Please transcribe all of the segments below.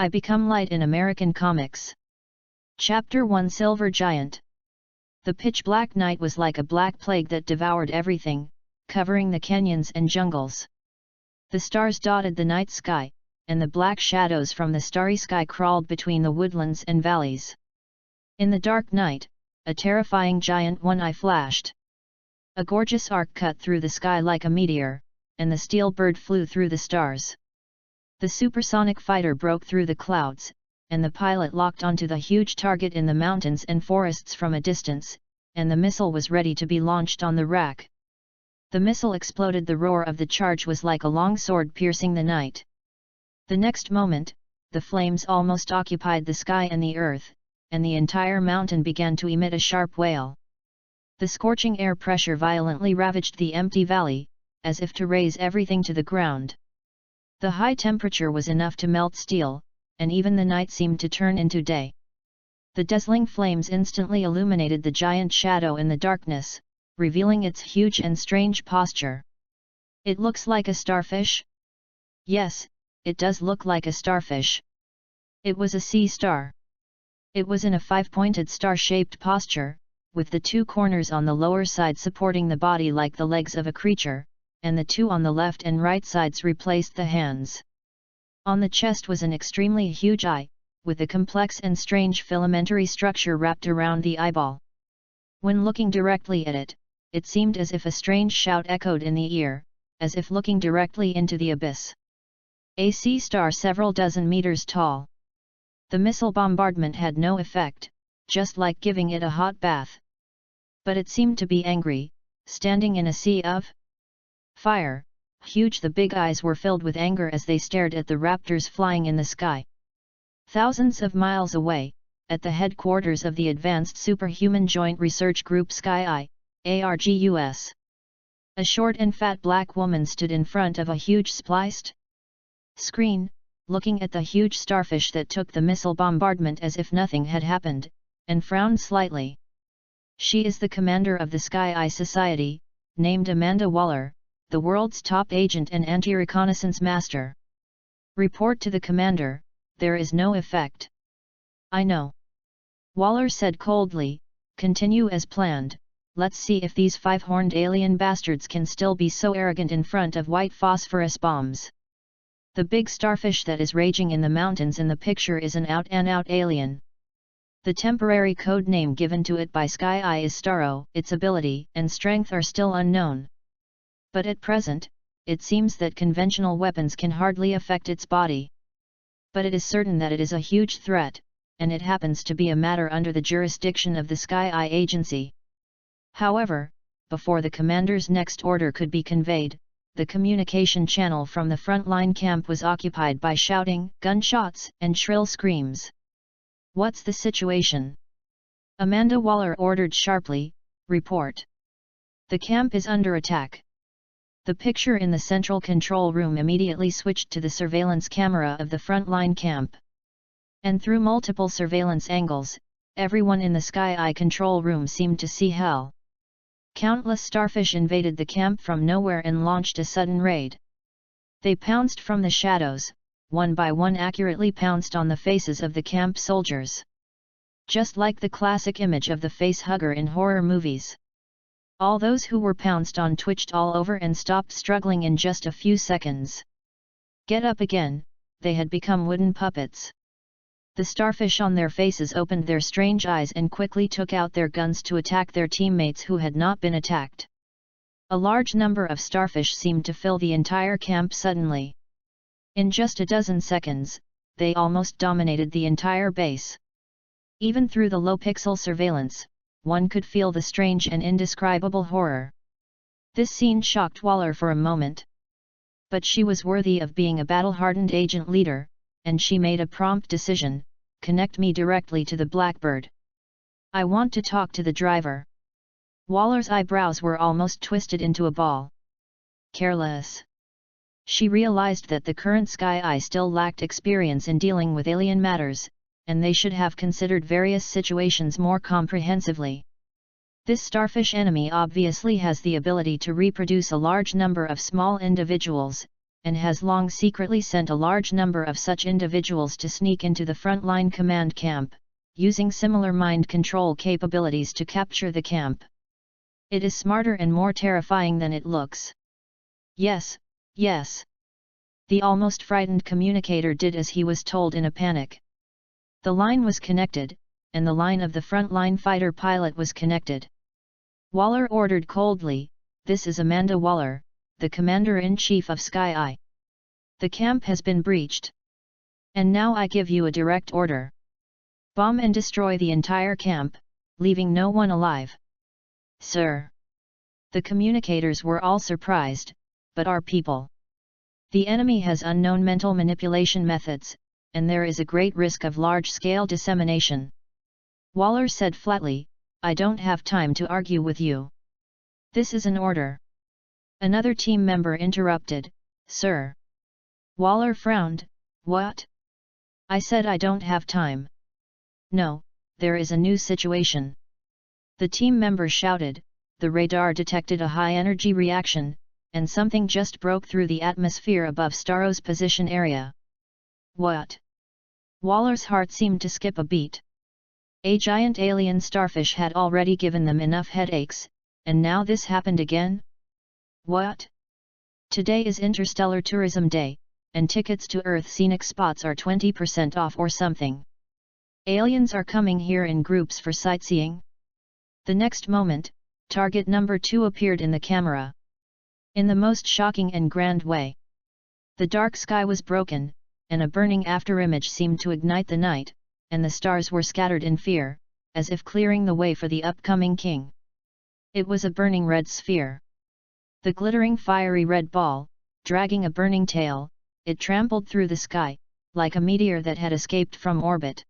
I become light in American comics. Chapter 1 Silver Giant. The pitch-black night was like a black plague that devoured everything, covering the canyons and jungles. The stars dotted the night sky, and the black shadows from the starry sky crawled between the woodlands and valleys. In the dark night, a terrifying giant one-eye flashed. A gorgeous arc cut through the sky like a meteor, and the steel bird flew through the stars. The supersonic fighter broke through the clouds, and the pilot locked onto the huge target in the mountains and forests from a distance, and the missile was ready to be launched on the rack. The missile exploded. The roar of the charge was like a long sword piercing the night. The next moment, the flames almost occupied the sky and the earth, and the entire mountain began to emit a sharp wail. The scorching air pressure violently ravaged the empty valley, as if to raze everything to the ground. The high temperature was enough to melt steel, and even the night seemed to turn into day. The dazzling flames instantly illuminated the giant shadow in the darkness, revealing its huge and strange posture. "It looks like a starfish?" "Yes, it does look like a starfish." It was a sea star. It was in a five-pointed star-shaped posture, with the two corners on the lower side supporting the body like the legs of a creature, and the two on the left and right sides replaced the hands. On the chest was an extremely huge eye, with a complex and strange filamentary structure wrapped around the eyeball. When looking directly at it, it seemed as if a strange shout echoed in the ear, as if looking directly into the abyss. A sea star several dozen meters tall. The missile bombardment had no effect, just like giving it a hot bath. But it seemed to be angry, standing in a sea of fire. Huge, the big eyes were filled with anger as they stared at the raptors flying in the sky. Thousands of miles away, at the headquarters of the Advanced Superhuman Joint Research Group Sky-Eye, ARGUS. A short and fat black woman stood in front of a huge spliced screen, looking at the huge starfish that took the missile bombardment as if nothing had happened, and frowned slightly. She is the commander of the Sky-Eye Society, named Amanda Waller, the world's top agent and anti-reconnaissance master. Report to the commander, there is no effect. I know. Waller said coldly, continue as planned, let's see if these five-horned alien bastards can still be so arrogant in front of white phosphorus bombs. The big starfish that is raging in the mountains in the picture is an out-and-out alien. The temporary code name given to it by Sky-Eye is Starro. Its ability and strength are still unknown. But at present, it seems that conventional weapons can hardly affect its body. But it is certain that it is a huge threat, and it happens to be a matter under the jurisdiction of the Sky-Eye Agency. However, before the commander's next order could be conveyed, the communication channel from the frontline camp was occupied by shouting, gunshots, and shrill screams. What's the situation? Amanda Waller ordered sharply, report. The camp is under attack. The picture in the central control room immediately switched to the surveillance camera of the frontline camp. And through multiple surveillance angles, everyone in the Sky-Eye control room seemed to see hell. Countless starfish invaded the camp from nowhere and launched a sudden raid. They pounced from the shadows, one by one accurately pounced on the faces of the camp soldiers. Just like the classic image of the face-hugger in horror movies. All those who were pounced on twitched all over and stopped struggling in just a few seconds. Get up again, they had become wooden puppets. The starfish on their faces opened their strange eyes and quickly took out their guns to attack their teammates who had not been attacked. A large number of starfish seemed to fill the entire camp suddenly. In just a dozen seconds, they almost dominated the entire base. Even through the low-pixel surveillance, one could feel the strange and indescribable horror. This scene shocked Waller for a moment. But she was worthy of being a battle-hardened agent leader, and she made a prompt decision, connect me directly to the Blackbird. I want to talk to the driver. Waller's eyebrows were almost twisted into a ball. Careless. She realized that the current Sky-Eye still lacked experience in dealing with alien matters, and they should have considered various situations more comprehensively. This starfish enemy obviously has the ability to reproduce a large number of small individuals, and has long secretly sent a large number of such individuals to sneak into the frontline command camp, using similar mind control capabilities to capture the camp. It is smarter and more terrifying than it looks. Yes, yes. The almost frightened communicator did as he was told in a panic. The line was connected, and the line of the frontline fighter pilot was connected. Waller ordered coldly, "This is Amanda Waller, the Commander-in-Chief of Sky Eye. The camp has been breached. And now I give you a direct order. Bomb and destroy the entire camp, leaving no one alive." "Sir." The communicators were all surprised, "But our people. The enemy has unknown mental manipulation methods, and there is a great risk of large-scale dissemination." Waller said flatly, "I don't have time to argue with you. This is an order." Another team member interrupted, "Sir." Waller frowned, "What?" "I said I don't have time." "No, there is a new situation." The team member shouted, "The radar detected a high-energy reaction, and something just broke through the atmosphere above Starro's position area." "What?" Waller's heart seemed to skip a beat. A giant alien starfish had already given them enough headaches, and now this happened again? "What?" "Today is Interstellar Tourism Day, and tickets to Earth scenic spots are 20% off or something. Aliens are coming here in groups for sightseeing." The next moment, target number 2 appeared in the camera. In the most shocking and grand way. The dark sky was broken, and a burning afterimage seemed to ignite the night, and the stars were scattered in fear, as if clearing the way for the upcoming king. It was a burning red sphere. The glittering fiery red ball, dragging a burning tail, it trampled through the sky, like a meteor that had escaped from orbit.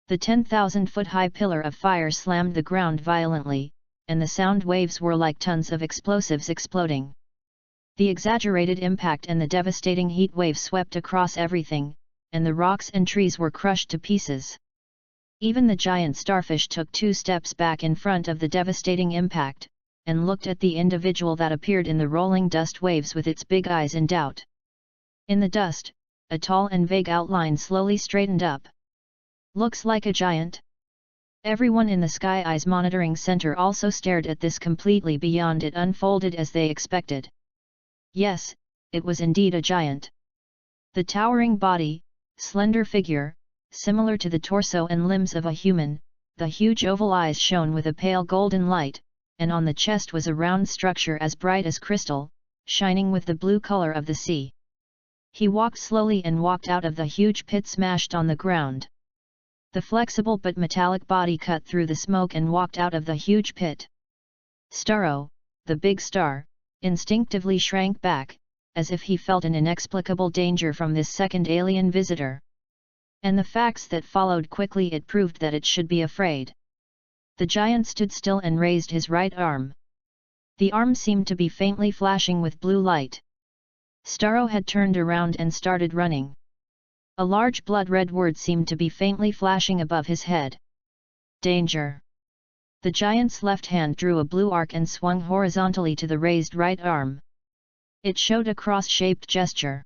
The 10,000-foot-high pillar of fire slammed the ground violently, and the sound waves were like tons of explosives exploding. The exaggerated impact and the devastating heat wave swept across everything, and the rocks and trees were crushed to pieces. Even the giant starfish took 2 steps back in front of the devastating impact, and looked at the individual that appeared in the rolling dust waves with its big eyes in doubt. In the dust, a tall and vague outline slowly straightened up. "Looks like a giant." Everyone in the Sky Eye's monitoring center also stared at this completely beyond it unfolded as they expected. Yes, it was indeed a giant. The towering body, slender figure, similar to the torso and limbs of a human, the huge oval eyes shone with a pale golden light, and on the chest was a round structure as bright as crystal, shining with the blue color of the sea. He walked slowly and walked out of the huge pit smashed on the ground. The flexible but metallic body cut through the smoke and walked out of the huge pit. Starro, the big star, instinctively shrank back, as if he felt an inexplicable danger from this second alien visitor. And the facts that followed quickly it proved that it should be afraid. The giant stood still and raised his right arm. The arm seemed to be faintly flashing with blue light. Starro had turned around and started running. A large blood-red word seemed to be faintly flashing above his head. "Danger!" The giant's left hand drew a blue arc and swung horizontally to the raised right arm. It showed a cross-shaped gesture.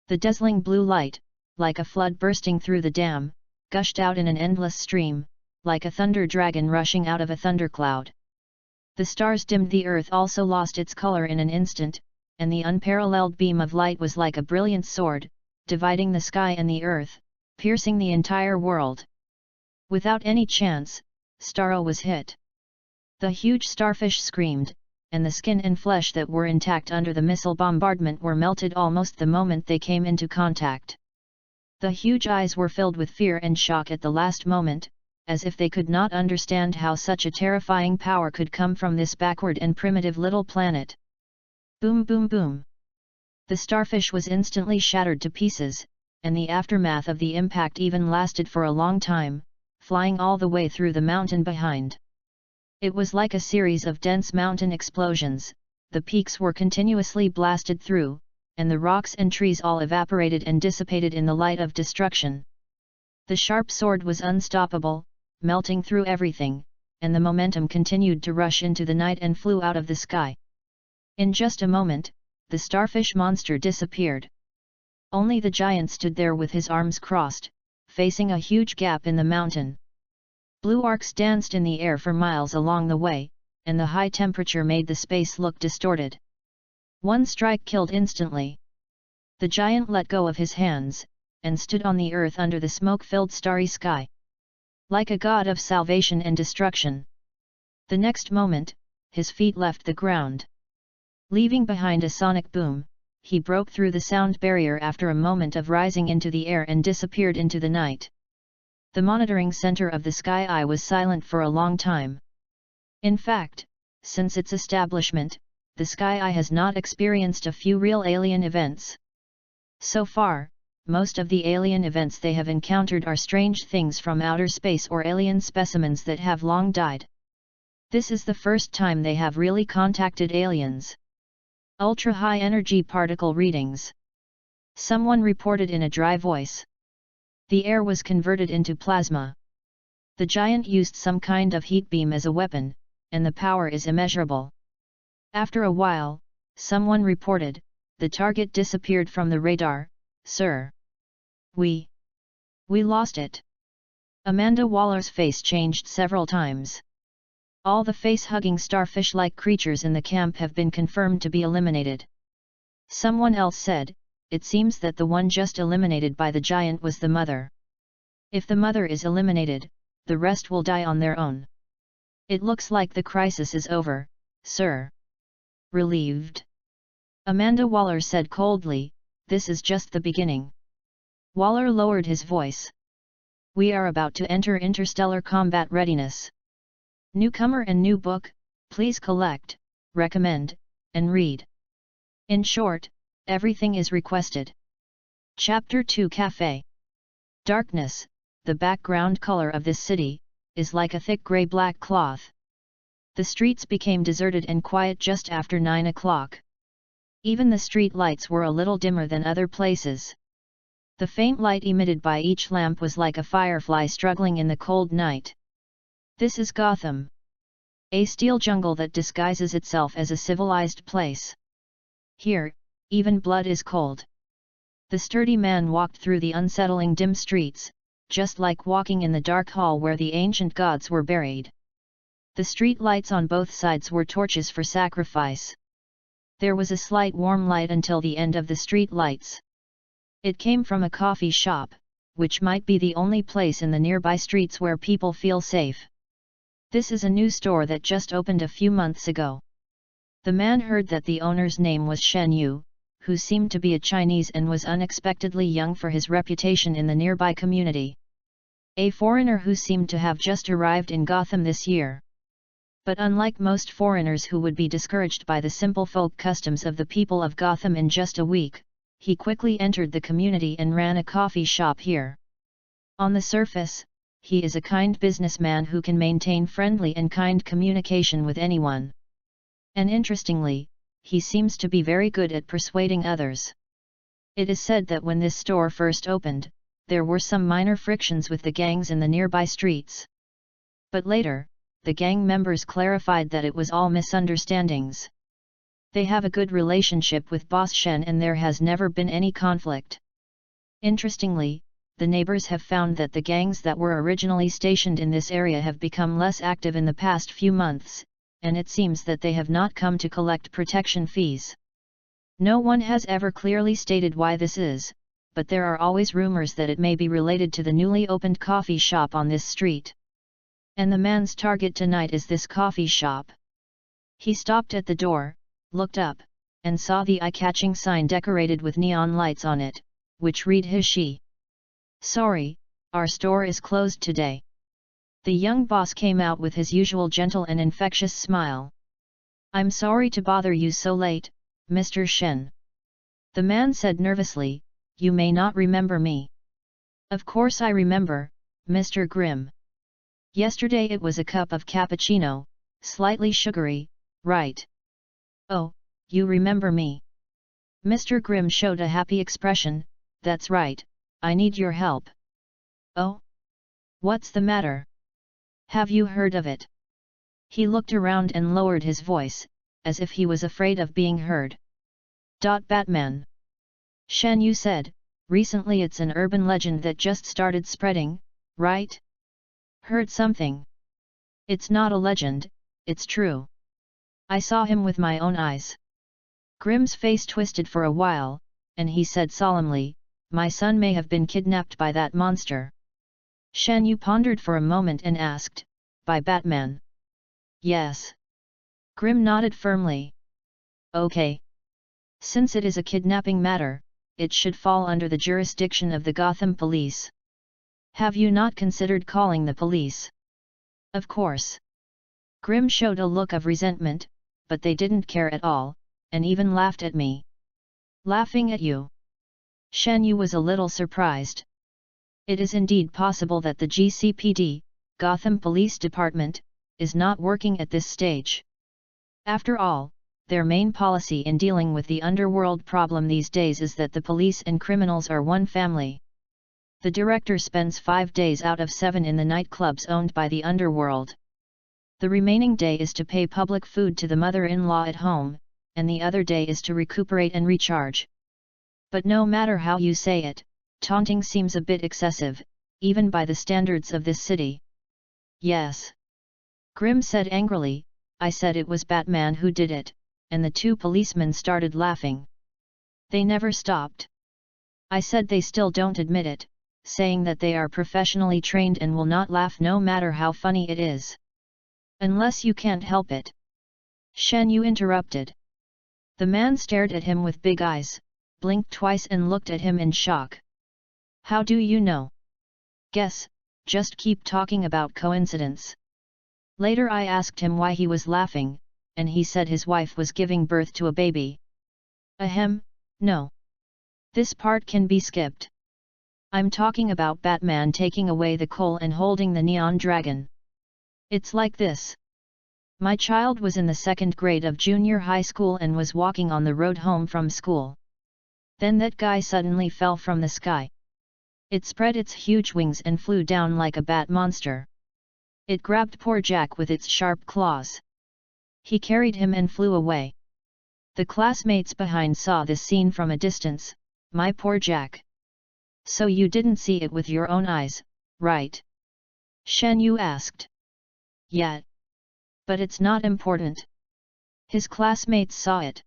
The dazzling blue light, like a flood bursting through the dam, gushed out in an endless stream, like a thunder dragon rushing out of a thundercloud. The stars dimmed, the earth also lost its color in an instant, and the unparalleled beam of light was like a brilliant sword, dividing the sky and the earth, piercing the entire world. Without any chance, Starro was hit. The huge starfish screamed, and the skin and flesh that were intact under the missile bombardment were melted almost the moment they came into contact. The huge eyes were filled with fear and shock at the last moment, as if they could not understand how such a terrifying power could come from this backward and primitive little planet. Boom, boom, boom. The starfish was instantly shattered to pieces, and the aftermath of the impact even lasted for a long time, flying all the way through the mountain behind. It was like a series of dense mountain explosions. The peaks were continuously blasted through, and the rocks and trees all evaporated and dissipated in the light of destruction. The sharp sword was unstoppable, melting through everything, and the momentum continued to rush into the night and flew out of the sky. In just a moment, the starfish monster disappeared. Only the giant stood there with his arms crossed, facing a huge gap in the mountain. Blue arcs danced in the air for miles along the way, and the high temperature made the space look distorted. One strike killed instantly. The giant let go of his hands, and stood on the earth under the smoke-filled starry sky, like a god of salvation and destruction. The next moment, his feet left the ground. Leaving behind a sonic boom, he broke through the sound barrier after a moment of rising into the air and disappeared into the night. The monitoring center of the Sky Eye was silent for a long time. In fact, since its establishment, the Sky Eye has not experienced a few real alien events. So far, most of the alien events they have encountered are strange things from outer space or alien specimens that have long died. This is the first time they have really contacted aliens. Ultra-high energy particle readings. Someone reported in a dry voice. The air was converted into plasma. The giant used some kind of heat beam as a weapon, and the power is immeasurable. After a while, someone reported, the target disappeared from the radar, sir. We lost it. Amanda Waller's face changed several times. All the face-hugging starfish-like creatures in the camp have been confirmed to be eliminated. Someone else said, it seems that the one just eliminated by the giant was the mother. If the mother is eliminated, the rest will die on their own. It looks like the crisis is over, sir. Relieved. Amanda Waller said coldly, this is just the beginning. Waller lowered his voice. We are about to enter interstellar combat readiness. Newcomer and new book, please collect, recommend, and read. In short, everything is requested. Chapter 2 Cafe. Darkness, the background color of this city, is like a thick grey-black cloth. The streets became deserted and quiet just after 9 o'clock. Even the street lights were a little dimmer than other places. The faint light emitted by each lamp was like a firefly struggling in the cold night. This is Gotham. A steel jungle that disguises itself as a civilized place. Here, even blood is cold. The sturdy man walked through the unsettling dim streets, just like walking in the dark hall where the ancient gods were buried. The street lights on both sides were torches for sacrifice. There was a slight warm light until the end of the street lights. It came from a coffee shop, which might be the only place in the nearby streets where people feel safe. This is a new store that just opened a few months ago. The man heard that the owner's name was Shen Yu, who seemed to be a Chinese and was unexpectedly young for his reputation in the nearby community. A foreigner who seemed to have just arrived in Gotham this year. But unlike most foreigners who would be discouraged by the simple folk customs of the people of Gotham in just a week, he quickly entered the community and ran a coffee shop here. On the surface, he is a kind businessman who can maintain friendly and kind communication with anyone. And interestingly, he seems to be very good at persuading others. It is said that when this store first opened, there were some minor frictions with the gangs in the nearby streets. But later, the gang members clarified that it was all misunderstandings. They have a good relationship with Boss Shen and there has never been any conflict. Interestingly, the neighbors have found that the gangs that were originally stationed in this area have become less active in the past few months, and it seems that they have not come to collect protection fees. No one has ever clearly stated why this is, but there are always rumors that it may be related to the newly opened coffee shop on this street. And the man's target tonight is this coffee shop. He stopped at the door, looked up, and saw the eye-catching sign decorated with neon lights on it, which read Hishi. Sorry, our store is closed today. The young boss came out with his usual gentle and infectious smile. I'm sorry to bother you so late, Mr. Shen. The man said nervously, you may not remember me. Of course I remember, Mr. Grimm. Yesterday it was a cup of cappuccino, slightly sugary, right? Oh, you remember me. Mr. Grimm showed a happy expression, that's right, I need your help. Oh? What's the matter? Have you heard of it? He looked around and lowered his voice, as if he was afraid of being heard. Batman. Shen Yu said, recently it's an urban legend that just started spreading, right? Heard something. It's not a legend, it's true. I saw him with my own eyes. Grimm's face twisted for a while, and he said solemnly, my son may have been kidnapped by that monster. Shen Yu pondered for a moment and asked, by Batman? Yes. Grimm nodded firmly. Okay. Since it is a kidnapping matter, it should fall under the jurisdiction of the Gotham Police. Have you not considered calling the police? Of course. Grimm showed a look of resentment, but they didn't care at all, and even laughed at me. Laughing at you? Shen Yu was a little surprised. It is indeed possible that the GCPD, Gotham Police Department, is not working at this stage. After all, their main policy in dealing with the underworld problem these days is that the police and criminals are one family. The director spends 5 days out of 7 in the nightclubs owned by the underworld. The remaining day is to pay public food to the mother-in-law at home, and the other day is to recuperate and recharge. But no matter how you say it, taunting seems a bit excessive, even by the standards of this city. Yes. Grimm said angrily, I said it was Batman who did it, and the 2 policemen started laughing. They never stopped. I said they still don't admit it, saying that they are professionally trained and will not laugh no matter how funny it is. Unless you can't help it. Shen Yu interrupted. The man stared at him with big eyes, blinked twice and looked at him in shock. How do you know? Guess, just keep talking about coincidence. Later I asked him why he was laughing, and he said his wife was giving birth to a baby. Ahem, no. This part can be skipped. I'm talking about Batman taking away the coal and holding the neon dragon. It's like this. My child was in the 2nd grade of junior high school and was walking on the road home from school. Then that guy suddenly fell from the sky. It spread its huge wings and flew down like a bat monster. It grabbed poor Jack with its sharp claws. He carried him and flew away. The classmates behind saw this scene from a distance. My poor Jack. So you didn't see it with your own eyes, right? Shen Yu asked. Yeah. But it's not important. His classmates saw it.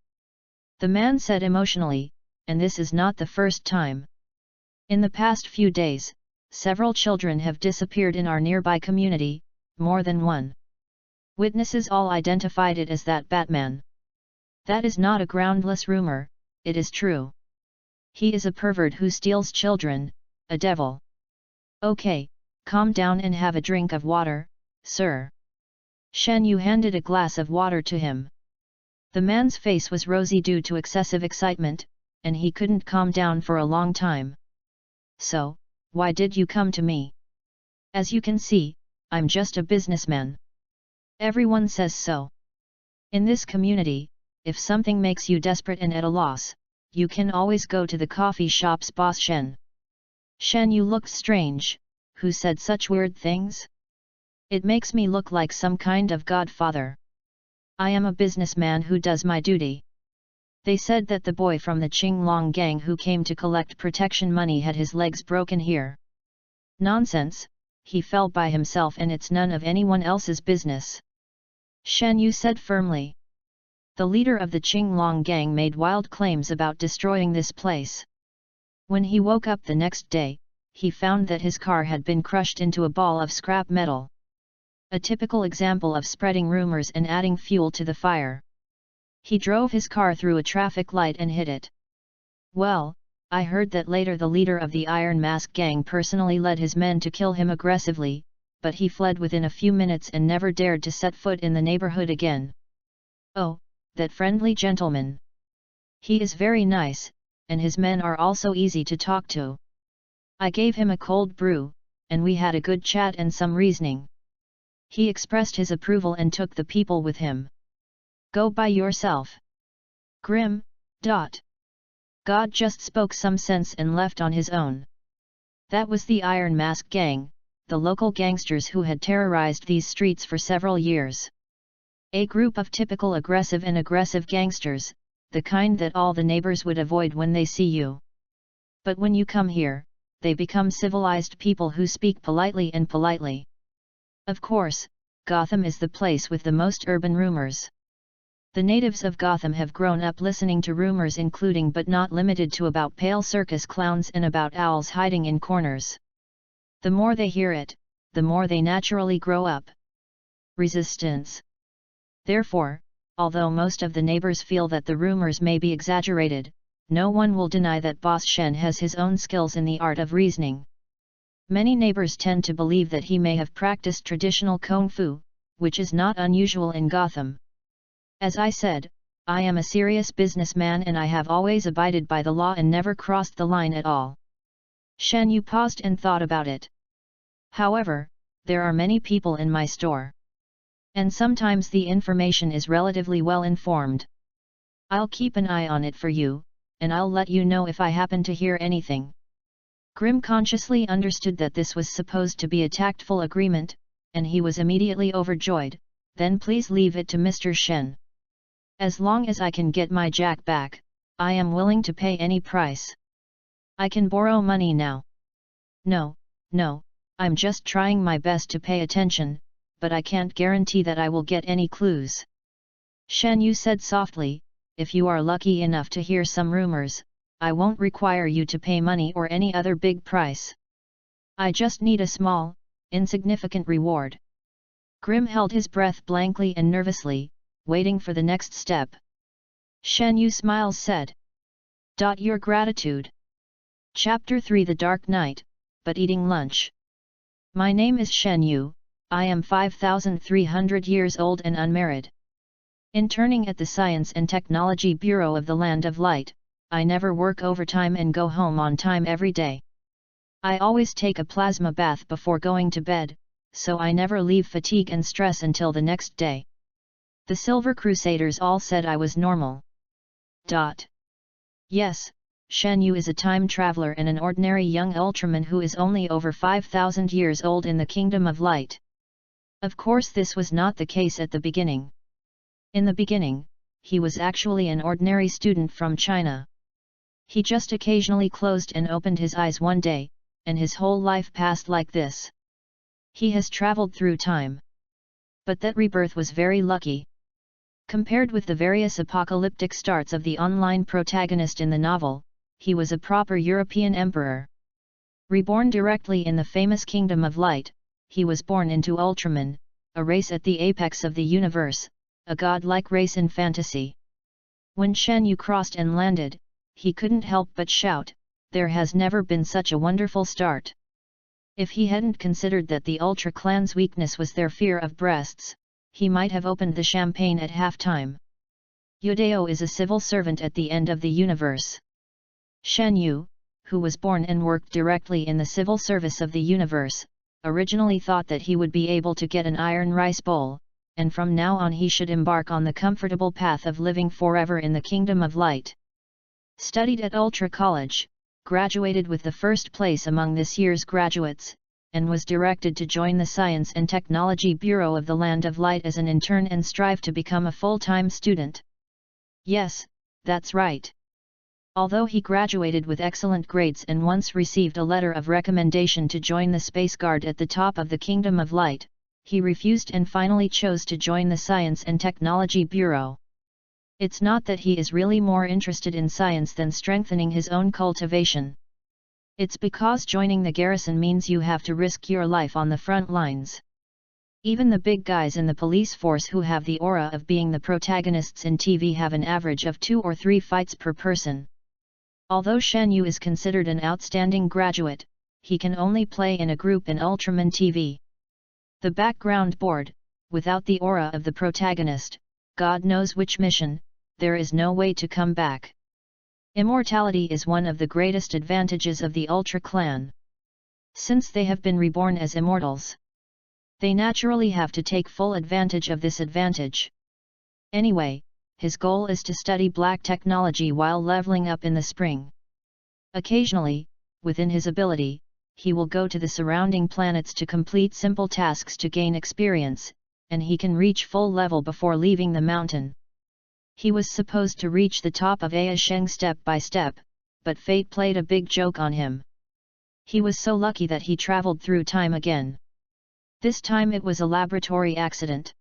The man said emotionally, and this is not the first time. In the past few days, several children have disappeared in our nearby community, more than one. Witnesses all identified it as that Batman. That is not a groundless rumor, it is true. He is a pervert who steals children, a devil. Okay, calm down and have a drink of water, sir. Shen Yu handed a glass of water to him. The man's face was rosy due to excessive excitement, and he couldn't calm down for a long time. So, why did you come to me? As you can see, I'm just a businessman. Everyone says so. In this community, if something makes you desperate and at a loss, you can always go to the coffee shop's boss Shen. Shen Yu looked strange. Who said such weird things? It makes me look like some kind of godfather. I am a businessman who does my duty. They said that the boy from the Qinglong gang who came to collect protection money had his legs broken here. Nonsense, he fell by himself and it's none of anyone else's business. Shen Yu said firmly. The leader of the Qinglong gang made wild claims about destroying this place. When he woke up the next day, he found that his car had been crushed into a ball of scrap metal. A typical example of spreading rumors and adding fuel to the fire. He drove his car through a traffic light and hit it. Well, I heard that later the leader of the Iron Mask gang personally led his men to kill him aggressively, but he fled within a few minutes and never dared to set foot in the neighborhood again. Oh, that friendly gentleman. He is very nice, and his men are also easy to talk to. I gave him a cold brew, and we had a good chat and some reasoning. He expressed his approval and took the people with him. Go by yourself. Grim. God just spoke some sense and left on his own. That was the Iron Mask gang, the local gangsters who had terrorized these streets for several years. A group of typical aggressive gangsters, the kind that all the neighbors would avoid when they see you. But when you come here, they become civilized people who speak politely and politely. Of course, Gotham is the place with the most urban rumors. The natives of Gotham have grown up listening to rumors including but not limited to about pale circus clowns and about owls hiding in corners. The more they hear it, the more they naturally grow up. Resistance. Therefore, although most of the neighbors feel that the rumors may be exaggerated, no one will deny that Boss Shen has his own skills in the art of reasoning. Many neighbors tend to believe that he may have practiced traditional kung fu, which is not unusual in Gotham. As I said, I am a serious businessman and I have always abided by the law and never crossed the line at all. Shen Yu paused and thought about it. However, there are many people in my store. And sometimes the information is relatively well informed. I'll keep an eye on it for you, and I'll let you know if I happen to hear anything. Grimm consciously understood that this was supposed to be a tactful agreement, and he was immediately overjoyed. Then please leave it to Mr. Shen. As long as I can get my jack back, I am willing to pay any price. I can borrow money now. No, I'm just trying my best to pay attention, but I can't guarantee that I will get any clues. Shen Yu said softly, if you are lucky enough to hear some rumors, I won't require you to pay money or any other big price. I just need a small, insignificant reward. Grimm held his breath blankly and nervously, waiting for the next step. Shen Yu smiles said. Your gratitude. Chapter 3 The Dark Night, but eating lunch. My name is Shen Yu, I am 5,300 years old and unmarried. Interning at the Science and Technology Bureau of the Land of Light, I never work overtime and go home on time every day. I always take a plasma bath before going to bed, so I never leave fatigue and stress until the next day. The Silver Crusaders all said I was normal. Yes, Shen Yu is a time traveler and an ordinary young Ultraman who is only over 5,000 years old in the Kingdom of Light. Of course this was not the case at the beginning. In the beginning, he was actually an ordinary student from China. He just occasionally closed and opened his eyes one day, and his whole life passed like this. He has traveled through time. But that rebirth was very lucky. Compared with the various apocalyptic starts of the online protagonist in the novel, he was a proper European emperor. Reborn directly in the famous Kingdom of Light, he was born into Ultraman, a race at the apex of the universe, a godlike race in fantasy. When Shen Yu crossed and landed, he couldn't help but shout, there has never been such a wonderful start. If he hadn't considered that the Ultra Clan's weakness was their fear of breasts, he might have opened the champagne at half-time. Yudao is a civil servant at the end of the universe. Shen Yu, who was born and worked directly in the civil service of the universe, originally thought that he would be able to get an iron rice bowl, and from now on he should embark on the comfortable path of living forever in the Kingdom of Light. Studied at Ultra College, graduated with the first place among this year's graduates, and was directed to join the Science and Technology Bureau of the Land of Light as an intern and strive to become a full-time student. Yes, that's right. Although he graduated with excellent grades and once received a letter of recommendation to join the Space Guard at the top of the Kingdom of Light, he refused and finally chose to join the Science and Technology Bureau. It's not that he is really more interested in science than strengthening his own cultivation. It's because joining the garrison means you have to risk your life on the front lines. Even the big guys in the police force who have the aura of being the protagonists in TV have an average of 2 or 3 fights per person. Although Shen Yu is considered an outstanding graduate, he can only play in a group in Ultraman TV. The background board, without the aura of the protagonist, God knows which mission, there is no way to come back. Immortality is one of the greatest advantages of the Ultra Clan. Since they have been reborn as immortals, they naturally have to take full advantage of this advantage. Anyway, his goal is to study black technology while leveling up in the spring. Occasionally, within his ability, he will go to the surrounding planets to complete simple tasks to gain experience, and he can reach full level before leaving the mountain. He was supposed to reach the top of Sheng step by step, but fate played a big joke on him. He was so lucky that he traveled through time again. This time it was a laboratory accident.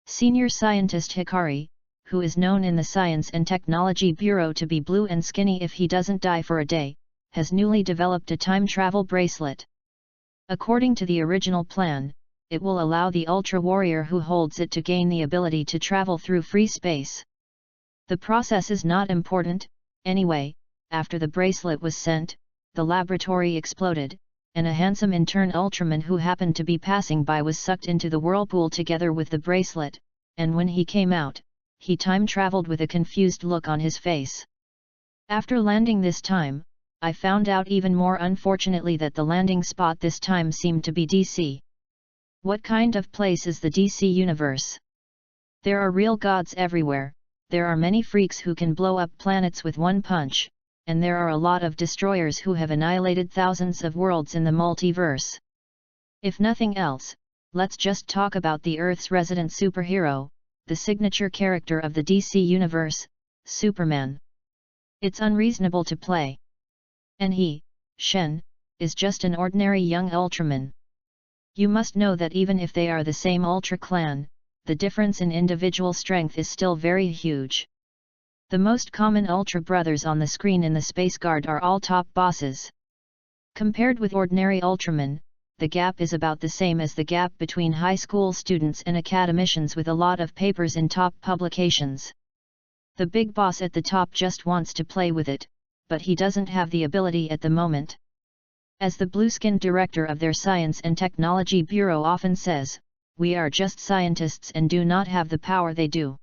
Senior scientist Hikari, who is known in the Science and Technology Bureau to be blue and skinny if he doesn't die for a day, has newly developed a time travel bracelet. According to the original plan, it will allow the Ultra Warrior who holds it to gain the ability to travel through free space. The process is not important, anyway. After the bracelet was sent, the laboratory exploded, and a handsome intern Ultraman who happened to be passing by was sucked into the whirlpool together with the bracelet, and when he came out, he time-traveled with a confused look on his face. After landing this time, I found out even more unfortunately that the landing spot this time seemed to be DC. What kind of place is the DC universe? There are real gods everywhere, there are many freaks who can blow up planets with one punch, and there are a lot of destroyers who have annihilated thousands of worlds in the multiverse. If nothing else, let's just talk about the Earth's resident superhero, the signature character of the DC universe, Superman. It's unreasonable to play. And he, Shen, is just an ordinary young Ultraman. You must know that even if they are the same Ultra clan, the difference in individual strength is still very huge. The most common Ultra brothers on the screen in the Space Guard are all top bosses. Compared with ordinary Ultramen, the gap is about the same as the gap between high school students and academicians with a lot of papers in top publications. The big boss at the top just wants to play with it, but he doesn't have the ability at the moment. As the blue-skinned director of their Science and Technology Bureau often says, we are just scientists and do not have the power they do.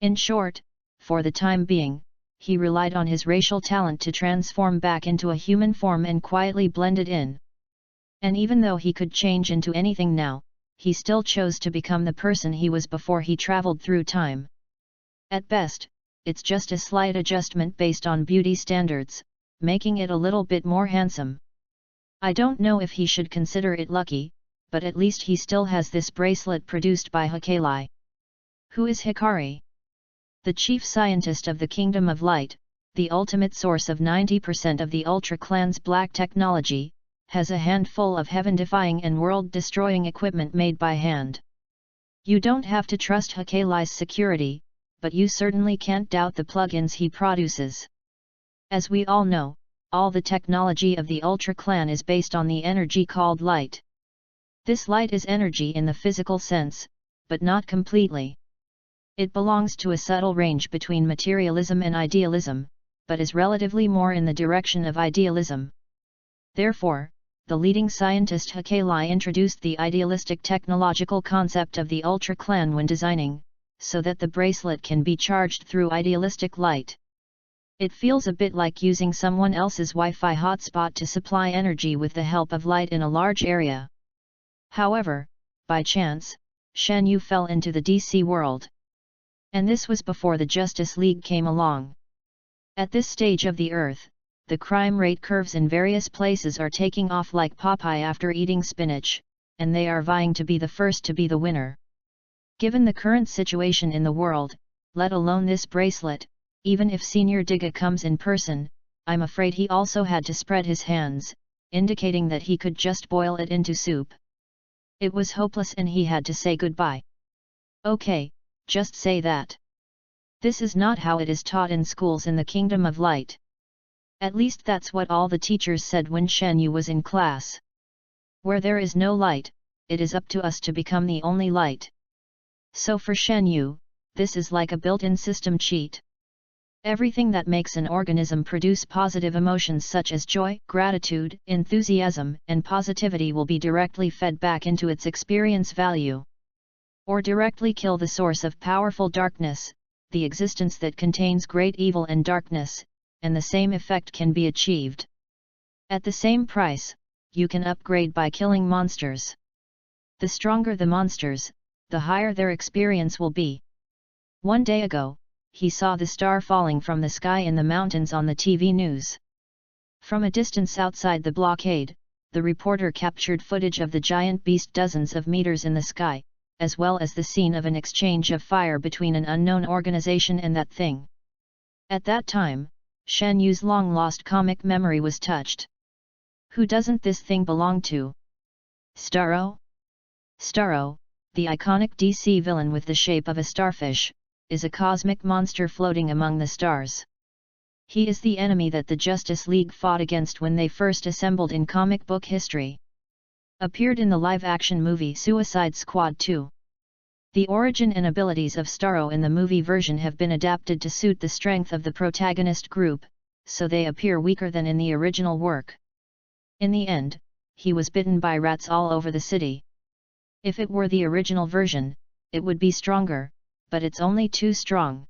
In short, for the time being, he relied on his racial talent to transform back into a human form and quietly blended in. And even though he could change into anything now, he still chose to become the person he was before he traveled through time. At best, it's just a slight adjustment based on beauty standards, making it a little bit more handsome. I don't know if he should consider it lucky, but at least he still has this bracelet produced by Hikari. Who is Hikari? The chief scientist of the Kingdom of Light, the ultimate source of 90% of the Ultra Clan's black technology, has a handful of heaven-defying and world-destroying equipment made by hand. You don't have to trust Hikari's security, but you certainly can't doubt the plugins he produces. As we all know, all the technology of the Ultra Clan is based on the energy called light. This light is energy in the physical sense, but not completely. It belongs to a subtle range between materialism and idealism, but is relatively more in the direction of idealism. Therefore, the leading scientist Hikari introduced the idealistic technological concept of the Ultra Clan when designing, so that the bracelet can be charged through idealistic light. It feels a bit like using someone else's Wi-Fi hotspot to supply energy with the help of light in a large area. However, by chance, Shen Yu fell into the DC world. And this was before the Justice League came along. At this stage of the Earth, the crime rate curves in various places are taking off like Popeye after eating spinach, and they are vying to be the first to be the winner. Given the current situation in the world, let alone this bracelet, even if Senior Digga comes in person, I'm afraid he also had to spread his hands, indicating that he could just boil it into soup. It was hopeless and he had to say goodbye. Okay, just say that. This is not how it is taught in schools in the Kingdom of Light. At least that's what all the teachers said when Shen Yu was in class. Where there is no light, it is up to us to become the only light. So for Shen Yu, this is like a built-in system cheat. Everything that makes an organism produce positive emotions such as joy, gratitude, enthusiasm, and positivity will be directly fed back into its experience value. Or directly kill the source of powerful darkness, the existence that contains great evil and darkness, and the same effect can be achieved. At the same price, you can upgrade by killing monsters. The stronger the monsters, the higher their experience will be. One day ago, he saw the star falling from the sky in the mountains on the TV news. From a distance outside the blockade, the reporter captured footage of the giant beast dozens of meters in the sky, as well as the scene of an exchange of fire between an unknown organization and that thing. At that time, Shen Yu's long-lost comic memory was touched. Who doesn't this thing belong to? Starro? Starro, the iconic DC villain with the shape of a starfish, is a cosmic monster floating among the stars. He is the enemy that the Justice League fought against when they first assembled in comic book history. Appeared in the live-action movie Suicide Squad 2. The origin and abilities of Starro in the movie version have been adapted to suit the strength of the protagonist group, so they appear weaker than in the original work. In the end, he was bitten by rats all over the city. If it were the original version, it would be stronger, but it's only too strong.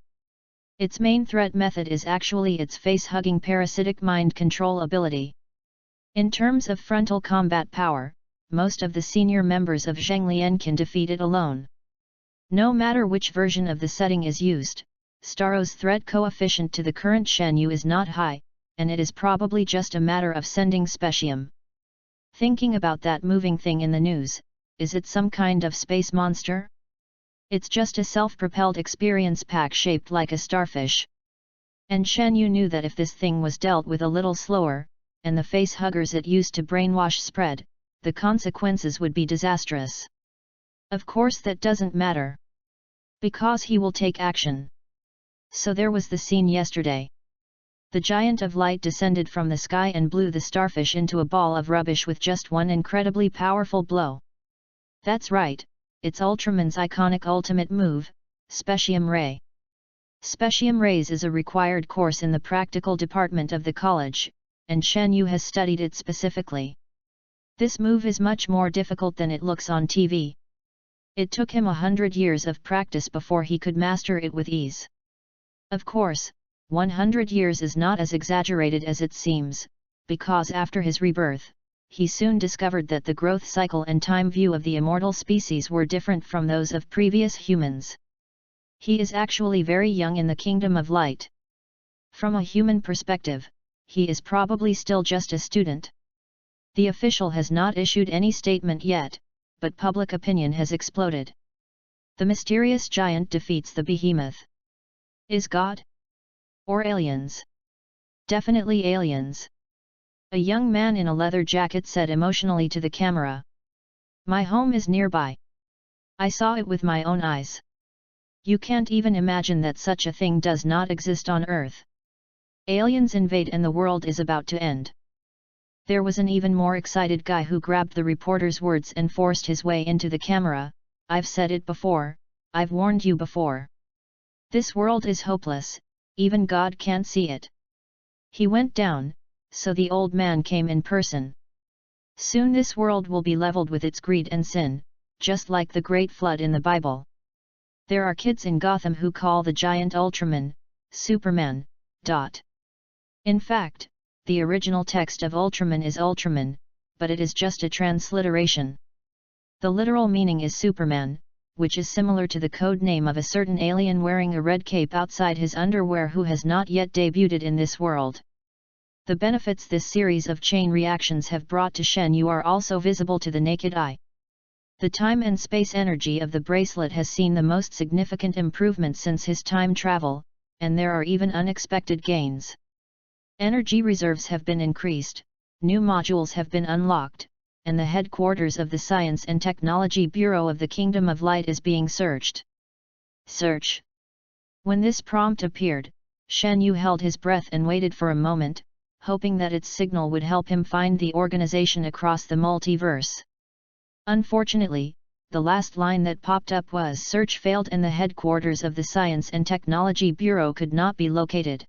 Its main threat method is actually its face-hugging parasitic mind control ability. In terms of frontal combat power, most of the senior members of Zhenglian can defeat it alone. No matter which version of the setting is used, Starro's threat coefficient to the current Shen Yu is not high, and it is probably just a matter of sending specium. Thinking about that moving thing in the news, is it some kind of space monster? It's just a self-propelled experience pack shaped like a starfish. And Shen Yu knew that if this thing was dealt with a little slower, and the face-huggers it used to brainwash spread, the consequences would be disastrous. Of course that doesn't matter. Because he will take action. So there was the scene yesterday. The giant of light descended from the sky and blew the starfish into a ball of rubbish with just one incredibly powerful blow. That's right, it's Ultraman's iconic ultimate move, Specium Ray. Specium Rays is a required course in the practical department of the college, and Shen Yu has studied it specifically. This move is much more difficult than it looks on TV. It took him 100 years of practice before he could master it with ease. Of course, 100 years is not as exaggerated as it seems, because after his rebirth, he soon discovered that the growth cycle and time view of the immortal species were different from those of previous humans. He is actually very young in the Kingdom of Light. From a human perspective, he is probably still just a student. The official has not issued any statement yet, but public opinion has exploded. The mysterious giant defeats the behemoth. Is God? Or aliens? Definitely aliens. A young man in a leather jacket said emotionally to the camera. My home is nearby. I saw it with my own eyes. You can't even imagine that such a thing does not exist on Earth. Aliens invade and the world is about to end. There was an even more excited guy who grabbed the reporter's words and forced his way into the camera. I've said it before, I've warned you before. This world is hopeless, even God can't see it. He went down, so the old man came in person. Soon this world will be leveled with its greed and sin, just like the Great Flood in the Bible. There are kids in Gotham who call the giant Ultraman, Superman. In fact, the original text of Ultraman is Ultraman, but it is just a transliteration. The literal meaning is Superman, which is similar to the code name of a certain alien wearing a red cape outside his underwear who has not yet debuted in this world. The benefits this series of chain reactions have brought to Shen Yu are also visible to the naked eye. The time and space energy of the bracelet has seen the most significant improvement since his time travel, and there are even unexpected gains. Energy reserves have been increased, new modules have been unlocked, and the headquarters of the Science and Technology Bureau of the Kingdom of Light is being searched. Search. When this prompt appeared, Shen Yu held his breath and waited for a moment, hoping that its signal would help him find the organization across the multiverse. Unfortunately, the last line that popped up was "Search failed and the headquarters of the Science and Technology Bureau could not be located."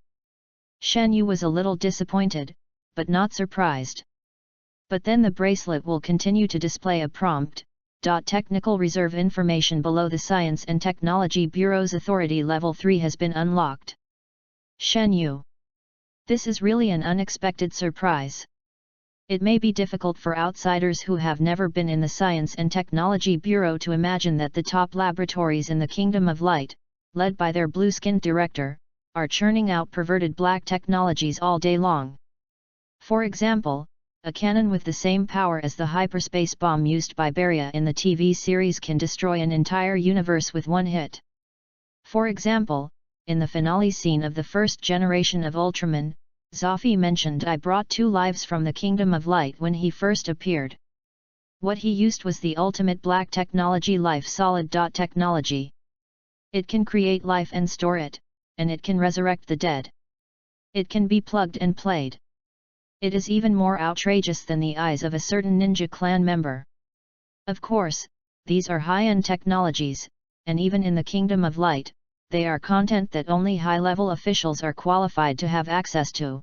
Shen Yu was a little disappointed, but not surprised. But then the bracelet will continue to display a prompt, "Technical reserve information below the Science and Technology Bureau's authority level 3 has been unlocked." Shen Yu. This is really an unexpected surprise. It may be difficult for outsiders who have never been in the Science and Technology Bureau to imagine that the top laboratories in the Kingdom of Light, led by their blue-skinned director, are churning out perverted black technologies all day long. For example, a cannon with the same power as the hyperspace bomb used by Beria in the TV series can destroy an entire universe with one hit. For example, in the finale scene of the first generation of Ultraman, Zafy mentioned, "I brought 2 lives from the Kingdom of Light" when he first appeared. What he used was the ultimate black technology, life solid. Technology. It can create life and store it, and it can resurrect the dead. It can be plugged and played. It is even more outrageous than the eyes of a certain ninja clan member. Of course, these are high-end technologies, and even in the Kingdom of Light, they are content that only high-level officials are qualified to have access to.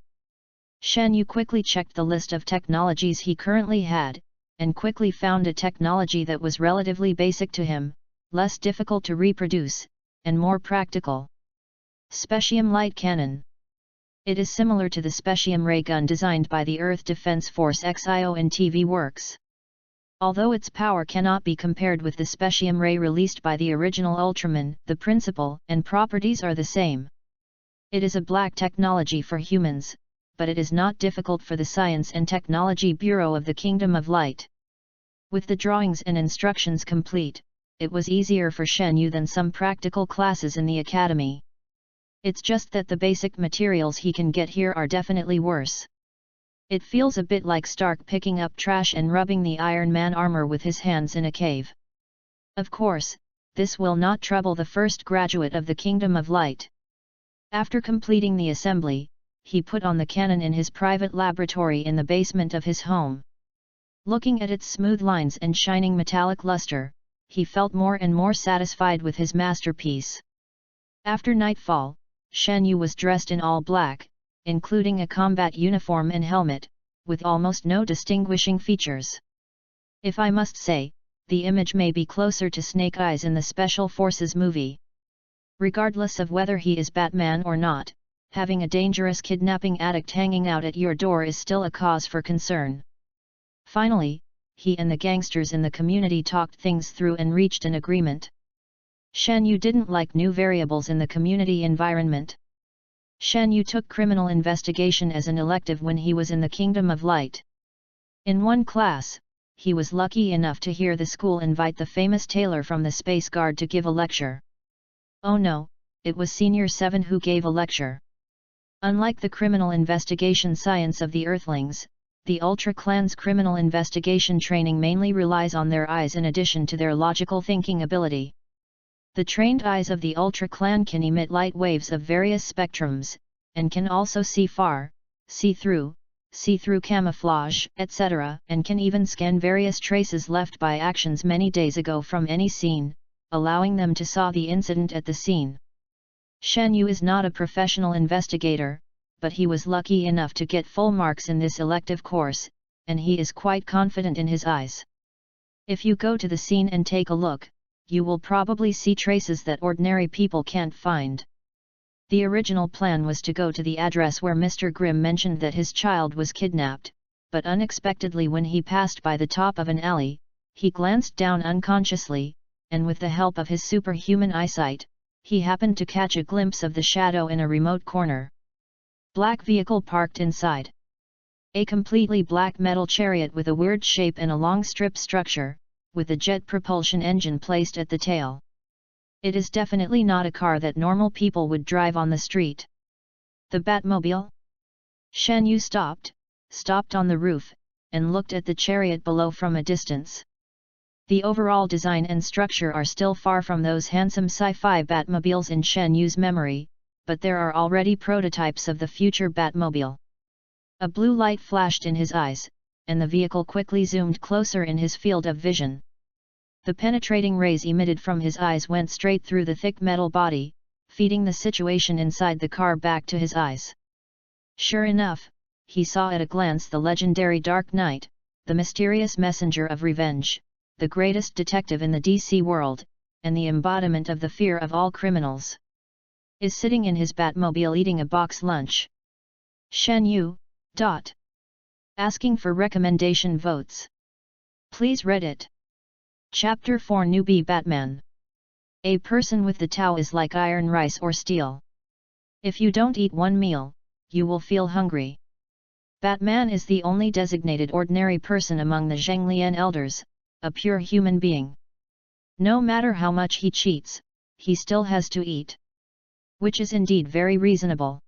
Shen Yu quickly checked the list of technologies he currently had, and quickly found a technology that was relatively basic to him, less difficult to reproduce, and more practical. Specium Light Cannon. It is similar to the Specium ray gun designed by the Earth Defense Force XIO in TV works. Although its power cannot be compared with the Specium ray released by the original Ultraman, the principle and properties are the same. It is a black technology for humans, but it is not difficult for the Science and Technology Bureau of the Kingdom of Light. With the drawings and instructions complete, it was easier for Shen Yu than some practical classes in the academy. It's just that the basic materials he can get here are definitely worse. It feels a bit like Stark picking up trash and rubbing the Iron Man armor with his hands in a cave. Of course, this will not trouble the first graduate of the Kingdom of Light. After completing the assembly, he put on the cannon in his private laboratory in the basement of his home. Looking at its smooth lines and shining metallic luster, he felt more and more satisfied with his masterpiece. After nightfall, Shen Yu was dressed in all black, including a combat uniform and helmet, with almost no distinguishing features. If I must say, the image may be closer to Snake Eyes in the Special Forces movie. Regardless of whether he is Batman or not, having a dangerous kidnapping addict hanging out at your door is still a cause for concern. Finally, he and the gangsters in the community talked things through and reached an agreement. Shen Yu didn't like new variables in the community environment. Shen Yu took criminal investigation as an elective when he was in the Kingdom of Light. In one class, he was lucky enough to hear the school invite the famous tailor from the Space Guard to give a lecture. Oh no, it was Senior 7 who gave a lecture. Unlike the criminal investigation science of the Earthlings, the Ultra Clan's criminal investigation training mainly relies on their eyes in addition to their logical thinking ability. The trained eyes of the Ultra Clan can emit light waves of various spectrums, and can also see far, see through camouflage, etc., and can even scan various traces left by actions many days ago from any scene, allowing them to saw the incident at the scene. Shen Yu is not a professional investigator, but he was lucky enough to get full marks in this elective course, and he is quite confident in his eyes. If you go to the scene and take a look, you will probably see traces that ordinary people can't find. The original plan was to go to the address where Mr. Grimm mentioned that his child was kidnapped, but unexpectedly when he passed by the top of an alley, he glanced down unconsciously, and with the help of his superhuman eyesight, he happened to catch a glimpse of the shadow in a remote corner. Black vehicle parked inside. A completely black metal chariot with a weird shape and a long strip structure, with a jet propulsion engine placed at the tail. It is definitely not a car that normal people would drive on the street. The Batmobile? Shen Yu stopped on the roof, and looked at the chariot below from a distance. The overall design and structure are still far from those handsome sci-fi Batmobiles in Shen Yu's memory, but there are already prototypes of the future Batmobile. A blue light flashed in his eyes, and the vehicle quickly zoomed closer in his field of vision. The penetrating rays emitted from his eyes went straight through the thick metal body, feeding the situation inside the car back to his eyes. Sure enough, he saw at a glance the legendary Dark Knight, the mysterious messenger of revenge, the greatest detective in the DC world, and the embodiment of the fear of all criminals. Is sitting in his Batmobile eating a box lunch. Shen Yu. Asking for recommendation votes. Please read it. Chapter 4 Newbie Batman. A person with the Tao is like iron, rice or steel. If you don't eat one meal, you will feel hungry. Batman is the only designated ordinary person among the Zhenglian elders, a pure human being. No matter how much he cheats, he still has to eat. Which is indeed very reasonable.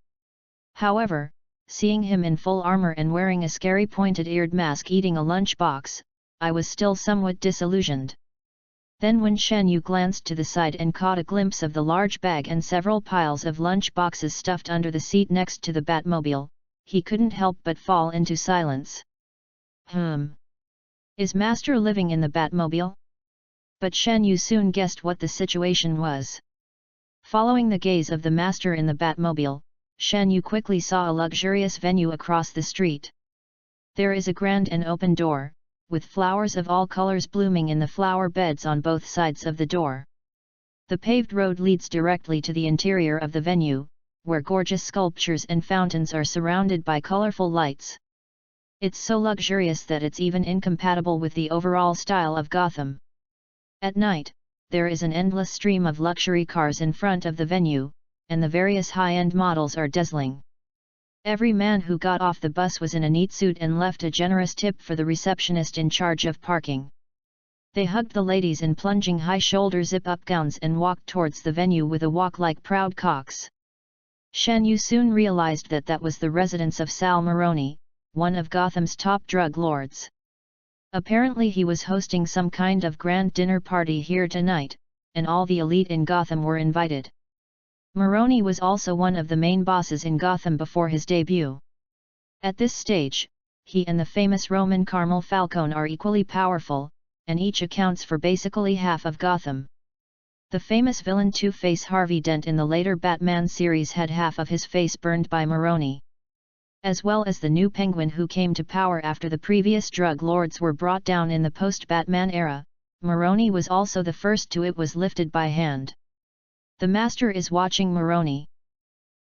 However, seeing him in full armor and wearing a scary pointed-eared mask eating a lunch box, I was still somewhat disillusioned. Then when Shen Yu glanced to the side and caught a glimpse of the large bag and several piles of lunch boxes stuffed under the seat next to the Batmobile, he couldn't help but fall into silence. Is Master living in the Batmobile? But Shen Yu soon guessed what the situation was. Following the gaze of the Master in the Batmobile, Shen Yu quickly saw a luxurious venue across the street. There is a grand and open door, with flowers of all colors blooming in the flower beds on both sides of the door. The paved road leads directly to the interior of the venue, where gorgeous sculptures and fountains are surrounded by colorful lights. It's so luxurious that it's even incompatible with the overall style of Gotham. At night, there is an endless stream of luxury cars in front of the venue, and the various high-end models are dazzling. Every man who got off the bus was in a neat suit and left a generous tip for the receptionist in charge of parking. They hugged the ladies in plunging high-shoulder zip-up gowns and walked towards the venue with a walk like proud cocks. Shen Yu soon realized that that was the residence of Sal Maroni, one of Gotham's top drug lords. Apparently he was hosting some kind of grand dinner party here tonight, and all the elite in Gotham were invited. Maroni was also one of the main bosses in Gotham before his debut. At this stage, he and the famous Roman Carmel Falcone are equally powerful, and each accounts for basically half of Gotham. The famous villain Two-Face Harvey Dent in the later Batman series had half of his face burned by Maroni. As well as the new Penguin who came to power after the previous drug lords were brought down in the post-Batman era, Maroni was also the first to it was lifted by hand. The Master is watching Maroni.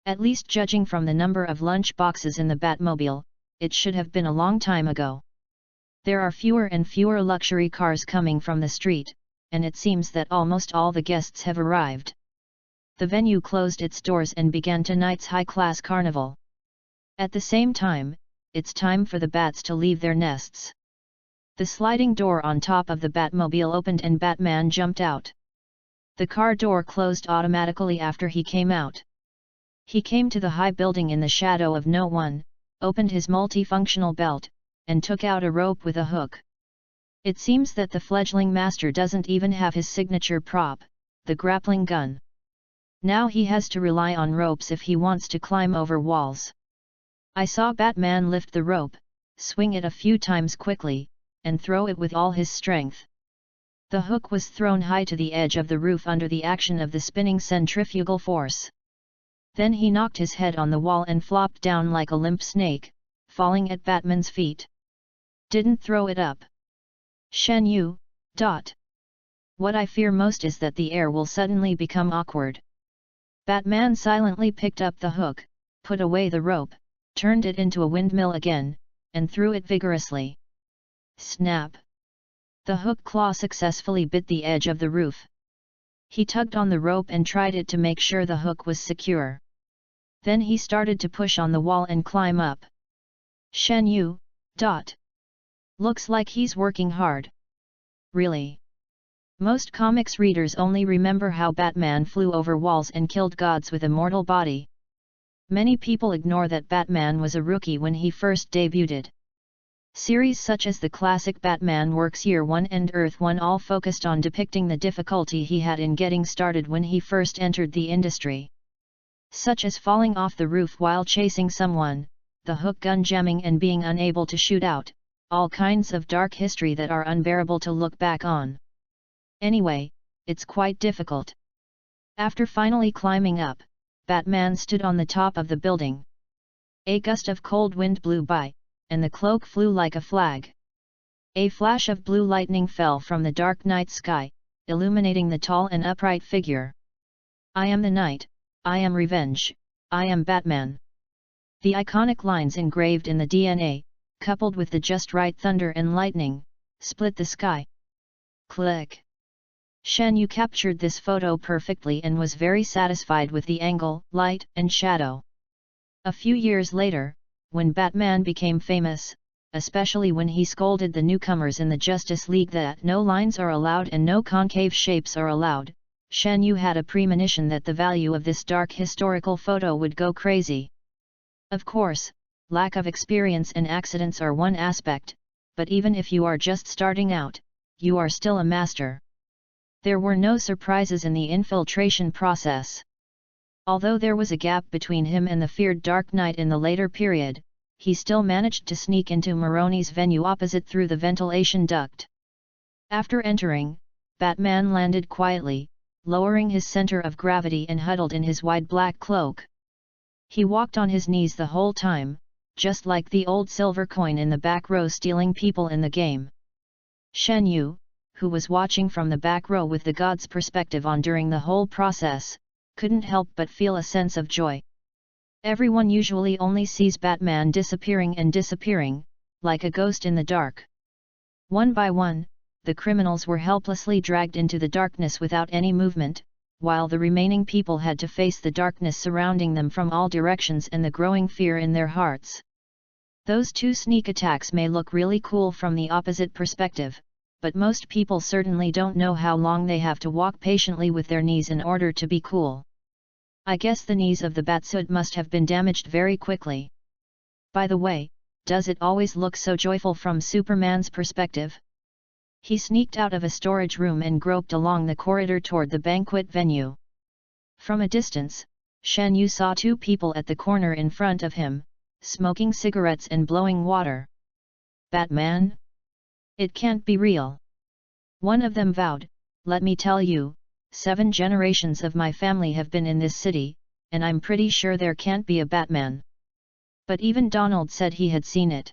At least judging from the number of lunch boxes in the Batmobile, it should have been a long time ago. There are fewer and fewer luxury cars coming from the street, and it seems that almost all the guests have arrived. The venue closed its doors and began tonight's high-class carnival. At the same time, it's time for the bats to leave their nests. The sliding door on top of the Batmobile opened and Batman jumped out. The car door closed automatically after he came out. He came to the high building in the shadow of no one, opened his multifunctional belt, and took out a rope with a hook. It seems that the fledgling Master doesn't even have his signature prop, the grappling gun. Now he has to rely on ropes if he wants to climb over walls. I saw Batman lift the rope, swing it a few times quickly, and throw it with all his strength. The hook was thrown high to the edge of the roof under the action of the spinning centrifugal force. Then he knocked his head on the wall and flopped down like a limp snake, falling at Batman's feet. Didn't throw it up. Shen Yu. What I fear most is that the air will suddenly become awkward. Batman silently picked up the hook, put away the rope, turned it into a windmill again, and threw it vigorously. Snap! The hook claw successfully bit the edge of the roof. He tugged on the rope and tried it to make sure the hook was secure. Then he started to push on the wall and climb up. Shen Yu. Looks like he's working hard. Really? Most comics readers only remember how Batman flew over walls and killed gods with a mortal body. Many people ignore that Batman was a rookie when he first debuted. Series such as the classic Batman Works Year 1 and Earth 1 all focused on depicting the difficulty he had in getting started when he first entered the industry. Such as falling off the roof while chasing someone, the hook gun jamming and being unable to shoot out, all kinds of dark history that are unbearable to look back on. Anyway, it's quite difficult. After finally climbing up, Batman stood on the top of the building. A gust of cold wind blew by, and the cloak flew like a flag. A flash of blue lightning fell from the dark night sky, illuminating the tall and upright figure. I am the night, I am revenge, I am Batman. The iconic lines engraved in the DNA, coupled with the just right thunder and lightning, split the sky. Click. Shen Yu captured this photo perfectly and was very satisfied with the angle, light and shadow. A few years later, when Batman became famous, especially when he scolded the newcomers in the Justice League that no lines are allowed and no concave shapes are allowed, Shen Yu had a premonition that the value of this dark historical photo would go crazy. Of course, lack of experience and accidents are one aspect, but even if you are just starting out, you are still a master. There were no surprises in the infiltration process. Although there was a gap between him and the feared Dark Knight in the later period, he still managed to sneak into Maroni's venue opposite through the ventilation duct. After entering, Batman landed quietly, lowering his center of gravity and huddled in his wide black cloak. He walked on his knees the whole time, just like the old silver coin in the back row stealing people in the game. Shen Yu, who was watching from the back row with the god's perspective on during the whole process, couldn't help but feel a sense of joy. Everyone usually only sees Batman disappearing and disappearing, like a ghost in the dark. One by one, the criminals were helplessly dragged into the darkness without any movement, while the remaining people had to face the darkness surrounding them from all directions and the growing fear in their hearts. Those two sneak attacks may look really cool from the opposite perspective, but most people certainly don't know how long they have to walk patiently with their knees in order to be cool. I guess the knees of the Batsuit must have been damaged very quickly. By the way, does it always look so joyful from Superman's perspective? He sneaked out of a storage room and groped along the corridor toward the banquet venue. From a distance, Shen Yu saw two people at the corner in front of him, smoking cigarettes and blowing water. Batman? It can't be real. One of them vowed, "Let me tell you, 7 generations of my family have been in this city, and I'm pretty sure there can't be a Batman." But even Donald said he had seen it.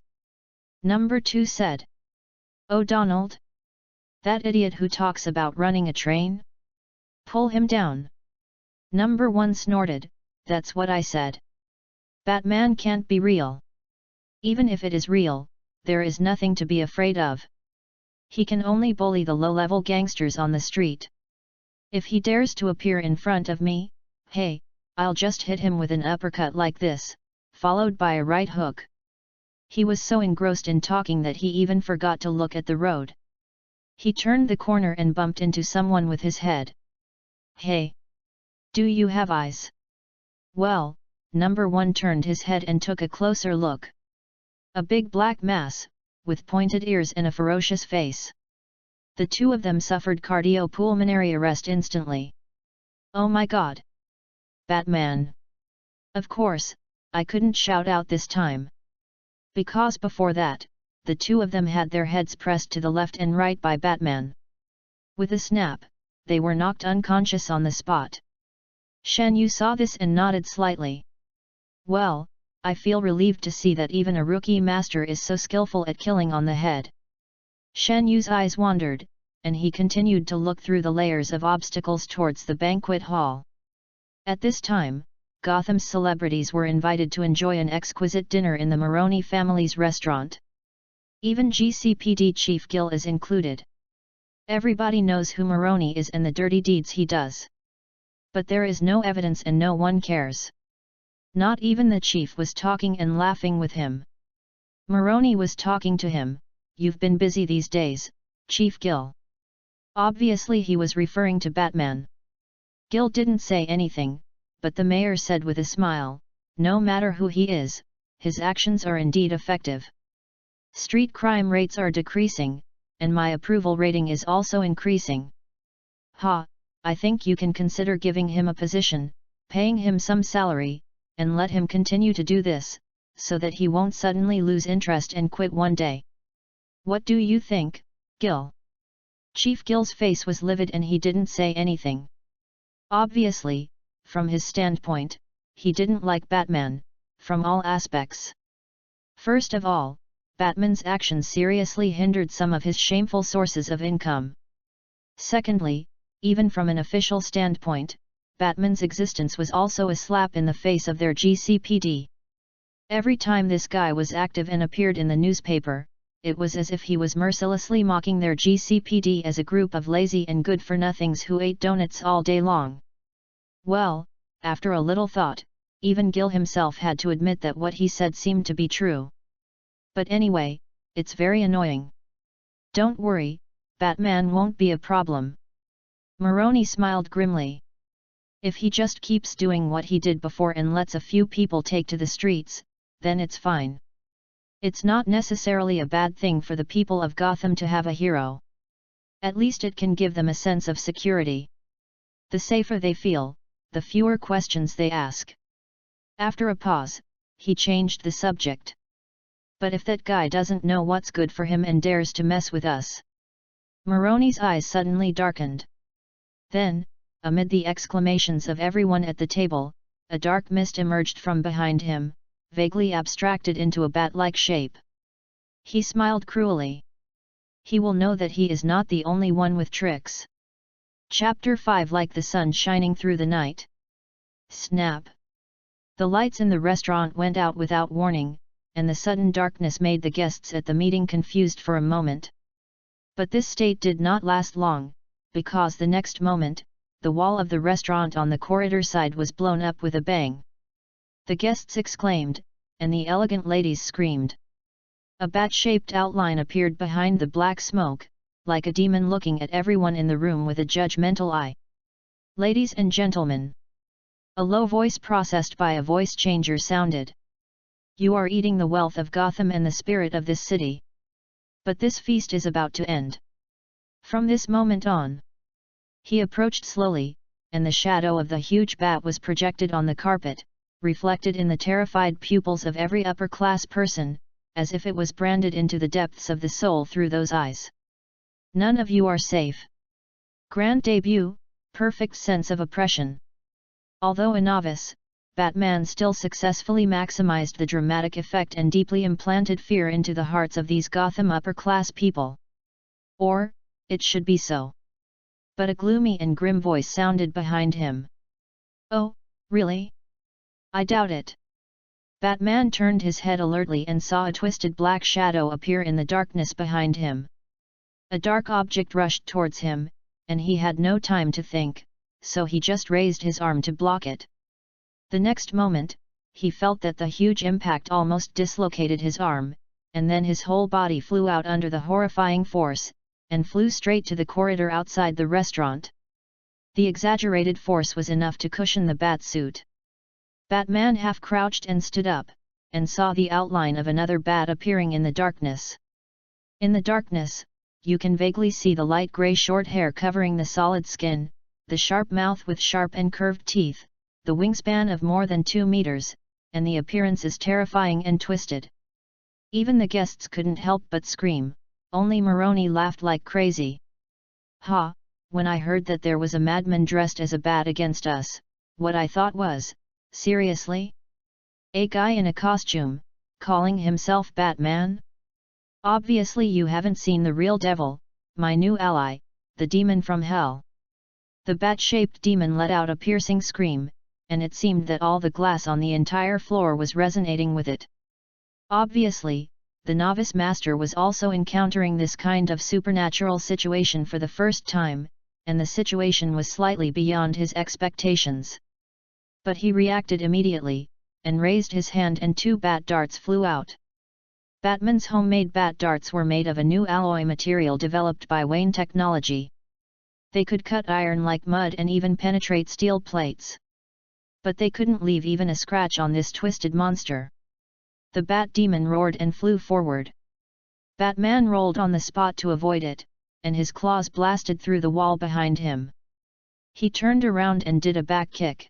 Number 2 said, "Oh Donald? That idiot who talks about running a train? Pull him down." Number 1 snorted, "That's what I said. Batman can't be real. Even if it is real, there is nothing to be afraid of. He can only bully the low-level gangsters on the street. If he dares to appear in front of me, hey, I'll just hit him with an uppercut like this, followed by a right hook." He was so engrossed in talking that he even forgot to look at the road. He turned the corner and bumped into someone with his head. "Hey! Do you have eyes?" Well, Number 1 turned his head and took a closer look. A big black mass, with pointed ears and a ferocious face. The two of them suffered cardiopulmonary arrest instantly. "Oh my God! Batman!" Of course, I couldn't shout out this time. Because before that, the two of them had their heads pressed to the left and right by Batman. With a snap, they were knocked unconscious on the spot. Shen Yu saw this and nodded slightly. "Well, I feel relieved to see that even a rookie master is so skillful at killing on the head." Shen Yu's eyes wandered, and he continued to look through the layers of obstacles towards the banquet hall. At this time, Gotham's celebrities were invited to enjoy an exquisite dinner in the Maroni family's restaurant. Even GCPD Chief Gil is included. Everybody knows who Maroni is and the dirty deeds he does. But there is no evidence and no one cares. Not even the chief was talking and laughing with him. Maroni was talking to him, "You've been busy these days, Chief Gil." Obviously he was referring to Batman. Gil didn't say anything, but the mayor said with a smile, "No matter who he is, his actions are indeed effective. Street crime rates are decreasing, and my approval rating is also increasing. Ha, I think you can consider giving him a position, paying him some salary, and let him continue to do this, so that he won't suddenly lose interest and quit one day. What do you think, Gil?" Chief Gil's face was livid and he didn't say anything. Obviously, from his standpoint, he didn't like Batman, from all aspects. First of all, Batman's actions seriously hindered some of his shameful sources of income. Secondly, even from an official standpoint, Batman's existence was also a slap in the face of their GCPD. Every time this guy was active and appeared in the newspaper, it was as if he was mercilessly mocking their GCPD as a group of lazy and good-for-nothings who ate donuts all day long. Well, after a little thought, even Gil himself had to admit that what he said seemed to be true. But anyway, it's very annoying. Don't worry, Batman won't be a problem. Maroni smiled grimly. If he just keeps doing what he did before and lets a few people take to the streets, then it's fine. It's not necessarily a bad thing for the people of Gotham to have a hero. At least it can give them a sense of security. The safer they feel, the fewer questions they ask. After a pause, he changed the subject. But if that guy doesn't know what's good for him and dares to mess with us? Maroni's eyes suddenly darkened. Then, amid the exclamations of everyone at the table, a dark mist emerged from behind him, vaguely abstracted into a bat-like shape. He smiled cruelly. He will know that he is not the only one with tricks. Chapter 5. Like the sun shining through the night. Snap! The lights in the restaurant went out without warning, and the sudden darkness made the guests at the meeting confused for a moment. But this state did not last long, because the next moment, the wall of the restaurant on the corridor side was blown up with a bang. The guests exclaimed, and the elegant ladies screamed. A bat-shaped outline appeared behind the black smoke, like a demon looking at everyone in the room with a judgmental eye. Ladies and gentlemen. A low voice processed by a voice changer sounded. You are eating the wealth of Gotham and the spirit of this city. But this feast is about to end. From this moment on. He approached slowly, and the shadow of the huge bat was projected on the carpet, reflected in the terrified pupils of every upper-class person, as if it was branded into the depths of the soul through those eyes. None of you are safe. Grand debut, perfect sense of oppression. Although a novice, Batman still successfully maximized the dramatic effect and deeply implanted fear into the hearts of these Gotham upper-class people. Or, it should be so. But a gloomy and grim voice sounded behind him. Oh, really? I doubt it. Batman turned his head alertly and saw a twisted black shadow appear in the darkness behind him. A dark object rushed towards him, and he had no time to think, so he just raised his arm to block it. The next moment, he felt that the huge impact almost dislocated his arm, and then his whole body flew out under the horrifying force, and flew straight to the corridor outside the restaurant. The exaggerated force was enough to cushion the bat suit. Batman half crouched and stood up, and saw the outline of another bat appearing in the darkness. In the darkness, you can vaguely see the light grey short hair covering the solid skin, the sharp mouth with sharp and curved teeth, the wingspan of more than 2 meters, and the appearance is terrifying and twisted. Even the guests couldn't help but scream, only Maroni laughed like crazy. Ha, when I heard that there was a madman dressed as a bat against us, what I thought was, seriously? A guy in a costume, calling himself Batman? Obviously you haven't seen the real devil, my new ally, the demon from hell. The bat-shaped demon let out a piercing scream, and it seemed that all the glass on the entire floor was resonating with it. Obviously, the novice master was also encountering this kind of supernatural situation for the first time, and the situation was slightly beyond his expectations. But he reacted immediately, and raised his hand and 2 bat darts flew out. Batman's homemade bat darts were made of a new alloy material developed by Wayne Technology. They could cut iron like mud and even penetrate steel plates. But they couldn't leave even a scratch on this twisted monster. The bat demon roared and flew forward. Batman rolled on the spot to avoid it, and his claws blasted through the wall behind him. He turned around and did a back kick.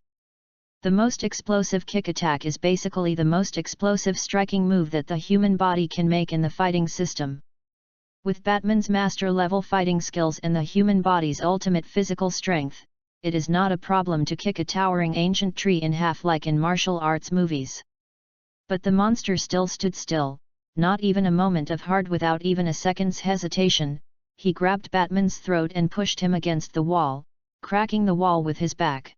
The most explosive kick attack is basically the most explosive striking move that the human body can make in the fighting system. With Batman's master-level fighting skills and the human body's ultimate physical strength, it is not a problem to kick a towering ancient tree in half like in martial arts movies. But the monster still stood still, not even a moment of hard without even a second's hesitation. He grabbed Batman's throat and pushed him against the wall, cracking the wall with his back.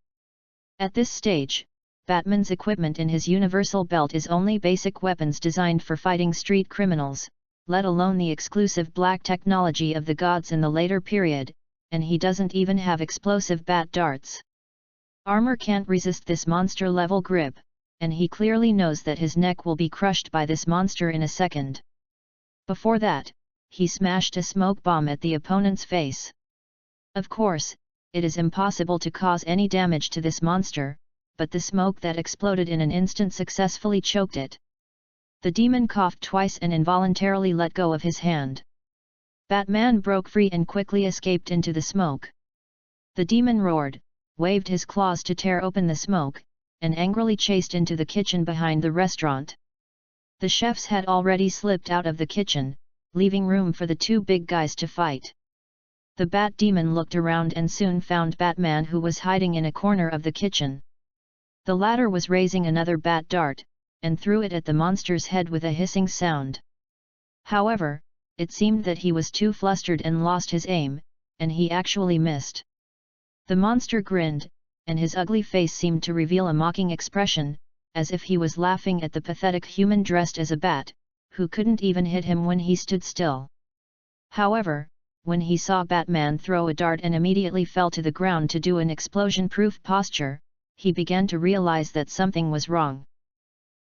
At this stage, Batman's equipment in his universal belt is only basic weapons designed for fighting street criminals, let alone the exclusive black technology of the gods in the later period, and he doesn't even have explosive bat darts. Armor can't resist this monster-level grip, and he clearly knows that his neck will be crushed by this monster in a second. Before that, he smashed a smoke bomb at the opponent's face. Of course, it is impossible to cause any damage to this monster, but the smoke that exploded in an instant successfully choked it. The demon coughed twice and involuntarily let go of his hand. Batman broke free and quickly escaped into the smoke. The demon roared, waved his claws to tear open the smoke, and angrily chased into the kitchen behind the restaurant. The chefs had already slipped out of the kitchen, leaving room for the two big guys to fight. The bat demon looked around and soon found Batman, who was hiding in a corner of the kitchen. The latter was raising another bat dart, and threw it at the monster's head with a hissing sound. However, it seemed that he was too flustered and lost his aim, and he actually missed. The monster grinned, and his ugly face seemed to reveal a mocking expression, as if he was laughing at the pathetic human dressed as a bat, who couldn't even hit him when he stood still. However, when he saw Batman throw a dart and immediately fell to the ground to do an explosion-proof posture, he began to realize that something was wrong.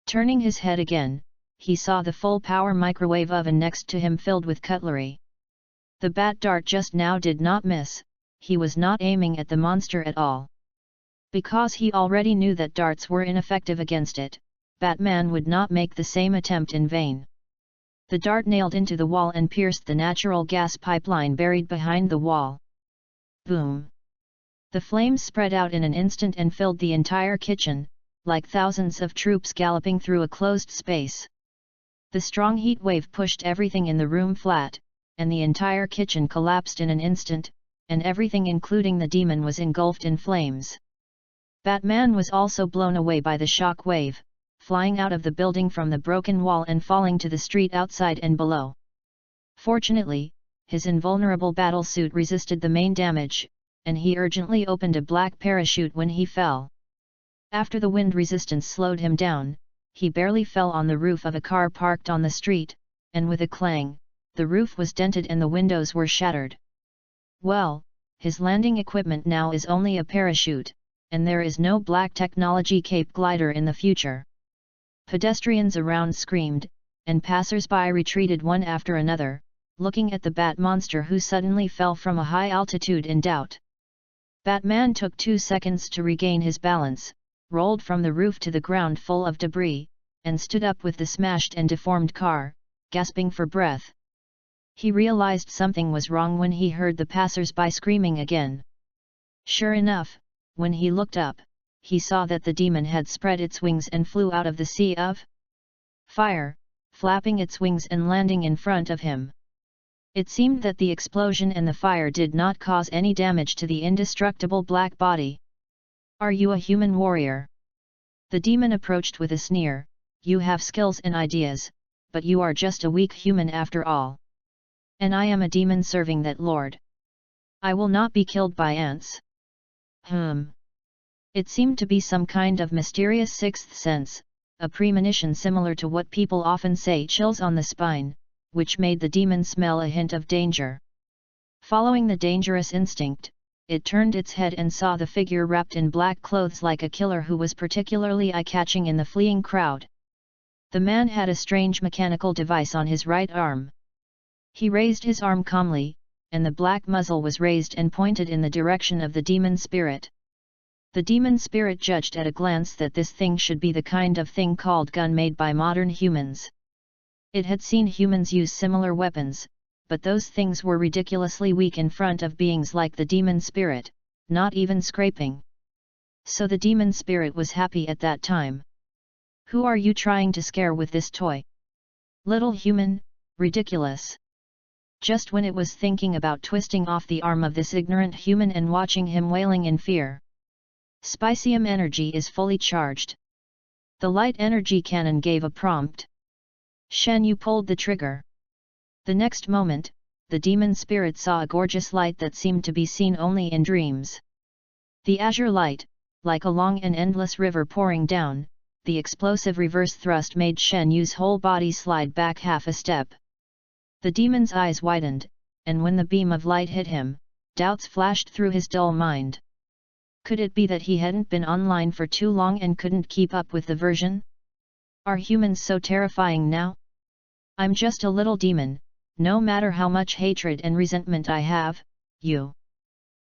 Turning his head again, he saw the full-power microwave oven next to him filled with cutlery. The bat dart just now did not miss. He was not aiming at the monster at all. Because he already knew that darts were ineffective against it, Batman would not make the same attempt in vain. The dart nailed into the wall and pierced the natural gas pipeline buried behind the wall. Boom! The flames spread out in an instant and filled the entire kitchen, like thousands of troops galloping through a closed space. The strong heat wave pushed everything in the room flat, and the entire kitchen collapsed in an instant, and everything including the demon was engulfed in flames. Batman was also blown away by the shock wave, flying out of the building from the broken wall and falling to the street outside and below. Fortunately, his invulnerable battle suit resisted the main damage, and he urgently opened a black parachute when he fell. After the wind resistance slowed him down, he barely fell on the roof of a car parked on the street, and with a clang, the roof was dented and the windows were shattered. Well, his landing equipment now is only a parachute, and there is no black technology cape glider in the future. Pedestrians around screamed, and passers-by retreated one after another, looking at the bat monster who suddenly fell from a high altitude in doubt. Batman took 2 seconds to regain his balance, rolled from the roof to the ground full of debris, and stood up with the smashed and deformed car, gasping for breath. He realized something was wrong when he heard the passers-by screaming again. Sure enough, when he looked up, he saw that the demon had spread its wings and flew out of the sea of fire, flapping its wings and landing in front of him. It seemed that the explosion and the fire did not cause any damage to the indestructible black body. Are you a human warrior? The demon approached with a sneer. You have skills and ideas, but you are just a weak human after all. And I am a demon serving that lord. I will not be killed by ants. It seemed to be some kind of mysterious sixth sense, a premonition similar to what people often say, chills on the spine, which made the demon smell a hint of danger. Following the dangerous instinct, it turned its head and saw the figure wrapped in black clothes like a killer who was particularly eye-catching in the fleeing crowd. The man had a strange mechanical device on his right arm. He raised his arm calmly, and the black muzzle was raised and pointed in the direction of the demon spirit. The demon spirit judged at a glance that this thing should be the kind of thing called gun made by modern humans. It had seen humans use similar weapons, but those things were ridiculously weak in front of beings like the demon spirit, not even scraping. So the demon spirit was happy at that time. Who are you trying to scare with this toy? Little human, ridiculous. Just when it was thinking about twisting off the arm of this ignorant human and watching him wailing in fear. Spicium energy is fully charged. The light energy cannon gave a prompt. Shen Yu pulled the trigger. The next moment, the demon spirit saw a gorgeous light that seemed to be seen only in dreams. The azure light, like a long and endless river pouring down, the explosive reverse thrust made Shen Yu's whole body slide back half a step. The demon's eyes widened, and when the beam of light hit him, doubts flashed through his dull mind. Could it be that he hadn't been online for too long and couldn't keep up with the version? Are humans so terrifying now? I'm just a little demon, no matter how much hatred and resentment I have, you.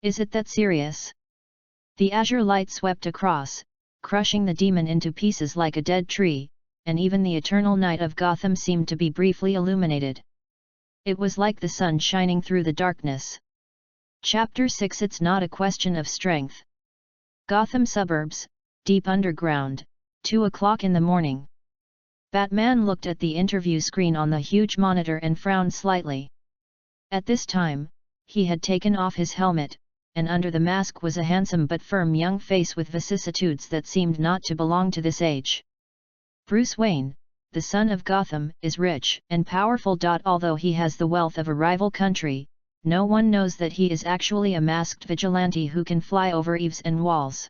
Is it that serious? The azure light swept across, crushing the demon into pieces like a dead tree, and even the eternal night of Gotham seemed to be briefly illuminated. It was like the sun shining through the darkness. Chapter 6. It's not a question of strength. Gotham suburbs, deep underground, 2 o'clock in the morning. Batman looked at the interview screen on the huge monitor and frowned slightly. At this time, he had taken off his helmet, and under the mask was a handsome but firm young face with vicissitudes that seemed not to belong to this age. Bruce Wayne, the son of Gotham, is rich and powerful. Although he has the wealth of a rival country, no one knows that he is actually a masked vigilante who can fly over eaves and walls.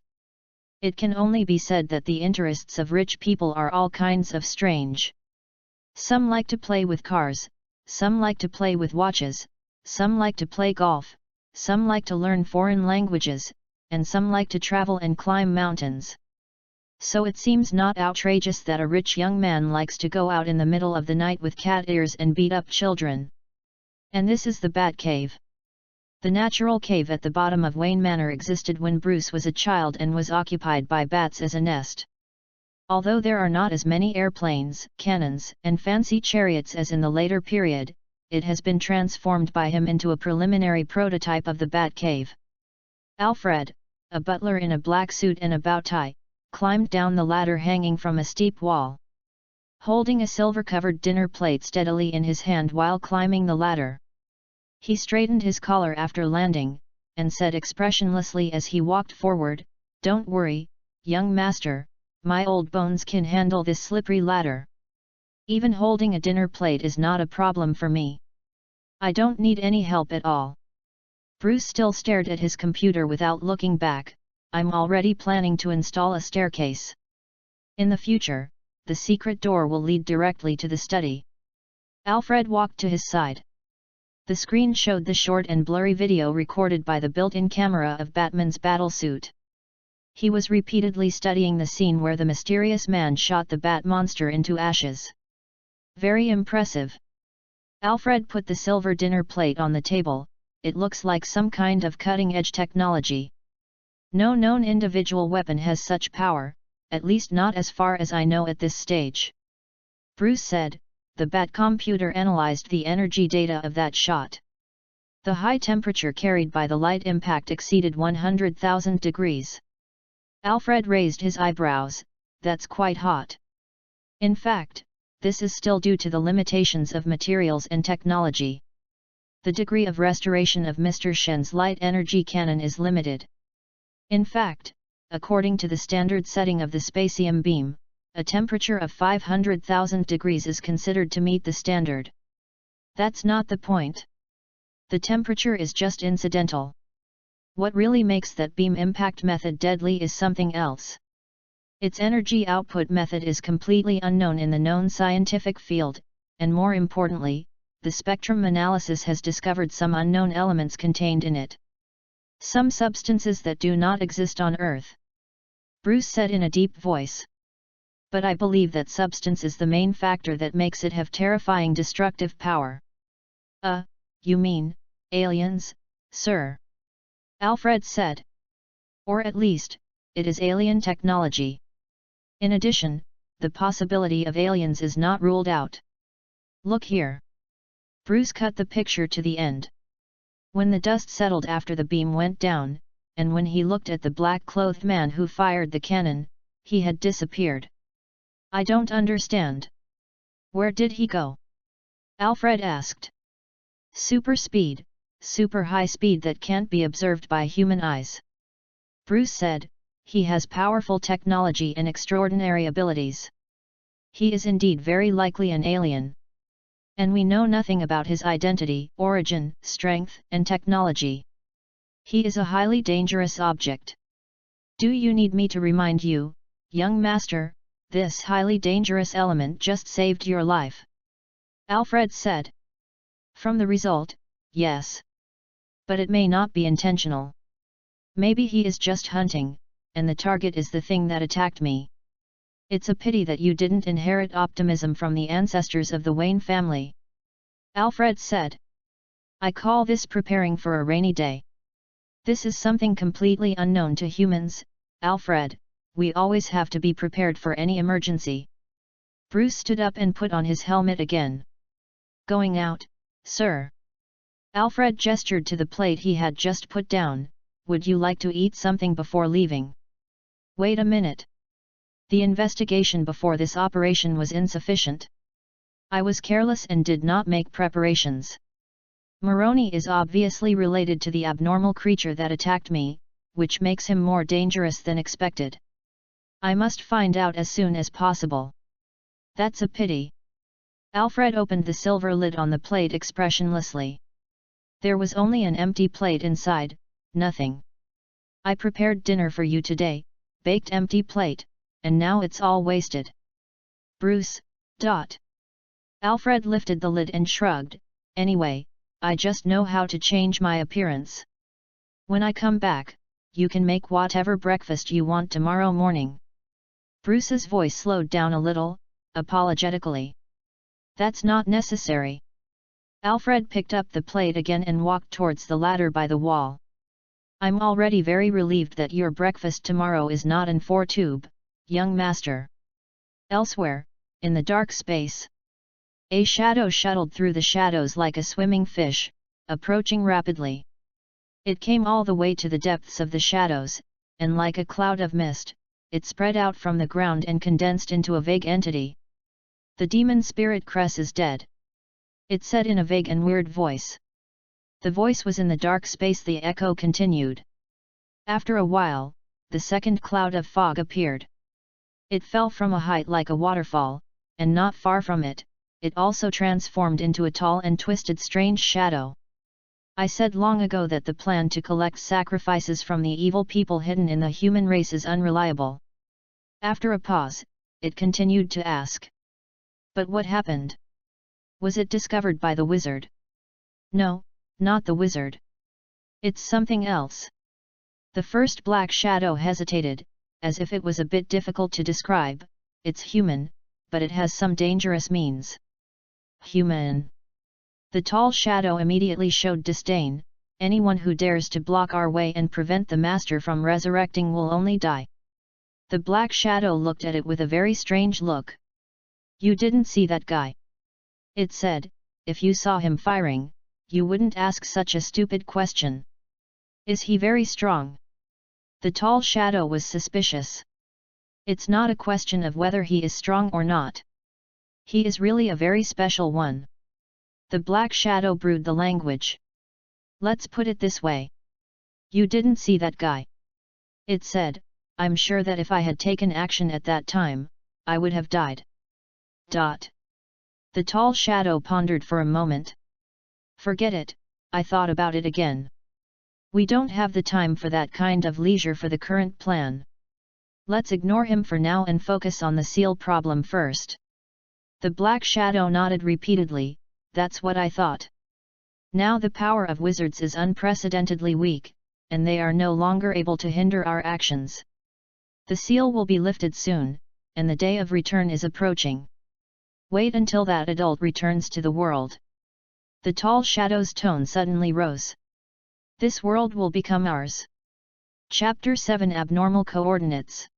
It can only be said that the interests of rich people are all kinds of strange. Some like to play with cars, some like to play with watches, some like to play golf, some like to learn foreign languages, and some like to travel and climb mountains. So it seems not outrageous that a rich young man likes to go out in the middle of the night with cat ears and beat up children. And this is the Batcave. The natural cave at the bottom of Wayne Manor existed when Bruce was a child and was occupied by bats as a nest. Although there are not as many airplanes, cannons, and fancy chariots as in the later period, it has been transformed by him into a preliminary prototype of the Batcave. Alfred, a butler in a black suit and a bow tie, climbed down the ladder hanging from a steep wall. Holding a silver-covered dinner plate steadily in his hand while climbing the ladder. He straightened his collar after landing, and said expressionlessly as he walked forward, "Don't worry, young master, my old bones can handle this slippery ladder. Even holding a dinner plate is not a problem for me. I don't need any help at all." Bruce still stared at his computer without looking back. "I'm already planning to install a staircase. In the future, the secret door will lead directly to the study." Alfred walked to his side. The screen showed the short and blurry video recorded by the built-in camera of Batman's battlesuit. He was repeatedly studying the scene where the mysterious man shot the Bat monster into ashes. "Very impressive." Alfred put the silver dinner plate on the table. "It looks like some kind of cutting-edge technology. No known individual weapon has such power, at least not as far as I know at this stage." Bruce said. The Bat computer analyzed the energy data of that shot. The high temperature carried by the light impact exceeded 100,000 degrees. Alfred raised his eyebrows. "That's quite hot. In fact, this is still due to the limitations of materials and technology. The degree of restoration of Mr. Shen's light energy cannon is limited. In fact, according to the standard setting of the spacium beam, a temperature of 500,000 degrees is considered to meet the standard. That's not the point. The temperature is just incidental. What really makes that beam impact method deadly is something else. Its energy output method is completely unknown in the known scientific field, and more importantly, the spectrum analysis has discovered some unknown elements contained in it. Some substances that do not exist on Earth." Bruce said in a deep voice. "But I believe that substance is the main factor that makes it have terrifying destructive power." You mean, aliens, sir?" Alfred said. "Or at least, it is alien technology. In addition, the possibility of aliens is not ruled out. Look here." Bruce cut the picture to the end. When the dust settled after the beam went down, and when he looked at the black-clothed man who fired the cannon, he had disappeared. "I don't understand. Where did he go?" Alfred asked. "Super speed, super high speed that can't be observed by human eyes." Bruce said. "He has powerful technology and extraordinary abilities. He is indeed very likely an alien. And we know nothing about his identity, origin, strength, and technology. He is a highly dangerous object. Do you need me to remind you, young master, this highly dangerous element just saved your life?" Alfred said. "From the result, yes. But it may not be intentional. Maybe he is just hunting, and the target is the thing that attacked me. It's a pity that you didn't inherit optimism from the ancestors of the Wayne family. Alfred said. I call this preparing for a rainy day. This is something completely unknown to humans, Alfred. We always have to be prepared for any emergency. Bruce stood up and put on his helmet again. Going out, sir? Alfred gestured to the plate he had just put down. Would you like to eat something before leaving? Wait a minute. The investigation before this operation was insufficient. I was careless and did not make preparations. Moroni is obviously related to the abnormal creature that attacked me, which makes him more dangerous than expected. I must find out as soon as possible. That's a pity. Alfred opened the silver lid on the plate expressionlessly. There was only an empty plate inside, nothing. I prepared dinner for you today, baked empty plate, and now it's all wasted. Bruce, Alfred lifted the lid and shrugged. Anyway, I just know how to change my appearance. When I come back, you can make whatever breakfast you want tomorrow morning. Bruce's voice slowed down a little, apologetically. That's not necessary. Alfred picked up the plate again and walked towards the ladder by the wall. I'm already very relieved that your breakfast tomorrow is not in 4-tube, young master. Elsewhere, in the dark space, a shadow shuttled through the shadows like a swimming fish, approaching rapidly. It came all the way to the depths of the shadows, and like a cloud of mist, it spread out from the ground and condensed into a vague entity. The demon spirit Cress is dead. It said in a vague and weird voice. The voice was in the dark space. The echo continued. After a while, the second cloud of fog appeared. It fell from a height like a waterfall, and not far from it, it also transformed into a tall and twisted strange shadow. I said long ago that the plan to collect sacrifices from the evil people hidden in the human race is unreliable. After a pause, it continued to ask. But what happened? Was it discovered by the wizard? No, not the wizard. It's something else. The first black shadow hesitated, as if it was a bit difficult to describe. It's human, but it has some dangerous means. Human. The tall shadow immediately showed disdain. Anyone who dares to block our way and prevent the master from resurrecting will only die. The black shadow looked at it with a very strange look. You didn't see that guy. It said, if you saw him firing, you wouldn't ask such a stupid question. Is he very strong? The tall shadow was suspicious. It's not a question of whether he is strong or not. He is really a very special one. The black shadow brewed the language. Let's put it this way. You didn't see that guy. It said, I'm sure that if I had taken action at that time, I would have died. The tall shadow pondered for a moment. Forget it, I thought about it again. We don't have the time for that kind of leisure for the current plan. Let's ignore him for now and focus on the seal problem first. The black shadow nodded repeatedly. That's what I thought. Now the power of wizards is unprecedentedly weak, and they are no longer able to hinder our actions. The seal will be lifted soon, and the day of return is approaching. Wait until that adult returns to the world. The tall shadow's tone suddenly rose. This world will become ours. Chapter 7 Abnormal Coordinates.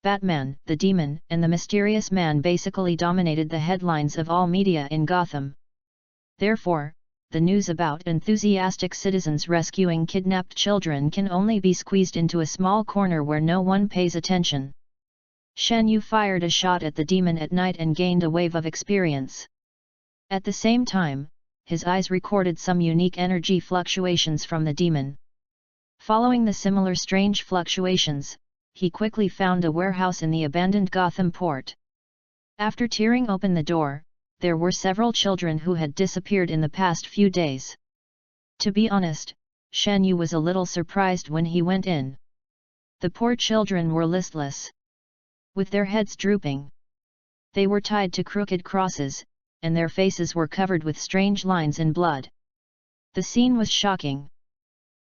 Batman, the Demon, and the Mysterious Man basically dominated the headlines of all media in Gotham. Therefore, the news about enthusiastic citizens rescuing kidnapped children can only be squeezed into a small corner where no one pays attention. Shen Yu fired a shot at the demon at night and gained a wave of experience. At the same time, his eyes recorded some unique energy fluctuations from the demon. Following the similar strange fluctuations, he quickly found a warehouse in the abandoned Gotham port. After tearing open the door, there were several children who had disappeared in the past few days. To be honest, Shen Yu was a little surprised when he went in. The poor children were listless, with their heads drooping. They were tied to crooked crosses, and their faces were covered with strange lines and blood. The scene was shocking.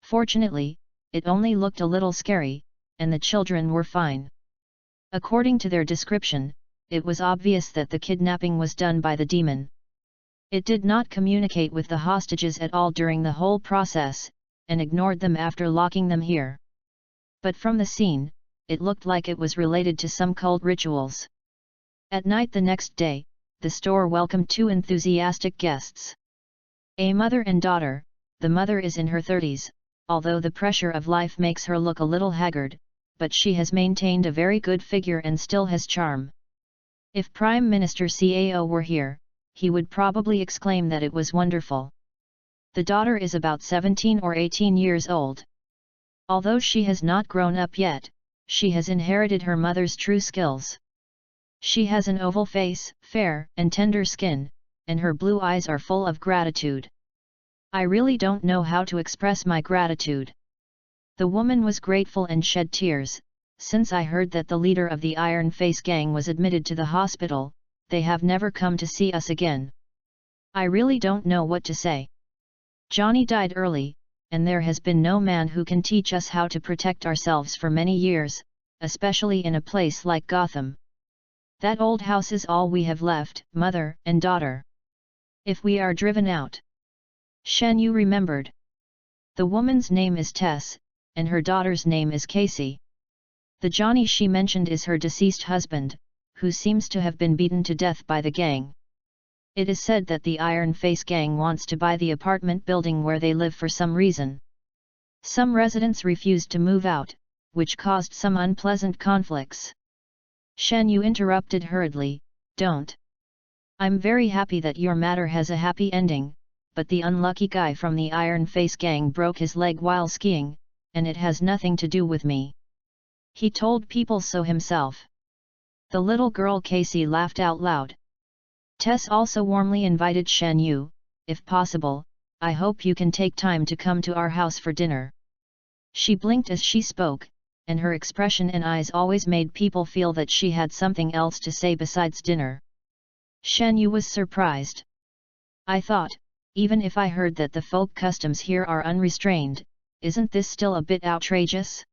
Fortunately, it only looked a little scary, and the children were fine. According to their description, it was obvious that the kidnapping was done by the demon. It did not communicate with the hostages at all during the whole process, and ignored them after locking them here. But from the scene, it looked like it was related to some cult rituals. At night the next day, the store welcomed two enthusiastic guests. A mother and daughter. The mother is in her 30s, although the pressure of life makes her look a little haggard, but she has maintained a very good figure and still has charm. If Prime Minister Cao were here, he would probably exclaim that it was wonderful. The daughter is about 17 or 18 years old. Although she has not grown up yet, she has inherited her mother's true skills. She has an oval face, fair and tender skin, and her blue eyes are full of gratitude. I really don't know how to express my gratitude. The woman was grateful and shed tears. Since I heard that the leader of the Iron Face gang was admitted to the hospital, they have never come to see us again. I really don't know what to say. Johnny died early, and there has been no man who can teach us how to protect ourselves for many years, especially in a place like Gotham. That old house is all we have left, mother and daughter. If we are driven out. Shen Yu remembered. The woman's name is Tess, and her daughter's name is Casey. The Johnny she mentioned is her deceased husband, who seems to have been beaten to death by the gang. It is said that the Iron Face gang wants to buy the apartment building where they live for some reason. Some residents refused to move out, which caused some unpleasant conflicts. Shen Yu interrupted hurriedly, "Don't. I'm very happy that your matter has a happy ending, but the unlucky guy from the Iron Face gang broke his leg while skiing, and it has nothing to do with me. He told people so himself." The little girl Casey laughed out loud. Tess also warmly invited Shen Yu, "If possible, I hope you can take time to come to our house for dinner." She blinked as she spoke, and her expression and eyes always made people feel that she had something else to say besides dinner. Shen Yu was surprised. "I thought, even if I heard that the folk customs here are unrestrained, isn't this still a bit outrageous?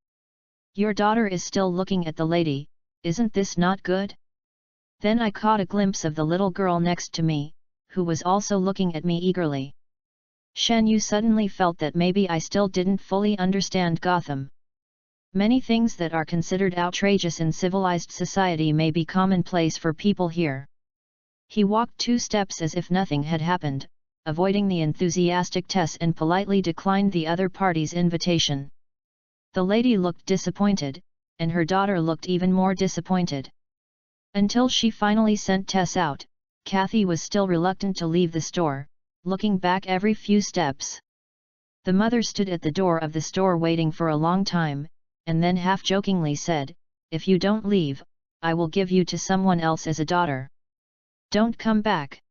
Your daughter is still looking at the lady, isn't this not good?" Then I caught a glimpse of the little girl next to me, who was also looking at me eagerly. Shen Yu suddenly felt that maybe I still didn't fully understand Gotham. Many things that are considered outrageous in civilized society may be commonplace for people here. He walked 2 steps as if nothing had happened, avoiding the enthusiastic Tess, and politely declined the other party's invitation. The lady looked disappointed, and her daughter looked even more disappointed. Until she finally sent Tess out, Kathy was still reluctant to leave the store, looking back every few steps. The mother stood at the door of the store waiting for a long time, and then half-jokingly said, "If you don't leave, I will give you to someone else as a daughter. Don't come back."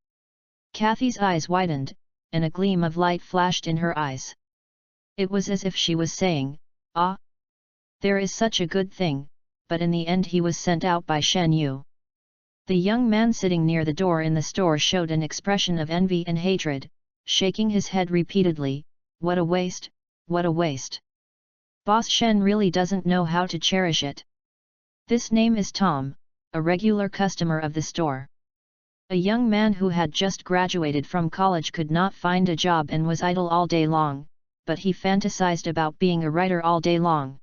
Kathy's eyes widened, and a gleam of light flashed in her eyes. It was as if she was saying, "Ah, there is such a good thing," but in the end he was sent out by Shen Yu. The young man sitting near the door in the store showed an expression of envy and hatred, shaking his head repeatedly, "What a waste, what a waste. Boss Shen really doesn't know how to cherish it." This name is Tom, a regular customer of the store. A young man who had just graduated from college could not find a job and was idle all day long, but he fantasized about being a writer all day long.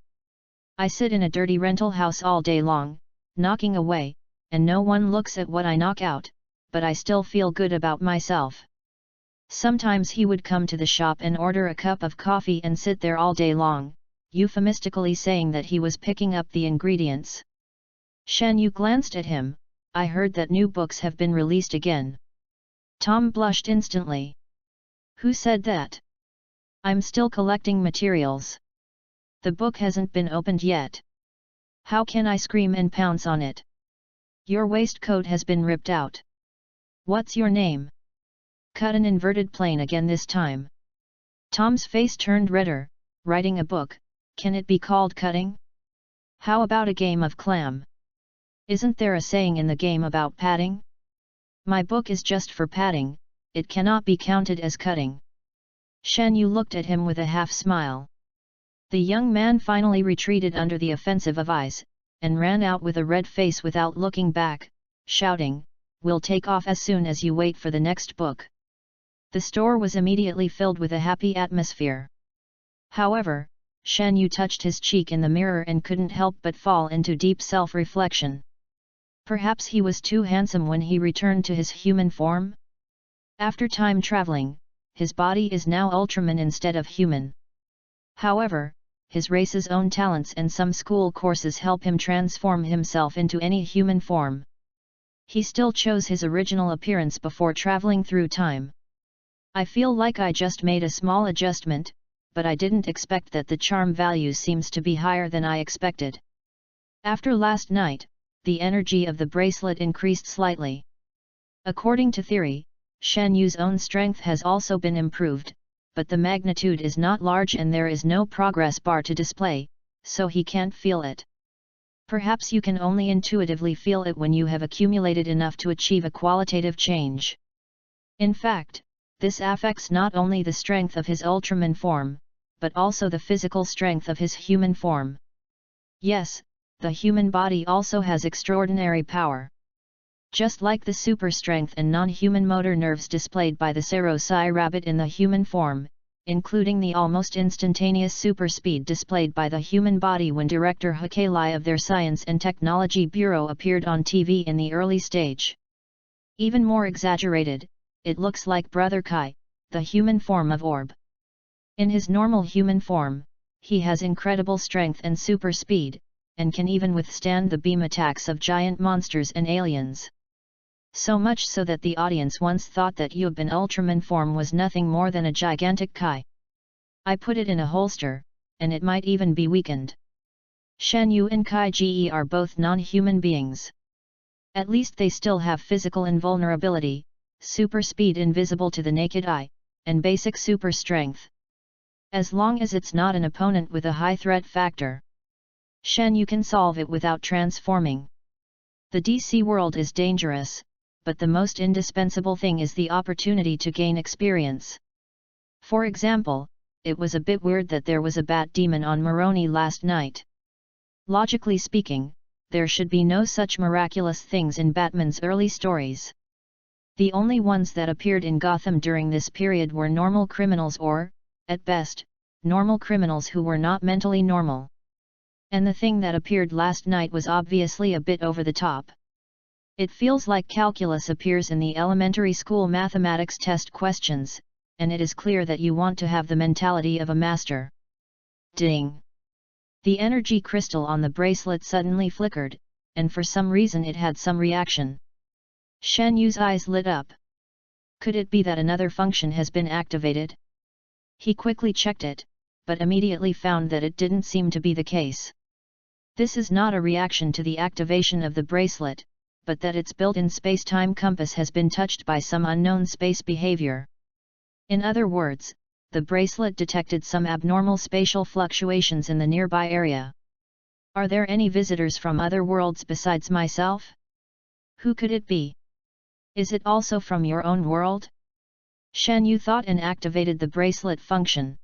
"I sit in a dirty rental house all day long, knocking away, and no one looks at what I knock out, but I still feel good about myself." Sometimes he would come to the shop and order a cup of coffee and sit there all day long, euphemistically saying that he was picking up the ingredients. Shen Yu glanced at him. "I heard that new books have been released again." Tom blushed instantly. "Who said that? I'm still collecting materials. The book hasn't been opened yet. How can I scream and pounce on it? Your waistcoat has been ripped out. What's your name?" Cut an inverted plane again this time. Tom's face turned redder. "Writing a book, can it be called cutting? How about a game of clam? Isn't there a saying in the game about padding? My book is just for padding, it cannot be counted as cutting." Shen Yu looked at him with a half smile. The young man finally retreated under the offensive of eyes, and ran out with a red face without looking back, shouting, "We'll take off as soon as you wait for the next book." The store was immediately filled with a happy atmosphere. However, Shan Yu touched his cheek in the mirror and couldn't help but fall into deep self-reflection. Perhaps he was too handsome when he returned to his human form? After time traveling, his body is now Ultraman instead of human. However, his race's own talents and some school courses help him transform himself into any human form. He still chose his original appearance before traveling through time. I feel like I just made a small adjustment, but I didn't expect that the charm value seems to be higher than I expected. After last night, the energy of the bracelet increased slightly. According to theory, Shan Yu's own strength has also been improved, but the magnitude is not large and there is no progress bar to display, so he can't feel it. Perhaps you can only intuitively feel it when you have accumulated enough to achieve a qualitative change. In fact, this affects not only the strength of his Ultraman form, but also the physical strength of his human form. Yes, the human body also has extraordinary power. Just like the super strength and non-human motor nerves displayed by the Sarosai rabbit in the human form, including the almost instantaneous super speed displayed by the human body when director Hakalai of their Science and Technology Bureau appeared on TV in the early stage. Even more exaggerated, it looks like Brother Kai, the human form of Orb. In his normal human form, he has incredible strength and super speed, and can even withstand the beam attacks of giant monsters and aliens. So much so that the audience once thought that Yuban Ultraman form was nothing more than a gigantic Kai. I put it in a holster, and it might even be weakened. Shan Yu and Kai Ge are both non-human beings. At least they still have physical invulnerability, super speed invisible to the naked eye, and basic super strength. As long as it's not an opponent with a high threat factor, Shan Yu can solve it without transforming. The DC world is dangerous, but the most indispensable thing is the opportunity to gain experience. For example, it was a bit weird that there was a bat demon on Moroni last night. Logically speaking, there should be no such miraculous things in Batman's early stories. The only ones that appeared in Gotham during this period were normal criminals or, at best, normal criminals who were not mentally normal. And the thing that appeared last night was obviously a bit over the top. It feels like calculus appears in the elementary school mathematics test questions, and it is clear that you want to have the mentality of a master. Ding! The energy crystal on the bracelet suddenly flickered, and for some reason it had some reaction. Shan Yu's eyes lit up. Could it be that another function has been activated? He quickly checked it, but immediately found that it didn't seem to be the case. This is not a reaction to the activation of the bracelet, but that its built-in space-time compass has been touched by some unknown space behavior. In other words, the bracelet detected some abnormal spatial fluctuations in the nearby area. Are there any visitors from other worlds besides myself? Who could it be? Is it also from your own world? Shan Yu thought and activated the bracelet function.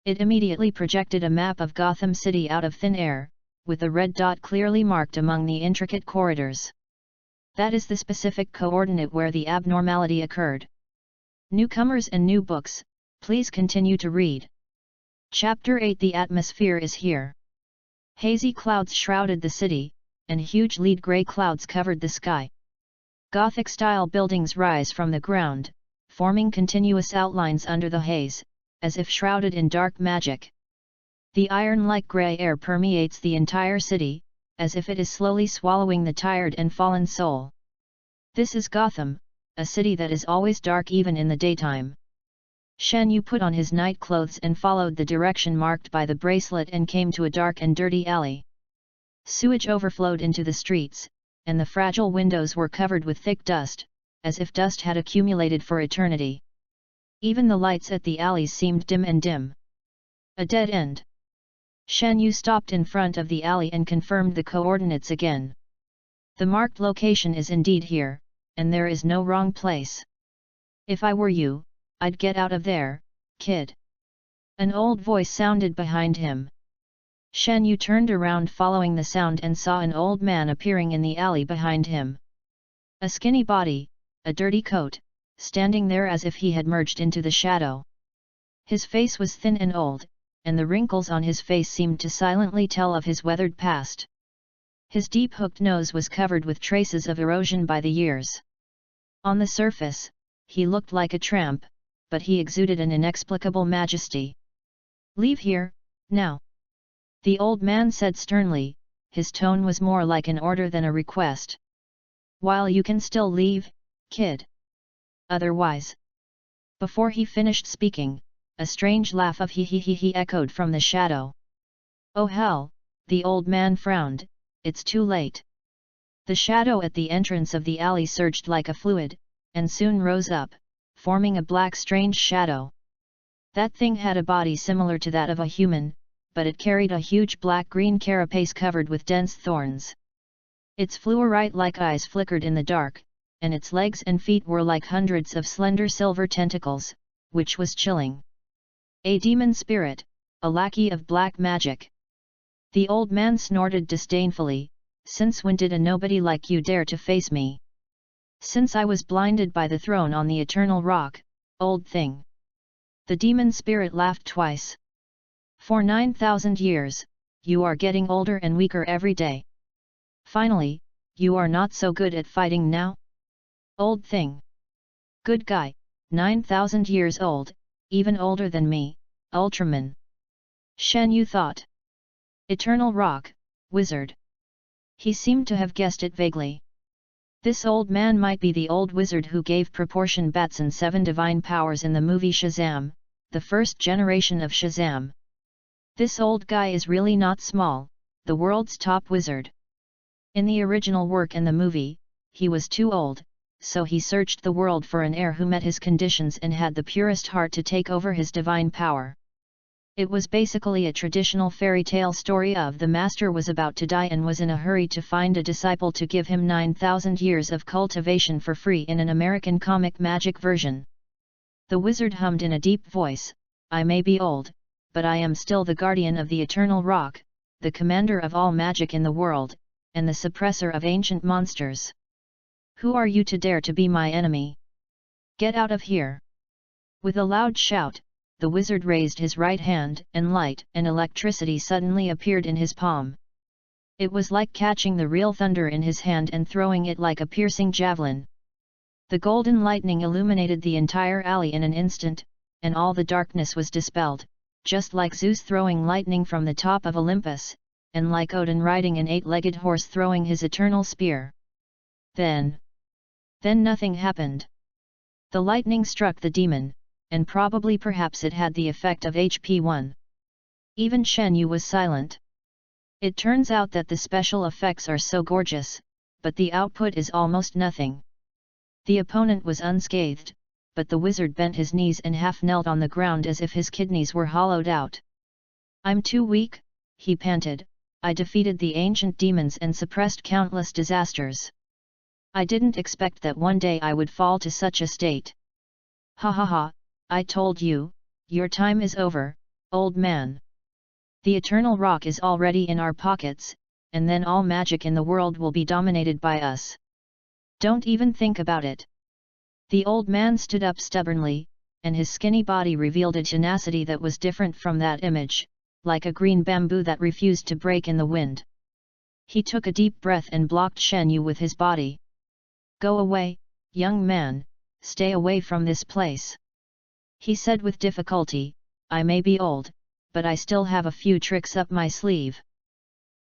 It immediately projected a map of Gotham City out of thin air, with a red dot clearly marked among the intricate corridors. That is the specific coordinate where the abnormality occurred. Newcomers and new books, please continue to read. Chapter 8 The atmosphere is here. Hazy clouds shrouded the city, and huge lead grey clouds covered the sky. Gothic-style buildings rise from the ground, forming continuous outlines under the haze, as if shrouded in dark magic. The iron-like grey air permeates the entire city, as if it is slowly swallowing the tired and fallen soul. This is Gotham, a city that is always dark even in the daytime. Shan Yu put on his night clothes and followed the direction marked by the bracelet and came to a dark and dirty alley. Sewage overflowed into the streets, and the fragile windows were covered with thick dust, as if dust had accumulated for eternity. Even the lights at the alleys seemed dim and dim. A dead end. Shan Yu stopped in front of the alley and confirmed the coordinates again. The marked location is indeed here, and there is no wrong place. If I were you, I'd get out of there, kid. An old voice sounded behind him. Shen Yu turned around following the sound and saw an old man appearing in the alley behind him. A skinny body, a dirty coat, standing there as if he had merged into the shadow. His face was thin and old, and the wrinkles on his face seemed to silently tell of his weathered past. His deep hooked nose was covered with traces of erosion by the years. On the surface, he looked like a tramp, but he exuded an inexplicable majesty. "Leave here, now," the old man said sternly. His tone was more like an order than a request. "While you can still leave, kid. Otherwise." Before he finished speaking, a strange laugh of he echoed from the shadow. "Oh hell," the old man frowned, "it's too late." The shadow at the entrance of the alley surged like a fluid, and soon rose up, forming a black strange shadow. That thing had a body similar to that of a human, but it carried a huge black-green carapace covered with dense thorns. Its fluorite-like eyes flickered in the dark, and its legs and feet were like hundreds of slender silver tentacles, which was chilling. "A demon spirit, a lackey of black magic." The old man snorted disdainfully, "Since when did a nobody like you dare to face me?" "Since I was blinded by the throne on the eternal rock, old thing." The demon spirit laughed twice. "For 9,000 years, you are getting older and weaker every day. Finally, you are not so good at fighting now? Old thing. Good guy, 9,000 years old, even older than me, Ultraman." Shen Yu thought. Eternal rock, wizard. He seemed to have guessed it vaguely. This old man might be the old wizard who gave Proportion Batson 7 divine powers in the movie Shazam, the first generation of Shazam. This old guy is really not small, the world's top wizard. In the original work and the movie, he was too old, so he searched the world for an heir who met his conditions and had the purest heart to take over his divine power. It was basically a traditional fairy tale story of the master was about to die and was in a hurry to find a disciple to give him 9,000 years of cultivation for free in an American comic magic version. The wizard hummed in a deep voice, "I may be old, but I am still the guardian of the eternal rock, the commander of all magic in the world, and the suppressor of ancient monsters. Who are you to dare to be my enemy? Get out of here!" With a loud shout, the wizard raised his right hand, and light and electricity suddenly appeared in his palm. It was like catching the real thunder in his hand and throwing it like a piercing javelin. The golden lightning illuminated the entire alley in an instant, and all the darkness was dispelled, just like Zeus throwing lightning from the top of Olympus, and like Odin riding an 8-legged horse throwing his eternal spear. Then nothing happened. The lightning struck the demon, and perhaps it had the effect of HP1. Even Shen Yu was silent. It turns out that the special effects are so gorgeous, but the output is almost nothing. The opponent was unscathed, but the wizard bent his knees and half knelt on the ground as if his kidneys were hollowed out. "I'm too weak," he panted. "I defeated the ancient demons and suppressed countless disasters. I didn't expect that one day I would fall to such a state. Ha ha ha, I told you, your time is over, old man. The eternal rock is already in our pockets, and then all magic in the world will be dominated by us. Don't even think about it." The old man stood up stubbornly, and his skinny body revealed a tenacity that was different from that image, like a green bamboo that refused to break in the wind. He took a deep breath and blocked Shen Yu with his body. "Go away, young man, stay away from this place," he said with difficulty. "I may be old, but I still have a few tricks up my sleeve.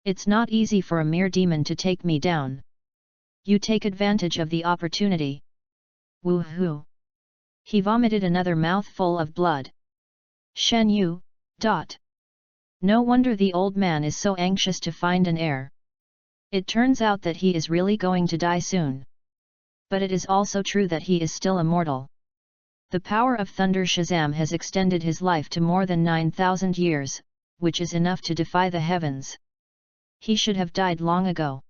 It's not easy for a mere demon to take me down. You take advantage of the opportunity." Woohoo! He vomited another mouthful of blood. Shen Yu. No wonder the old man is so anxious to find an heir. It turns out that he is really going to die soon. But it is also true that he is still immortal. The power of Thunder Shazam has extended his life to more than 9,000 years, which is enough to defy the heavens. He should have died long ago.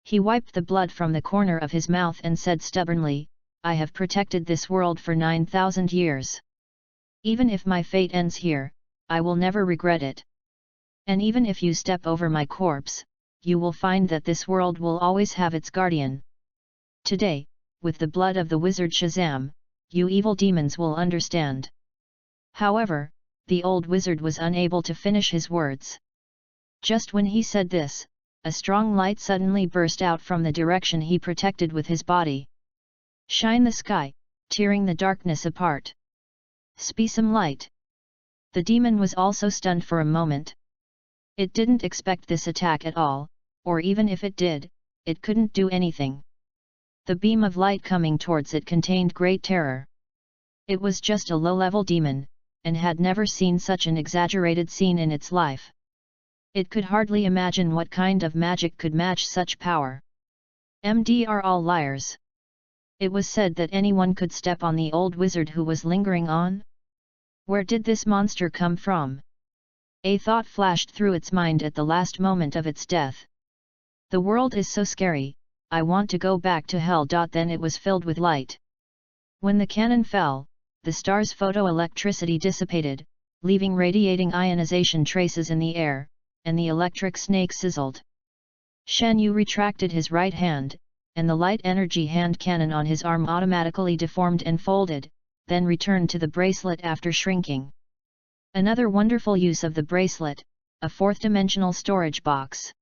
He wiped the blood from the corner of his mouth and said stubbornly, "I have protected this world for 9,000 years. Even if my fate ends here, I will never regret it. And even if you step over my corpse, you will find that this world will always have its guardian. Today, with the blood of the wizard Shazam, you evil demons will understand." However, the old wizard was unable to finish his words. Just when he said this, a strong light suddenly burst out from the direction he protected with his body. "Shine the sky, tearing the darkness apart. Spee some light." The demon was also stunned for a moment. It didn't expect this attack at all, or even if it did, it couldn't do anything. The beam of light coming towards it contained great terror. It was just a low-level demon, and had never seen such an exaggerated scene in its life. It could hardly imagine what kind of magic could match such power. "MD are all liars." It was said that anyone could step on the old wizard who was lingering on. Where did this monster come from? A thought flashed through its mind at the last moment of its death. "The world is so scary, I want to go back to hell." Then it was filled with light. When the cannon fell, the star's photoelectricity dissipated, leaving radiating ionization traces in the air, and the electric snake sizzled. Shen Yu retracted his right hand, and the light energy hand cannon on his arm automatically deformed and folded, then returned to the bracelet after shrinking. Another wonderful use of the bracelet, a fourth-dimensional storage box.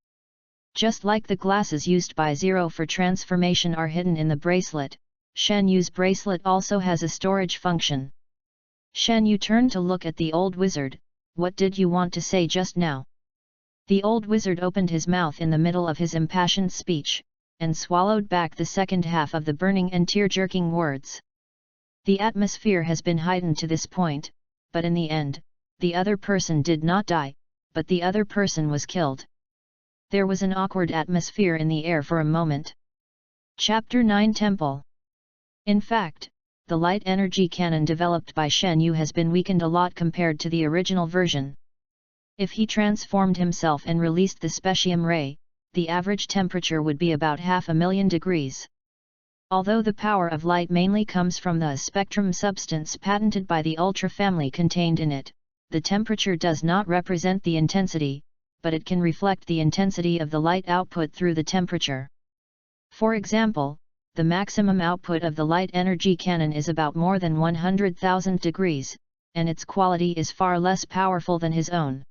Just like the glasses used by Zero for transformation are hidden in the bracelet, Shen Yu's bracelet also has a storage function. Shen Yu turned to look at the old wizard. "What did you want to say just now?" The old wizard opened his mouth in the middle of his impassioned speech, and swallowed back the second half of the burning and tear-jerking words. "The atmosphere has been heightened to this point, but in the end, the other person did not die, but the other person was killed." There was an awkward atmosphere in the air for a moment. Chapter 9 Temple. In fact, the light energy cannon developed by Shen Yu has been weakened a lot compared to the original version. If he transformed himself and released the specium ray, the average temperature would be about 500,000 degrees. Although the power of light mainly comes from the spectrum substance patented by the Ultra family contained in it, the temperature does not represent the intensity, but it can reflect the intensity of the light output through the temperature. For example, the maximum output of the light energy cannon is about more than 100,000 degrees, and its quality is far less powerful than his own.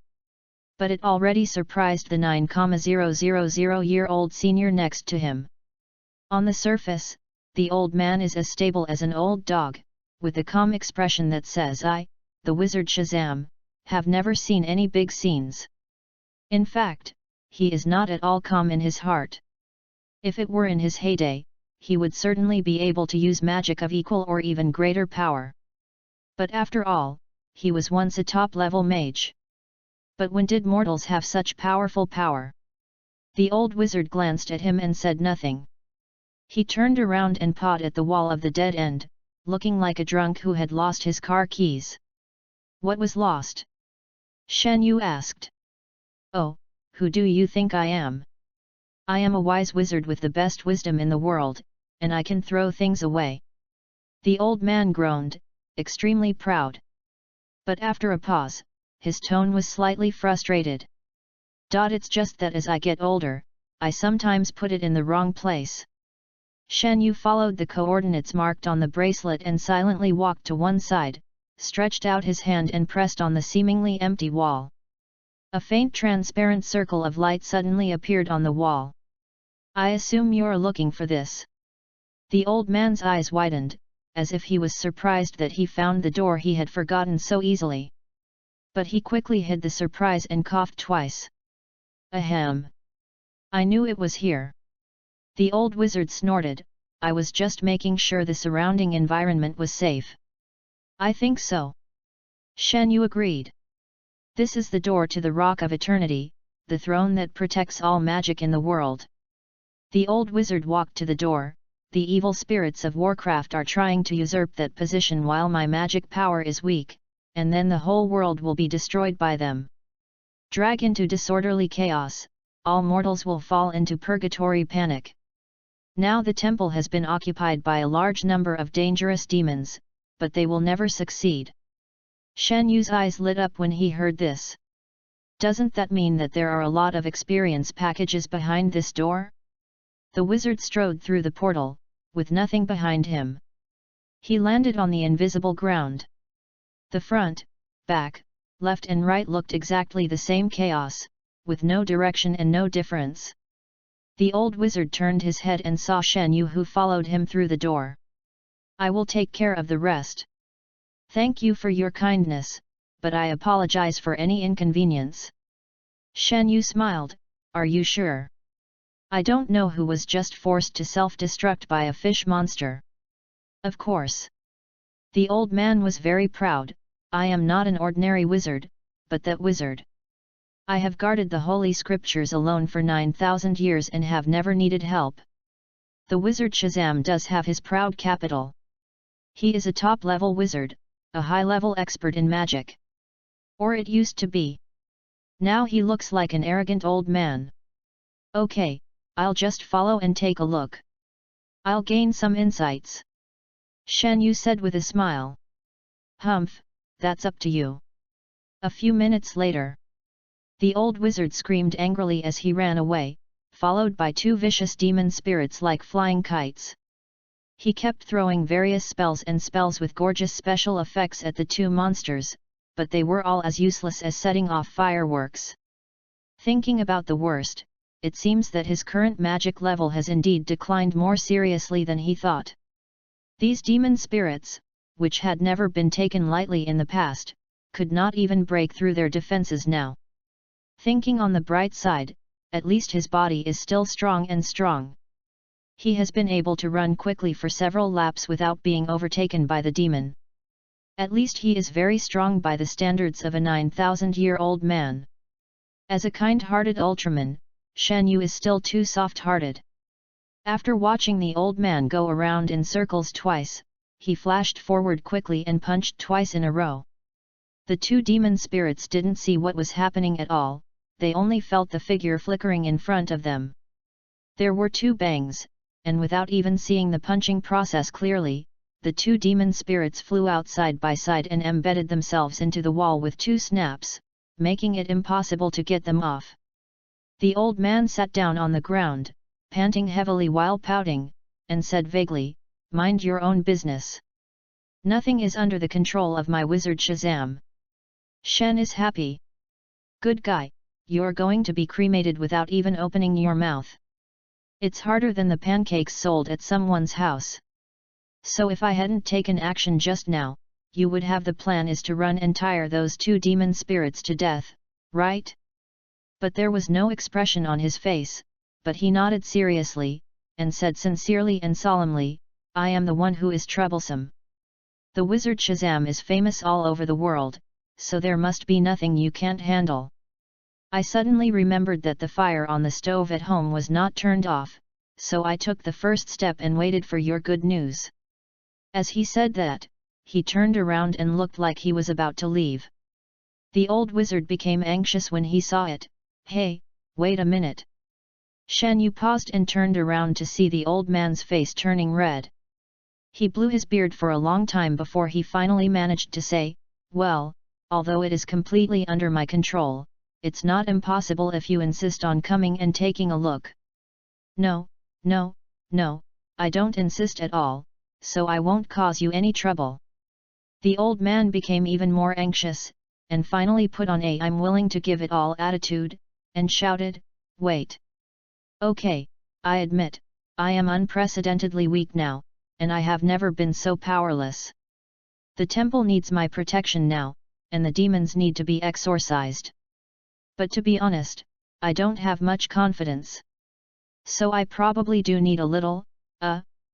But it already surprised the 9,000-year-old senior next to him. On the surface, the old man is as stable as an old dog, with a calm expression that says, "I, the wizard Shazam, have never seen any big scenes." In fact, he is not at all calm in his heart. If it were in his heyday, he would certainly be able to use magic of equal or even greater power. But after all, he was once a top-level mage. But when did mortals have such powerful power? The old wizard glanced at him and said nothing. He turned around and pawed at the wall of the dead end, looking like a drunk who had lost his car keys. "What was lost?" Shen Yu asked. "Oh, who do you think I am? I am a wise wizard with the best wisdom in the world, and I can throw things away." The old man groaned, extremely proud. But after a pause, his tone was slightly frustrated. "It's just that as I get older, I sometimes put it in the wrong place." Shen Yu followed the coordinates marked on the bracelet and silently walked to one side, stretched out his hand and pressed on the seemingly empty wall. A faint transparent circle of light suddenly appeared on the wall. "I assume you're looking for this." The old man's eyes widened, as if he was surprised that he found the door he had forgotten so easily. But he quickly hid the surprise and coughed twice. "Ahem! I knew it was here." The old wizard snorted, "I was just making sure the surrounding environment was safe." "I think so." Shen Yu agreed. "This is the door to the Rock of Eternity, the throne that protects all magic in the world." The old wizard walked to the door. "The evil spirits of Warcraft are trying to usurp that position while my magic power is weak, and then the whole world will be destroyed by them. Drag into disorderly chaos, all mortals will fall into purgatory panic. Now the temple has been occupied by a large number of dangerous demons, but they will never succeed." Shan Yu's eyes lit up when he heard this. Doesn't that mean that there are a lot of experience packages behind this door? The wizard strode through the portal, with nothing behind him. He landed on the invisible ground. The front, back, left and right looked exactly the same chaos, with no direction and no difference. The old wizard turned his head and saw Shan Yu, who followed him through the door. I will take care of the rest. Thank you for your kindness, but I apologize for any inconvenience. Shan Yu smiled, are you sure? I don't know who was just forced to self-destruct by a fish monster. Of course. The old man was very proud. I am not an ordinary wizard, but that wizard. I have guarded the holy scriptures alone for 9,000 years and have never needed help. The wizard Shazam does have his proud capital. He is a top-level wizard, a high-level expert in magic. Or it used to be. Now he looks like an arrogant old man. Okay, I'll just follow and take a look. I'll gain some insights. Shan Yu said with a smile. Humph, that's up to you. A few minutes later. The old wizard screamed angrily as he ran away, followed by two vicious demon spirits like flying kites. He kept throwing various spells with gorgeous special effects at the two monsters, but they were all as useless as setting off fireworks. Thinking about the worst, it seems that his current magic level has indeed declined more seriously than he thought. These demon spirits, which had never been taken lightly in the past, could not even break through their defenses now. Thinking on the bright side, at least his body is still strong and strong. He has been able to run quickly for several laps without being overtaken by the demon. At least he is very strong by the standards of a 9,000-year-old man. As a kind-hearted Ultraman, Shan Yu is still too soft-hearted. After watching the old man go around in circles twice, he flashed forward quickly and punched twice in a row. The two demon spirits didn't see what was happening at all, they only felt the figure flickering in front of them. There were two bangs, and without even seeing the punching process clearly, the two demon spirits flew out side by side and embedded themselves into the wall with two snaps, making it impossible to get them off. The old man sat down on the ground, panting heavily while pouting, and said vaguely, "Mind your own business. Nothing is under the control of my wizard Shazam." Shen is happy. Good guy, you're going to be cremated without even opening your mouth. It's harder than the pancakes sold at someone's house. So if I hadn't taken action just now, you would have the plan is to run and tire those two demon spirits to death, right? But there was no expression on his face, but he nodded seriously, and said sincerely and solemnly, I am the one who is troublesome. The wizard Shazam is famous all over the world, so there must be nothing you can't handle. I suddenly remembered that the fire on the stove at home was not turned off, so I took the first step and waited for your good news. As he said that, he turned around and looked like he was about to leave. The old wizard became anxious when he saw it. Hey, wait a minute. Shan Yu paused and turned around to see the old man's face turning red. He blew his beard for a long time before he finally managed to say, well, although it is completely under my control, it's not impossible if you insist on coming and taking a look. No, I don't insist at all, so I won't cause you any trouble. The old man became even more anxious, and finally put on a I'm willing to give it all attitude, and shouted, wait. Okay, I admit, I am unprecedentedly weak now, and I have never been so powerless. The temple needs my protection now, and the demons need to be exorcised. But to be honest, I don't have much confidence. So I probably do need a little,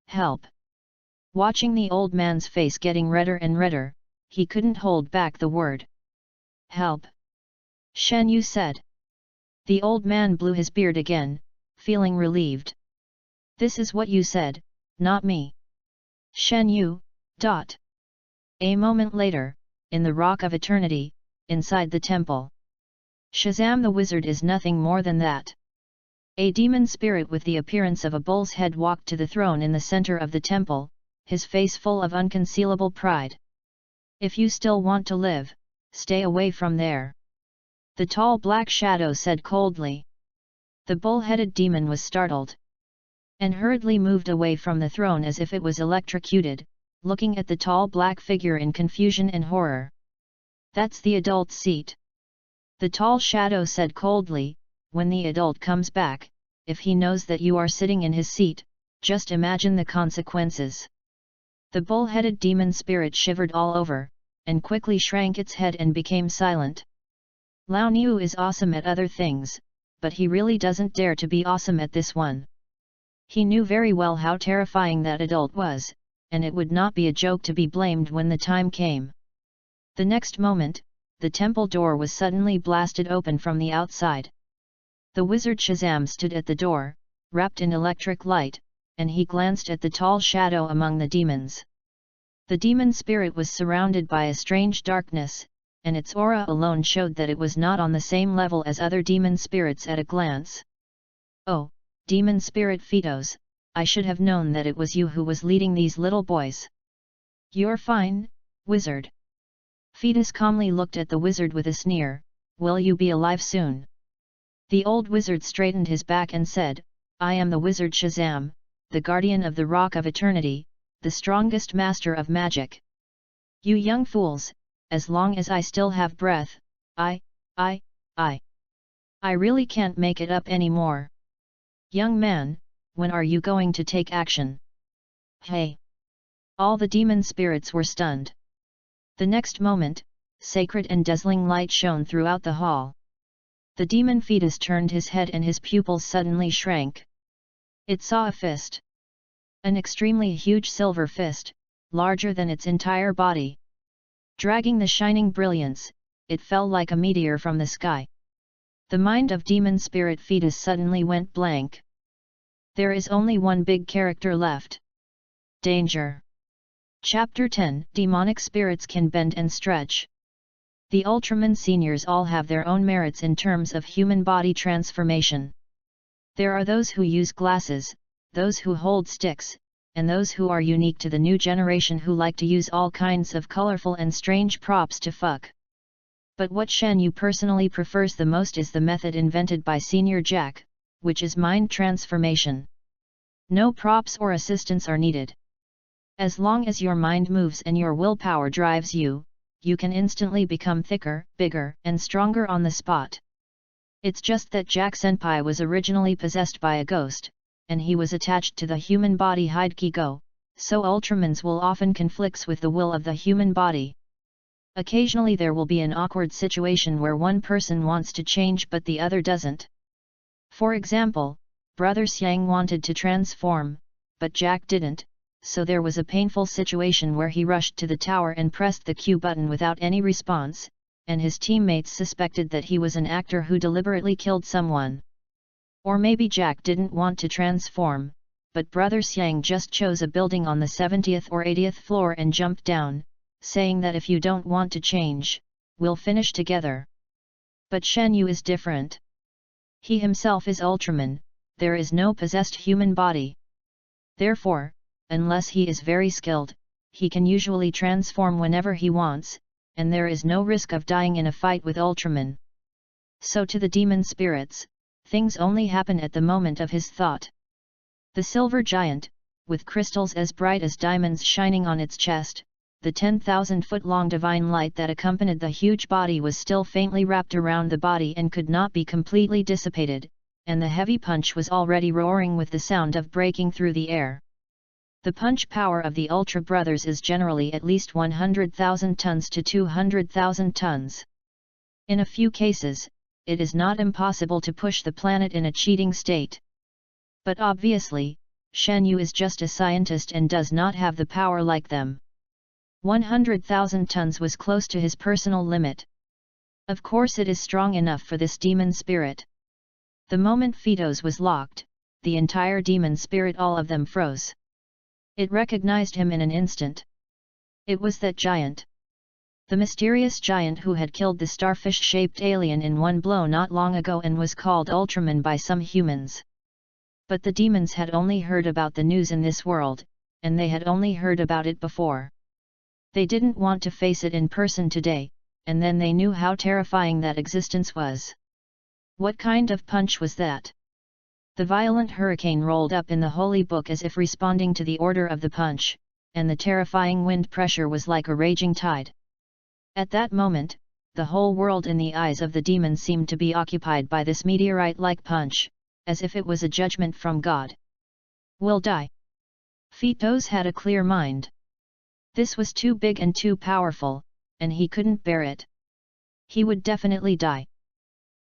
help. Watching the old man's face getting redder and redder, he couldn't hold back the word. Help. Shen Yu said. The old man blew his beard again, feeling relieved. This is what you said, not me. Shen Yu. A moment later, in the Rock of Eternity, inside the temple. Shazam the wizard is nothing more than that. A demon spirit with the appearance of a bull's head walked to the throne in the center of the temple, his face full of unconcealable pride. If you still want to live, stay away from there. The tall black shadow said coldly. The bull-headed demon was startled, and hurriedly moved away from the throne as if it was electrocuted, looking at the tall black figure in confusion and horror. That's the adult's seat. The tall shadow said coldly, when the adult comes back, if he knows that you are sitting in his seat, just imagine the consequences. The bull-headed demon spirit shivered all over, and quickly shrank its head and became silent. Lao Niu is awesome at other things, but he really doesn't dare to be awesome at this one. He knew very well how terrifying that adult was, and it would not be a joke to be blamed when the time came. The next moment, the temple door was suddenly blasted open from the outside. The wizard Shazam stood at the door, wrapped in electric light, and he glanced at the tall shadow among the demons. The demon spirit was surrounded by a strange darkness, and its aura alone showed that it was not on the same level as other demon spirits at a glance. Oh, demon spirit Phetos, I should have known that it was you who was leading these little boys. You're fine, wizard. Phetos calmly looked at the wizard with a sneer. Will you be alive soon? The old wizard straightened his back and said, I am the wizard Shazam, the guardian of the Rock of Eternity, the strongest master of magic. You young fools, as long as I still have breath, I really can't make it up anymore. Young man, when are you going to take action? Hey! All the demon spirits were stunned. The next moment, sacred and dazzling light shone throughout the hall. The demon fetus turned his head and his pupils suddenly shrank. It saw a fist. An extremely huge silver fist, larger than its entire body. Dragging the shining brilliance, it fell like a meteor from the sky. The mind of demon spirit fetus suddenly went blank. There is only one big character left. Danger. Chapter 10 Demonic spirits can bend and stretch. The Ultraman seniors all have their own merits in terms of human body transformation. There are those who use glasses, those who hold sticks, and those who are unique to the new generation who like to use all kinds of colorful and strange props to fuck. But what Shen Yu personally prefers the most is the method invented by Senior Jack, which is mind transformation. No props or assistance are needed. As long as your mind moves and your willpower drives you, you can instantly become thicker, bigger, and stronger on the spot. It's just that Jack Senpai was originally possessed by a ghost, and he was attached to the human body Hide-Ki-Go, so Ultramans will often conflicts with the will of the human body. Occasionally there will be an awkward situation where one person wants to change but the other doesn't. For example, Brother Xiang wanted to transform, but Jack didn't, so there was a painful situation where he rushed to the tower and pressed the Q button without any response, and his teammates suspected that he was an actor who deliberately killed someone. Or maybe Jack didn't want to transform, but Brother Xiang just chose a building on the 70th or 80th floor and jumped down, saying that if you don't want to change, we'll finish together. But Shen Yu is different. He himself is Ultraman, there is no possessed human body. Therefore, unless he is very skilled, he can usually transform whenever he wants, and there is no risk of dying in a fight with Ultraman. So to the demon spirits, things only happen at the moment of his thought. The silver giant, with crystals as bright as diamonds shining on its chest, the 10,000-foot-long divine light that accompanied the huge body was still faintly wrapped around the body and could not be completely dissipated, and the heavy punch was already roaring with the sound of breaking through the air. The punch power of the Ultra Brothers is generally at least 100,000 tons to 200,000 tons. In a few cases, it is not impossible to push the planet in a cheating state. But obviously, Shen Yu is just a scientist and does not have the power like them. 100,000 tons was close to his personal limit. Of course it is strong enough for this demon spirit. The moment Phetos was locked, the entire demon spirit, all of them froze. It recognized him in an instant. It was that giant. The mysterious giant who had killed the starfish-shaped alien in one blow not long ago and was called Ultraman by some humans. But the demons had only heard about the news in this world, and they had only heard about it before. They didn't want to face it in person today, and then they knew how terrifying that existence was. What kind of punch was that? The violent hurricane rolled up in the holy book as if responding to the order of the punch, and the terrifying wind pressure was like a raging tide. At that moment, the whole world in the eyes of the demon seemed to be occupied by this meteorite-like punch, as if it was a judgment from God. Will die. Phytos had a clear mind. This was too big and too powerful, and he couldn't bear it. He would definitely die.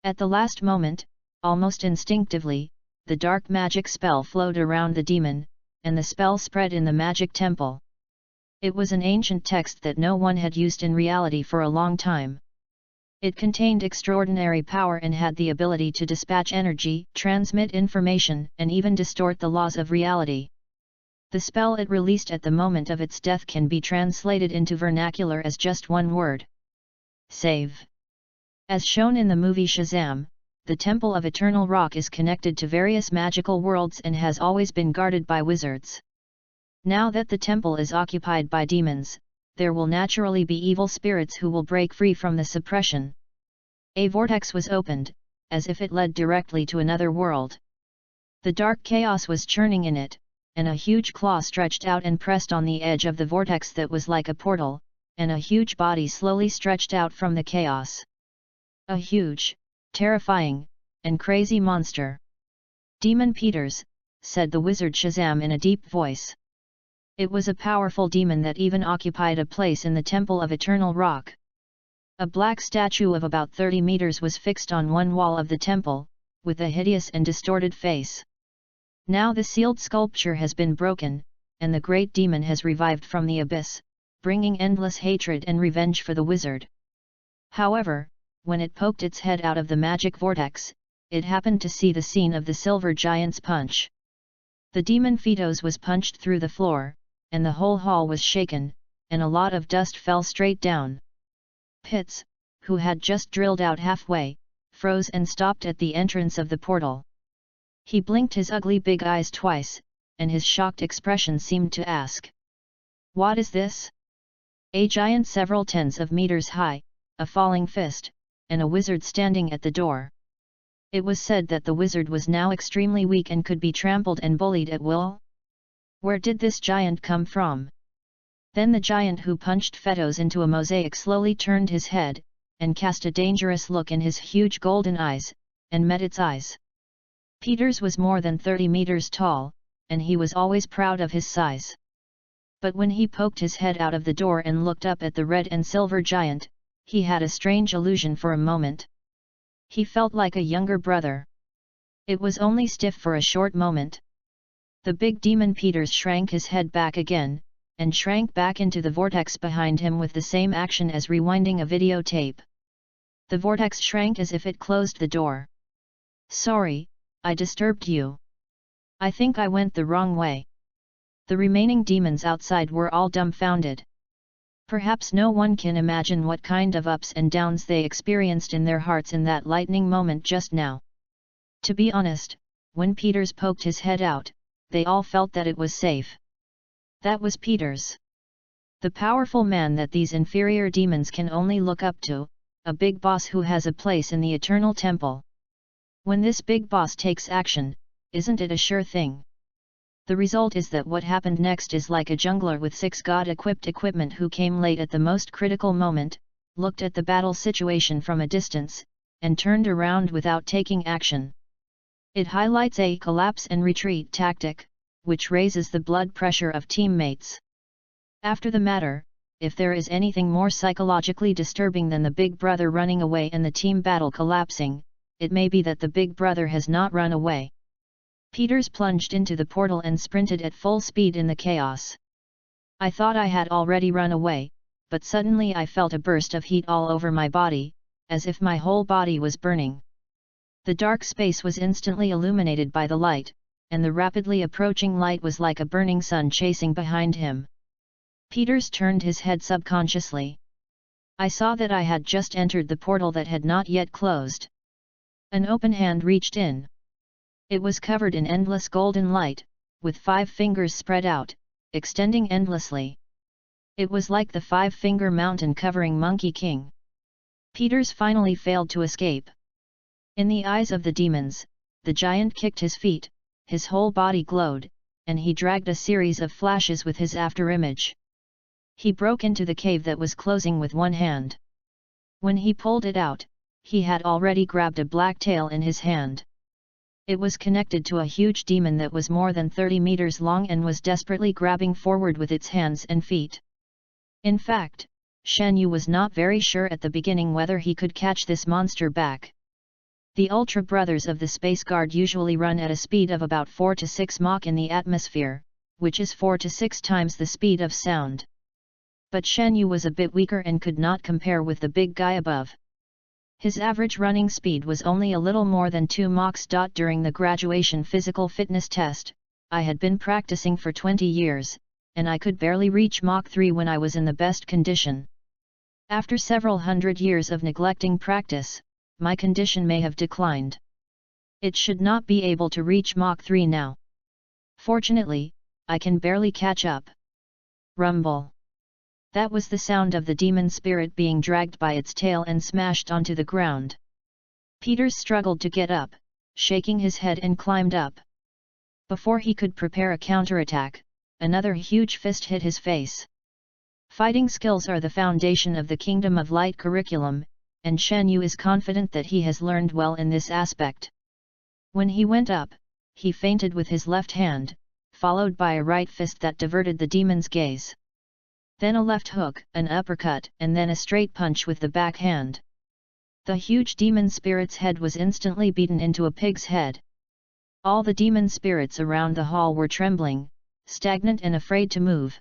At the last moment, almost instinctively, the dark magic spell flowed around the demon, and the spell spread in the magic temple. It was an ancient text that no one had used in reality for a long time. It contained extraordinary power and had the ability to dispatch energy, transmit information, and even distort the laws of reality. The spell it released at the moment of its death can be translated into vernacular as just one word: save. As shown in the movie Shazam, the Temple of Eternal Rock is connected to various magical worlds and has always been guarded by wizards. Now that the temple is occupied by demons, there will naturally be evil spirits who will break free from the suppression. A vortex was opened, as if it led directly to another world. The dark chaos was churning in it, and a huge claw stretched out and pressed on the edge of the vortex that was like a portal, and a huge body slowly stretched out from the chaos. A huge, terrifying, and crazy monster. Demon Peters, said the wizard Shazam in a deep voice. It was a powerful demon that even occupied a place in the Temple of Eternal Rock. A black statue of about 30 meters was fixed on one wall of the temple, with a hideous and distorted face. Now the sealed sculpture has been broken, and the great demon has revived from the abyss, bringing endless hatred and revenge for the wizard. However, when it poked its head out of the magic vortex, it happened to see the scene of the silver giant's punch. The demon Phytos was punched through the floor, and the whole hall was shaken, and a lot of dust fell straight down. Pitts, who had just drilled out halfway, froze and stopped at the entrance of the portal. He blinked his ugly big eyes twice, and his shocked expression seemed to ask, "What is this?" A giant several tens of meters high, a falling fist, and a wizard standing at the door. It was said that the wizard was now extremely weak and could be trampled and bullied at will. Where did this giant come from? Then the giant who punched Phytos into a mosaic slowly turned his head, and cast a dangerous look in his huge golden eyes, and met its eyes. Peters was more than 30 meters tall, and he was always proud of his size. But when he poked his head out of the door and looked up at the red and silver giant, he had a strange illusion for a moment. He felt like a younger brother. It was only stiff for a short moment. The big demon Peters shrank his head back again, and shrank back into the vortex behind him with the same action as rewinding a videotape. The vortex shrank as if it closed the door. "Sorry, I disturbed you. I think I went the wrong way." The remaining demons outside were all dumbfounded. Perhaps no one can imagine what kind of ups and downs they experienced in their hearts in that lightning moment just now. To be honest, when Peters poked his head out, they all felt that it was safe. That was Peters. The powerful man that these inferior demons can only look up to, a big boss who has a place in the Eternal Temple. When this big boss takes action, isn't it a sure thing? The result is that what happened next is like a jungler with 6 god-equipped equipment who came late at the most critical moment, looked at the battle situation from a distance, and turned around without taking action. It highlights a collapse and retreat tactic, which raises the blood pressure of teammates. After the matter, if there is anything more psychologically disturbing than the big brother running away and the team battle collapsing, it may be that the big brother has not run away. Peters plunged into the portal and sprinted at full speed in the chaos. "I thought I had already run away, but suddenly I felt a burst of heat all over my body, as if my whole body was burning." The dark space was instantly illuminated by the light, and the rapidly approaching light was like a burning sun chasing behind him. Peters turned his head subconsciously. "I saw that I had just entered the portal that had not yet closed." An open hand reached in. It was covered in endless golden light, with 5 fingers spread out, extending endlessly. It was like the five-finger mountain covering Monkey King. Peters finally failed to escape. In the eyes of the demons, the giant kicked his feet, his whole body glowed, and he dragged a series of flashes with his afterimage. He broke into the cave that was closing with one hand. When he pulled it out, he had already grabbed a black tail in his hand. It was connected to a huge demon that was more than 30 meters long and was desperately grabbing forward with its hands and feet. In fact, Shen Yu was not very sure at the beginning whether he could catch this monster back. The Ultra Brothers of the Space Guard usually run at a speed of about 4 to 6 Mach in the atmosphere, which is 4 to 6 times the speed of sound. But Shen Yu was a bit weaker and could not compare with the big guy above. His average running speed was only a little more than 2 Machs. During the graduation physical fitness test, I had been practicing for 20 years, and I could barely reach Mach 3 when I was in the best condition. After several hundred years of neglecting practice, my condition may have declined. It should not be able to reach Mach 3 now. Fortunately, I can barely catch up. Rumble. That was the sound of the demon spirit being dragged by its tail and smashed onto the ground. Peters struggled to get up, shaking his head, and climbed up. Before he could prepare a counterattack, another huge fist hit his face. Fighting skills are the foundation of the Kingdom of Light curriculum, and Shen Yu is confident that he has learned well in this aspect. When he went up, he feinted with his left hand, followed by a right fist that diverted the demon's gaze. Then a left hook, an uppercut, and then a straight punch with the back hand. The huge demon spirit's head was instantly beaten into a pig's head. All the demon spirits around the hall were trembling, stagnant and afraid to move.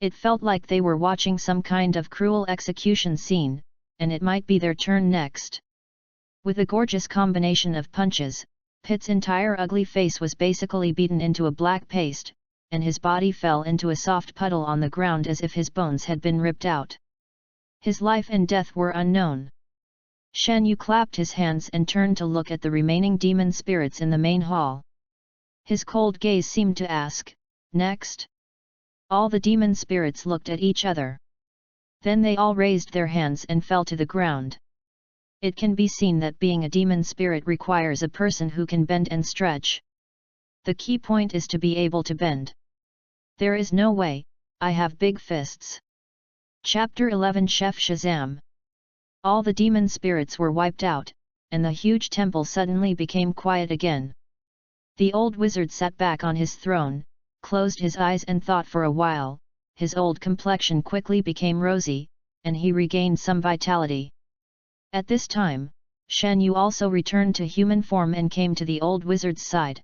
It felt like they were watching some kind of cruel execution scene, and it might be their turn next. With a gorgeous combination of punches, Pitt's entire ugly face was basically beaten into a black paste, and his body fell into a soft puddle on the ground as if his bones had been ripped out. His life and death were unknown. Shen Yu clapped his hands and turned to look at the remaining demon spirits in the main hall. His cold gaze seemed to ask, "Next?" All the demon spirits looked at each other. Then they all raised their hands and fell to the ground. It can be seen that being a demon spirit requires a person who can bend and stretch. The key point is to be able to bend. There is no way, I have big fists. Chapter 11 Chef Shazam. All the demon spirits were wiped out, and the huge temple suddenly became quiet again. The old wizard sat back on his throne, closed his eyes and thought for a while. His old complexion quickly became rosy, and he regained some vitality. At this time, Shen Yu also returned to human form and came to the old wizard's side.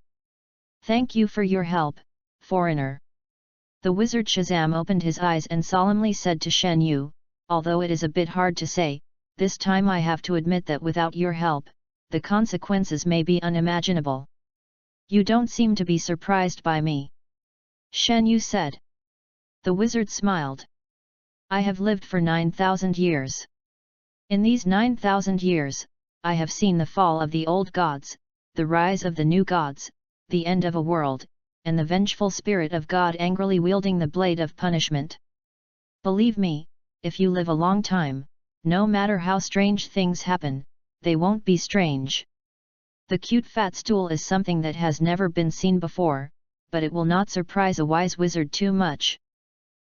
"Thank you for your help, foreigner." The wizard Shazam opened his eyes and solemnly said to Shen Yu, "Although it is a bit hard to say, this time I have to admit that without your help, the consequences may be unimaginable." "You don't seem to be surprised by me," Shen Yu said. The wizard smiled. "I have lived for 9,000 years. In these 9,000 years, I have seen the fall of the old gods, the rise of the new gods, the end of a world, and the vengeful spirit of God angrily wielding the blade of punishment. Believe me, if you live a long time, no matter how strange things happen, they won't be strange. The cute fat stool is something that has never been seen before, but it will not surprise a wise wizard too much."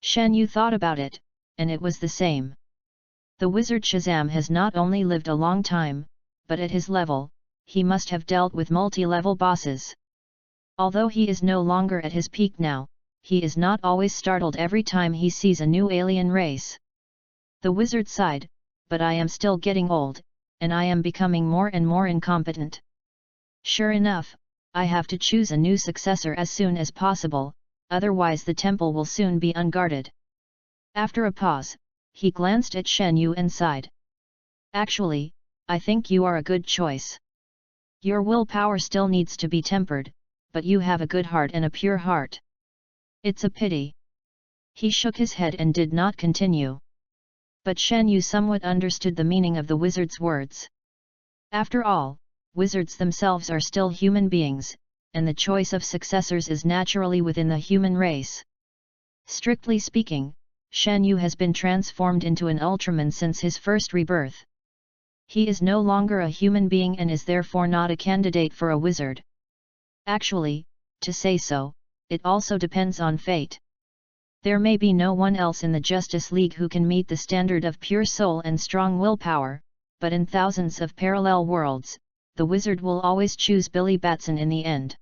Shen Yu thought about it, and it was the same. The wizard Shazam has not only lived a long time, but at his level, he must have dealt with multi-level bosses. Although he is no longer at his peak now, he is not always startled every time he sees a new alien race. The wizard sighed, "But I am still getting old, and I am becoming more and more incompetent. Sure enough, I have to choose a new successor as soon as possible, otherwise the temple will soon be unguarded." After a pause, he glanced at Shen Yu and sighed. "Actually, I think you are a good choice. Your willpower still needs to be tempered, but you have a good heart and a pure heart. It's a pity." He shook his head and did not continue. But Shen Yu somewhat understood the meaning of the wizard's words. After all, wizards themselves are still human beings, and the choice of successors is naturally within the human race. Strictly speaking, Shan Yu has been transformed into an Ultraman since his first rebirth. He is no longer a human being and is therefore not a candidate for a wizard. Actually, to say so, it also depends on fate. There may be no one else in the Justice League who can meet the standard of pure soul and strong willpower, but in thousands of parallel worlds, the wizard will always choose Billy Batson in the end.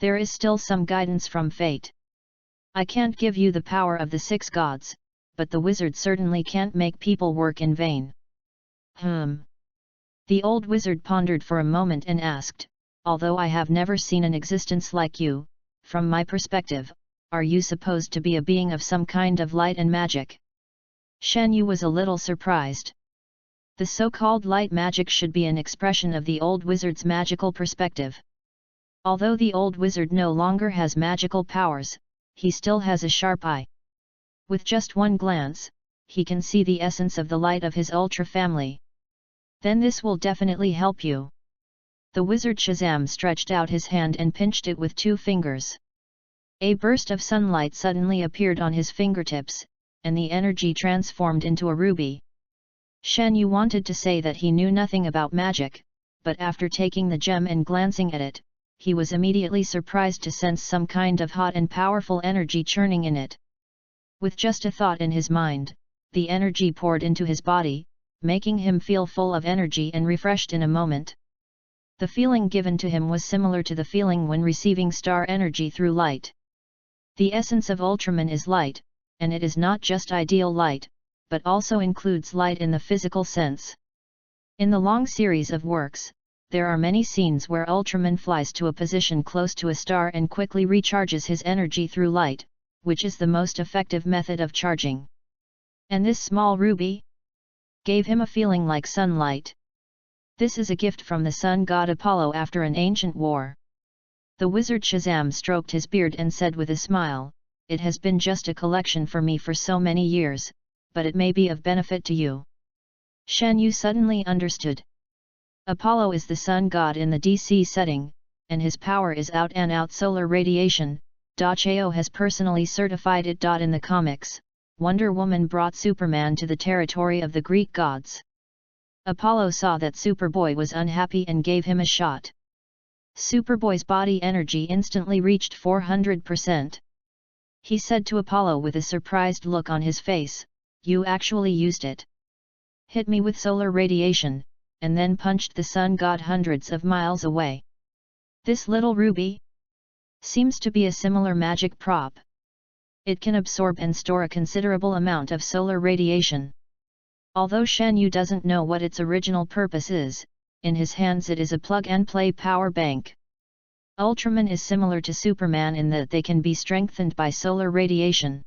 There is still some guidance from fate. I can't give you the power of the 6 gods, but the wizard certainly can't make people work in vain. The old wizard pondered for a moment and asked, although I have never seen an existence like you, from my perspective, are you supposed to be a being of some kind of light and magic? Shan Yu was a little surprised. The so-called light magic should be an expression of the old wizard's magical perspective. Although the old wizard no longer has magical powers, he still has a sharp eye. With just one glance, he can see the essence of the light of his Ultra family. Then this will definitely help you. The wizard Shazam stretched out his hand and pinched it with 2 fingers. A burst of sunlight suddenly appeared on his fingertips, and the energy transformed into a ruby. Shan Yu wanted to say that he knew nothing about magic, but after taking the gem and glancing at it, he was immediately surprised to sense some kind of hot and powerful energy churning in it. With just a thought in his mind, the energy poured into his body, making him feel full of energy and refreshed in a moment. The feeling given to him was similar to the feeling when receiving star energy through light. The essence of Ultraman is light, and it is not just ideal light, but also includes light in the physical sense. In the long series of works, there are many scenes where Ultraman flies to a position close to a star and quickly recharges his energy through light, which is the most effective method of charging. And this small ruby gave him a feeling like sunlight. This is a gift from the sun god Apollo after an ancient war. The wizard Shazam stroked his beard and said with a smile, "It has been just a collection for me for so many years, but it may be of benefit to you." Shan Yu suddenly understood. Apollo is the sun god in the DC setting, and his power is out-and-out solar radiation. Chao has personally certified it. In the comics, Wonder Woman brought Superman to the territory of the Greek gods. Apollo saw that Superboy was unhappy and gave him a shot. Superboy's body energy instantly reached 400%. He said to Apollo with a surprised look on his face, "You actually used it. Hit me with solar radiation," and then punched the sun god hundreds of miles away. This little ruby seems to be a similar magic prop. It can absorb and store a considerable amount of solar radiation. Although Shan Yu doesn't know what its original purpose is, in his hands it is a plug-and-play power bank. Ultraman is similar to Superman in that they can be strengthened by solar radiation.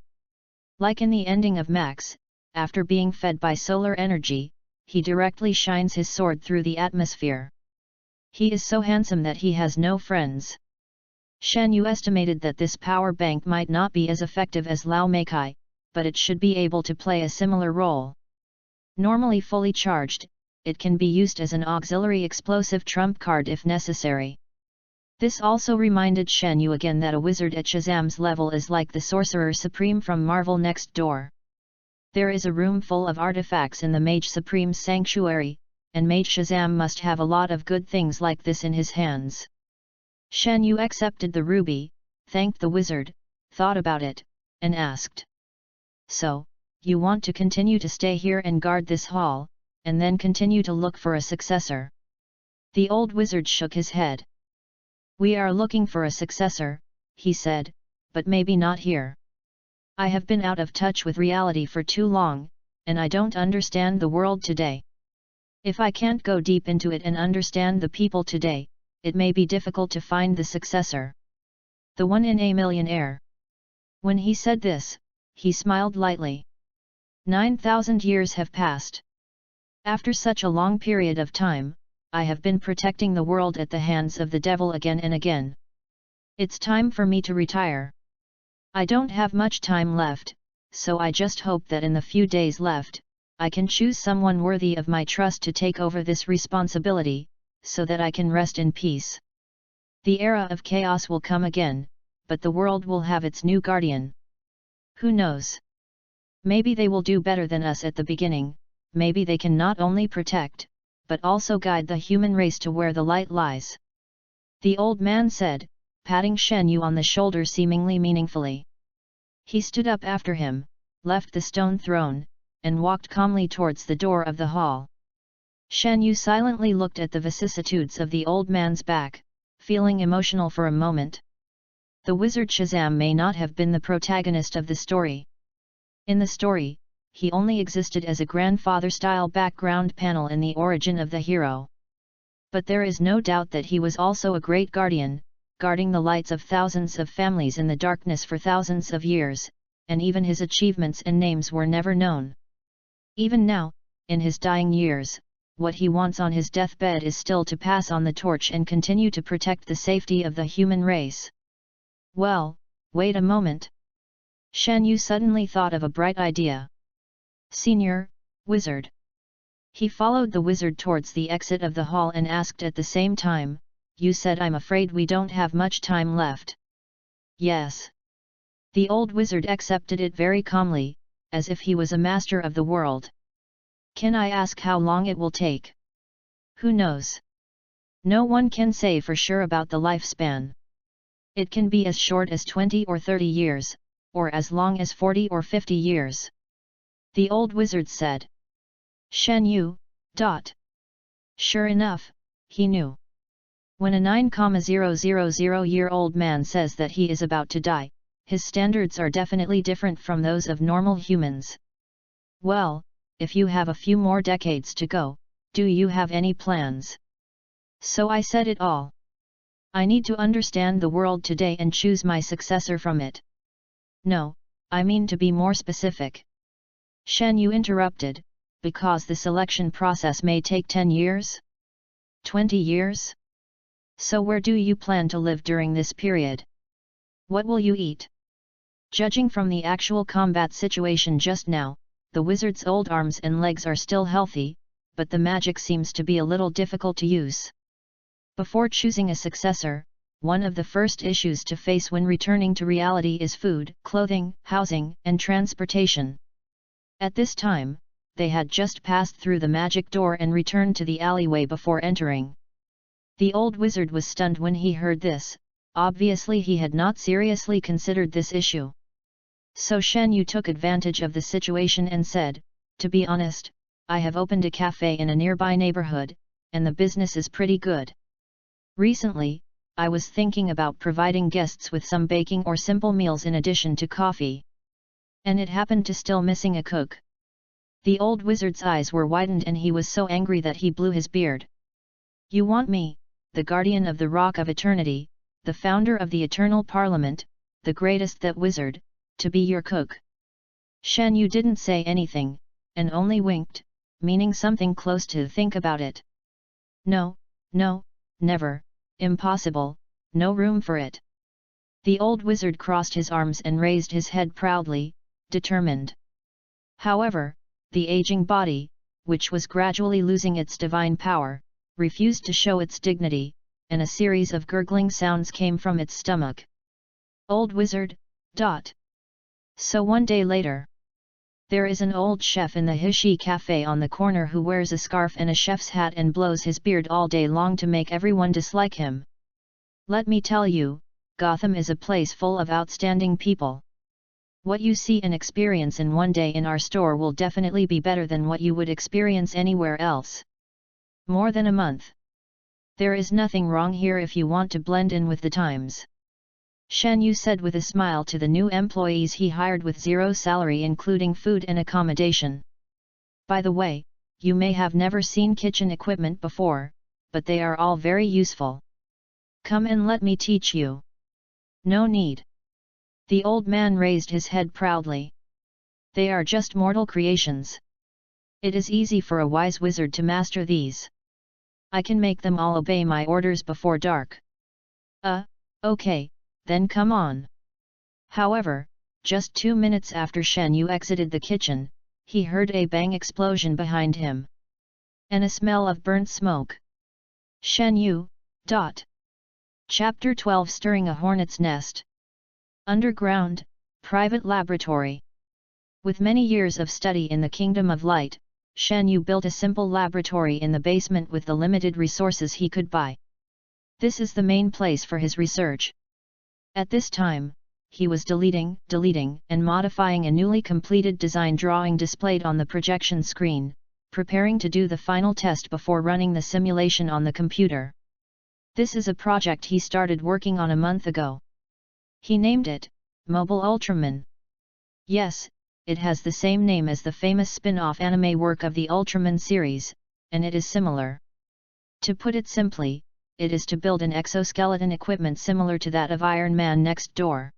Like in the ending of Max, after being fed by solar energy, he directly shines his sword through the atmosphere. He is so handsome that he has no friends. Shan Yu estimated that this power bank might not be as effective as Lao Meikai, but it should be able to play a similar role. Normally fully charged, it can be used as an auxiliary explosive trump card if necessary. This also reminded Shan Yu again that a wizard at Shazam's level is like the Sorcerer Supreme from Marvel Next Door. There is a room full of artifacts in the Mage Supreme's sanctuary, and Mage Shazam must have a lot of good things like this in his hands. Shan Yu accepted the ruby, thanked the wizard, thought about it, and asked, "So, you want to continue to stay here and guard this hall, and then continue to look for a successor?" The old wizard shook his head. "We are looking for a successor," he said, "but maybe not here. I have been out of touch with reality for too long, and I don't understand the world today. If I can't go deep into it and understand the people today, it may be difficult to find the successor. The one in a millionaire." When he said this, he smiled lightly. 9,000 years have passed. After such a long period of time, I have been protecting the world at the hands of the devil again and again. It's time for me to retire. I don't have much time left, so I just hope that in the few days left, I can choose someone worthy of my trust to take over this responsibility, so that I can rest in peace. The era of chaos will come again, but the world will have its new guardian. Who knows? Maybe they will do better than us at the beginning, maybe they can not only protect, but also guide the human race to where the light lies. The old man said, patting Shen Yu on the shoulder seemingly meaningfully. He stood up after him, left the stone throne, and walked calmly towards the door of the hall. Shen Yu silently looked at the vicissitudes of the old man's back, feeling emotional for a moment. The wizard Shazam may not have been the protagonist of the story. In the story, he only existed as a grandfather-style background panel in the origin of the hero. But there is no doubt that he was also a great guardian, guarding the lights of thousands of families in the darkness for thousands of years, and even his achievements and names were never known. Even now, in his dying years, what he wants on his deathbed is still to pass on the torch and continue to protect the safety of the human race. Well, wait a moment. Shen Yu suddenly thought of a bright idea. Senior, wizard. He followed the wizard towards the exit of the hall and asked at the same time, "You said I'm afraid we don't have much time left." "Yes." The old wizard accepted it very calmly, as if he was a master of the world. "Can I ask how long it will take?" "Who knows? No one can say for sure about the lifespan. It can be as short as 20 or 30 years, or as long as 40 or 50 years. The old wizard said. Shen Yu. Sure enough, he knew. When a 9,000-year-old man says that he is about to die, his standards are definitely different from those of normal humans. Well, if you have a few more decades to go, do you have any plans? So I said it all. I need to understand the world today and choose my successor from it. No, I mean to be more specific. Shen Yu interrupted, because the selection process may take 10 years? 20 years? So where do you plan to live during this period? What will you eat? Judging from the actual combat situation just now, the wizard's old arms and legs are still healthy, but the magic seems to be a little difficult to use. Before choosing a successor, one of the first issues to face when returning to reality is food, clothing, housing, and transportation. At this time, they had just passed through the magic door and returned to the alleyway before entering. The old wizard was stunned when he heard this. Obviously he had not seriously considered this issue. So Shen Yu took advantage of the situation and said, "To be honest, I have opened a cafe in a nearby neighborhood, and the business is pretty good. Recently, I was thinking about providing guests with some baking or simple meals in addition to coffee. And it happened to still missing a cook." The old wizard's eyes were widened and he was so angry that he blew his beard. "You want me, the guardian of the Rock of Eternity, the founder of the Eternal Parliament, the greatest that wizard, to be your cook?" Shen Yu didn't say anything, and only winked, meaning something close to think about it. "No, no, never, impossible, no room for it." The old wizard crossed his arms and raised his head proudly, determined. However, the aging body, which was gradually losing its divine power, refused to show its dignity, and a series of gurgling sounds came from its stomach. Old wizard. So one day later. There is an old chef in the Hishi cafe on the corner who wears a scarf and a chef's hat and blows his beard all day long to make everyone dislike him. Let me tell you, Gotham is a place full of outstanding people. What you see and experience in one day in our store will definitely be better than what you would experience anywhere else. More than a month. There is nothing wrong here if you want to blend in with the times. Shen Yu said with a smile to the new employees he hired with zero salary including food and accommodation. By the way, you may have never seen kitchen equipment before, but they are all very useful. Come and let me teach you. No need. The old man raised his head proudly. They are just mortal creations. It is easy for a wise wizard to master these. I can make them all obey my orders before dark. Okay, then come on. However, just 2 minutes after Shen Yu exited the kitchen, he heard a bang explosion behind him. And a smell of burnt smoke. Shen Yu. Chapter 12 Stirring a Hornet's Nest. Underground, Private Laboratory. With many years of study in the Kingdom of Light, Shan Yu built a simple laboratory in the basement with the limited resources he could buy. This is the main place for his research. At this time, he was deleting, and modifying a newly completed design drawing displayed on the projection screen, preparing to do the final test before running the simulation on the computer. This is a project he started working on a month ago. He named it, Mobile Ultraman. Yes, it has the same name as the famous spin-off anime work of the Ultraman series, and it is similar. To put it simply, it is to build an exoskeleton equipment similar to that of Iron Man next door.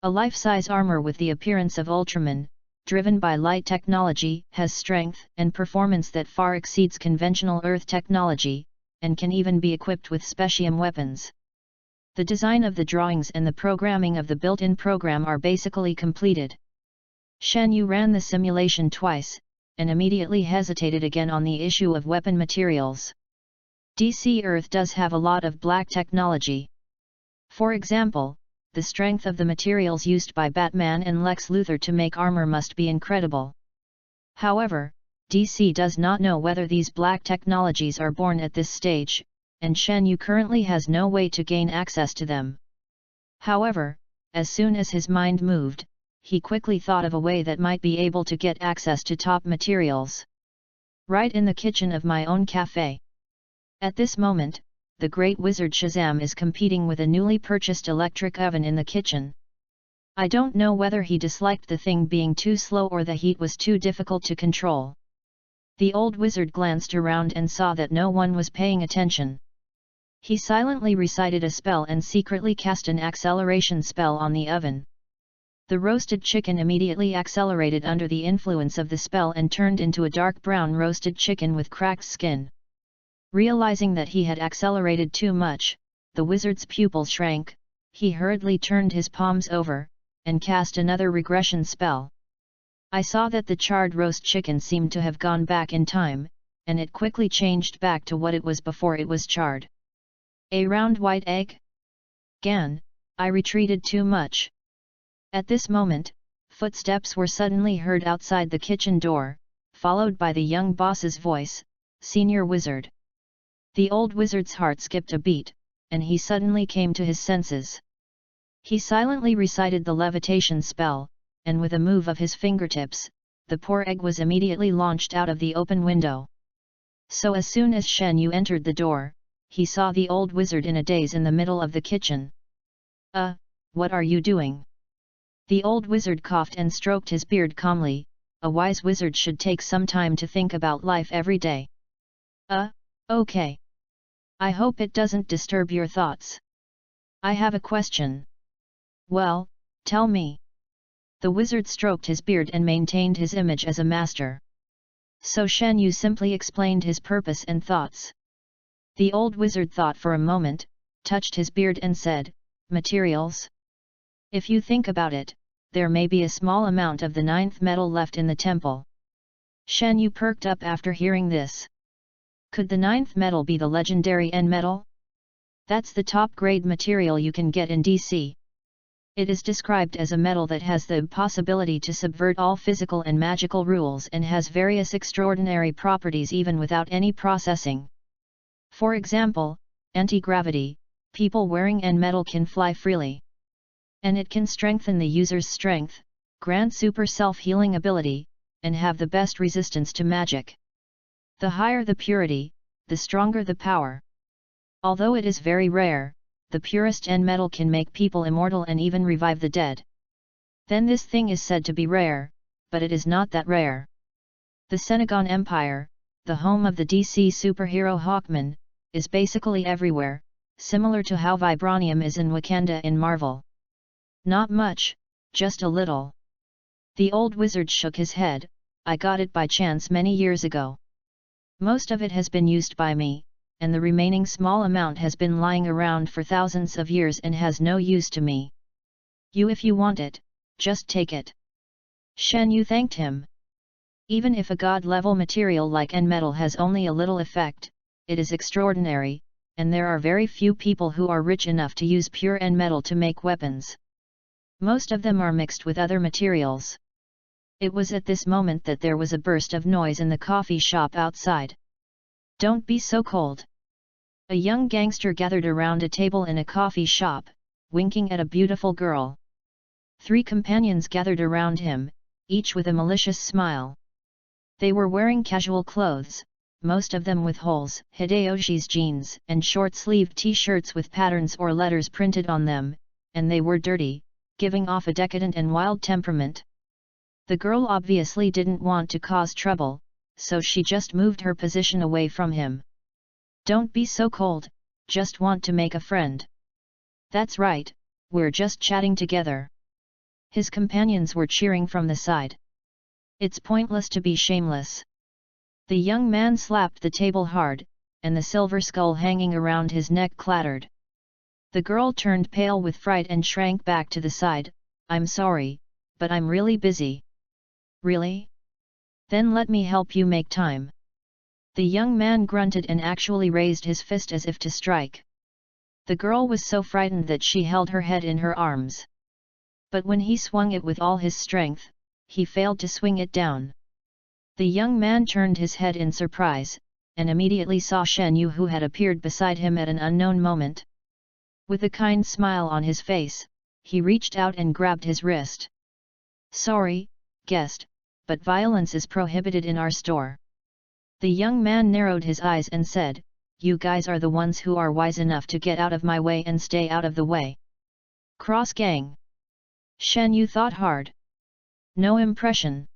A life-size armor with the appearance of Ultraman, driven by light technology, has strength and performance that far exceeds conventional Earth technology, and can even be equipped with specium weapons. The design of the drawings and the programming of the built-in program are basically completed. Shan Yu ran the simulation twice, and immediately hesitated again on the issue of weapon materials. DC Earth does have a lot of black technology. For example, the strength of the materials used by Batman and Lex Luthor to make armor must be incredible. However, DC does not know whether these black technologies are born at this stage, and Shan Yu currently has no way to gain access to them. However, as soon as his mind moved, he quickly thought of a way that might be able to get access to top materials. Right in the kitchen of my own cafe. At this moment, the great wizard Shazam is competing with a newly purchased electric oven in the kitchen. I don't know whether he disliked the thing being too slow or the heat was too difficult to control. The old wizard glanced around and saw that no one was paying attention. He silently recited a spell and secretly cast an acceleration spell on the oven. The roasted chicken immediately accelerated under the influence of the spell and turned into a dark brown roasted chicken with cracked skin. Realizing that he had accelerated too much, the wizard's pupils shrank, he hurriedly turned his palms over, and cast another regression spell. I saw that the charred roast chicken seemed to have gone back in time, and it quickly changed back to what it was before it was charred. A round white egg? Gan, I retreated too much. At this moment, footsteps were suddenly heard outside the kitchen door, followed by the young boss's voice, "Senior Wizard." The old wizard's heart skipped a beat, and he suddenly came to his senses. He silently recited the levitation spell, and with a move of his fingertips, the poor egg was immediately launched out of the open window. So as soon as Shan Yu entered the door, he saw the old wizard in a daze in the middle of the kitchen. What are you doing?" The old wizard coughed and stroked his beard calmly. A wise wizard should take some time to think about life every day. Okay. I hope it doesn't disturb your thoughts. I have a question. Well, tell me. The wizard stroked his beard and maintained his image as a master. So Shan Yu simply explained his purpose and thoughts. The old wizard thought for a moment, touched his beard and said, "Materials? If you think about it, there may be a small amount of the 9th metal left in the temple." Shan Yu perked up after hearing this. Could the 9th metal be the legendary N metal? That's the top grade material you can get in DC. It is described as a metal that has the possibility to subvert all physical and magical rules and has various extraordinary properties even without any processing. For example, anti-gravity, people wearing N metal can fly freely. And it can strengthen the user's strength, grant super self-healing ability, and have the best resistance to magic. The higher the purity, the stronger the power. Although it is very rare, the purest N metal can make people immortal and even revive the dead. Then this thing is said to be rare, but it is not that rare. The Senegon Empire, the home of the DC superhero Hawkman, is basically everywhere, similar to how vibranium is in Wakanda in Marvel. Not much, just a little. The old wizard shook his head. I got it by chance many years ago. Most of it has been used by me, and the remaining small amount has been lying around for thousands of years and has no use to me. If you want it, just take it. Shan Yu thanked him. Even if a god-level material like N metal has only a little effect, it is extraordinary, and there are very few people who are rich enough to use pure N metal to make weapons. Most of them are mixed with other materials. It was at this moment that there was a burst of noise in the coffee shop outside. "Don't be so cold." A young gangster gathered around a table in a coffee shop, winking at a beautiful girl. 3 companions gathered around him, each with a malicious smile. They were wearing casual clothes, most of them with holes, Hideyoshi's jeans, and short-sleeved t-shirts with patterns or letters printed on them, and they were dirty, giving off a decadent and wild temperament. The girl obviously didn't want to cause trouble, so she just moved her position away from him. "Don't be so cold, just want to make a friend." "That's right, we're just chatting together." His companions were cheering from the side. "It's pointless to be shameless." The young man slapped the table hard, and the silver skull hanging around his neck clattered. The girl turned pale with fright and shrank back to the side. "I'm sorry, but I'm really busy." "Really? Then let me help you make time." The young man grunted and actually raised his fist as if to strike. The girl was so frightened that she held her head in her arms. But when he swung it with all his strength, he failed to swing it down. The young man turned his head in surprise, and immediately saw Shen Yu, who had appeared beside him at an unknown moment. With a kind smile on his face, he reached out and grabbed his wrist. "Sorry, guest, but violence is prohibited in our store." The young man narrowed his eyes and said, "You guys are the ones who are wise enough to get out of my way and stay out of the way." Cross gang. Shen Yu thought hard. No impression.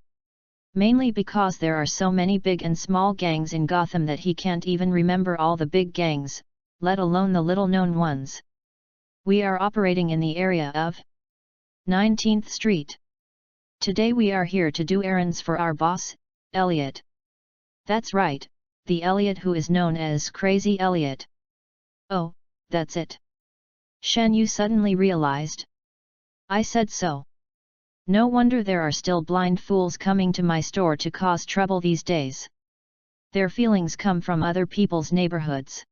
Mainly because there are so many big and small gangs in Gotham that he can't even remember all the big gangs, let alone the little-known ones. "We are operating in the area of 19th Street. Today we are here to do errands for our boss, Elliot." "That's right, the Elliot who is known as Crazy Elliot." "Oh, that's it." Shen Yu suddenly realized. "I said so. No wonder there are still blind fools coming to my store to cause trouble these days. Their feelings come from other people's neighborhoods.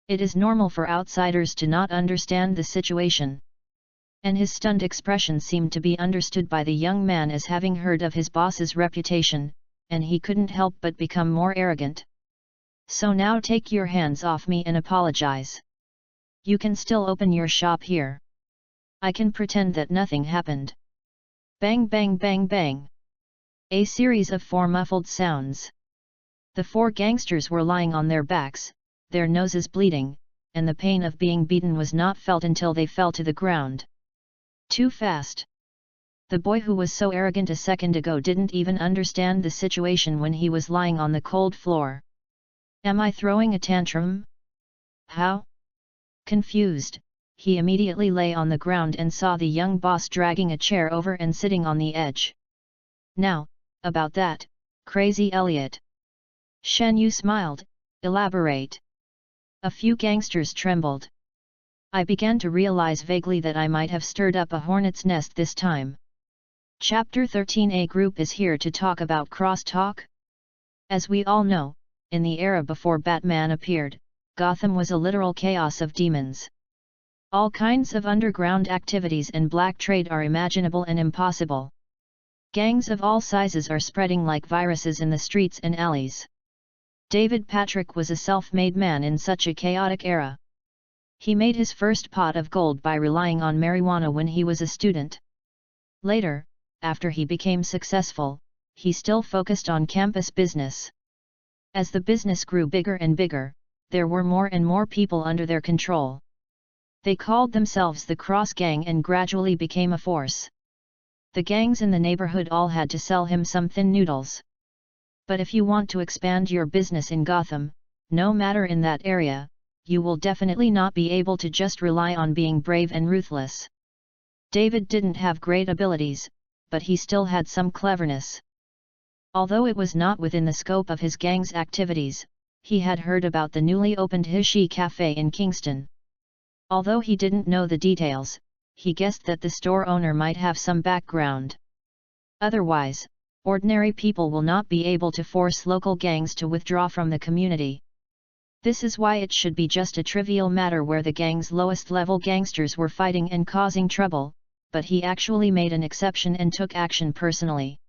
It is normal for outsiders to not understand the situation." And his stunned expression seemed to be understood by the young man as having heard of his boss's reputation, and he couldn't help but become more arrogant. "So now take your hands off me and apologize. You can still open your shop here. I can pretend that nothing happened." Bang bang bang bang. A series of 4 muffled sounds. The 4 gangsters were lying on their backs, their noses bleeding, and the pain of being beaten was not felt until they fell to the ground. Too fast. The boy who was so arrogant a second ago didn't even understand the situation when he was lying on the cold floor. "Am I throwing a tantrum? How?" Confused, he immediately lay on the ground and saw the young boss dragging a chair over and sitting on the edge. "Now, about that, Crazy Elliot." Shen Yu smiled. "Elaborate." A few gangsters trembled. "I began to realize vaguely that I might have stirred up a hornet's nest this time." Chapter 13. A group is here to talk about crosstalk. As we all know, in the era before Batman appeared, Gotham was a literal chaos of demons. All kinds of underground activities and black trade are imaginable and impossible. Gangs of all sizes are spreading like viruses in the streets and alleys. David Patrick was a self-made man in such a chaotic era. He made his first pot of gold by relying on marijuana when he was a student. Later, after he became successful, he still focused on campus business. As the business grew bigger and bigger, there were more and more people under their control. They called themselves the Cross Gang and gradually became a force. The gangs in the neighborhood all had to sell him some thin noodles. But if you want to expand your business in Gotham, no matter in that area, you will definitely not be able to just rely on being brave and ruthless. David didn't have great abilities, but he still had some cleverness. Although it was not within the scope of his gang's activities, he had heard about the newly opened Hishi Cafe in Kingston. Although he didn't know the details, he guessed that the store owner might have some background. Otherwise, ordinary people will not be able to force local gangs to withdraw from the community. This is why it should be just a trivial matter where the gang's lowest-level gangsters were fighting and causing trouble, but he actually made an exception and took action personally.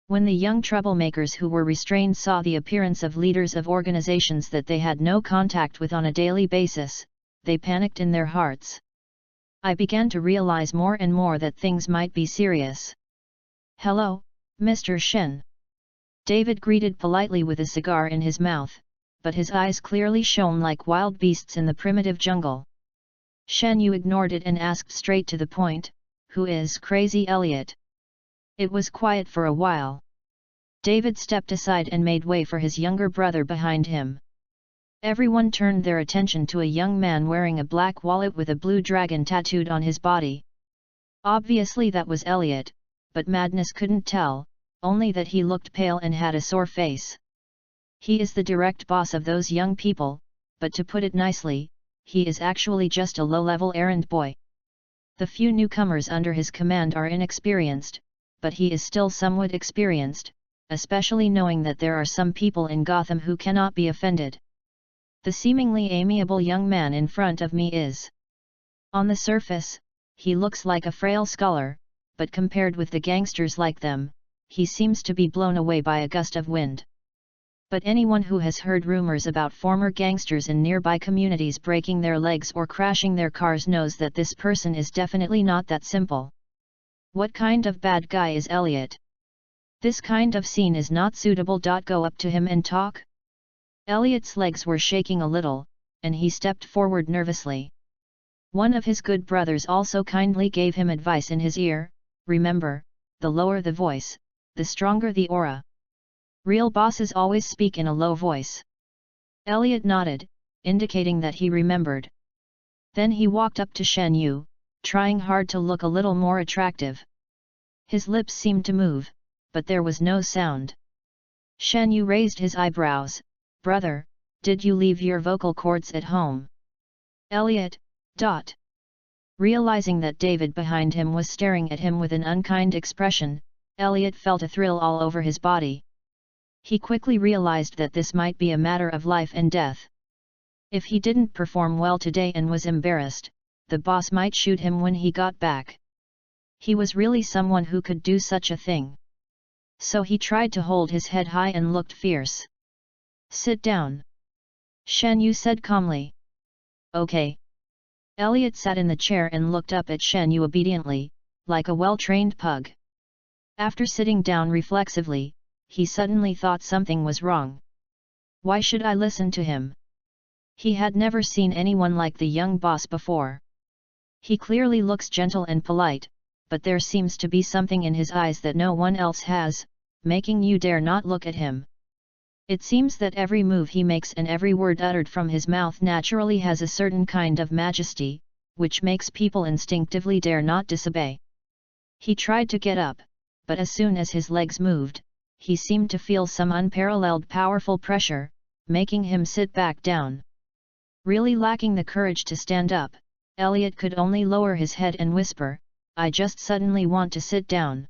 When the young troublemakers who were restrained saw the appearance of leaders of organizations that they had no contact with on a daily basis, they panicked in their hearts. I began to realize more and more that things might be serious. "Hello, Mr. Shen." David greeted politely with a cigar in his mouth, but his eyes clearly shone like wild beasts in the primitive jungle. Shen Yu ignored it and asked straight to the point, "Who is Crazy Elliot?" It was quiet for a while. David stepped aside and made way for his younger brother behind him. Everyone turned their attention to a young man wearing a black wallet with a blue dragon tattooed on his body. Obviously that was Elliot, but Madness couldn't tell, only that he looked pale and had a sore face. He is the direct boss of those young people, but to put it nicely, he is actually just a low-level errand boy. The few newcomers under his command are inexperienced, but he is still somewhat experienced, especially knowing that there are some people in Gotham who cannot be offended. The seemingly amiable young man in front of me is. On the surface, he looks like a frail scholar, but compared with the gangsters like them, he seems to be blown away by a gust of wind. But anyone who has heard rumors about former gangsters in nearby communities breaking their legs or crashing their cars knows that this person is definitely not that simple. What kind of bad guy is Elliot? This kind of scene is not suitable. Go up to him and talk? Elliot's legs were shaking a little, and he stepped forward nervously. One of his good brothers also kindly gave him advice in his ear, "Remember, the lower the voice, the stronger the aura. Real bosses always speak in a low voice." Elliot nodded, indicating that he remembered. Then he walked up to Shen Yu, trying hard to look a little more attractive. His lips seemed to move, but there was no sound. Shen Yu raised his eyebrows. "Brother, did you leave your vocal cords at home?" Elliot. Realizing that David behind him was staring at him with an unkind expression, Elliot felt a thrill all over his body. He quickly realized that this might be a matter of life and death. If he didn't perform well today and was embarrassed, the boss might shoot him when he got back. He was really someone who could do such a thing. So he tried to hold his head high and looked fierce. "Sit down," Shen Yu said calmly. "Okay." Elliot sat in the chair and looked up at Shen Yu obediently, like a well-trained pug. After sitting down reflexively, he suddenly thought something was wrong. Why should I listen to him? He had never seen anyone like the young boss before. He clearly looks gentle and polite, but there seems to be something in his eyes that no one else has, making you dare not look at him. It seems that every move he makes and every word uttered from his mouth naturally has a certain kind of majesty, which makes people instinctively dare not disobey. He tried to get up, but as soon as his legs moved, he seemed to feel some unparalleled powerful pressure, making him sit back down. Really lacking the courage to stand up, Elliot could only lower his head and whisper, "I just suddenly want to sit down."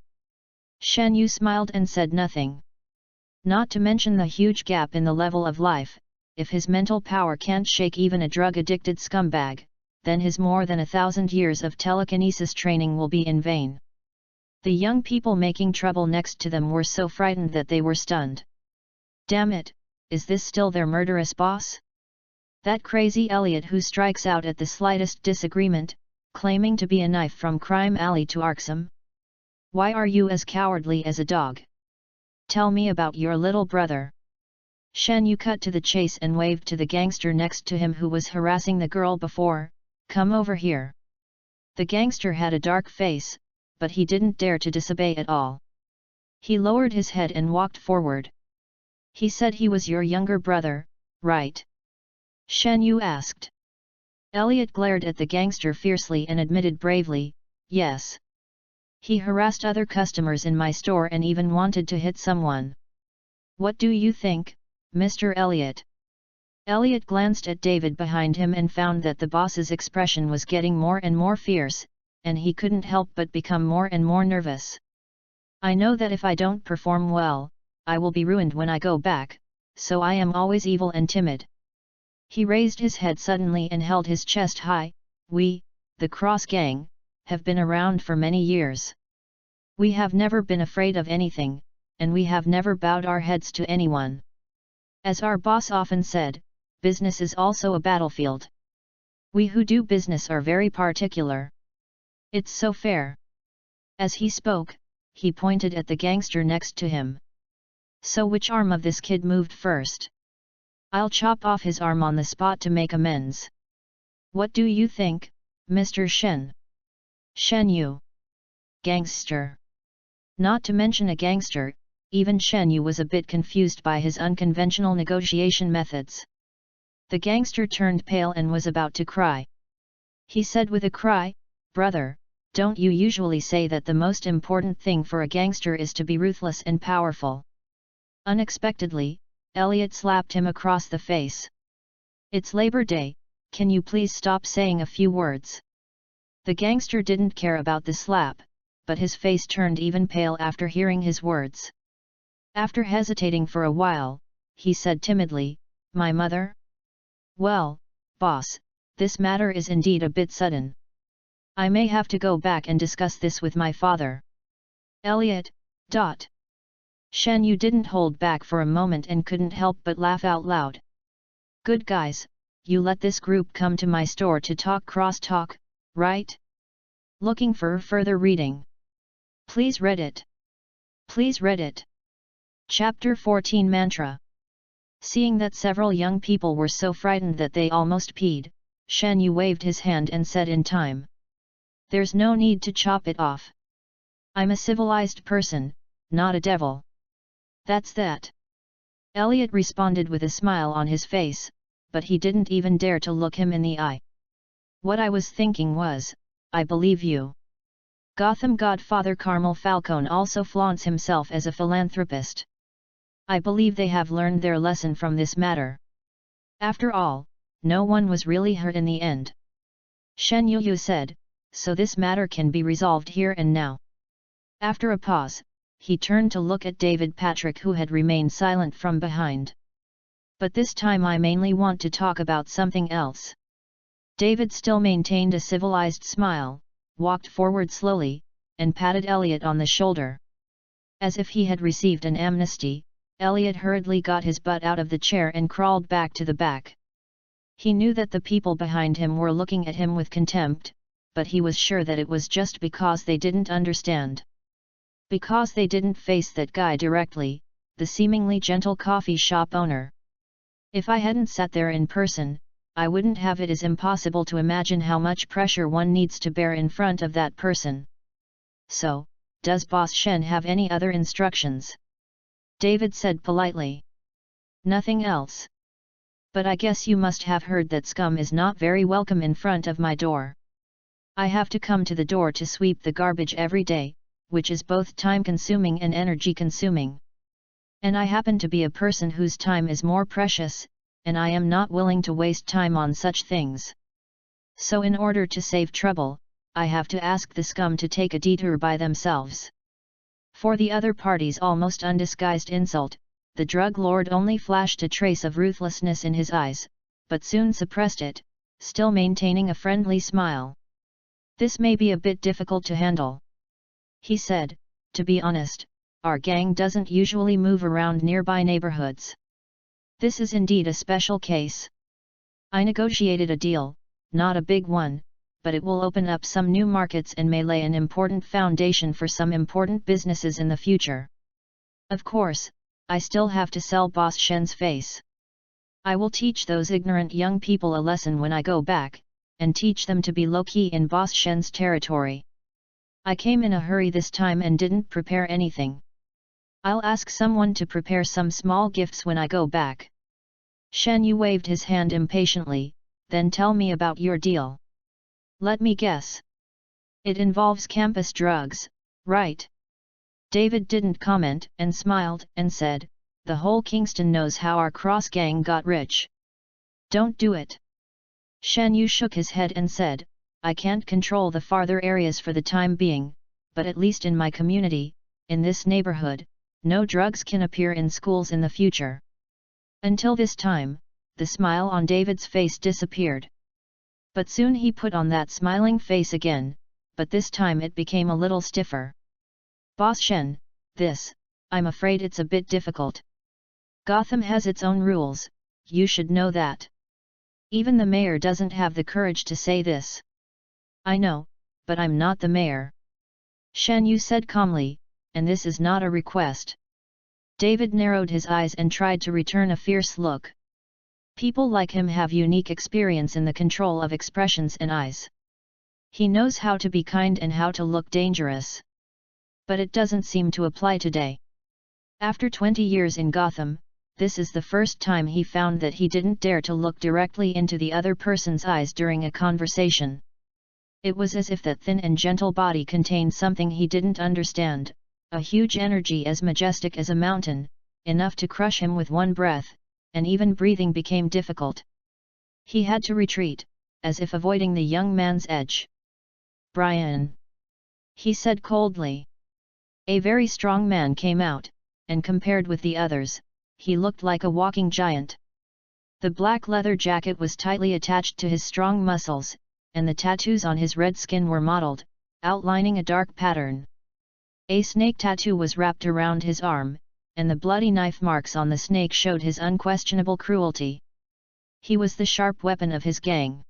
Shen Yu smiled and said nothing. Not to mention the huge gap in the level of life, if his mental power can't shake even a drug-addicted scumbag, then his more than 1,000 years of telekinesis training will be in vain. The young people making trouble next to them were so frightened that they were stunned. Damn it, is this still their murderous boss? That crazy Elliot who strikes out at the slightest disagreement, claiming to be a knife from Crime Alley to Arkham? Why are you as cowardly as a dog? Tell me about your little brother. Shen Yu cut to the chase and waved to the gangster next to him who was harassing the girl before, "Come over here." The gangster had a dark face, but he didn't dare to disobey at all. He lowered his head and walked forward. "He said he was your younger brother, right?" Shen Yu asked. Elliot glared at the gangster fiercely and admitted bravely, "Yes. He harassed other customers in my store and even wanted to hit someone. What do you think, Mr. Elliot?" Elliot glanced at David behind him and found that the boss's expression was getting more and more fierce, and he couldn't help but become more and more nervous. "I know that if I don't perform well, I will be ruined when I go back, so I am always evil and timid." He raised his head suddenly and held his chest high. "We, the Cross Gang, have been around for many years. We have never been afraid of anything, and we have never bowed our heads to anyone. As our boss often said, business is also a battlefield. We who do business are very particular. It's so fair. As he spoke, he pointed at the gangster next to him. So which arm of this kid moved first? I'll chop off his arm on the spot to make amends. What do you think, Mr. Shen? Shen Yu. Gangster. Not to mention a gangster, even Shen Yu was a bit confused by his unconventional negotiation methods. The gangster turned pale and was about to cry. He said with a cry, "Brother, don't you usually say that the most important thing for a gangster is to be ruthless and powerful?" Unexpectedly, Elliot slapped him across the face. "It's Labor Day, can you please stop saying a few words?" The gangster didn't care about the slap, but his face turned even pale after hearing his words. After hesitating for a while, he said timidly, "My mother?" "Well, boss, this matter is indeed a bit sudden. I may have to go back and discuss this with my father." Elliot. Shen Yu didn't hold back for a moment and couldn't help but laugh out loud. "Good guys, you let this group come to my store to talk cross-talk, right? Looking for further reading? Please read it. Please read it." Chapter 14 Mantra. Seeing that several young people were so frightened that they almost peed, Shen Yu waved his hand and said in time, "There's no need to chop it off. I'm a civilized person, not a devil." "That's that." Elliot responded with a smile on his face, but he didn't even dare to look him in the eye. "What I was thinking was, I believe you." Gotham Godfather Carmel Falcone also flaunts himself as a philanthropist. I believe they have learned their lesson from this matter. After all, no one was really hurt in the end. Shen Yu said, "So this matter can be resolved here and now." After a pause, he turned to look at David Patrick, who had remained silent from behind. "But this time I mainly want to talk about something else." David still maintained a civilized smile, walked forward slowly, and patted Elliot on the shoulder. As if he had received an amnesty, Elliot hurriedly got his butt out of the chair and crawled back to the back. He knew that the people behind him were looking at him with contempt, but he was sure that it was just because they didn't understand. Because they didn't face that guy directly, the seemingly gentle coffee shop owner. If I hadn't sat there in person, I wouldn't have it is impossible to imagine how much pressure one needs to bear in front of that person. "So, does Boss Shen have any other instructions?" David said politely. "Nothing else. But I guess you must have heard that scum is not very welcome in front of my door. I have to come to the door to sweep the garbage every day, which is both time-consuming and energy-consuming. And I happen to be a person whose time is more precious, and I am not willing to waste time on such things. So in order to save trouble, I have to ask the scum to take a detour by themselves." For the other party's almost undisguised insult, the drug lord only flashed a trace of ruthlessness in his eyes, but soon suppressed it, still maintaining a friendly smile. "This may be a bit difficult to handle," he said. "To be honest, our gang doesn't usually move around nearby neighborhoods. This is indeed a special case. I negotiated a deal, not a big one, but it will open up some new markets and may lay an important foundation for some important businesses in the future. Of course, I still have to sell Boss Shen's face. I will teach those ignorant young people a lesson when I go back, and teach them to be low-key in Boss Shen's territory. I came in a hurry this time and didn't prepare anything. I'll ask someone to prepare some small gifts when I go back." Shen Yu waved his hand impatiently, "Then tell me about your deal." "Let me guess. It involves campus drugs, right?" David didn't comment and smiled and said, "The whole Kingston knows how our cross gang got rich. Don't do it." Shen Yu shook his head and said, "I can't control the farther areas for the time being, but at least in my community, in this neighborhood, no drugs can appear in schools in the future." Until this time, the smile on David's face disappeared. But soon he put on that smiling face again, but this time it became a little stiffer. "Boss Shen, this I'm afraid it's a bit difficult. Gotham has its own rules, you should know that. Even the mayor doesn't have the courage to say this. I know, but I'm not the mayor. Shan Yu said calmly, and this is not a request. David narrowed his eyes and tried to return a fierce look. People like him have unique experience in the control of expressions and eyes. He knows how to be kind and how to look dangerous. But it doesn't seem to apply today. After 20 years in Gotham, this is the first time he found that he didn't dare to look directly into the other person's eyes during a conversation. It was as if that thin and gentle body contained something he didn't understand, a huge energy as majestic as a mountain, enough to crush him with one breath, and even breathing became difficult. He had to retreat, as if avoiding the young man's edge. Brian, he said coldly. A very strong man came out, and compared with the others, he looked like a walking giant. The black leather jacket was tightly attached to his strong muscles, and the tattoos on his red skin were mottled, outlining a dark pattern. A snake tattoo was wrapped around his arm, and the bloody knife marks on the snake showed his unquestionable cruelty. He was the sharp weapon of his gang.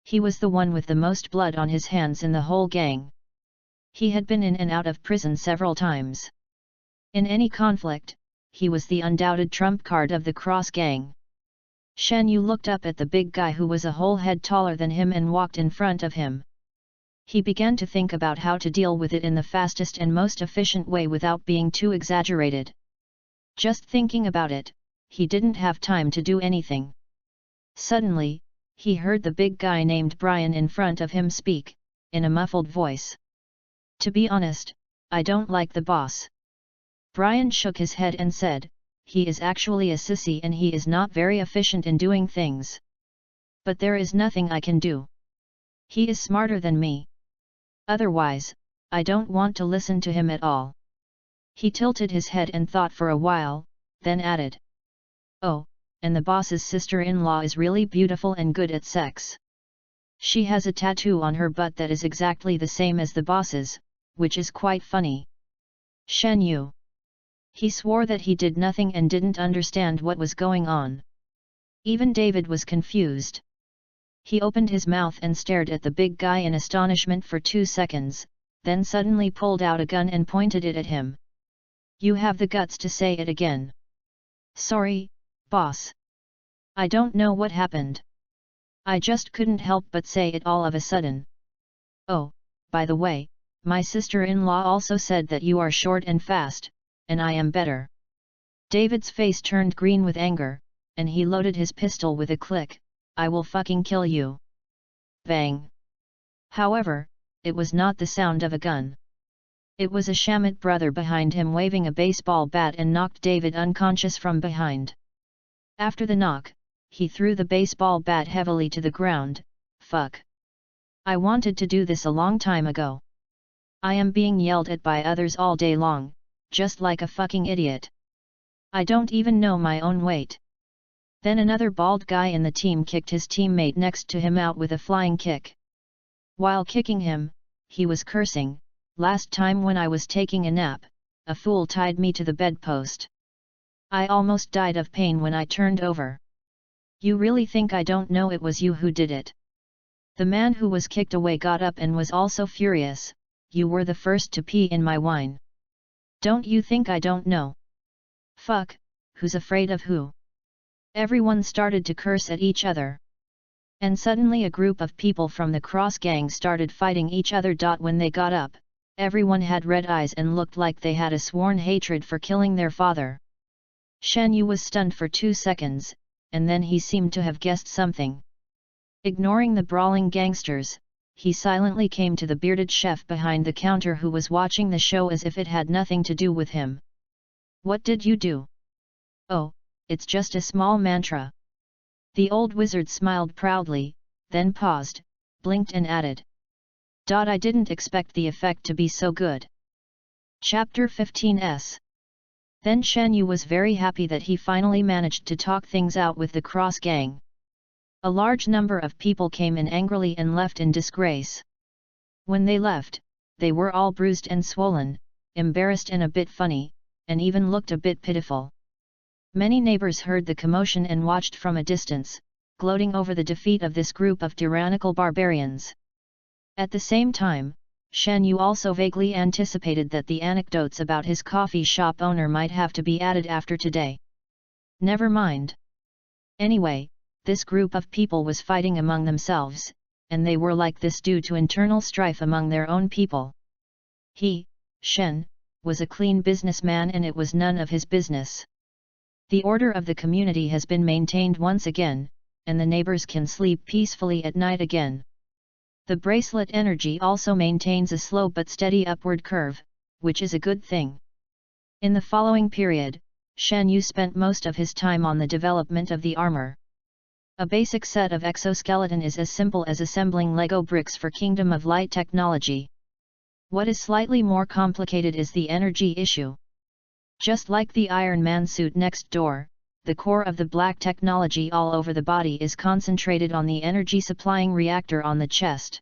He was the one with the most blood on his hands in the whole gang. He had been in and out of prison several times. In any conflict, he was the undoubted trump card of the Cross gang. Shan Yu looked up at the big guy who was a whole head taller than him and walked in front of him. He began to think about how to deal with it in the fastest and most efficient way without being too exaggerated. Just thinking about it, he didn't have time to do anything. Suddenly, he heard the big guy named Brian in front of him speak, in a muffled voice. To be honest, I don't like the boss. Brian shook his head and said, he is actually a sissy and he is not very efficient in doing things. But there is nothing I can do. He is smarter than me. Otherwise, I don't want to listen to him at all. He tilted his head and thought for a while, then added. Oh, and the boss's sister-in-law is really beautiful and good at sex. She has a tattoo on her butt that is exactly the same as the boss's, which is quite funny. Shan Yu. He swore that he did nothing and didn't understand what was going on. Even David was confused. He opened his mouth and stared at the big guy in astonishment for 2 seconds, then suddenly pulled out a gun and pointed it at him. You have the guts to say it again. Sorry, boss. I don't know what happened. I just couldn't help but say it all of a sudden. Oh, by the way, my sister-in-law also said that you are short and fast, and I am better. David's face turned green with anger, and he loaded his pistol with a click. I will fucking kill you. Bang. However, it was not the sound of a gun. It was a Shamit brother behind him waving a baseball bat and knocked David unconscious from behind. After the knock, he threw the baseball bat heavily to the ground. Fuck. I wanted to do this a long time ago. I am being yelled at by others all day long, just like a fucking idiot. I don't even know my own weight. Then another bald guy in the team kicked his teammate next to him out with a flying kick. While kicking him, he was cursing, last time when I was taking a nap, a fool tied me to the bedpost. I almost died of pain when I turned over. You really think I don't know it was you who did it? The man who was kicked away got up and was also furious. You were the first to pee in my wine. Don't you think I don't know? Fuck, who's afraid of who? Everyone started to curse at each other. And suddenly a group of people from the Cross gang started fighting each other. When they got up, everyone had red eyes and looked like they had a sworn hatred for killing their father. Shan Yu was stunned for 2 seconds, and then he seemed to have guessed something. Ignoring the brawling gangsters, he silently came to the bearded chef behind the counter who was watching the show as if it had nothing to do with him. What did you do? Oh, it's just a small mantra. The old wizard smiled proudly, then paused, blinked and added. I didn't expect the effect to be so good. Chapter 15s. Then Shan Yu was very happy that he finally managed to talk things out with the Cross gang. A large number of people came in angrily and left in disgrace. When they left, they were all bruised and swollen, embarrassed and a bit funny, and even looked a bit pitiful. Many neighbors heard the commotion and watched from a distance, gloating over the defeat of this group of tyrannical barbarians. At the same time, Shen Yu also vaguely anticipated that the anecdotes about his coffee shop owner might have to be added after today. Never mind. Anyway, this group of people was fighting among themselves, and they were like this due to internal strife among their own people. He, Shen, was a clean businessman and it was none of his business. The order of the community has been maintained once again, and the neighbors can sleep peacefully at night again. The bracelet energy also maintains a slow but steady upward curve, which is a good thing. In the following period, Shen Yu spent most of his time on the development of the armor. A basic set of exoskeleton is as simple as assembling Lego bricks for Kingdom of Light technology. What is slightly more complicated is the energy issue. Just like the Iron Man suit next door, the core of the black technology all over the body is concentrated on the energy-supplying reactor on the chest.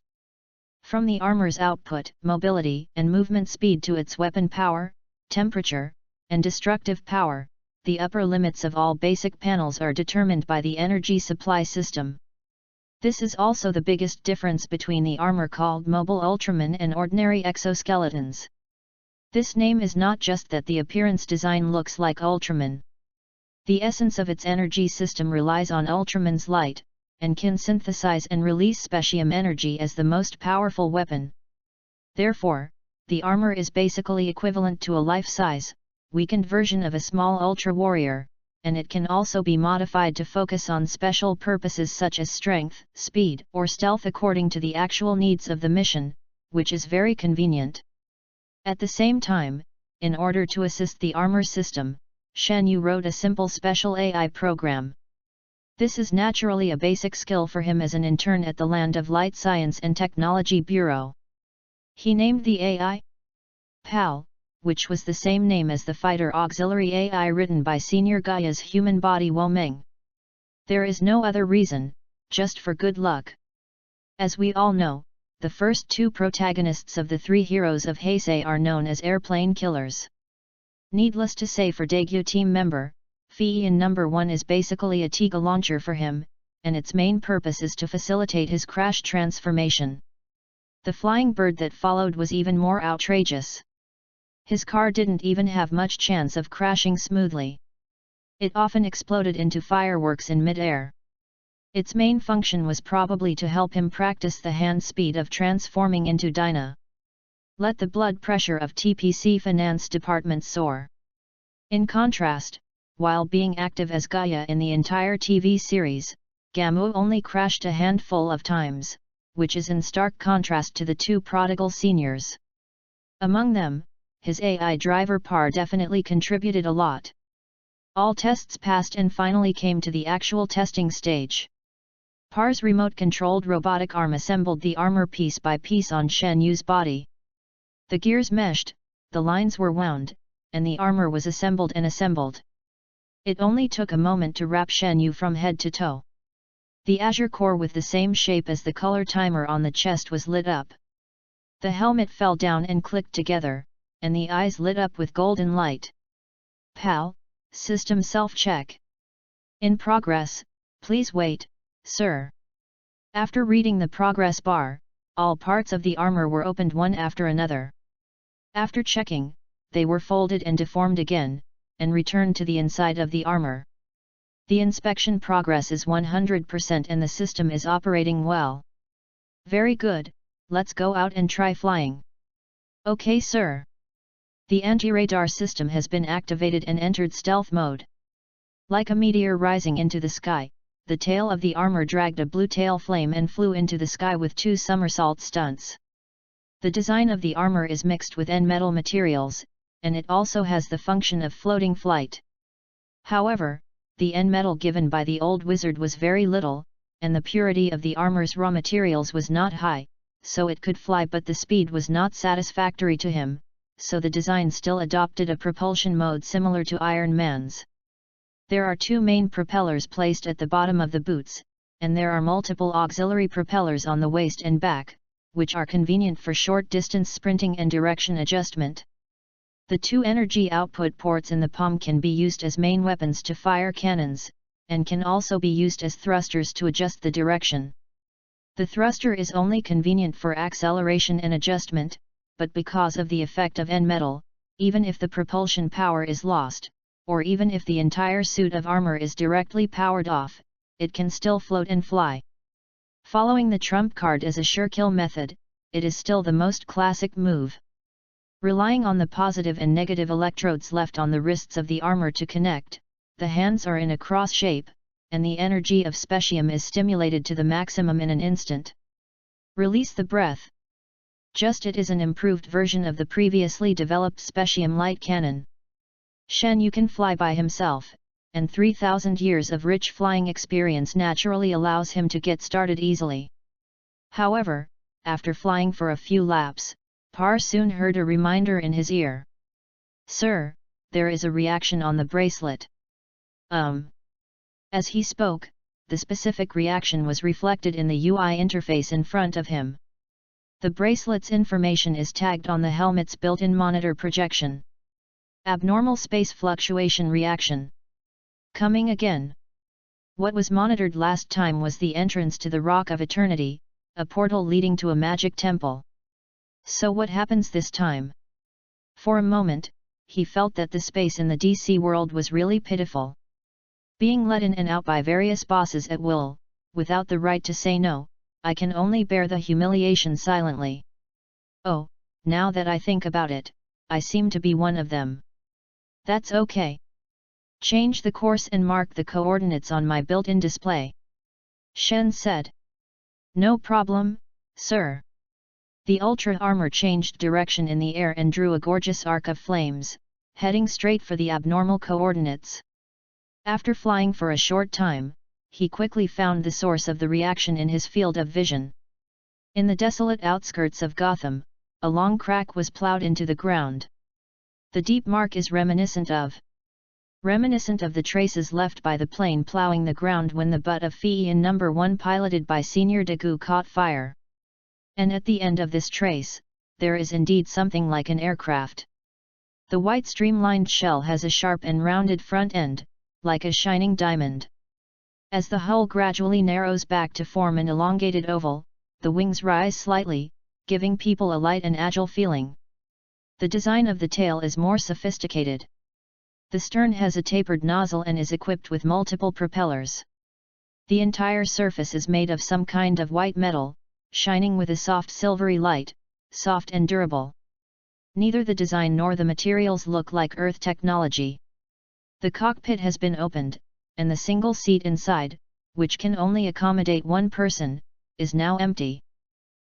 From the armor's output, mobility, and movement speed to its weapon power, temperature, and destructive power, the upper limits of all basic panels are determined by the energy supply system. This is also the biggest difference between the armor called Mobile Ultraman and ordinary exoskeletons. This name is not just that the appearance design looks like Ultraman. The essence of its energy system relies on Ultraman's light, and can synthesize and release specium energy as the most powerful weapon. Therefore, the armor is basically equivalent to a life-size, weakened version of a small Ultra Warrior, and it can also be modified to focus on special purposes such as strength, speed, or stealth according to the actual needs of the mission, which is very convenient. At the same time, in order to assist the armor system, Shen Yu wrote a simple special AI program. This is naturally a basic skill for him as an intern at the Land of Light Science and Technology Bureau. He named the AI PAL, which was the same name as the fighter auxiliary AI written by Senior Gaia's human body Wo-Meng. There is no other reason, just for good luck. As we all know, the first two protagonists of the three heroes of Heisei are known as airplane killers. Needless to say, for Daegyu team member, Feiyan No. 1 is basically a Tiga launcher for him, and its main purpose is to facilitate his crash transformation. The flying bird that followed was even more outrageous. His car didn't even have much chance of crashing smoothly. It often exploded into fireworks in mid-air. Its main function was probably to help him practice the hand speed of transforming into Dinah. Let the blood pressure of TPC Finance Department soar. In contrast, while being active as Gaia in the entire TV series, Gamu only crashed a handful of times, which is in stark contrast to the two prodigal seniors. Among them, his AI driver Par definitely contributed a lot. All tests passed and finally came to the actual testing stage. Par's remote-controlled robotic arm assembled the armor piece by piece on Shen Yu's body. The gears meshed, the lines were wound, and the armor was assembled and assembled. It only took a moment to wrap Shen Yu from head to toe. The azure core with the same shape as the color timer on the chest was lit up. The helmet fell down and clicked together, and the eyes lit up with golden light. PAL, System Self-Check. In progress, please wait, sir. After reading the progress bar, all parts of the armor were opened one after another. After checking, they were folded and deformed again, and returned to the inside of the armor. The inspection progress is 100% and the system is operating well. Very good, let's go out and try flying. Okay, sir. The anti-radar system has been activated and entered stealth mode. Like a meteor rising into the sky, the tail of the armor dragged a blue tail flame and flew into the sky with 2 somersault stunts. The design of the armor is mixed with N-metal materials, and it also has the function of floating flight. However, the N-metal given by the old wizard was very little, and the purity of the armor's raw materials was not high, so it could fly, but the speed was not satisfactory to him, so the design still adopted a propulsion mode similar to Iron Man's. There are 2 main propellers placed at the bottom of the boots, and there are multiple auxiliary propellers on the waist and back, which are convenient for short-distance sprinting and direction adjustment. The two energy output ports in the palm can be used as main weapons to fire cannons, and can also be used as thrusters to adjust the direction. The thruster is only convenient for acceleration and adjustment, but because of the effect of N-metal, even if the propulsion power is lost, or even if the entire suit of armor is directly powered off, it can still float and fly. Following the trump card as a sure kill method, it is still the most classic move. Relying on the positive and negative electrodes left on the wrists of the armor to connect, the hands are in a cross shape, and the energy of specium is stimulated to the maximum in an instant. Release the breath. Just it is an improved version of the previously developed specium light cannon. Shen Yu can fly by himself, and 3,000 years of rich flying experience naturally allows him to get started easily. However, after flying for a few laps, Par soon heard a reminder in his ear. "Sir, there is a reaction on the bracelet." As he spoke, the specific reaction was reflected in the UI interface in front of him. The bracelet's information is tagged on the helmet's built-in monitor projection. Abnormal space fluctuation reaction. Coming again. What was monitored last time was the entrance to the Rock of Eternity, a portal leading to a magic temple. So what happens this time? For a moment, he felt that the space in the DC world was really pitiful. Being let in and out by various bosses at will, without the right to say no, I can only bear the humiliation silently. Oh, now that I think about it, I seem to be one of them. That's okay. Change the course and mark the coordinates on my built-in display. Shen said. No problem, sir. The Ultra armor changed direction in the air and drew a gorgeous arc of flames, heading straight for the abnormal coordinates. After flying for a short time, he quickly found the source of the reaction in his field of vision. In the desolate outskirts of Gotham, a long crack was plowed into the ground. The deep mark is reminiscent of the traces left by the plane plowing the ground when the butt of Fian No. 1 piloted by Senior Dagu caught fire. And at the end of this trace, there is indeed something like an aircraft. The white streamlined shell has a sharp and rounded front end, like a shining diamond. As the hull gradually narrows back to form an elongated oval, the wings rise slightly, giving people a light and agile feeling. The design of the tail is more sophisticated. The stern has a tapered nozzle and is equipped with multiple propellers. The entire surface is made of some kind of white metal, shining with a soft silvery light, soft and durable. Neither the design nor the materials look like Earth technology. The cockpit has been opened, and the single seat inside, which can only accommodate one person, is now empty.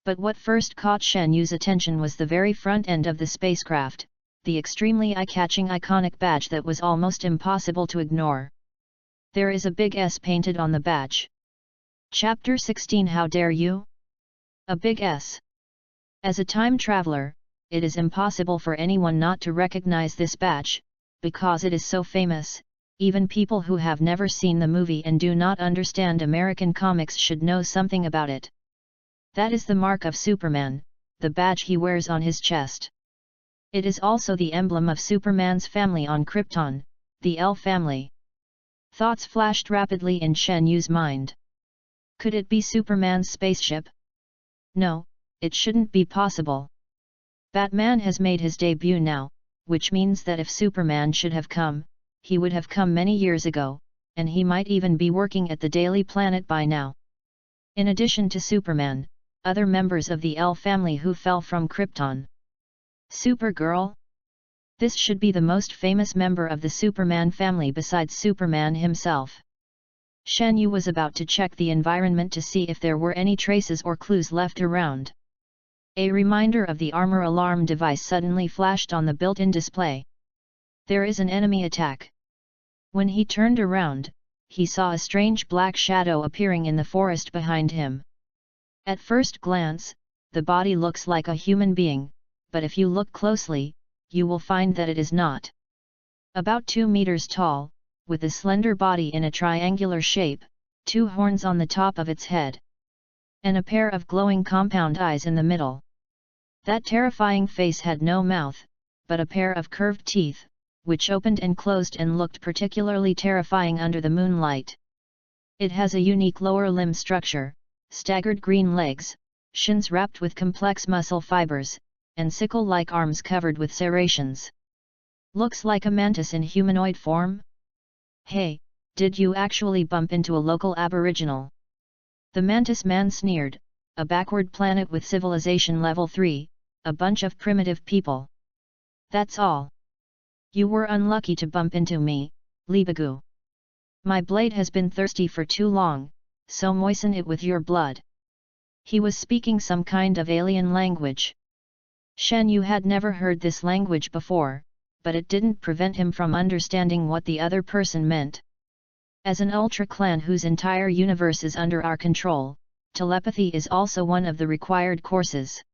But what first caught Shen Yu's attention was the very front end of the spacecraft, the extremely eye-catching iconic badge that was almost impossible to ignore. There is a big S painted on the badge. Chapter 16 How Dare You? A big S. As a time traveler, it is impossible for anyone not to recognize this badge, because it is so famous. Even people who have never seen the movie and do not understand American comics should know something about it. That is the mark of Superman, the badge he wears on his chest. It is also the emblem of Superman's family on Krypton, the L family. Thoughts flashed rapidly in Shen Yu's mind. Could it be Superman's spaceship? No, it shouldn't be possible. Batman has made his debut now, which means that if Superman should have come, he would have come many years ago, and he might even be working at the Daily Planet by now. In addition to Superman, other members of the L family who fell from Krypton. Supergirl? This should be the most famous member of the Superman family besides Superman himself. Shen Yu was about to check the environment to see if there were any traces or clues left around. A reminder of the armor alarm device suddenly flashed on the built-in display. There is an enemy attack. When he turned around, he saw a strange black shadow appearing in the forest behind him. At first glance, the body looks like a human being, but if you look closely, you will find that it is not. About 2 meters tall, with a slender body in a triangular shape, 2 horns on the top of its head, and a pair of glowing compound eyes in the middle. That terrifying face had no mouth, but a pair of curved teeth, which opened and closed and looked particularly terrifying under the moonlight. It has a unique lower limb structure, staggered green legs, shins wrapped with complex muscle fibers, and sickle-like arms covered with serrations. Looks like a mantis in humanoid form? Hey, did you actually bump into a local aboriginal? The mantis man sneered. A backward planet with civilization level 3, a bunch of primitive people. That's all. You were unlucky to bump into me, Libagoo. My blade has been thirsty for too long, so moisten it with your blood. He was speaking some kind of alien language. Shen Yu had never heard this language before, but it didn't prevent him from understanding what the other person meant. As an ultra clan whose entire universe is under our control, telepathy is also one of the required courses.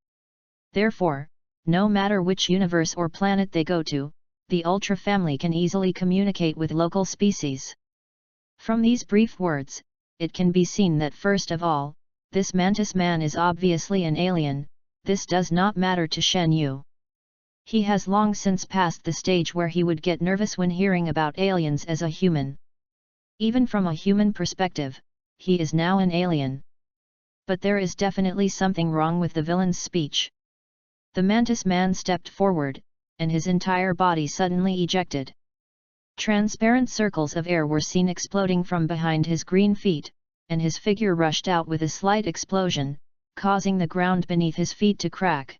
Therefore, no matter which universe or planet they go to, the Ultra family can easily communicate with local species. From these brief words, it can be seen that first of all, this mantis man is obviously an alien. This does not matter to Shen Yu. He has long since passed the stage where he would get nervous when hearing about aliens as a human. Even from a human perspective, he is now an alien. But there is definitely something wrong with the villain's speech. The mantis man stepped forward, and his entire body suddenly ejected. Transparent circles of air were seen exploding from behind his green feet, and his figure rushed out with a slight explosion, causing the ground beneath his feet to crack.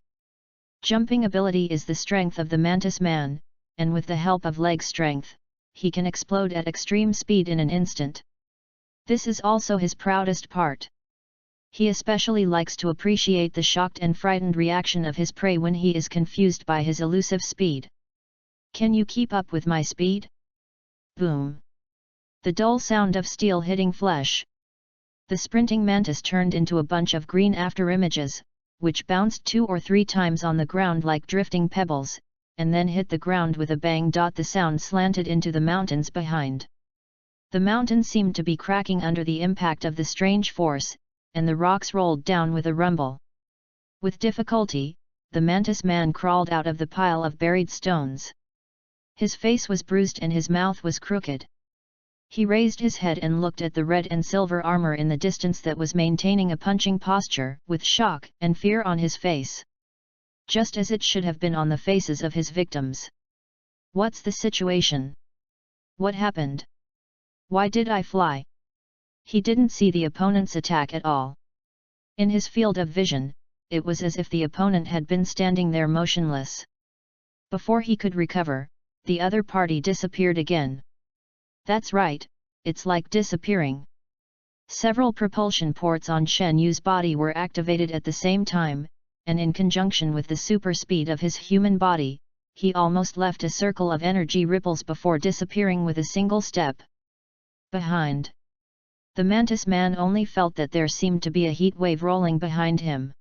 Jumping ability is the strength of the mantis man, and with the help of leg strength, he can explode at extreme speed in an instant. This is also his proudest part. He especially likes to appreciate the shocked and frightened reaction of his prey when he is confused by his elusive speed. Can you keep up with my speed? Boom! The dull sound of steel hitting flesh. The sprinting mantis turned into a bunch of green afterimages, which bounced 2 or 3 times on the ground like drifting pebbles, and then hit the ground with a bang. The sound slanted into the mountains behind. The mountain seemed to be cracking under the impact of the strange force, and the rocks rolled down with a rumble. With difficulty, the mantis man crawled out of the pile of buried stones. His face was bruised and his mouth was crooked. He raised his head and looked at the red and silver armor in the distance that was maintaining a punching posture, with shock and fear on his face. Just as it should have been on the faces of his victims. What's the situation? What happened? Why did I fly? He didn't see the opponent's attack at all. In his field of vision, it was as if the opponent had been standing there motionless. Before he could recover, the other party disappeared again. That's right, it's like disappearing. Several propulsion ports on Shen Yu's body were activated at the same time, and in conjunction with the super speed of his human body, he almost left a circle of energy ripples before disappearing with a single step. Behind. The mantis man only felt that there seemed to be a heat wave rolling behind him.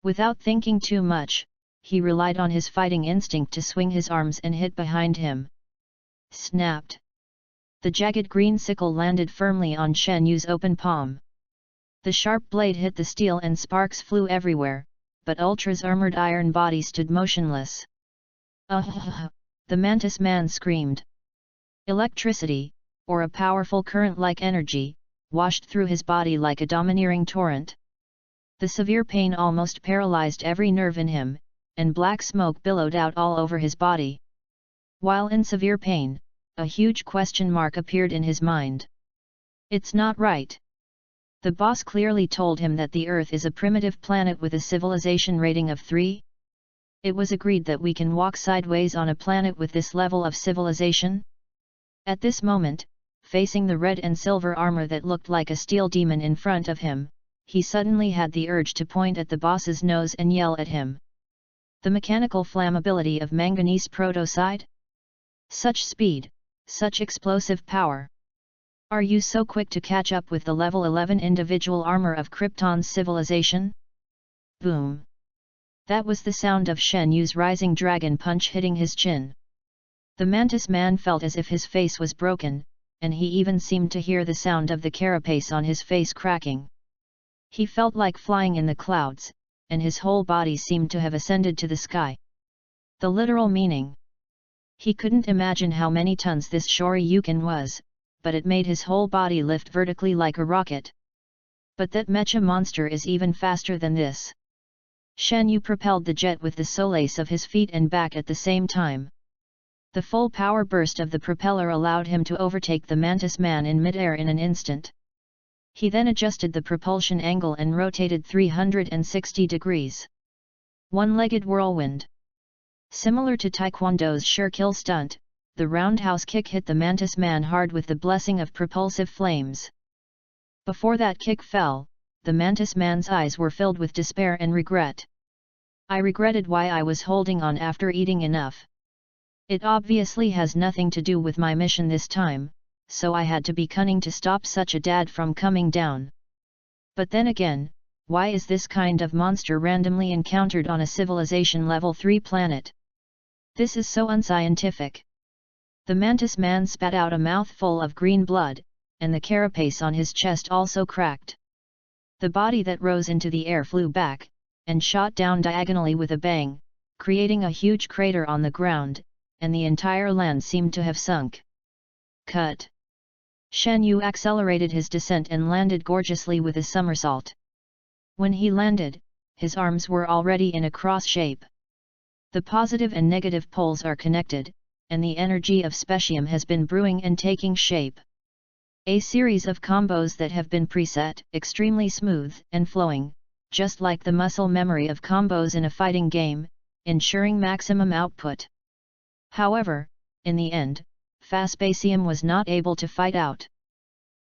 Without thinking too much, he relied on his fighting instinct to swing his arms and hit behind him. Snapped. The jagged green sickle landed firmly on Shen Yu's open palm. The sharp blade hit the steel and sparks flew everywhere, but Ultra's armored iron body stood motionless. The mantis man screamed. Electricity, or a powerful current-like energy, washed through his body like a domineering torrent. The severe pain almost paralyzed every nerve in him, and black smoke billowed out all over his body. While in severe pain, a huge question mark appeared in his mind. It's not right. The boss clearly told him that the Earth is a primitive planet with a civilization rating of 3. It was agreed that we can walk sideways on a planet with this level of civilization? At this moment, facing the red and silver armor that looked like a steel demon in front of him, he suddenly had the urge to point at the boss's nose and yell at him. The mechanical flammability of manganese protoxide? Such speed, such explosive power. Are you so quick to catch up with the level 11 individual armor of Krypton's civilization? Boom! That was the sound of Shen Yu's rising dragon punch hitting his chin. The mantis man felt as if his face was broken, and he even seemed to hear the sound of the carapace on his face cracking. He felt like flying in the clouds, and his whole body seemed to have ascended to the sky. The literal meaning. He couldn't imagine how many tons this shoryuken was, but it made his whole body lift vertically like a rocket. But that mecha monster is even faster than this. Shan Yu propelled the jet with the solace of his feet and back at the same time. The full power burst of the propeller allowed him to overtake the mantis man in midair in an instant. He then adjusted the propulsion angle and rotated 360 degrees. One-legged whirlwind. Similar to Taekwondo's sure kill stunt, the roundhouse kick hit the mantis man hard with the blessing of propulsive flames. Before that kick fell, the mantis man's eyes were filled with despair and regret. I regretted why I was holding on after eating enough. It obviously has nothing to do with my mission this time, so I had to be cunning to stop such a dad from coming down. But then again, why is this kind of monster randomly encountered on a civilization level 3 planet? This is so unscientific. The mantis man spat out a mouthful of green blood, and the carapace on his chest also cracked. The body that rose into the air flew back, and shot down diagonally with a bang, creating a huge crater on the ground, and the entire land seemed to have sunk. Cut. Shan Yu accelerated his descent and landed gorgeously with a somersault. When he landed, his arms were already in a cross shape. The positive and negative poles are connected, and the energy of specium has been brewing and taking shape. A series of combos that have been preset, extremely smooth and flowing, just like the muscle memory of combos in a fighting game, ensuring maximum output. However, in the end, Faspasium was not able to fight out.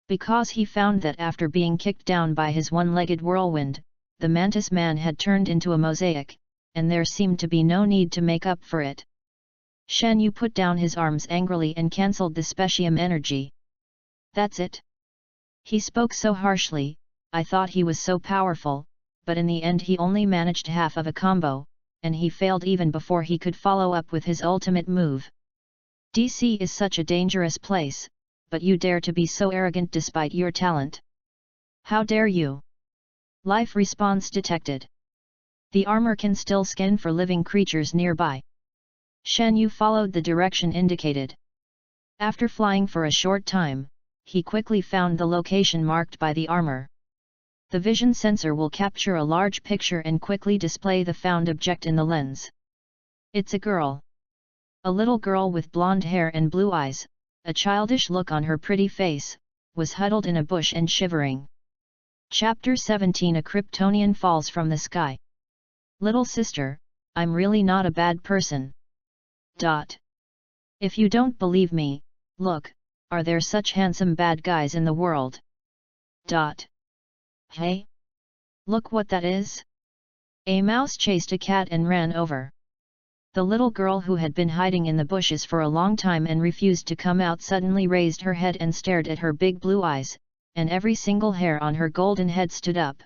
Because he found that after being kicked down by his one-legged whirlwind, the mantis man had turned into a mosaic, and there seemed to be no need to make up for it. Shan Yu put down his arms angrily and cancelled the specium energy. That's it. He spoke so harshly, I thought he was so powerful, but in the end he only managed half of a combo, and he failed even before he could follow up with his ultimate move. DC is such a dangerous place, but you dare to be so arrogant despite your talent. How dare you? Life response detected. The armor can still scan for living creatures nearby. Shan Yu followed the direction indicated. After flying for a short time, he quickly found the location marked by the armor. The vision sensor will capture a large picture and quickly display the found object in the lens. It's a girl. A little girl with blonde hair and blue eyes, a childish look on her pretty face, was huddled in a bush and shivering. Chapter 17 A Kryptonian Falls from the Sky. Little sister, I'm really not a bad person. If you don't believe me, look, are there such handsome bad guys in the world? Hey? Look what that is? A mouse chased a cat and ran over. The little girl who had been hiding in the bushes for a long time and refused to come out suddenly raised her head and stared at her big blue eyes, and every single hair on her golden head stood up.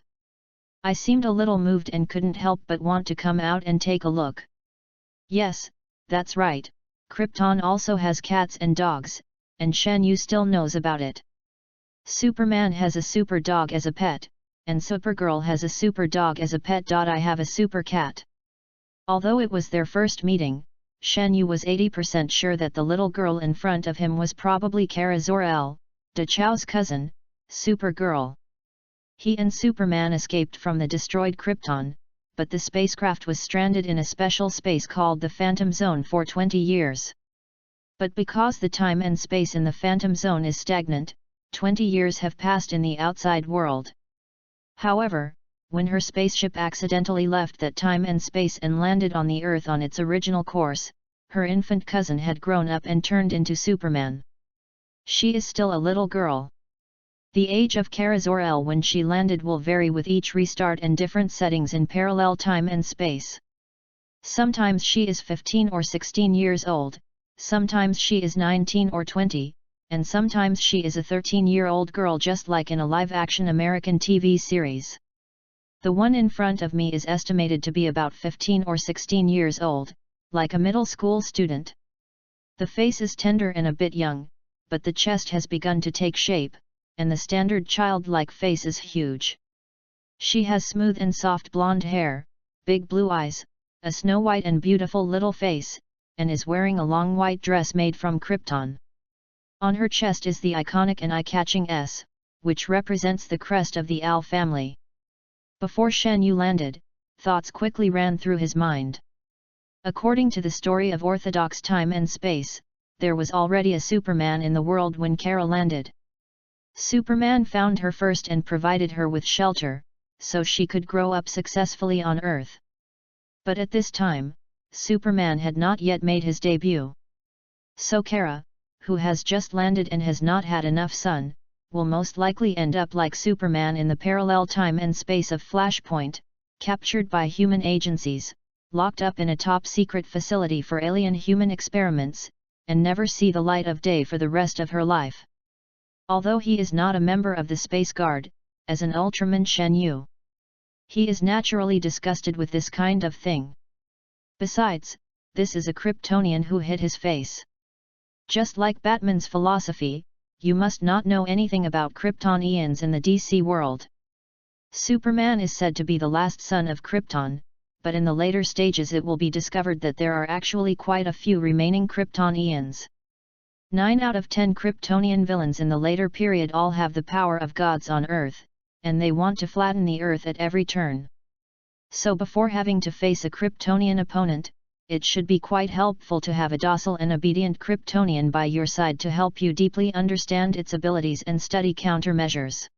I seemed a little moved and couldn't help but want to come out and take a look. Yes, that's right, Krypton also has cats and dogs, and Shan Yu still knows about it. Superman has a super dog as a pet, and Supergirl has a super dog as a pet. I have a super cat. Although it was their first meeting, Shan Yu was 80% sure that the little girl in front of him was probably Kara Zor-El, Da Chow's cousin, Supergirl. He and Superman escaped from the destroyed Krypton, but the spacecraft was stranded in a special space called the Phantom Zone for 20 years. But because the time and space in the Phantom Zone is stagnant, 20 years have passed in the outside world. However, when her spaceship accidentally left that time and space and landed on the Earth on its original course, her infant cousin had grown up and turned into Superman. She is still a little girl. The age of Kara Zor-El when she landed will vary with each restart and different settings in parallel time and space. Sometimes she is 15 or 16 years old, sometimes she is 19 or 20, and sometimes she is a 13-year-old girl just like in a live-action American TV series. The one in front of me is estimated to be about 15 or 16 years old, like a middle school student. The face is tender and a bit young, but the chest has begun to take shape, and the standard childlike face is huge. She has smooth and soft blonde hair, big blue eyes, a snow-white and beautiful little face, and is wearing a long white dress made from krypton. On her chest is the iconic and eye-catching S, which represents the crest of the Al family. Before Shen Yu landed, thoughts quickly ran through his mind. According to the story of orthodox time and space, there was already a Superman in the world when Kara landed. Superman found her first and provided her with shelter, so she could grow up successfully on Earth. But at this time, Superman had not yet made his debut. So Kara, who has just landed and has not had enough sun, will most likely end up like Superman in the parallel time and space of Flashpoint, captured by human agencies, locked up in a top-secret facility for alien-human experiments, and never see the light of day for the rest of her life. Although he is not a member of the Space Guard, as an Ultraman Shen Yu, he is naturally disgusted with this kind of thing. Besides, this is a Kryptonian who hid his face. Just like Batman's philosophy, you must not know anything about Kryptonians in the DC world. Superman is said to be the last son of Krypton, but in the later stages it will be discovered that there are actually quite a few remaining Kryptonians. 9 out of 10 Kryptonian villains in the later period all have the power of gods on Earth, and they want to flatten the Earth at every turn. So before having to face a Kryptonian opponent, it should be quite helpful to have a docile and obedient Kryptonian by your side to help you deeply understand its abilities and study countermeasures.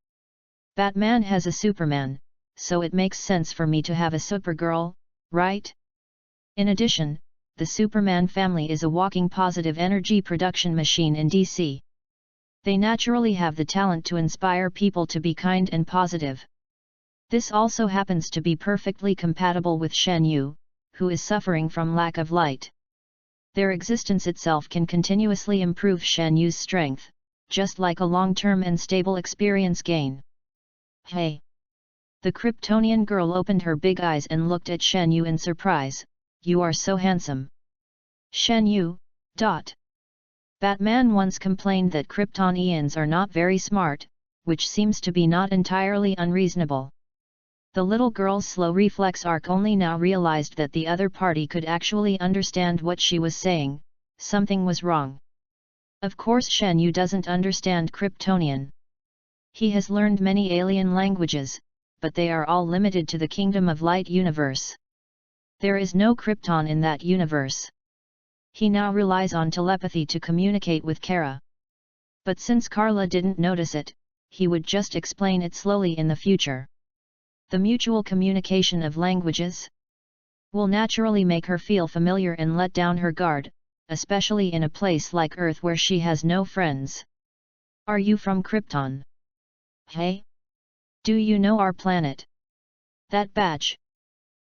Batman has a Superman, so it makes sense for me to have a Supergirl, right? In addition, the Superman family is a walking positive energy production machine in DC. They naturally have the talent to inspire people to be kind and positive. This also happens to be perfectly compatible with Shen Yu, who is suffering from lack of light. Their existence itself can continuously improve Shen Yu's strength, just like a long-term and stable experience gain. Hey! The Kryptonian girl opened her big eyes and looked at Shen Yu in surprise. You are so handsome. Shen Yu, Batman once complained that Kryptonians are not very smart, which seems to be not entirely unreasonable. The little girl's slow reflex arc only now realized that the other party could actually understand what she was saying. Something was wrong. Of course Shen Yu doesn't understand Kryptonian. He has learned many alien languages, but they are all limited to the Kingdom of Light universe. There is no Krypton in that universe. He now relies on telepathy to communicate with Kara. But since Carla didn't notice it, he would just explain it slowly in the future. The mutual communication of languages will naturally make her feel familiar and let down her guard, especially in a place like Earth where she has no friends. Are you from Krypton? Hey? Do you know our planet? That badge?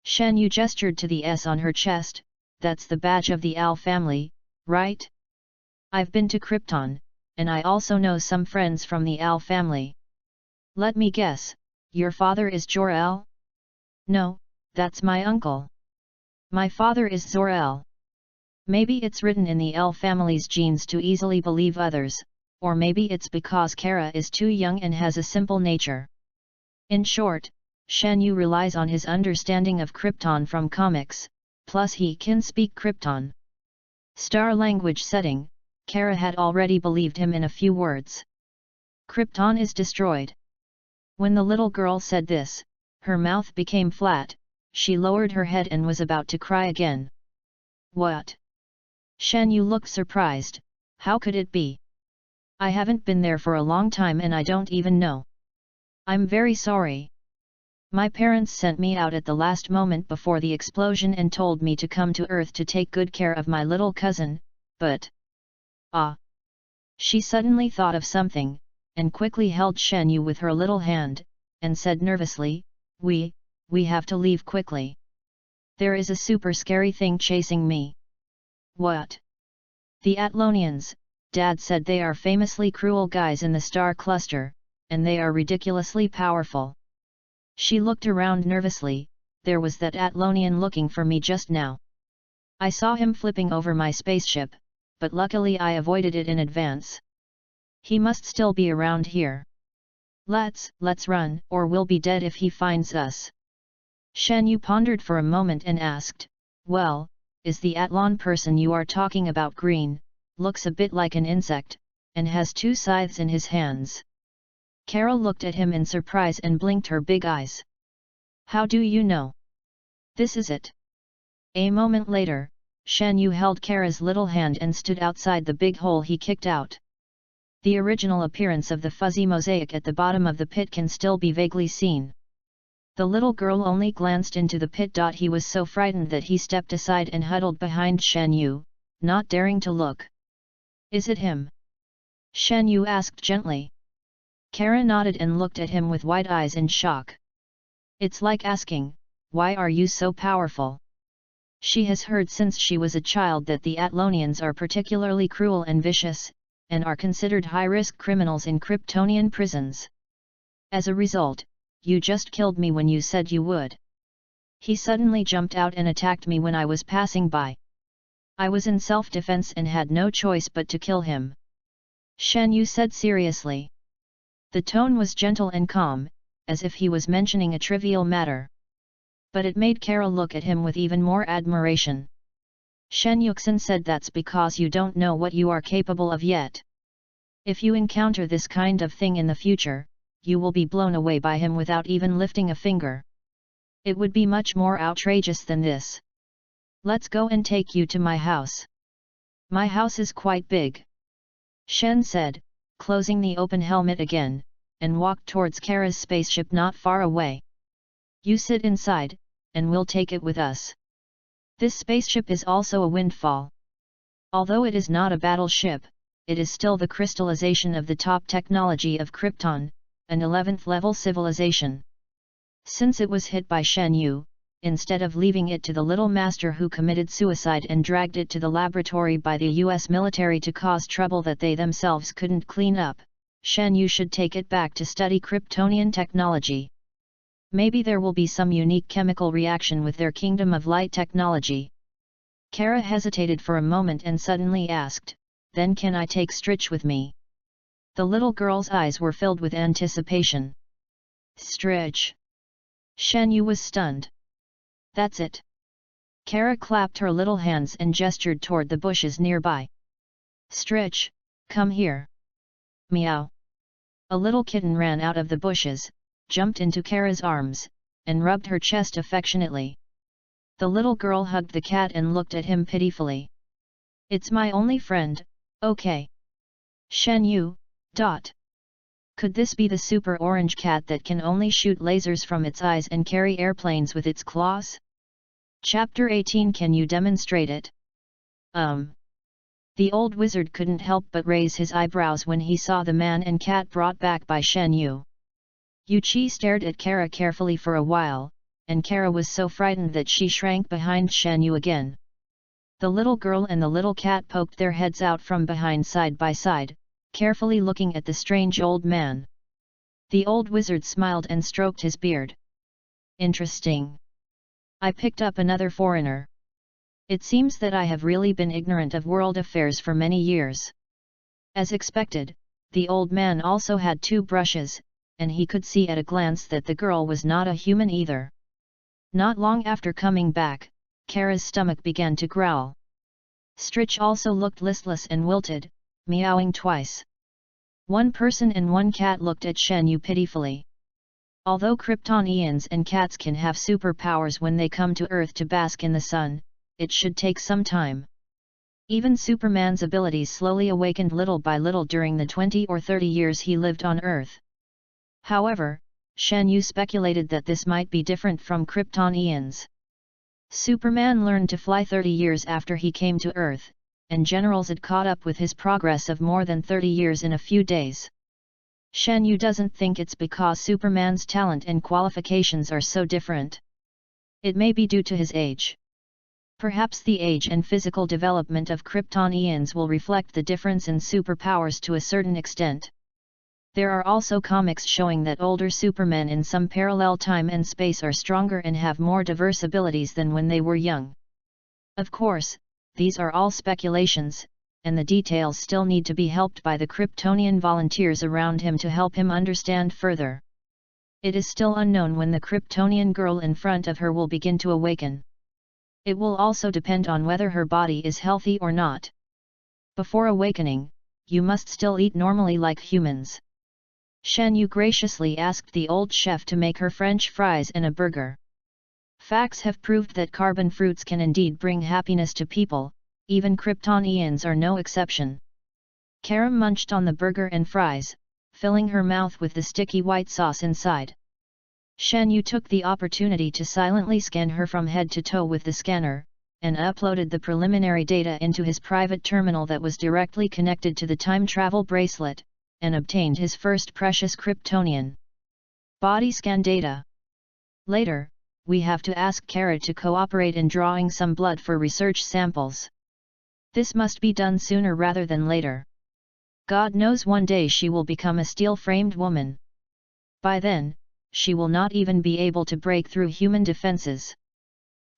Shen Yu gestured to the S on her chest. That's the badge of the Al family, right? I've been to Krypton, and I also know some friends from the Al family. Let me guess, your father is Jor-El? No, that's my uncle. My father is Zor-El. Maybe it's written in the El family's genes to easily believe others, or maybe it's because Kara is too young and has a simple nature. In short, Shen Yu relies on his understanding of Krypton from comics, plus he can speak Krypton. Star language setting, Kara had already believed him in a few words. Krypton is destroyed. When the little girl said this, her mouth became flat, she lowered her head and was about to cry again. What? Shen Yu looked surprised. How could it be? I haven't been there for a long time and I don't even know. I'm very sorry. My parents sent me out at the last moment before the explosion and told me to come to Earth to take good care of my little cousin, but... She suddenly thought of something, and quickly held Shen Yu with her little hand, and said nervously, We have to leave quickly. There is a super scary thing chasing me. What? The Atlonians, Dad said they are famously cruel guys in the star cluster, and they are ridiculously powerful. She looked around nervously. There was that Atlonian looking for me just now. I saw him flipping over my spaceship, but luckily I avoided it in advance. He must still be around here. Let's run, or we'll be dead if he finds us. Shen Yu pondered for a moment and asked, Well, is the Athlon person you are talking about green, looks a bit like an insect, and has two scythes in his hands? Kara looked at him in surprise and blinked her big eyes. How do you know? This is it. A moment later, Shan Yu held Kara's little hand and stood outside the big hole he kicked out. The original appearance of the fuzzy mosaic at the bottom of the pit can still be vaguely seen. The little girl only glanced into the pit. He was so frightened that he stepped aside and huddled behind Shan Yu, not daring to look. Is it him? Shan Yu asked gently. Kara nodded and looked at him with wide eyes in shock. It's like asking, why are you so powerful? She has heard since she was a child that the Atlonians are particularly cruel and vicious, and are considered high-risk criminals in Kryptonian prisons. As a result, you just killed me when you said you would. He suddenly jumped out and attacked me when I was passing by. I was in self-defense and had no choice but to kill him. Shan Yu said seriously. The tone was gentle and calm, as if he was mentioning a trivial matter. But it made Kara look at him with even more admiration. Shen Yuxin said that's because you don't know what you are capable of yet. If you encounter this kind of thing in the future, you will be blown away by him without even lifting a finger. It would be much more outrageous than this. Let's go and take you to my house. My house is quite big. Shen said, closing the open helmet again, and walked towards Kara's spaceship not far away. You sit inside, and we'll take it with us. This spaceship is also a windfall. Although it is not a battleship, it is still the crystallization of the top technology of Krypton, an 11th level civilization. Since it was hit by Shen Yu, instead of leaving it to the little master who committed suicide and dragged it to the laboratory by the US military to cause trouble that they themselves couldn't clean up, Shen Yu should take it back to study Kryptonian technology. Maybe there will be some unique chemical reaction with their Kingdom of Light technology. Kara hesitated for a moment and suddenly asked, then can I take Stritch with me? The little girl's eyes were filled with anticipation. Stritch? Shen Yu was stunned. That's it. Kara clapped her little hands and gestured toward the bushes nearby. Stritch, come here. Meow. A little kitten ran out of the bushes, jumped into Kara's arms, and rubbed her chest affectionately. The little girl hugged the cat and looked at him pitifully. It's my only friend, okay. Shen Yu, Could this be the super orange cat that can only shoot lasers from its eyes and carry airplanes with its claws? Chapter 18. Can you demonstrate it? The old wizard couldn't help but raise his eyebrows when he saw the man and cat brought back by Shen Yu. Yuqi stared at Kara carefully for a while, and Kara was so frightened that she shrank behind Shen Yu again. The little girl and the little cat poked their heads out from behind side by side, carefully looking at the strange old man. The old wizard smiled and stroked his beard. Interesting. I picked up another foreigner. It seems that I have really been ignorant of world affairs for many years. As expected, the old man also had two brushes, and he could see at a glance that the girl was not a human either. Not long after coming back, Kara's stomach began to growl. Stritch also looked listless and wilted, meowing twice. One person and one cat looked at Shen Yu pitifully. Although Kryptonians and cats can have superpowers when they come to Earth to bask in the sun, it should take some time. Even Superman's abilities slowly awakened little by little during the 20 or 30 years he lived on Earth. However, Shen Yu speculated that this might be different from Kryptonians. Superman learned to fly 30 years after he came to Earth, and generals had caught up with his progress of more than 30 years in a few days. Shen Yu doesn't think it's because Superman's talent and qualifications are so different. It may be due to his age. Perhaps the age and physical development of Kryptonians will reflect the difference in superpowers to a certain extent. There are also comics showing that older Supermen in some parallel time and space are stronger and have more diverse abilities than when they were young. Of course, these are all speculations, and the details still need to be helped by the Kryptonian volunteers around him to help him understand further. It is still unknown when the Kryptonian girl in front of her will begin to awaken. It will also depend on whether her body is healthy or not. Before awakening, you must still eat normally like humans. Shen Yu graciously asked the old chef to make her French fries and a burger. Facts have proved that carbon fruits can indeed bring happiness to people, even Kryptonians are no exception. Kara munched on the burger and fries, filling her mouth with the sticky white sauce inside. Shen Yu took the opportunity to silently scan her from head to toe with the scanner, and uploaded the preliminary data into his private terminal that was directly connected to the time travel bracelet, and obtained his first precious Kryptonian body scan data. Later, we have to ask Kara to cooperate in drawing some blood for research samples. This must be done sooner rather than later. God knows one day she will become a steel-framed woman. By then, she will not even be able to break through human defenses.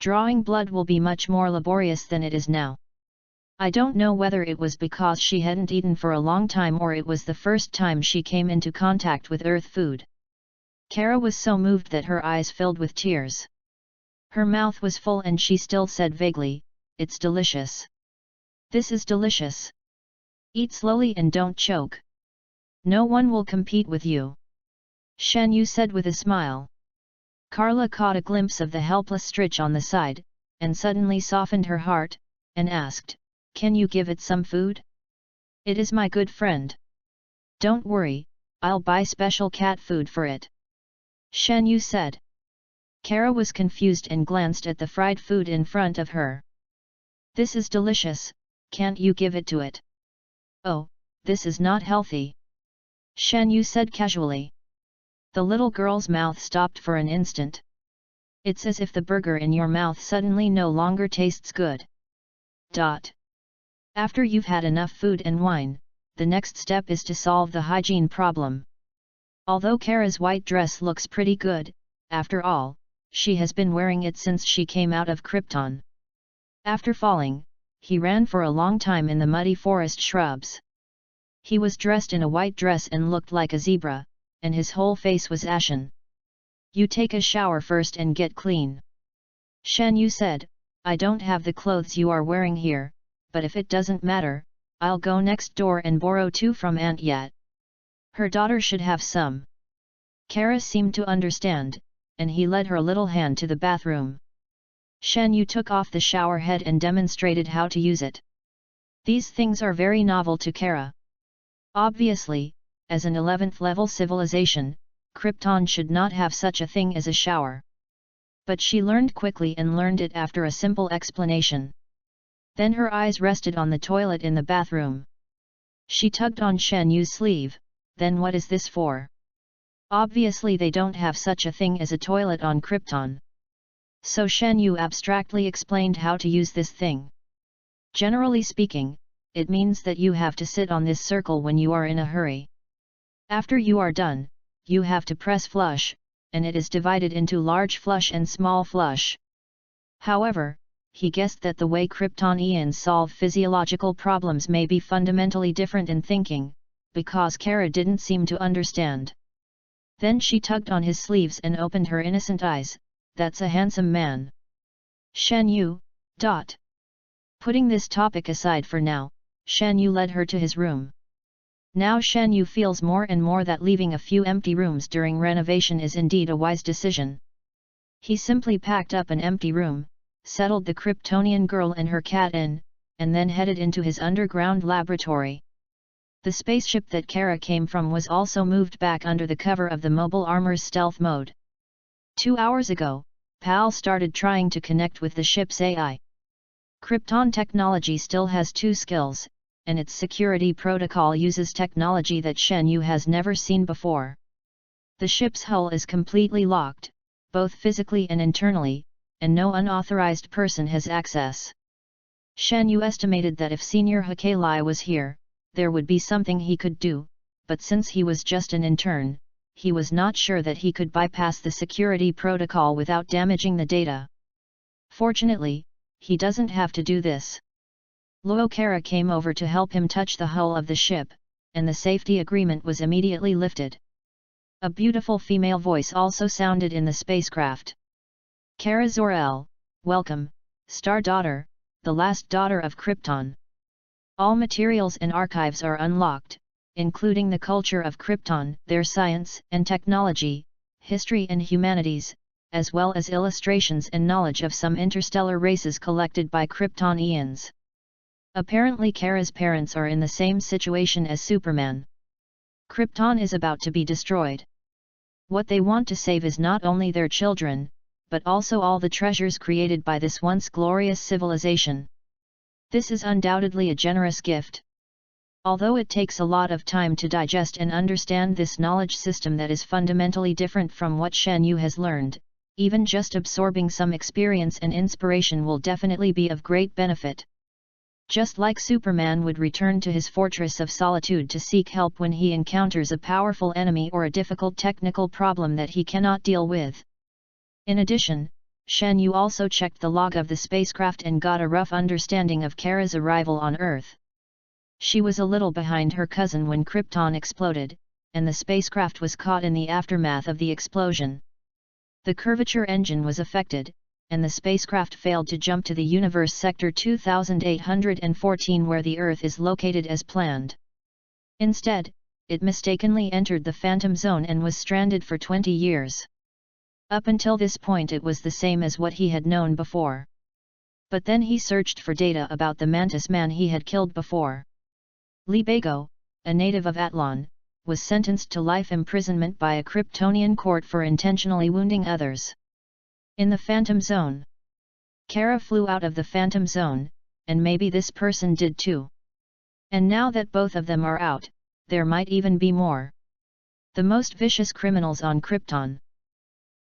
Drawing blood will be much more laborious than it is now. I don't know whether it was because she hadn't eaten for a long time or it was the first time she came into contact with earth food. Kara was so moved that her eyes filled with tears. Her mouth was full and she still said vaguely, "It's delicious. This is delicious. Eat slowly and don't choke. No one will compete with you," Shen Yu said with a smile. Carla caught a glimpse of the helpless Stritch on the side, and suddenly softened her heart, and asked, "Can you give it some food? It is my good friend. Don't worry, I'll buy special cat food for it," Shen Yu said. Kara was confused and glanced at the fried food in front of her. "This is delicious, can't you give it to it?" "Oh, this is not healthy," Shen Yu said casually. The little girl's mouth stopped for an instant. "It's as if the burger in your mouth suddenly no longer tastes good." After you've had enough food and wine, the next step is to solve the hygiene problem. Although Kara's white dress looks pretty good, after all, she has been wearing it since she came out of Krypton. After falling, he ran for a long time in the muddy forest shrubs. He was dressed in a white dress and looked like a zebra, and his whole face was ashen. "You take a shower first and get clean," Shen Yu said. "I don't have the clothes you are wearing here, but if it doesn't matter, I'll go next door and borrow 2 from Aunt Yat. Her daughter should have some." Kara seemed to understand, and he led her little hand to the bathroom. Shen Yu took off the shower head and demonstrated how to use it. These things are very novel to Kara. Obviously, as an 11th level civilization, Krypton should not have such a thing as a shower. But she learned quickly and learned it after a simple explanation. Then her eyes rested on the toilet in the bathroom. She tugged on Shen Yu's sleeve. "Then what is this for? Obviously they don't have such a thing as a toilet on Krypton." So Shen Yu abstractly explained how to use this thing. "Generally speaking, it means that you have to sit on this circle when you are in a hurry. After you are done, you have to press flush, and it is divided into large flush and small flush." However, he guessed that the way Kryptonians solve physiological problems may be fundamentally different in thinking, because Kara didn't seem to understand. Then she tugged on his sleeves and opened her innocent eyes. "That's a handsome man." Shen Yu. Putting this topic aside for now, Shen Yu led her to his room. Now Shen Yu feels more and more that leaving a few empty rooms during renovation is indeed a wise decision. He simply packed up an empty room, settled the Kryptonian girl and her cat in, and then headed into his underground laboratory. The spaceship that Kara came from was also moved back under the cover of the mobile armor's stealth mode. 2 hours ago, PAL started trying to connect with the ship's AI. Krypton technology still has 2 skills, and its security protocol uses technology that Shen Yu has never seen before. The ship's hull is completely locked, both physically and internally, and no unauthorized person has access. Shen Yu estimated that if Senior Hakalai was here, there would be something he could do, but since he was just an intern, he was not sure that he could bypass the security protocol without damaging the data. Fortunately, he doesn't have to do this. Luo Kara came over to help him touch the hull of the ship, and the safety agreement was immediately lifted. A beautiful female voice also sounded in the spacecraft. "Kara Zor-El, welcome, Star Daughter, the last daughter of Krypton. All materials and archives are unlocked, including the culture of Krypton, their science and technology, history and humanities, as well as illustrations and knowledge of some interstellar races collected by Kryptonians. Apparently Kara's parents are in the same situation as Superman. Krypton is about to be destroyed. What they want to save is not only their children, but also all the treasures created by this once glorious civilization. This is undoubtedly a generous gift. Although it takes a lot of time to digest and understand this knowledge system that is fundamentally different from what Shen Yu has learned, even just absorbing some experience and inspiration will definitely be of great benefit. Just like Superman would return to his fortress of solitude to seek help when he encounters a powerful enemy or a difficult technical problem that he cannot deal with. In addition, Shen Yu also checked the log of the spacecraft and got a rough understanding of Kara's arrival on Earth. She was a little behind her cousin when Krypton exploded, and the spacecraft was caught in the aftermath of the explosion. The curvature engine was affected, and the spacecraft failed to jump to the universe sector 2814 where the Earth is located as planned. Instead, it mistakenly entered the Phantom Zone and was stranded for 20 years. Up until this point it was the same as what he had known before. But then he searched for data about the Mantis Man he had killed before. Li Bago, a native of Athlon, was sentenced to life imprisonment by a Kryptonian court for intentionally wounding others. In the Phantom Zone. Kara flew out of the Phantom Zone, and maybe this person did too. And now that both of them are out, there might even be more. The most vicious criminals on Krypton.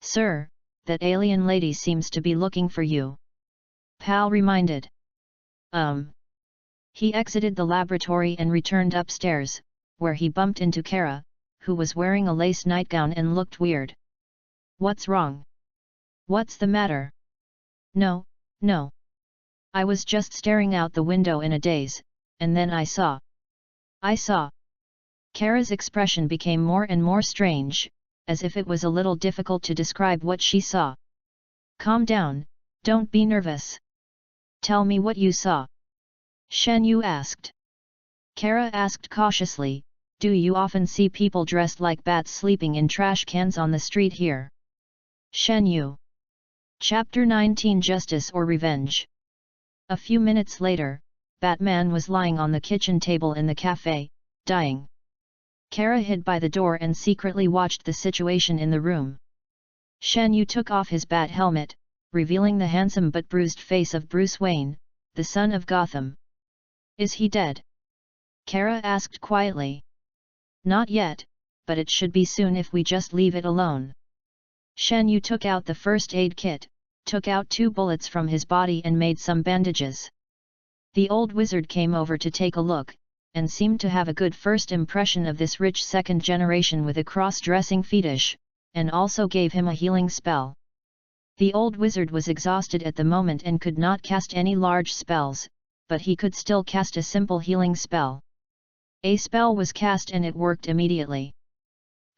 Sir, that alien lady seems to be looking for you. Pal reminded. He exited the laboratory and returned upstairs, where he bumped into Kara, who was wearing a lace nightgown and looked weird. What's wrong? What's the matter? No. I was just staring out the window in a daze, and then I saw. Kara's expression became more and more strange, as if it was a little difficult to describe what she saw. Calm down, don't be nervous. Tell me what you saw. Shen Yu asked. Kara asked cautiously, do you often see people dressed like bats sleeping in trash cans on the street here? Shen Yu. Chapter 19 Justice or Revenge. A few minutes later, Batman was lying on the kitchen table in the cafe, dying. Kara hid by the door and secretly watched the situation in the room. Shen Yu took off his bat helmet, revealing the handsome but bruised face of Bruce Wayne, the son of Gotham. Is he dead? Kara asked quietly. Not yet, but it should be soon if we just leave it alone. Shen Yu took out the first aid kit, took out 2 bullets from his body and made some bandages. The old wizard came over to take a look, and seemed to have a good first impression of this rich second generation with a cross-dressing fetish, and also gave him a healing spell. The old wizard was exhausted at the moment and could not cast any large spells, but he could still cast a simple healing spell. A spell was cast and it worked immediately.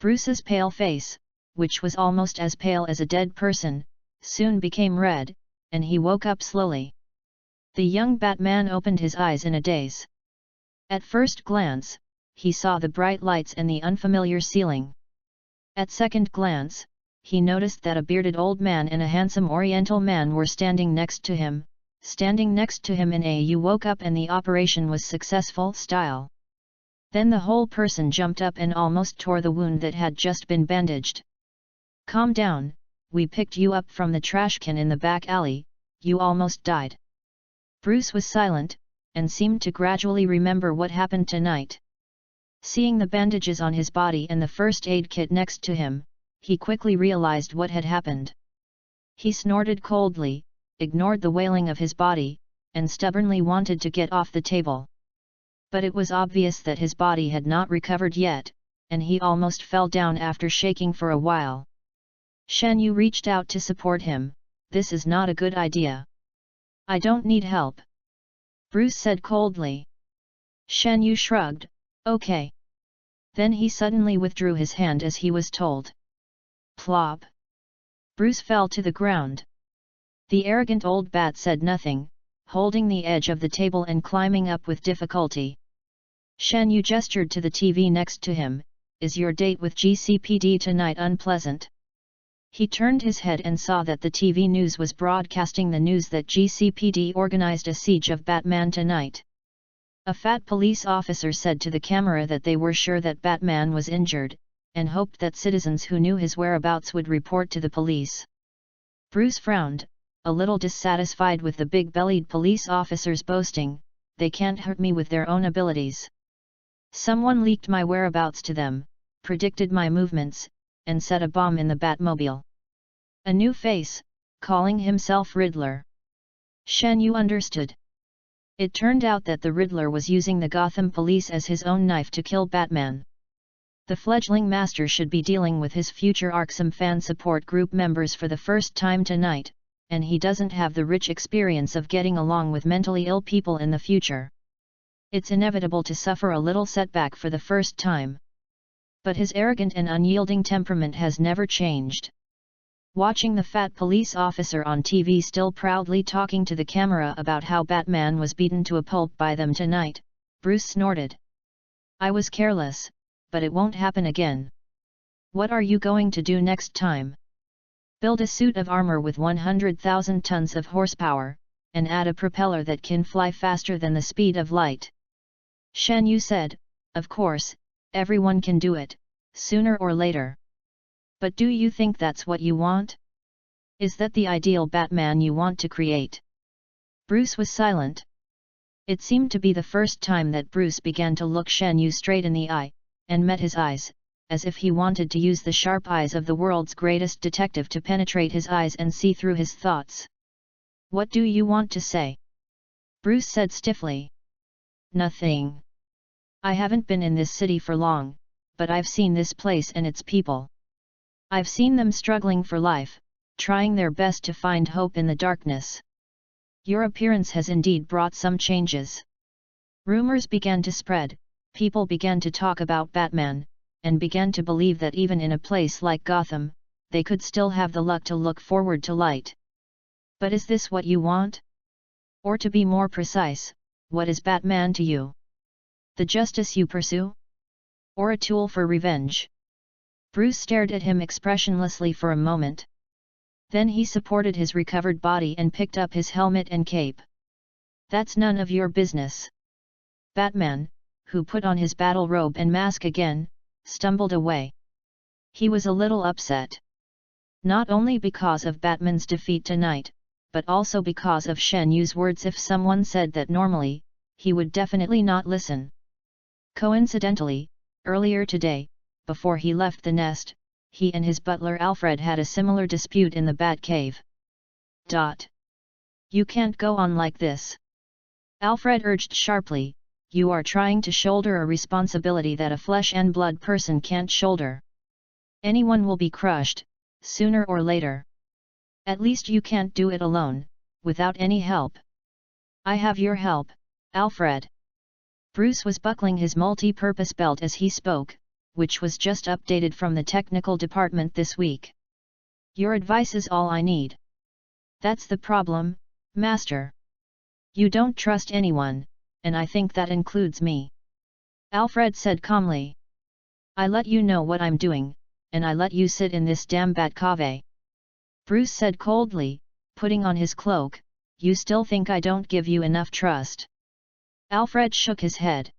Bruce's pale face, which was almost as pale as a dead person, soon became red, and he woke up slowly. The young Batman opened his eyes in a daze. At first glance, he saw the bright lights and the unfamiliar ceiling. At second glance, he noticed that a bearded old man and a handsome oriental man were standing next to him in a "you woke up and the operation was successful" style. Then the whole person jumped up and almost tore the wound that had just been bandaged. Calm down, we picked you up from the trash can in the back alley, you almost died. Bruce was silent, and seemed to gradually remember what happened tonight. Seeing the bandages on his body and the first aid kit next to him, he quickly realized what had happened. He snorted coldly, ignored the wailing of his body, and stubbornly wanted to get off the table. But it was obvious that his body had not recovered yet, and he almost fell down after shaking for a while. Shen Yu reached out to support him. This is not a good idea. I don't need help. Bruce said coldly. Shen Yu shrugged, okay. Then he suddenly withdrew his hand as he was told. Plop. Bruce fell to the ground. The arrogant old bat said nothing, holding the edge of the table and climbing up with difficulty. Shen Yu gestured to the TV next to him. Is your date with GCPD tonight unpleasant? He turned his head and saw that the TV news was broadcasting the news that GCPD organized a siege of Batman tonight. A fat police officer said to the camera that they were sure that Batman was injured, and hoped that citizens who knew his whereabouts would report to the police. Bruce frowned, a little dissatisfied with the big-bellied police officers boasting, "They can't hurt me with their own abilities. Someone leaked my whereabouts to them, predicted my movements, and set a bomb in the Batmobile." A new face, calling himself Riddler. Shen Yu understood. It turned out that the Riddler was using the Gotham police as his own knife to kill Batman. The fledgling master should be dealing with his future Arkham fan support group members for the first time tonight, and he doesn't have the rich experience of getting along with mentally ill people in the future. It's inevitable to suffer a little setback for the first time. But his arrogant and unyielding temperament has never changed. Watching the fat police officer on TV still proudly talking to the camera about how Batman was beaten to a pulp by them tonight, Bruce snorted. "I was careless, but it won't happen again. What are you going to do next time? Build a suit of armor with 100,000 tons of horsepower, and add a propeller that can fly faster than the speed of light?" Shen Yu said, "Of course, everyone can do it, sooner or later. But do you think that's what you want? Is that the ideal Batman you want to create?" Bruce was silent. It seemed to be the first time that Bruce began to look Shen Yu straight in the eye, and met his eyes, as if he wanted to use the sharp eyes of the world's greatest detective to penetrate his eyes and see through his thoughts. "What do you want to say?" Bruce said stiffly. "Nothing. I haven't been in this city for long, but I've seen this place and its people. I've seen them struggling for life, trying their best to find hope in the darkness. Your appearance has indeed brought some changes." Rumors began to spread, people began to talk about Batman, and began to believe that even in a place like Gotham, they could still have the luck to look forward to light. But is this what you want? Or to be more precise, what is Batman to you? The justice you pursue? Or a tool for revenge? Bruce stared at him expressionlessly for a moment. Then he supported his recovered body and picked up his helmet and cape. "That's none of your business." Batman, who put on his battle robe and mask again, stumbled away. He was a little upset. Not only because of Batman's defeat tonight, but also because of Shen Yu's words. If someone said that normally, he would definitely not listen. Coincidentally, earlier today, before he left the nest, he and his butler Alfred had a similar dispute in the Batcave. "You can't go on like this," Alfred urged sharply. "You are trying to shoulder a responsibility that a flesh and blood person can't shoulder. Anyone will be crushed, sooner or later. At least you can't do it alone, without any help." "I have your help, Alfred." Bruce was buckling his multi-purpose belt as he spoke, which was just updated from the technical department this week. "Your advice is all I need." "That's the problem, Master. You don't trust anyone, and I think that includes me," Alfred said calmly. "I let you know what I'm doing, and I let you sit in this damn Batcave." Bruce said coldly, putting on his cloak. "You still think I don't give you enough trust?" Alfred shook his head.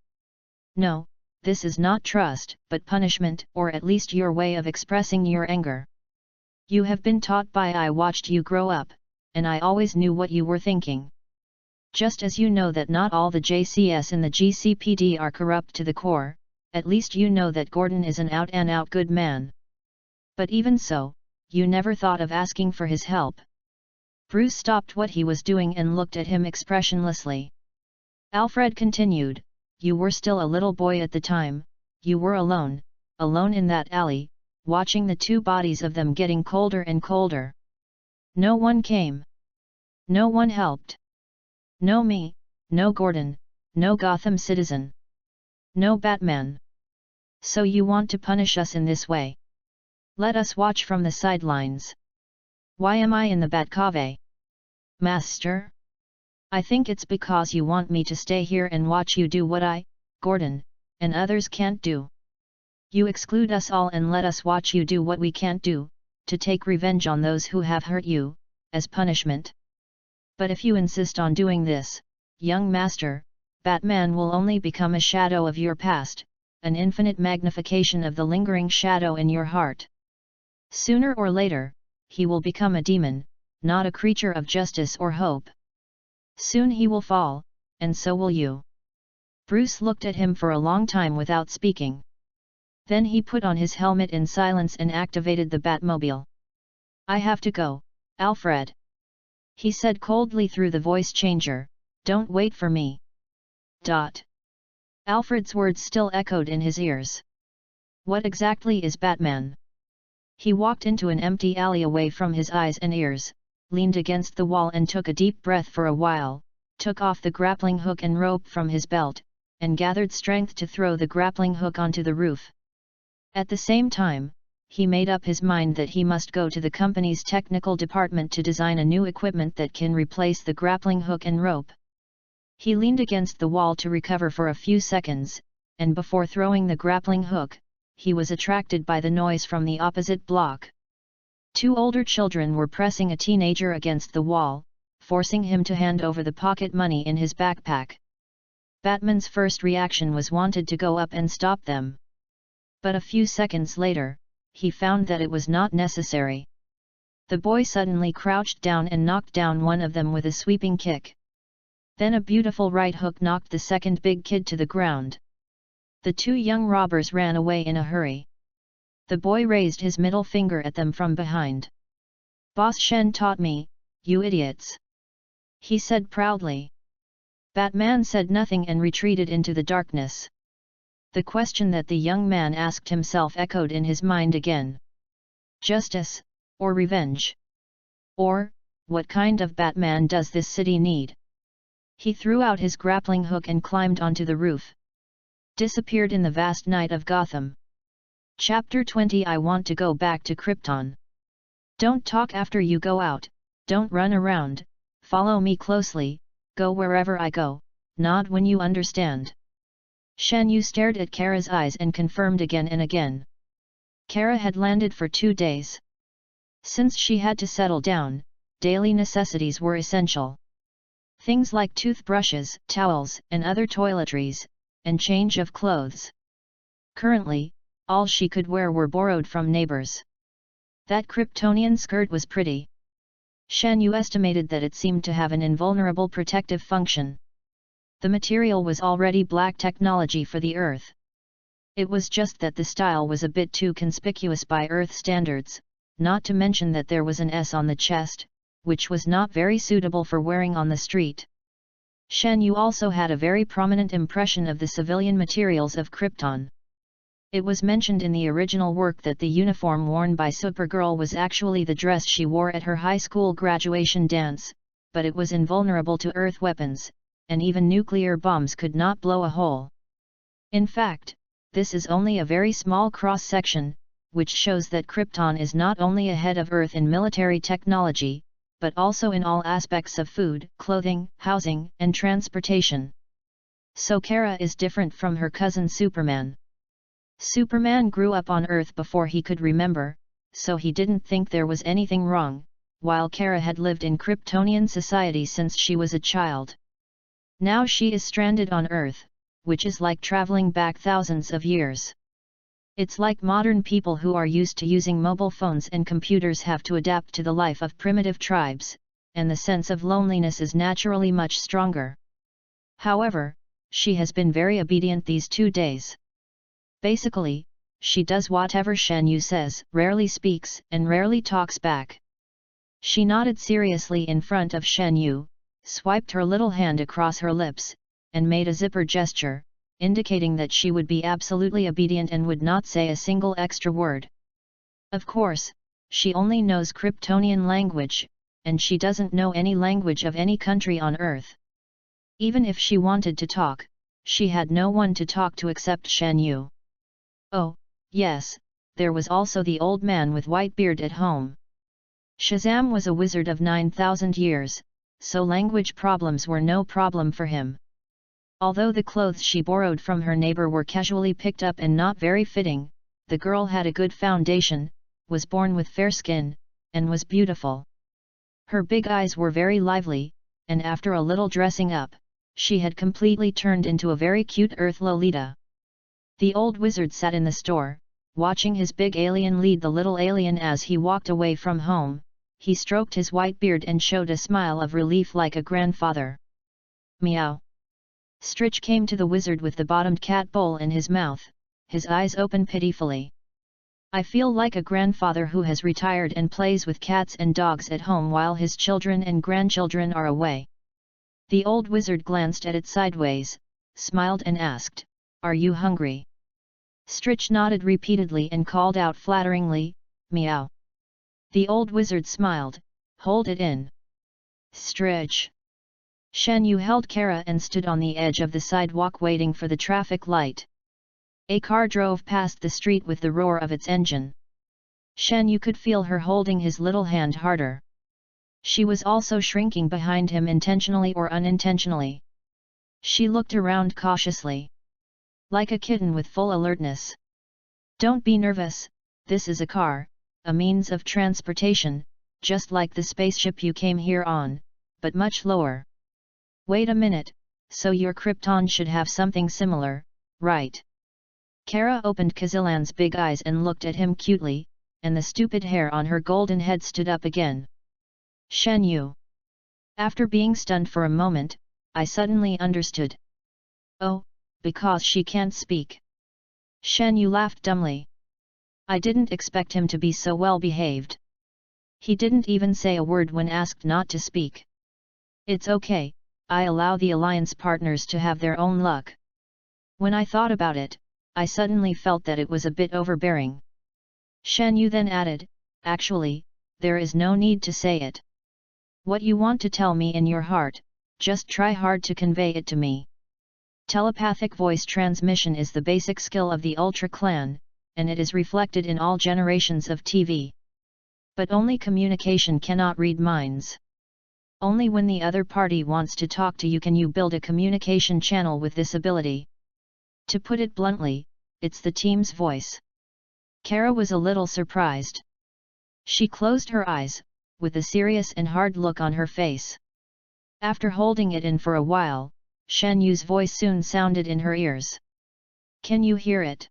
"No, this is not trust, but punishment, or at least your way of expressing your anger. You have been taught by I watched you grow up, and I always knew what you were thinking. Just as you know that not all the JCS in the GCPD are corrupt to the core, at least you know that Gordon is an out-and-out good man. But even so, you never thought of asking for his help." Bruce stopped what he was doing and looked at him expressionlessly. Alfred continued, "You were still a little boy at the time, you were alone in that alley, watching the two bodies of them getting colder and colder. No one came. No one helped. No me, no Gordon, no Gotham citizen. No Batman. So you want to punish us in this way? Let us watch from the sidelines. Why am I in the Batcave? Master? I think it's because you want me to stay here and watch you do what I, Gordon, and others can't do. You exclude us all and let us watch you do what we can't do, to take revenge on those who have hurt you, as punishment. But if you insist on doing this, young master, Batman will only become a shadow of your past, an infinite magnification of the lingering shadow in your heart. Sooner or later, he will become a demon, not a creature of justice or hope. Soon he will fall, and so will you. Bruce looked at him for a long time without speaking. Then he put on his helmet in silence and activated the Batmobile. I have to go, Alfred. He said coldly through the voice changer, don't wait for me. Alfred's words still echoed in his ears. What exactly is Batman? He walked into an empty alley away from his eyes and ears, leaned against the wall and took a deep breath for a while, took off the grappling hook and rope from his belt, and gathered strength to throw the grappling hook onto the roof. At the same time, he made up his mind that he must go to the company's technical department to design a new equipment that can replace the grappling hook and rope. He leaned against the wall to recover for a few seconds, and before throwing the grappling hook, he was attracted by the noise from the opposite block. Two older children were pressing a teenager against the wall, forcing him to hand over the pocket money in his backpack. Batman's first reaction was wanted to go up and stop them. But a few seconds later, he found that it was not necessary. The boy suddenly crouched down and knocked down one of them with a sweeping kick. Then a beautiful right hook knocked the second big kid to the ground. The two young robbers ran away in a hurry. The boy raised his middle finger at them from behind. Boss Shen taught me, you idiots. He said proudly. Batman said nothing and retreated into the darkness. The question that the young man asked himself echoed in his mind again. Justice, or revenge? Or, what kind of Batman does this city need? He threw out his grappling hook and climbed onto the roof. Disappeared in the vast night of Gotham. Chapter 20 I want to go back to Krypton. Don't talk after you go out, don't run around, follow me closely, go wherever I go, nod when you understand. Shen Yu stared at Kara's eyes and confirmed again and again. Kara had landed for 2 days. Since she had to settle down, daily necessities were essential. Things like toothbrushes, towels, and other toiletries, and change of clothes. Currently, all she could wear were borrowed from neighbors. That Kryptonian skirt was pretty. Shen Yu estimated that it seemed to have an invulnerable protective function. The material was already black technology for the Earth. It was just that the style was a bit too conspicuous by Earth standards, not to mention that there was an S on the chest, which was not very suitable for wearing on the street. Shen Yu also had a very prominent impression of the civilian materials of Krypton. It was mentioned in the original work that the uniform worn by Supergirl was actually the dress she wore at her high school graduation dance, but it was invulnerable to Earth weapons, and even nuclear bombs could not blow a hole. In fact, this is only a very small cross-section, which shows that Krypton is not only ahead of Earth in military technology, but also in all aspects of food, clothing, housing, and transportation. So Kara is different from her cousin Superman. Superman grew up on Earth before he could remember, so he didn't think there was anything wrong, while Kara had lived in Kryptonian society since she was a child. Now she is stranded on Earth, which is like traveling back thousands of years. It's like modern people who are used to using mobile phones and computers have to adapt to the life of primitive tribes, and the sense of loneliness is naturally much stronger. However, she has been very obedient these 2 days. Basically, she does whatever Shen Yu says, rarely speaks, and rarely talks back. She nodded seriously in front of Shen Yu, swiped her little hand across her lips, and made a zipper gesture, indicating that she would be absolutely obedient and would not say a single extra word. Of course, she only knows Kryptonian language, and she doesn't know any language of any country on Earth. Even if she wanted to talk, she had no one to talk to except Shen Yu. Oh, yes, there was also the old man with white beard at home. Shazam was a wizard of 9,000 years, so language problems were no problem for him. Although the clothes she borrowed from her neighbor were casually picked up and not very fitting, the girl had a good foundation, was born with fair skin, and was beautiful. Her big eyes were very lively, and after a little dressing up, she had completely turned into a very cute Earth Lolita. The old wizard sat in the store, watching his big alien lead the little alien as he walked away from home. He stroked his white beard and showed a smile of relief like a grandfather. Meow. Stritch came to the wizard with the bottomed cat bowl in his mouth, his eyes open pitifully. I feel like a grandfather who has retired and plays with cats and dogs at home while his children and grandchildren are away. The old wizard glanced at it sideways, smiled and asked, "Are you hungry?" Stritch nodded repeatedly and called out flatteringly, "Meow." The old wizard smiled, "Hold it in." Stritch. Shen Yu held Kara and stood on the edge of the sidewalk waiting for the traffic light. A car drove past the street with the roar of its engine. Shen Yu could feel her holding his little hand harder. She was also shrinking behind him intentionally or unintentionally. She looked around cautiously. Like a kitten with full alertness. "Don't be nervous, this is a car, a means of transportation, just like the spaceship you came here on, but much lower. Wait a minute, so your Krypton should have something similar, right?" Kara opened Kazilan's big eyes and looked at him cutely, and the stupid hair on her golden head stood up again. "Shen Yu." After being stunned for a moment, I suddenly understood. "Oh, because she can't speak." Shen Yu laughed dumbly. I didn't expect him to be so well behaved. He didn't even say a word when asked not to speak. "It's okay, I allow the alliance partners to have their own luck." When I thought about it, I suddenly felt that it was a bit overbearing. Shen Yu then added, "Actually, there is no need to say it. What you want to tell me in your heart, just try hard to convey it to me." Telepathic voice transmission is the basic skill of the Ultra Clan, and it is reflected in all generations of TV. But only communication cannot read minds. Only when the other party wants to talk to you can you build a communication channel with this ability. To put it bluntly, it's the team's voice. Kara was a little surprised. She closed her eyes, with a serious and hard look on her face. After holding it in for a while, Shen Yu's voice soon sounded in her ears. "Can you hear it?"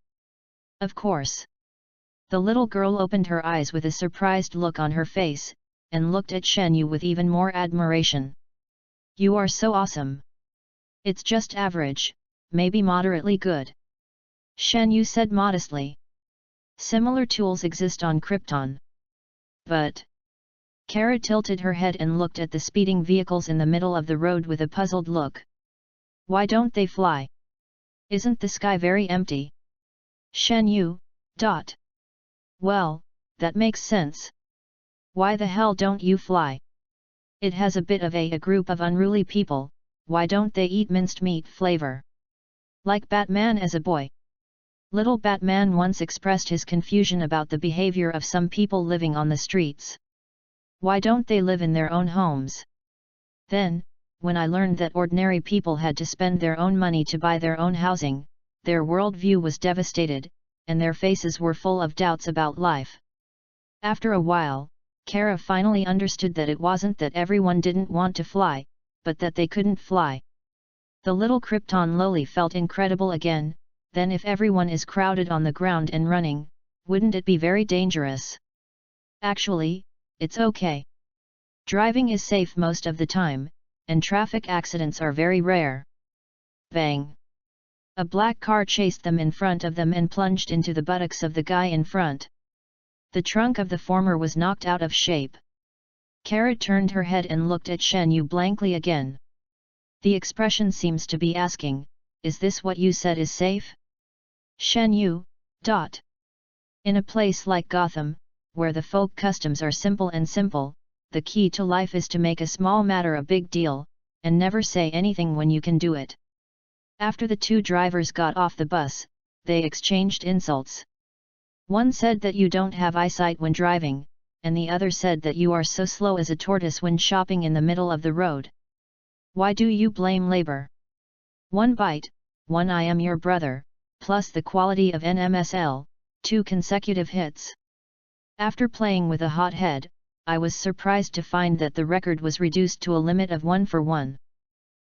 "Of course." The little girl opened her eyes with a surprised look on her face, and looked at Shen Yu with even more admiration. "You are so awesome." "It's just average, maybe moderately good," Shen Yu said modestly. "Similar tools exist on Krypton." "But..." Kara tilted her head and looked at the speeding vehicles in the middle of the road with a puzzled look. "Why don't they fly? Isn't the sky very empty?" Shen Yu. "Well, that makes sense. Why the hell don't you fly? It has a bit of a group of unruly people, why don't they eat minced meat flavor? Like Batman as a boy." Little Batman once expressed his confusion about the behavior of some people living on the streets. Why don't they live in their own homes? Then, when I learned that ordinary people had to spend their own money to buy their own housing, their worldview was devastated, and their faces were full of doubts about life. After a while, Kara finally understood that it wasn't that everyone didn't want to fly, but that they couldn't fly. The little Krypton loli felt incredible again. Then if everyone is crowded on the ground and running, wouldn't it be very dangerous? Actually, it's okay. Driving is safe most of the time, and traffic accidents are very rare. Bang! A black car chased them in front of them and plunged into the buttocks of the guy in front. The trunk of the former was knocked out of shape. Kara turned her head and looked at Shen Yu blankly again. The expression seems to be asking, "Is this what you said is safe?" Shen Yu. In a place like Gotham, where the folk customs are simple, the key to life is to make a small matter a big deal, and never say anything when you can do it. After the two drivers got off the bus, they exchanged insults. One said that you don't have eyesight when driving, and the other said that you are so slow as a tortoise when shopping in the middle of the road. Why do you blame labor? One bite, one I am your brother, plus the quality of NMSL, 2 consecutive hits. After playing with a hot head, I was surprised to find that the record was reduced to a limit of 1 for 1.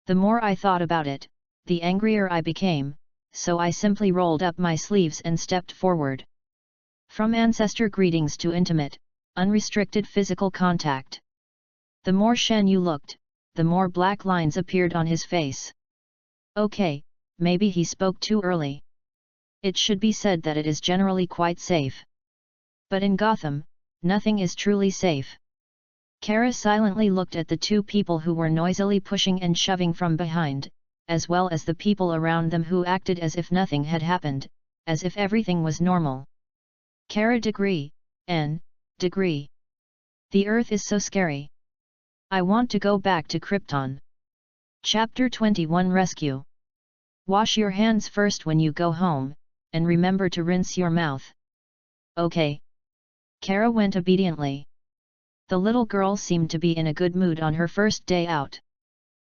The more I thought about it, the angrier I became, so I simply rolled up my sleeves and stepped forward. From ancestor greetings to intimate, unrestricted physical contact. The more Shen Yu looked, the more black lines appeared on his face. Okay, maybe he spoke too early. It should be said that it is generally quite safe. But in Gotham, nothing is truly safe. Kara silently looked at the 2 people who were noisily pushing and shoving from behind, as well as the people around them who acted as if nothing had happened, as if everything was normal. Kara degree, N, degree. The Earth is so scary. I want to go back to Krypton. Chapter 21 Rescue. Wash your hands first when you go home, and remember to rinse your mouth. Okay. Kara went obediently. The little girl seemed to be in a good mood on her first day out.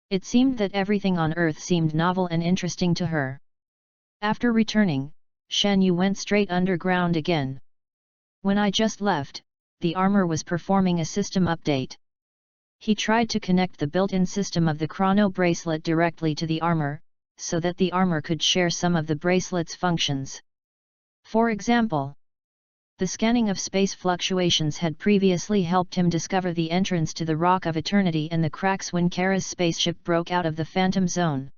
It seemed that everything on Earth seemed novel and interesting to her. After returning, Shen Yu went straight underground again. When I just left, the armor was performing a system update. He tried to connect the built-in system of the chrono bracelet directly to the armor, so that the armor could share some of the bracelet's functions. For example, the scanning of space fluctuations had previously helped him discover the entrance to the Rock of Eternity and the cracks when Kara's spaceship broke out of the Phantom Zone.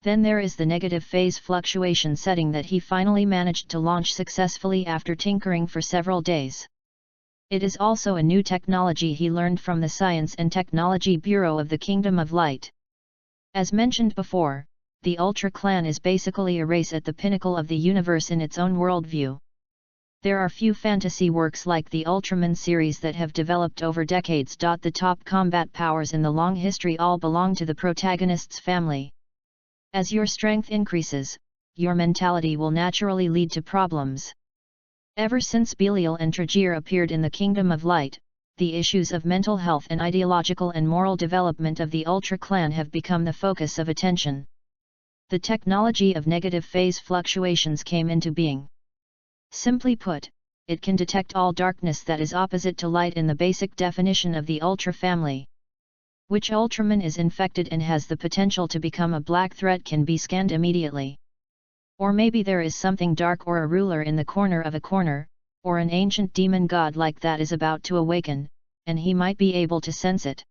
Then there is the negative phase fluctuation setting that he finally managed to launch successfully after tinkering for several days. It is also a new technology he learned from the Science and Technology Bureau of the Kingdom of Light. As mentioned before, the Ultra Clan is basically a race at the pinnacle of the universe in its own worldview. There are few fantasy works like the Ultraman series that have developed over decades. The top combat powers in the long history all belong to the protagonist's family. As your strength increases, your mentality will naturally lead to problems. Ever since Belial and Trajir appeared in the Kingdom of Light, the issues of mental health and ideological and moral development of the Ultra Clan have become the focus of attention. The technology of negative phase fluctuations came into being. Simply put, it can detect all darkness that is opposite to light in the basic definition of the Ultra family. Which Ultraman is infected and has the potential to become a black threat can be scanned immediately. Or maybe there is something dark or a ruler in the corner of a corner, or an ancient demon god like that is about to awaken, and he might be able to sense it.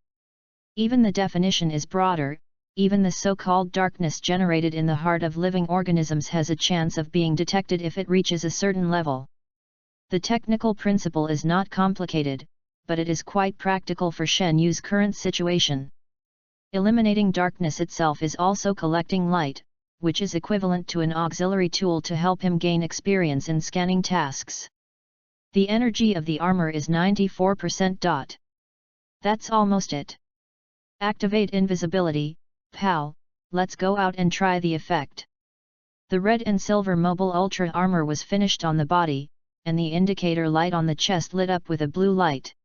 Even the definition is broader. Even the so-called darkness generated in the heart of living organisms has a chance of being detected if it reaches a certain level. The technical principle is not complicated, but it is quite practical for Shen Yu's current situation. Eliminating darkness itself is also collecting light, which is equivalent to an auxiliary tool to help him gain experience in scanning tasks. The energy of the armor is 94%. That's almost it. Activate invisibility. Pal, let's go out and try the effect. The red and silver mobile ultra armor was finished on the body, and the indicator light on the chest lit up with a blue light.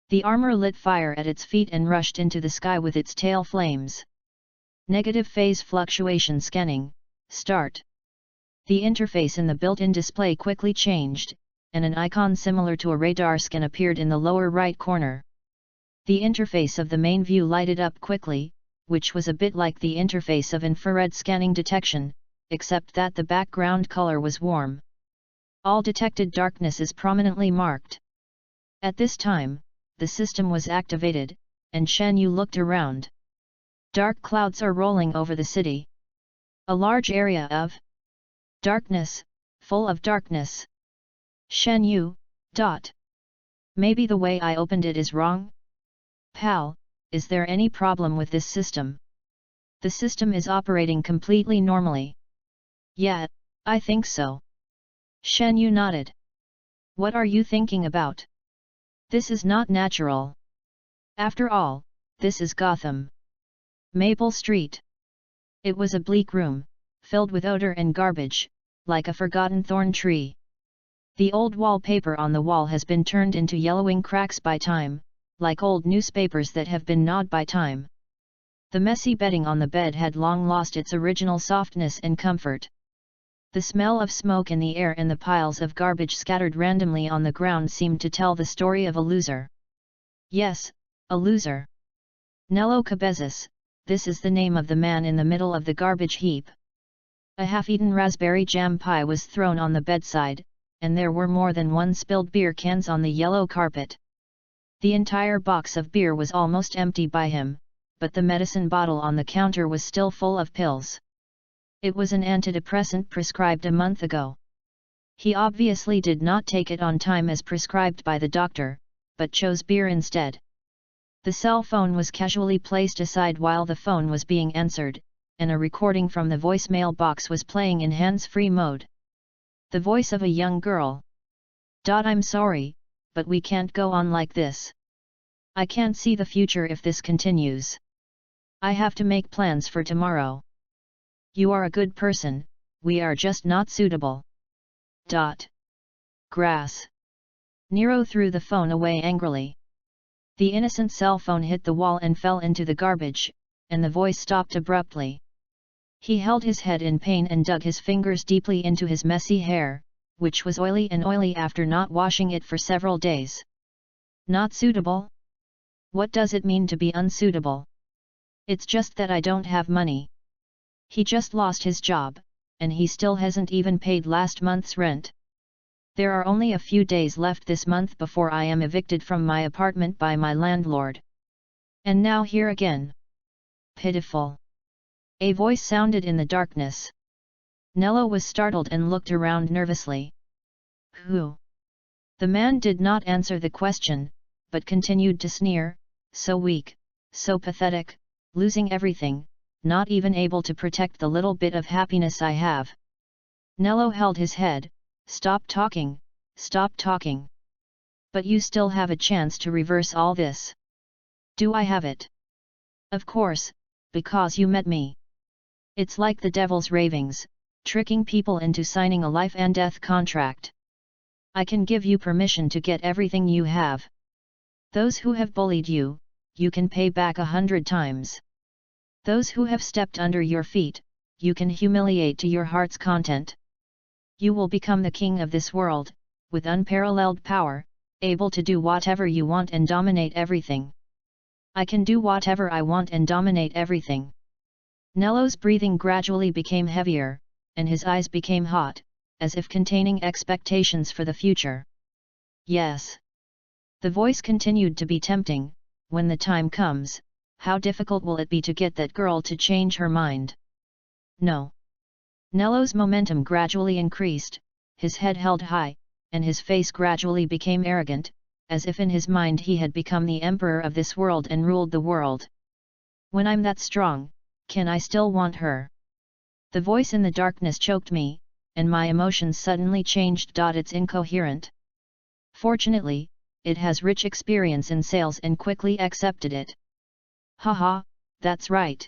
The armor lit fire at its feet and rushed into the sky with its tail flames. Negative phase fluctuation scanning, start. The interface in the built-in display quickly changed, and an icon similar to a radar scan appeared in the lower right corner. The interface of the main view lighted up quickly, which was a bit like the interface of infrared scanning detection, except that the background color was warm. All detected darkness is prominently marked. At this time, the system was activated, and Shen Yu looked around. Dark clouds are rolling over the city. A large area of darkness, full of darkness. Shen Yu, Maybe the way I opened it is wrong? Pal, is there any problem with this system? The system is operating completely normally. Yeah, I think so. Shen Yu nodded. What are you thinking about? This is not natural. After all, this is Gotham. Maple Street. It was a bleak room, filled with odor and garbage, like a forgotten thorn tree. The old wallpaper on the wall has been turned into yellowing cracks by time, like old newspapers that have been gnawed by time. The messy bedding on the bed had long lost its original softness and comfort. The smell of smoke in the air and the piles of garbage scattered randomly on the ground seemed to tell the story of a loser. Yes, a loser. Nello Cabezas, this is the name of the man in the middle of the garbage heap. A half-eaten raspberry jam pie was thrown on the bedside, and there were more than one spilled beer cans on the yellow carpet. The entire box of beer was almost empty by him, but the medicine bottle on the counter was still full of pills. It was an antidepressant prescribed a month ago. He obviously did not take it on time as prescribed by the doctor, but chose beer instead. The cell phone was casually placed aside while the phone was being answered, and a recording from the voicemail box was playing in hands-free mode. The voice of a young girl. I'm sorry, but we can't go on like this. I can't see the future if this continues. I have to make plans for tomorrow. You are a good person, we are just not suitable. Grass. Nero threw the phone away angrily. The innocent cell phone hit the wall and fell into the garbage, and the voice stopped abruptly. He held his head in pain and dug his fingers deeply into his messy hair, which was oily after not washing it for several days. Not suitable? What does it mean to be unsuitable? It's just that I don't have money. He just lost his job, and he still hasn't even paid last month's rent. There are only a few days left this month before I am evicted from my apartment by my landlord. And now here again. Pitiful. A voice sounded in the darkness. Nello was startled and looked around nervously. Who? The man did not answer the question, but continued to sneer, so weak, so pathetic, losing everything, not even able to protect the little bit of happiness I have. Nello held his head. Stop talking, stop talking. But you still have a chance to reverse all this. Do I have it? Of course, because you met me. It's like the devil's ravings, tricking people into signing a life and death contract. I can give you permission to get everything you have. Those who have bullied you, you can pay back 100 times. Those who have stepped under your feet, you can humiliate to your heart's content. You will become the king of this world, with unparalleled power, able to do whatever you want and dominate everything. I can do whatever I want and dominate everything. Nello's breathing gradually became heavier, and his eyes became hot, as if containing expectations for the future. Yes. The voice continued to be tempting. When the time comes, how difficult will it be to get that girl to change her mind? No. Nello's momentum gradually increased, his head held high, and his face gradually became arrogant, as if in his mind he had become the emperor of this world and ruled the world. When I'm that strong, can I still want her? The voice in the darkness choked me, and my emotions suddenly changed. It's incoherent. Fortunately, it has rich experience in sales and quickly accepted it. Haha, that's right.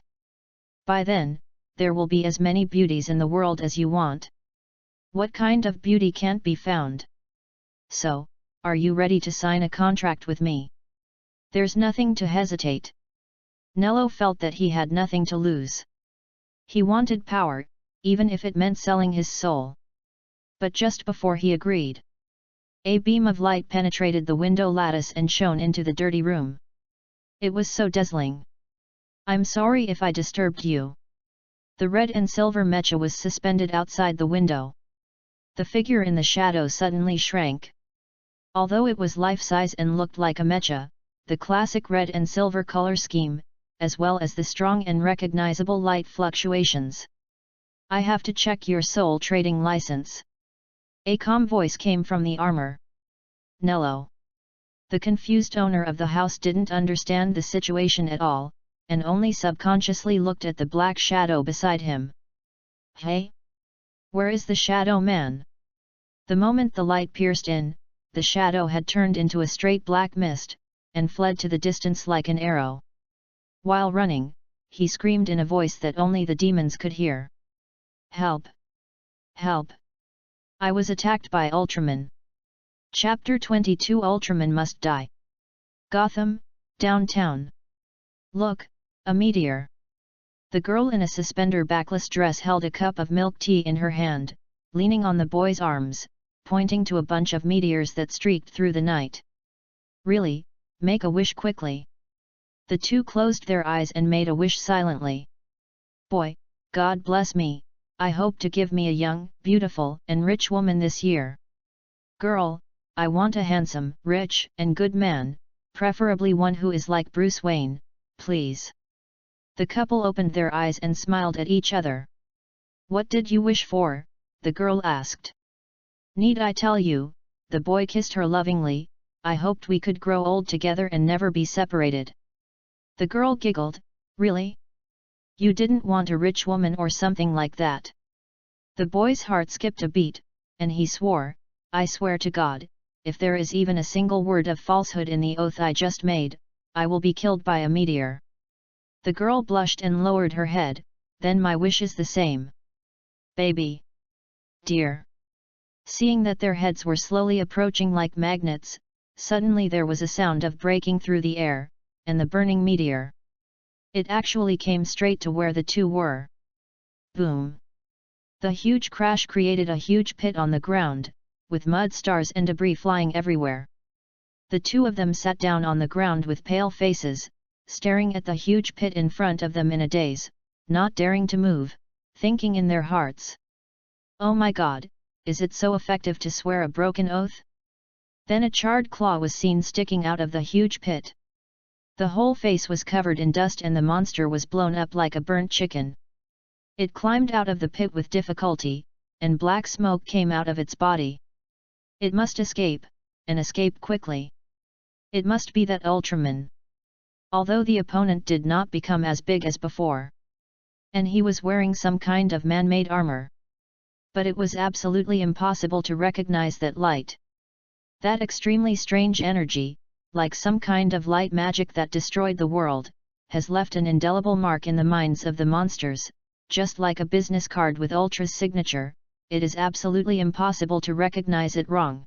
By then, there will be as many beauties in the world as you want. What kind of beauty can't be found? So, are you ready to sign a contract with me? There's nothing to hesitate. Nello felt that he had nothing to lose. He wanted power, even if it meant selling his soul. But just before he agreed, a beam of light penetrated the window lattice and shone into the dirty room. It was so dazzling. I'm sorry if I disturbed you. The red and silver mecha was suspended outside the window. The figure in the shadow suddenly shrank. Although it was life-size and looked like a mecha, the classic red and silver color scheme, as well as the strong and recognizable light fluctuations. I have to check your soul trading license. A calm voice came from the armor. Nello. The confused owner of the house didn't understand the situation at all, and only subconsciously looked at the black shadow beside him. Hey? Where is the shadow man? The moment the light pierced in, the shadow had turned into a straight black mist, and fled to the distance like an arrow. While running, he screamed in a voice that only the demons could hear. Help! Help! I was attacked by Ultraman. Chapter 22 Ultraman Must Die. Gotham, downtown. Look, a meteor. The girl in a suspender backless dress held a cup of milk tea in her hand, leaning on the boy's arms, pointing to a bunch of meteors that streaked through the night. Really, make a wish quickly. The two closed their eyes and made a wish silently. Boy, God bless me, I hope to give me a young, beautiful, and rich woman this year. Girl, I want a handsome, rich, and good man, preferably one who is like Bruce Wayne, please. The couple opened their eyes and smiled at each other. What did you wish for? The girl asked. Need I tell you? The boy kissed her lovingly. I hoped we could grow old together and never be separated. The girl giggled. Really? You didn't want a rich woman or something like that? The boy's heart skipped a beat, and he swore, I swear to God, if there is even a single word of falsehood in the oath I just made, I will be killed by a meteor. The girl blushed and lowered her head. Then my wish is the same. Baby. Dear. Seeing that their heads were slowly approaching like magnets, suddenly there was a sound of breaking through the air, and the burning meteor. It actually came straight to where the two were. Boom! The huge crash created a huge pit on the ground, with mud stars and debris flying everywhere. The two of them sat down on the ground with pale faces, staring at the huge pit in front of them in a daze, not daring to move, thinking in their hearts. Oh my God, is it so effective to swear a broken oath? Then a charred claw was seen sticking out of the huge pit. The whole face was covered in dust and the monster was blown up like a burnt chicken. It climbed out of the pit with difficulty, and black smoke came out of its body. It must escape, and escape quickly. It must be that Ultraman. Although the opponent did not become as big as before. And he was wearing some kind of man-made armor. But it was absolutely impossible to recognize that light. That extremely strange energy, like some kind of light magic that destroyed the world, has left an indelible mark in the minds of the monsters, just like a business card with Ultra's signature. It is absolutely impossible to recognize it wrong.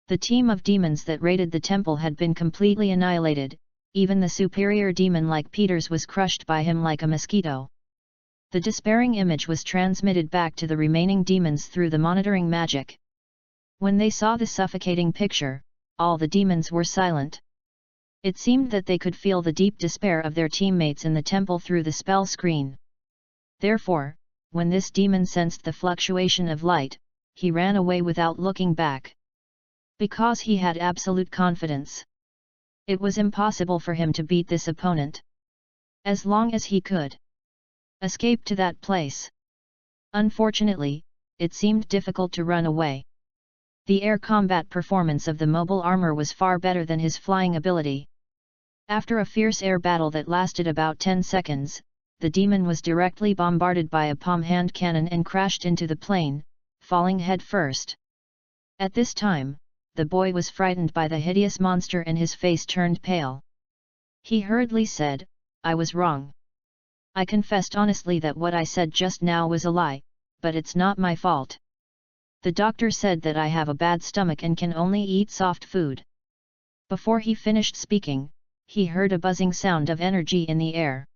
The team of demons that raided the temple had been completely annihilated, even the superior demon like Peter's was crushed by him like a mosquito. The despairing image was transmitted back to the remaining demons through the monitoring magic. When they saw the suffocating picture, all the demons were silent. It seemed that they could feel the deep despair of their teammates in the temple through the spell screen. Therefore, when this demon sensed the fluctuation of light, he ran away without looking back. Because he had absolute confidence. It was impossible for him to beat this opponent. As long as he could escape to that place. Unfortunately, it seemed difficult to run away. The air combat performance of the mobile armor was far better than his flying ability. After a fierce air battle that lasted about 10 seconds, the demon was directly bombarded by a palm hand cannon and crashed into the plane, falling head first. At this time, the boy was frightened by the hideous monster and his face turned pale. He hurriedly said, I was wrong. I confessed honestly that what I said just now was a lie, but it's not my fault. The doctor said that I have a bad stomach and can only eat soft food. Before he finished speaking, he heard a buzzing sound of energy in the air.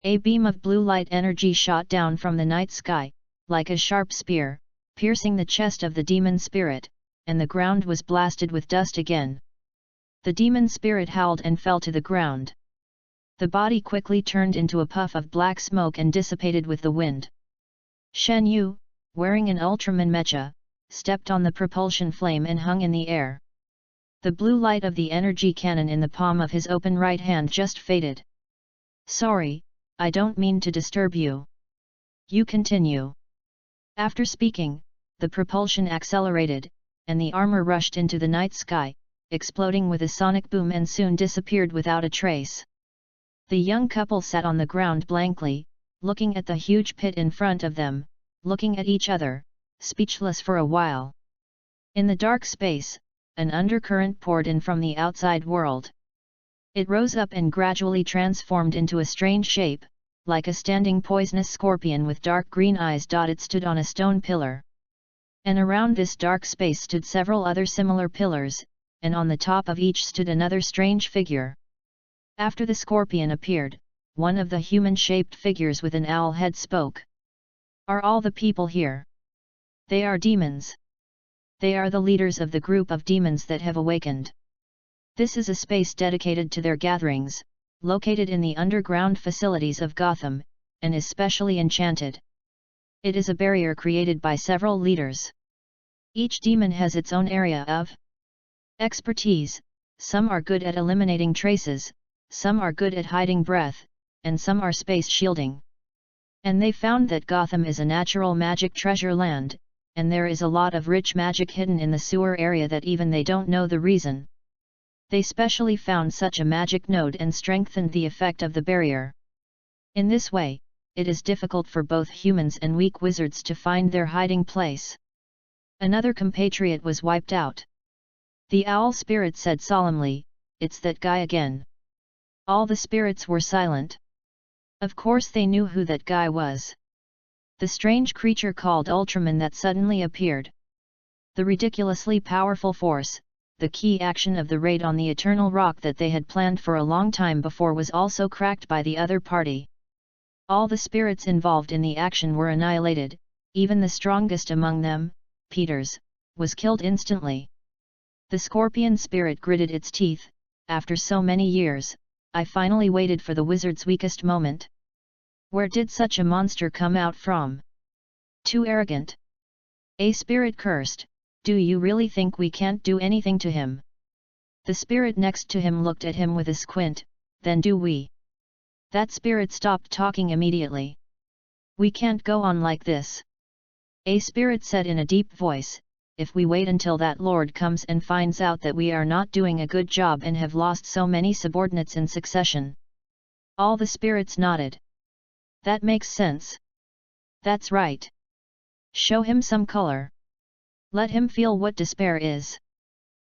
A beam of blue light energy shot down from the night sky, like a sharp spear, piercing the chest of the demon spirit, and the ground was blasted with dust again. The demon spirit howled and fell to the ground. The body quickly turned into a puff of black smoke and dissipated with the wind. Shen Yu, wearing an Ultraman mecha, stepped on the propulsion flame and hung in the air. The blue light of the energy cannon in the palm of his open right hand just faded. Sorry, I don't mean to disturb you. You continue. After speaking, the propulsion accelerated, and the armor rushed into the night sky, exploding with a sonic boom and soon disappeared without a trace. The young couple sat on the ground blankly, looking at the huge pit in front of them, looking at each other, speechless for a while. In the dark space, an undercurrent poured in from the outside world. It rose up and gradually transformed into a strange shape, like a standing poisonous scorpion with dark green eyes. It stood on a stone pillar. And around this dark space stood several other similar pillars, and on the top of each stood another strange figure. After the scorpion appeared, one of the human-shaped figures with an owl head spoke. "Are all the people here? They are demons. They are the leaders of the group of demons that have awakened. This is a space dedicated to their gatherings, located in the underground facilities of Gotham, and is specially enchanted. It is a barrier created by several leaders. Each demon has its own area of expertise. Some are good at eliminating traces, some are good at hiding breath, and some are space shielding. And they found that Gotham is a natural magic treasure land, and there is a lot of rich magic hidden in the sewer area that even they don't know the reason. They specially found such a magic node and strengthened the effect of the barrier. In this way, it is difficult for both humans and weak wizards to find their hiding place." Another compatriot was wiped out. The owl spirit said solemnly, "It's that guy again." All the spirits were silent. Of course they knew who that guy was. The strange creature called Ultraman that suddenly appeared. The ridiculously powerful force, the key action of the raid on the Eternal Rock that they had planned for a long time before, was also cracked by the other party. All the spirits involved in the action were annihilated, even the strongest among them, Peters, was killed instantly. The scorpion spirit gritted its teeth. "After so many years, I finally waited for the wizard's weakest moment. Where did such a monster come out from? Too arrogant." A spirit cursed, "Do you really think we can't do anything to him?" The spirit next to him looked at him with a squint. "Then do we?" That spirit stopped talking immediately. "We can't go on like this." A spirit said in a deep voice, "If we wait until that lord comes and finds out that we are not doing a good job and have lost so many subordinates in succession." All the spirits nodded. "That makes sense. That's right. Show him some color. Let him feel what despair is.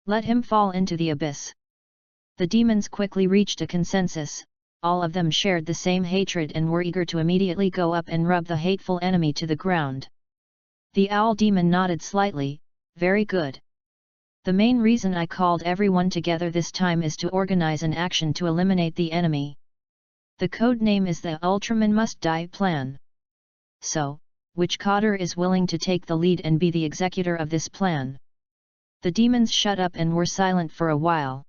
Let him fall into the abyss." The demons quickly reached a consensus. All of them shared the same hatred and were eager to immediately go up and rub the hateful enemy to the ground. The owl demon nodded slightly. "Very good. The main reason I called everyone together this time is to organize an action to eliminate the enemy. The code name is the Ultraman Must Die Plan. So, which coder is willing to take the lead and be the executor of this plan?" The demons shut up and were silent for a while.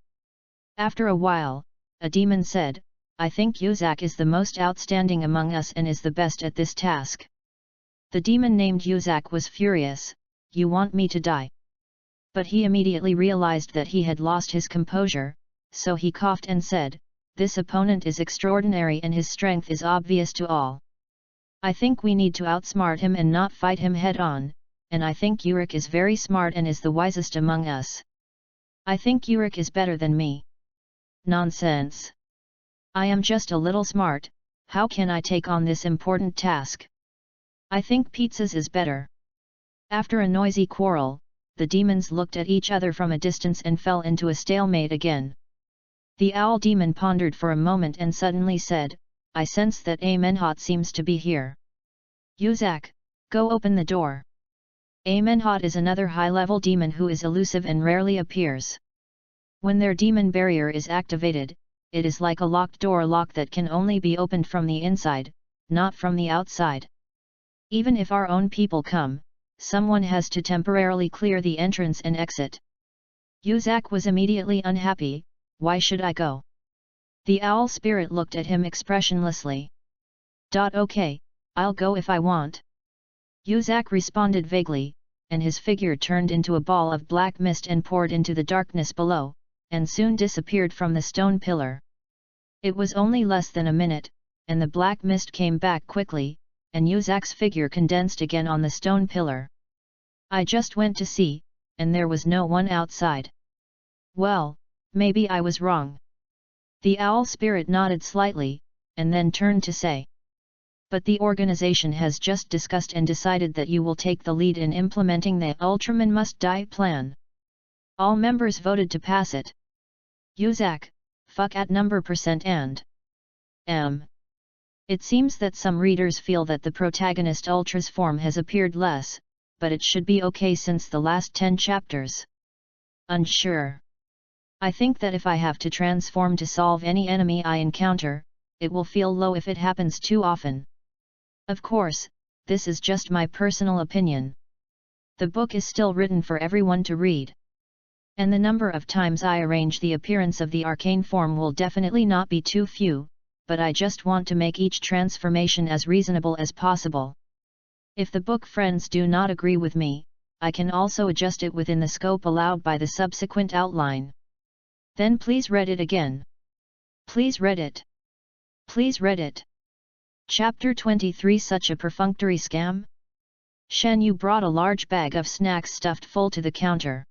After a while, a demon said, "I think Yuzak is the most outstanding among us and is the best at this task." The demon named Yuzak was furious. "You want me to die?" But he immediately realized that he had lost his composure, so he coughed and said, "This opponent is extraordinary and his strength is obvious to all. I think we need to outsmart him and not fight him head-on, and I think Yurik is very smart and is the wisest among us. I think Yurik is better than me." "Nonsense! I am just a little smart, how can I take on this important task? I think Pizzas is better." After a noisy quarrel, the demons looked at each other from a distance and fell into a stalemate again. The owl demon pondered for a moment and suddenly said, "I sense that Amenhot seems to be here. Yuzak, go open the door." Amenhot is another high-level demon who is elusive and rarely appears. When their demon barrier is activated, it is like a locked door lock that can only be opened from the inside, not from the outside. Even if our own people come, someone has to temporarily clear the entrance and exit. Yuzak was immediately unhappy. "Why should I go?" The owl spirit looked at him expressionlessly. "Okay, I'll go if I want." Yuzak responded vaguely, and his figure turned into a ball of black mist and poured into the darkness below, and soon disappeared from the stone pillar. It was only less than a minute, and the black mist came back quickly, and Yuzak's figure condensed again on the stone pillar. "I just went to see, and there was no one outside." "Well, maybe I was wrong." The owl spirit nodded slightly, and then turned to say, "But the organization has just discussed and decided that you will take the lead in implementing the Ultraman Must Die plan. All members voted to pass it. Yuzak, fuck at number % and It seems that some readers feel that the protagonist Ultra's form has appeared less, but it should be okay since the last 10 chapters. Unsure. I think that if I have to transform to solve any enemy I encounter, it will feel low if it happens too often. Of course, this is just my personal opinion. The book is still written for everyone to read. And the number of times I arrange the appearance of the arcane form will definitely not be too few, but I just want to make each transformation as reasonable as possible. If the book friends do not agree with me, I can also adjust it within the scope allowed by the subsequent outline. Then please read it again. Please read it. Please read it. Chapter 23 Such a perfunctory scam? Shen Yu brought a large bag of snacks stuffed full to the counter.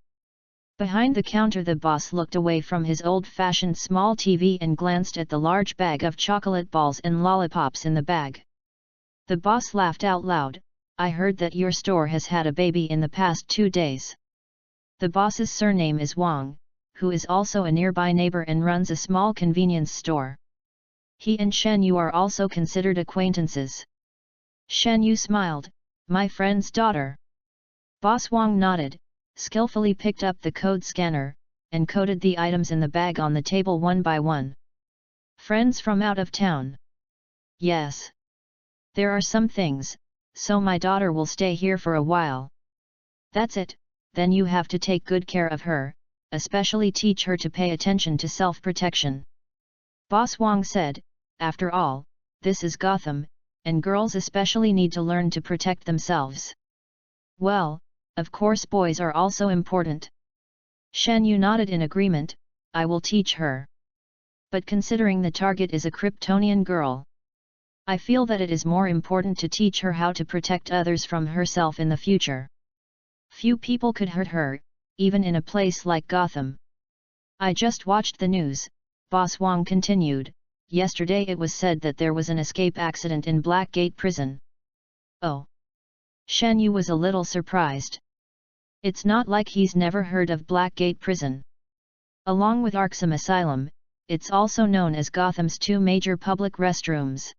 Behind the counter the boss looked away from his old-fashioned small TV and glanced at the large bag of chocolate balls and lollipops in the bag. The boss laughed out loud. I heard that your store has had a baby in the past 2 days. The boss's surname is Wang, who is also a nearby neighbor and runs a small convenience store. He and Shen Yu are also considered acquaintances. Shen Yu smiled, my friend's daughter. Boss Wang nodded, skillfully picked up the code scanner, and coded the items in the bag on the table one by one. Friends from out of town? Yes. There are some things, so my daughter will stay here for a while. That's it, then you have to take good care of her, especially teach her to pay attention to self-protection. Boss Wang said, after all, this is Gotham, and girls especially need to learn to protect themselves. Well, of course boys are also important. Shen Yu nodded in agreement, I will teach her. But considering the target is a Kryptonian girl, I feel that it is more important to teach her how to protect others from herself in the future. Few people could hurt her, even in a place like Gotham. I just watched the news, Boss Wang continued. Yesterday it was said that there was an escape accident in Blackgate Prison. Oh. Shen Yu was a little surprised. It's not like he's never heard of Blackgate Prison. Along with Arkham Asylum, it's also known as Gotham's 2 major public restrooms.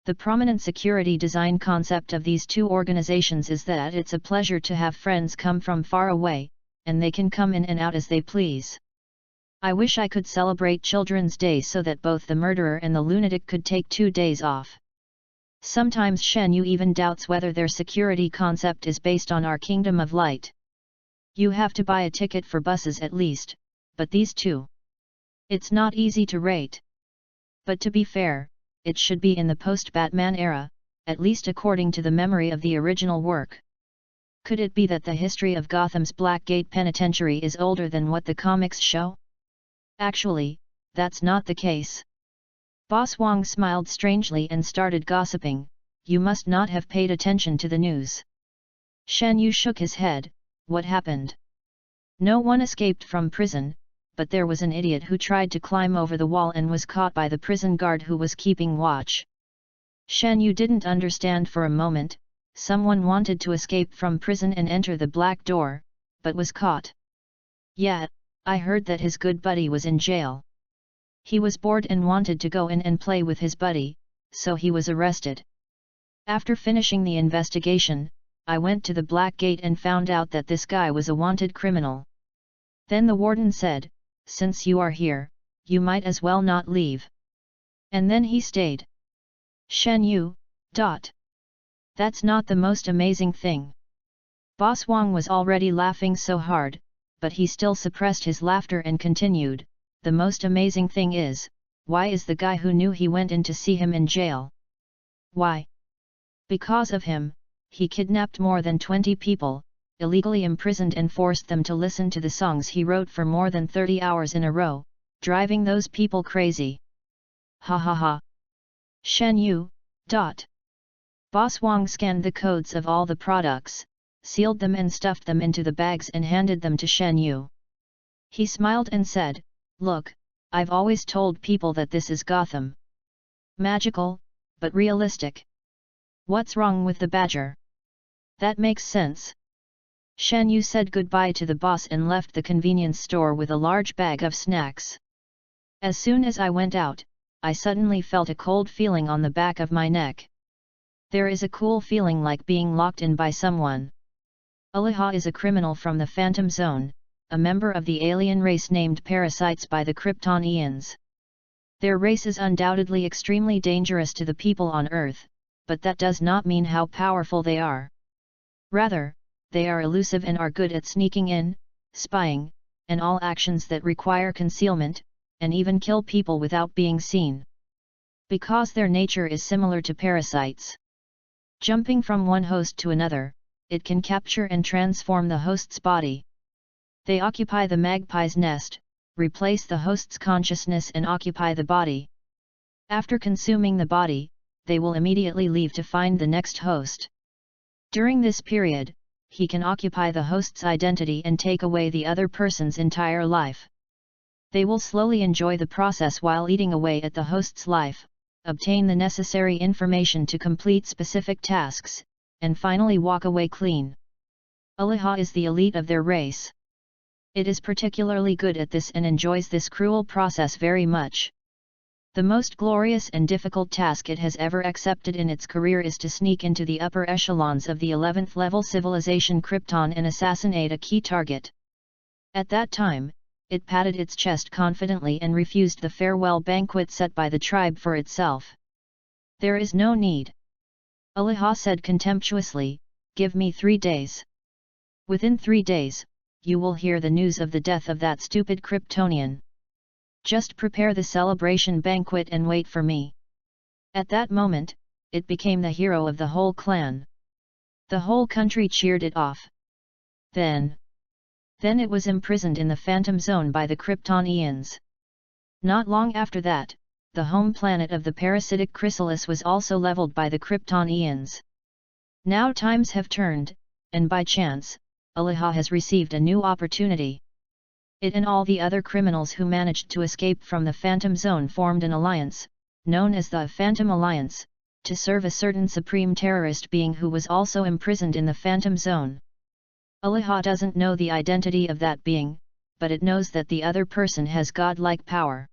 The prominent security design concept of these 2 organizations is that it's a pleasure to have friends come from far away, and they can come in and out as they please. I wish I could celebrate Children's Day so that both the murderer and the lunatic could take 2 days off. Sometimes Shen Yu even doubts whether their security concept is based on our Kingdom of Light. You have to buy a ticket for buses at least, but these 2. It's not easy to rate. But to be fair, it should be in the post-Batman era, at least according to the memory of the original work. Could it be that the history of Gotham's Blackgate Penitentiary is older than what the comics show? Actually, that's not the case. Boss Wang smiled strangely and started gossiping, you must not have paid attention to the news. Shen Yu shook his head, what happened? No one escaped from prison, but there was an idiot who tried to climb over the wall and was caught by the prison guard who was keeping watch. Shen Yu didn't understand for a moment. Someone wanted to escape from prison and enter the black door, but was caught. Yeah, I heard that his good buddy was in jail. He was bored and wanted to go in and play with his buddy, so he was arrested. After finishing the investigation, I went to the Black Gate and found out that this guy was a wanted criminal. Then the warden said, since you are here, you might as well not leave. And then he stayed. Shen Yu. That's not the most amazing thing. Boss Wang was already laughing so hard, but he still suppressed his laughter and continued, the most amazing thing is, why is the guy who knew he went in to see him in jail? Why? Because of him, he kidnapped more than 20 people, illegally imprisoned and forced them to listen to the songs he wrote for more than 30 hours in a row, driving those people crazy. Ha ha ha. Shen Yu. Boss Wang scanned the codes of all the products, sealed them and stuffed them into the bags and handed them to Shen Yu. He smiled and said, look, I've always told people that this is Gotham. Magical, but realistic. What's wrong with the badger? That makes sense. Shen Yu said goodbye to the boss and left the convenience store with a large bag of snacks. As soon as I went out, I suddenly felt a cold feeling on the back of my neck. There is a cool feeling like being locked in by someone. Aliha is a criminal from the Phantom Zone, a member of the alien race named Parasites by the Kryptonians. Their race is undoubtedly extremely dangerous to the people on Earth, but that does not mean how powerful they are. Rather, they are elusive and are good at sneaking in, spying, and all actions that require concealment, and even kill people without being seen. Because their nature is similar to parasites. Jumping from one host to another, it can capture and transform the host's body. They occupy the magpie's nest, replace the host's consciousness and occupy the body. After consuming the body, they will immediately leave to find the next host. During this period, he can occupy the host's identity and take away the other person's entire life. They will slowly enjoy the process while eating away at the host's life, obtain the necessary information to complete specific tasks, and finally walk away clean. Aliha is the elite of their race. It is particularly good at this and enjoys this cruel process very much. The most glorious and difficult task it has ever accepted in its career is to sneak into the upper echelons of the 11th level civilization Krypton and assassinate a key target. At that time, it patted its chest confidently and refused the farewell banquet set by the tribe for itself. "There is no need," Aliha said contemptuously, "give me 3 days. Within 3 days, you will hear the news of the death of that stupid Kryptonian. Just prepare the celebration banquet and wait for me." At that moment, it became the hero of the whole clan. The whole country cheered it off. Then it was imprisoned in the Phantom Zone by the Kryptonians. Not long after that, the home planet of the parasitic chrysalis was also leveled by the Kryptonians. Now times have turned, and by chance, Aliha has received a new opportunity. It and all the other criminals who managed to escape from the Phantom Zone formed an alliance, known as the Phantom Alliance, to serve a certain supreme terrorist being who was also imprisoned in the Phantom Zone. Aliha doesn't know the identity of that being, but it knows that the other person has godlike power.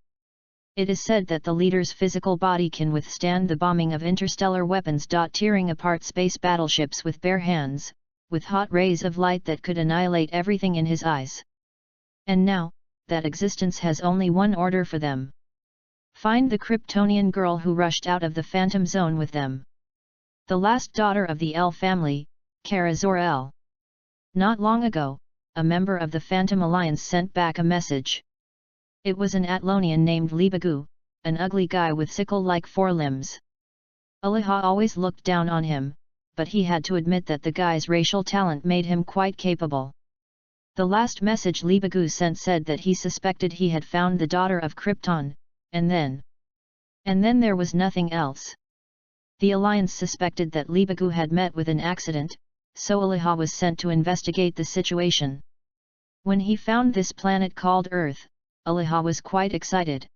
It is said that the leader's physical body can withstand the bombing of interstellar weapons, tearing apart space battleships with bare hands, with hot rays of light that could annihilate everything in his eyes. And now, that existence has only one order for them. Find the Kryptonian girl who rushed out of the Phantom Zone with them. The last daughter of the L family, Kara Zor-El. Not long ago, a member of the Phantom Alliance sent back a message. It was an Atlonian named Libagu, an ugly guy with sickle-like forelimbs. Aliha always looked down on him, but he had to admit that the guy's racial talent made him quite capable. The last message Libagu sent said that he suspected he had found the daughter of Krypton, and then there was nothing else. The Alliance suspected that Libagu had met with an accident, so Aliha was sent to investigate the situation. When he found this planet called Earth, Aliha was quite excited.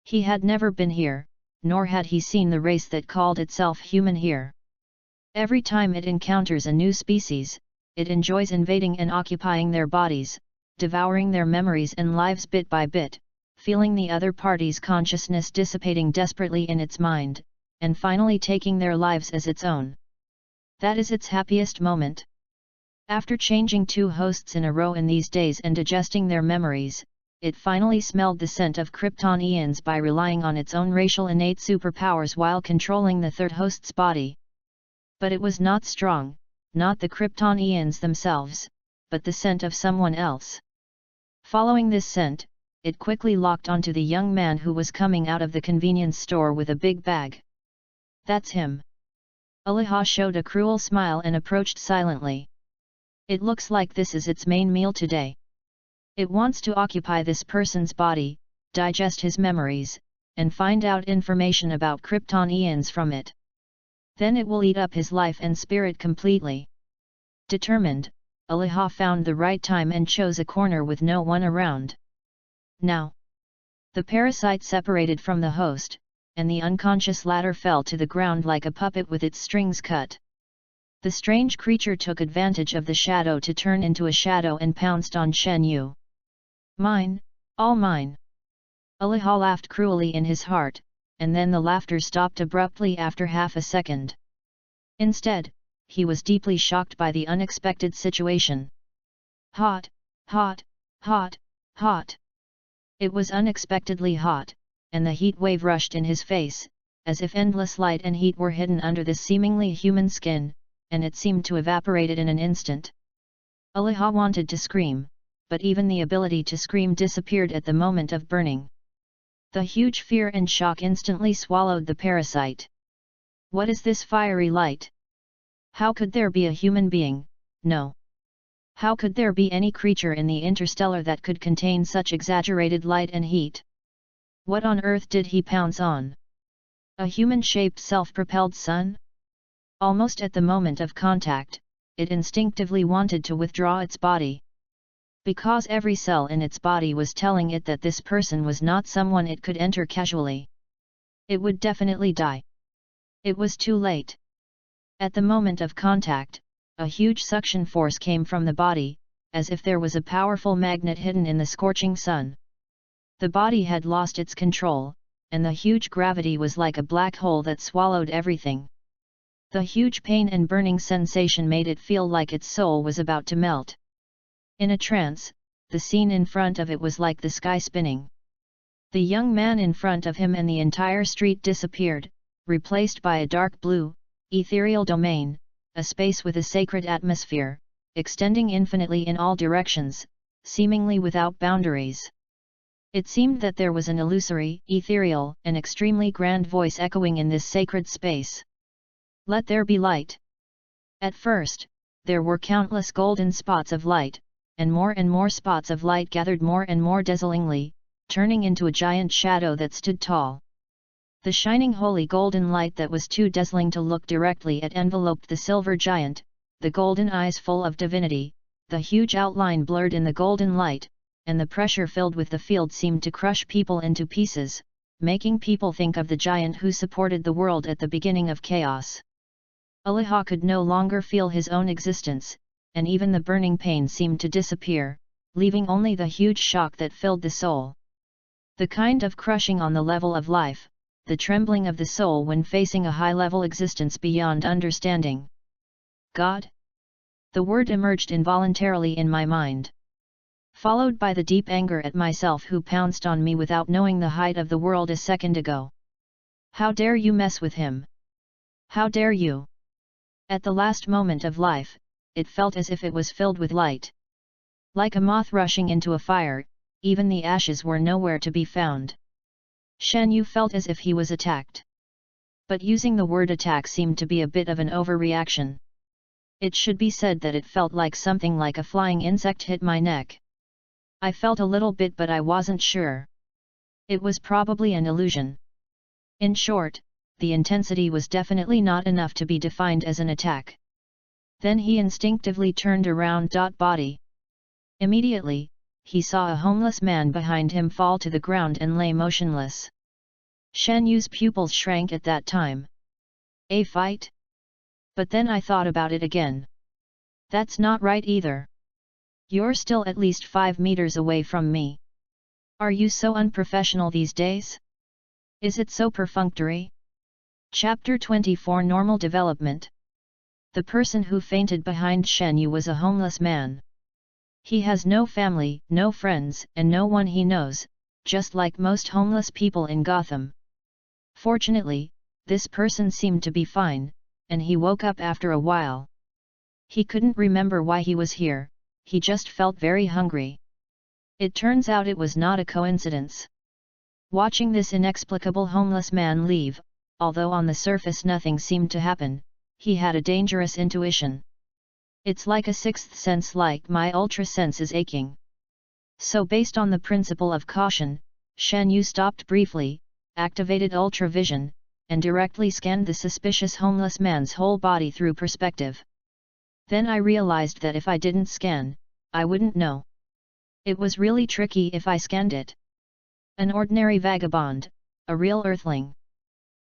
He had never been here, nor had he seen the race that called itself human here. Every time it encounters a new species, it enjoys invading and occupying their bodies, devouring their memories and lives bit by bit, feeling the other party's consciousness dissipating desperately in its mind, and finally taking their lives as its own. That is its happiest moment. After changing 2 hosts in a row in these days and digesting their memories, it finally smelled the scent of Kryptonians by relying on its own racial innate superpowers while controlling the third host's body. But it was not strong, not the Kryptonians themselves, but the scent of someone else. Following this scent, it quickly locked onto the young man who was coming out of the convenience store with a big bag. "That's him." Aliha showed a cruel smile and approached silently. "It looks like this is its main meal today. It wants to occupy this person's body, digest his memories, and find out information about Kryptonians from it. Then it will eat up his life and spirit completely." Determined, Aliha found the right time and chose a corner with no one around. Now, the parasite separated from the host, and the unconscious latter fell to the ground like a puppet with its strings cut. The strange creature took advantage of the shadow to turn into a shadow and pounced on Shen Yu. "Mine, all mine." Aliha laughed cruelly in his heart, and then the laughter stopped abruptly after half a second. Instead, he was deeply shocked by the unexpected situation. Hot, hot, hot, hot. It was unexpectedly hot, and the heat wave rushed in his face, as if endless light and heat were hidden under this seemingly human skin, and it seemed to evaporate in an instant. Aliha wanted to scream, but even the ability to scream disappeared at the moment of burning. The huge fear and shock instantly swallowed the parasite. What is this fiery light? How could there be a human being? No. How could there be any creature in the interstellar that could contain such exaggerated light and heat? What on earth did he pounce on? A human-shaped self-propelled sun? Almost at the moment of contact, it instinctively wanted to withdraw its body. Because every cell in its body was telling it that this person was not someone it could enter casually. It would definitely die. It was too late. At the moment of contact, a huge suction force came from the body, as if there was a powerful magnet hidden in the scorching sun. The body had lost its control, and the huge gravity was like a black hole that swallowed everything. The huge pain and burning sensation made it feel like its soul was about to melt. In a trance, the scene in front of it was like the sky spinning. The young man in front of him and the entire street disappeared, replaced by a dark blue, ethereal domain, a space with a sacred atmosphere, extending infinitely in all directions, seemingly without boundaries. It seemed that there was an illusory, ethereal, and extremely grand voice echoing in this sacred space. Let there be light. At first, there were countless golden spots of light, and more spots of light gathered more and more dazzlingly, turning into a giant shadow that stood tall. The shining holy golden light that was too dazzling to look directly at enveloped the silver giant, the golden eyes full of divinity, the huge outline blurred in the golden light, and the pressure filled with the field seemed to crush people into pieces, making people think of the giant who supported the world at the beginning of chaos. Aliha could no longer feel his own existence, and even the burning pain seemed to disappear, leaving only the huge shock that filled the soul. The kind of crushing on the level of life, the trembling of the soul when facing a high-level existence beyond understanding. God? The word emerged involuntarily in my mind. Followed by the deep anger at myself who pounced on me without knowing the height of the world a second ago. How dare you mess with him? How dare you? At the last moment of life, it felt as if it was filled with light. Like a moth rushing into a fire, even the ashes were nowhere to be found. Shen Yu felt as if he was attacked. But using the word attack seemed to be a bit of an overreaction. It should be said that it felt like something like a flying insect hit my neck. I felt a little bit but I wasn't sure. It was probably an illusion. In short, the intensity was definitely not enough to be defined as an attack. Then he instinctively turned around. Body. Immediately, he saw a homeless man behind him fall to the ground and lay motionless. Shen Yu's pupils shrank at that time. A fight? But then I thought about it again. That's not right either. You're still at least 5 meters away from me. Are you so unprofessional these days? Is it so perfunctory? Chapter 24 Normal Development. The person who fainted behind Shen Yu was a homeless man. He has no family, no friends, and no one he knows, just like most homeless people in Gotham. Fortunately, this person seemed to be fine, and he woke up after a while. He couldn't remember why he was here, he just felt very hungry. It turns out it was not a coincidence. Watching this inexplicable homeless man leave, although on the surface nothing seemed to happen, he had a dangerous intuition. It's like a sixth sense, like my ultra sense is aching. So based on the principle of caution, Shen Yu stopped briefly, activated ultra vision, and directly scanned the suspicious homeless man's whole body through perspective. Then I realized that if I didn't scan, I wouldn't know. It was really tricky if I scanned it. An ordinary vagabond, a real earthling.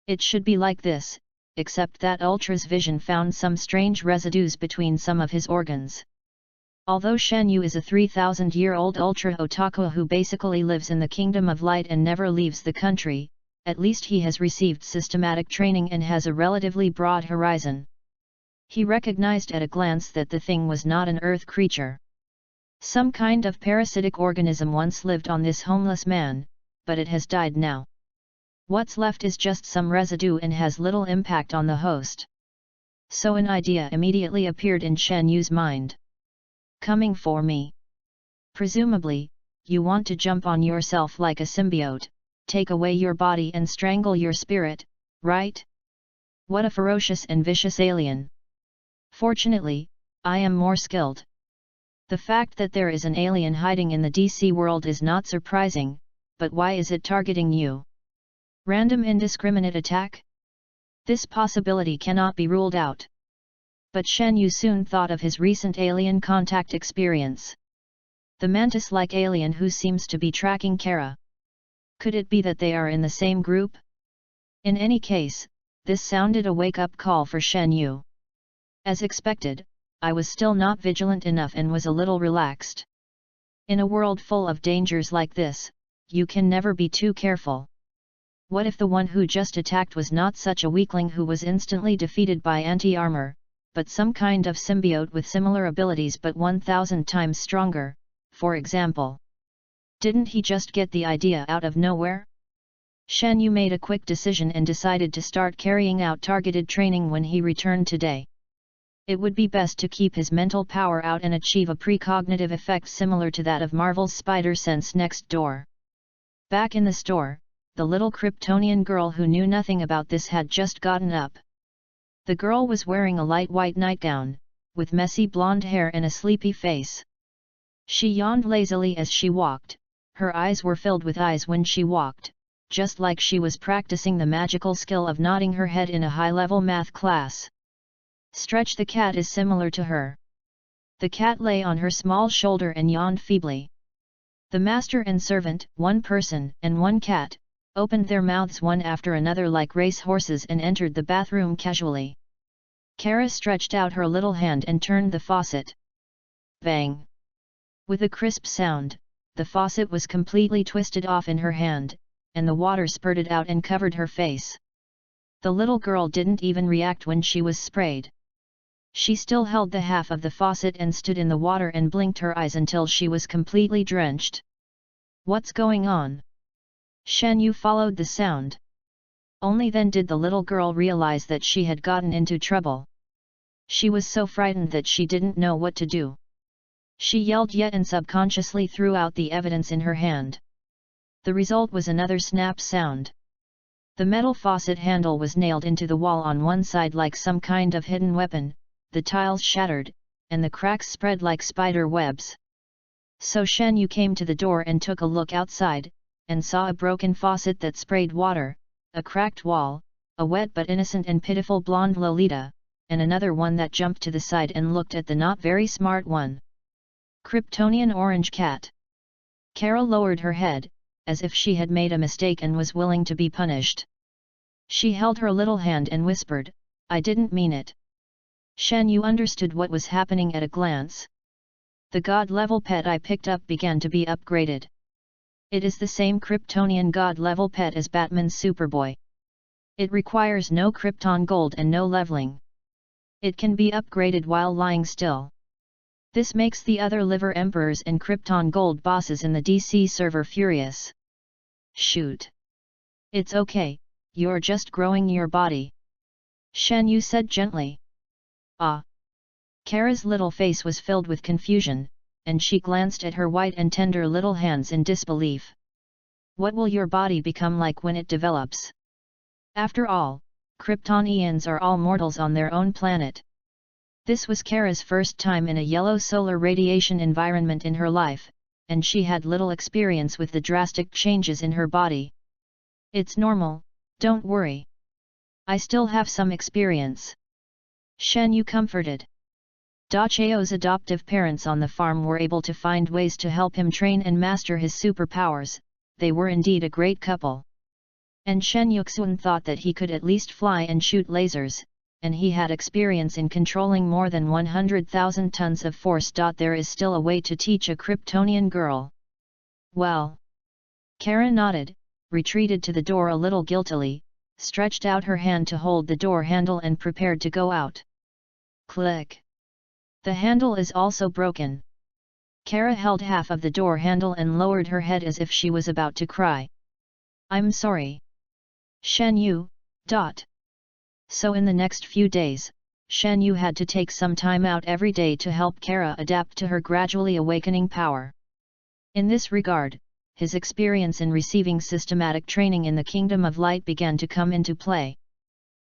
It should be like this, except that Ultra's vision found some strange residues between some of his organs. Although Shen Yu is a 3,000-year-old Ultra Otaku who basically lives in the Kingdom of Light and never leaves the country, at least he has received systematic training and has a relatively broad horizon. He recognized at a glance that the thing was not an Earth creature. Some kind of parasitic organism once lived on this homeless man, but it has died now. What's left is just some residue and has little impact on the host. So an idea immediately appeared in Shen Yu's mind. Coming for me. Presumably, you want to jump on yourself like a symbiote, take away your body and strangle your spirit, right? What a ferocious and vicious alien. Fortunately, I am more skilled. The fact that there is an alien hiding in the DC world is not surprising, but why is it targeting you? Random indiscriminate attack? This possibility cannot be ruled out. But Shen Yu soon thought of his recent alien contact experience. The mantis-like alien who seems to be tracking Kara. Could it be that they are in the same group? In any case, this sounded a wake-up call for Shen Yu. As expected, I was still not vigilant enough and was a little relaxed. In a world full of dangers like this, you can never be too careful. What if the one who just attacked was not such a weakling who was instantly defeated by anti-armor, but some kind of symbiote with similar abilities but 1,000 times stronger, for example? Didn't he just get the idea out of nowhere? Shen Yu made a quick decision and decided to start carrying out targeted training when he returned today. It would be best to keep his mental power out and achieve a precognitive effect similar to that of Marvel's Spider Sense next door. Back in the store, the little Kryptonian girl who knew nothing about this had just gotten up. The girl was wearing a light white nightgown, with messy blonde hair and a sleepy face. She yawned lazily as she walked, her eyes were filled with eyes when she walked, just like she was practicing the magical skill of nodding her head in a high-level math class. Stretch the cat is similar to her. The cat lay on her small shoulder and yawned feebly. The master and servant, one person and one cat, opened their mouths one after another like race horses and entered the bathroom casually. Kara stretched out her little hand and turned the faucet. Bang! With a crisp sound, the faucet was completely twisted off in her hand, and the water spurted out and covered her face. The little girl didn't even react when she was sprayed. She still held the half of the faucet and stood in the water and blinked her eyes until she was completely drenched. What's going on? Shen Yu followed the sound. Only then did the little girl realize that she had gotten into trouble. She was so frightened that she didn't know what to do. She yelled yet and subconsciously threw out the evidence in her hand. The result was another snap sound. The metal faucet handle was nailed into the wall on one side like some kind of hidden weapon, the tiles shattered, and the cracks spread like spider webs. So Shen Yu came to the door and took a look outside, and saw a broken faucet that sprayed water, a cracked wall, a wet but innocent and pitiful blonde Lolita, and another one that jumped to the side and looked at the not very smart one. Kryptonian orange cat. Kara lowered her head, as if she had made a mistake and was willing to be punished. She held her little hand and whispered, "I didn't mean it." Shen Yu understood what was happening at a glance. The god-level pet I picked up began to be upgraded. It is the same Kryptonian god-level pet as Batman's Superboy. It requires no Krypton gold and no leveling. It can be upgraded while lying still. This makes the other Liver Emperors and Krypton gold bosses in the DC server furious. Shoot. It's okay, you're just growing your body. Shen Yu said gently. Ah. Kara's little face was filled with confusion, and she glanced at her white and tender little hands in disbelief. What will your body become like when it develops? After all, Kryptonians are all mortals on their own planet. This was Kara's first time in a yellow solar radiation environment in her life, and she had little experience with the drastic changes in her body. It's normal, don't worry. I still have some experience. Shen Yu comforted. Da Chao's adoptive parents on the farm were able to find ways to help him train and master his superpowers. They were indeed a great couple. And Shen Yuxun thought that he could at least fly and shoot lasers, and he had experience in controlling more than 100,000 tons of force. There is still a way to teach a Kryptonian girl. Well. Kara nodded, retreated to the door a little guiltily, stretched out her hand to hold the door handle and prepared to go out. Click. The handle is also broken. Kara held half of the door handle and lowered her head as if she was about to cry. I'm sorry. Shen Yu. So in the next few days, Shen Yu had to take some time out every day to help Kara adapt to her gradually awakening power. In this regard, his experience in receiving systematic training in the Kingdom of Light began to come into play.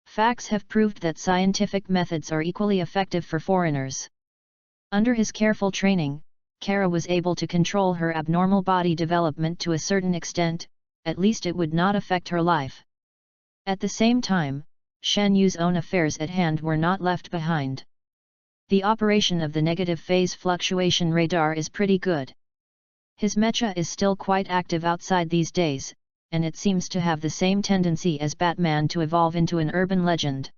Facts have proved that scientific methods are equally effective for foreigners. Under his careful training, Kara was able to control her abnormal body development to a certain extent, at least it would not affect her life. At the same time, Shen Yu's own affairs at hand were not left behind. The operation of the negative phase fluctuation radar is pretty good. His mecha is still quite active outside these days, and it seems to have the same tendency as Batman to evolve into an urban legend.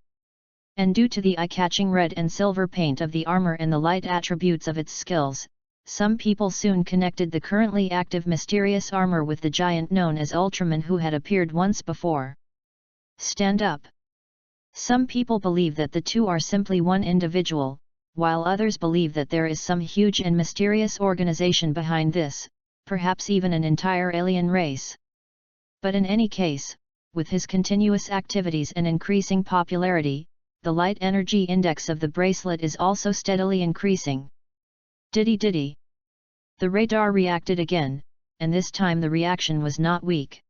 And due to the eye-catching red and silver paint of the armor and the light attributes of its skills, some people soon connected the currently active mysterious armor with the giant known as Ultraman who had appeared once before. Stand up. Some people believe that the two are simply one individual, while others believe that there is some huge and mysterious organization behind this, perhaps even an entire alien race. But in any case, with his continuous activities and increasing popularity, the light energy index of the bracelet is also steadily increasing. Diddy. The radar reacted again, and this time the reaction was not weak.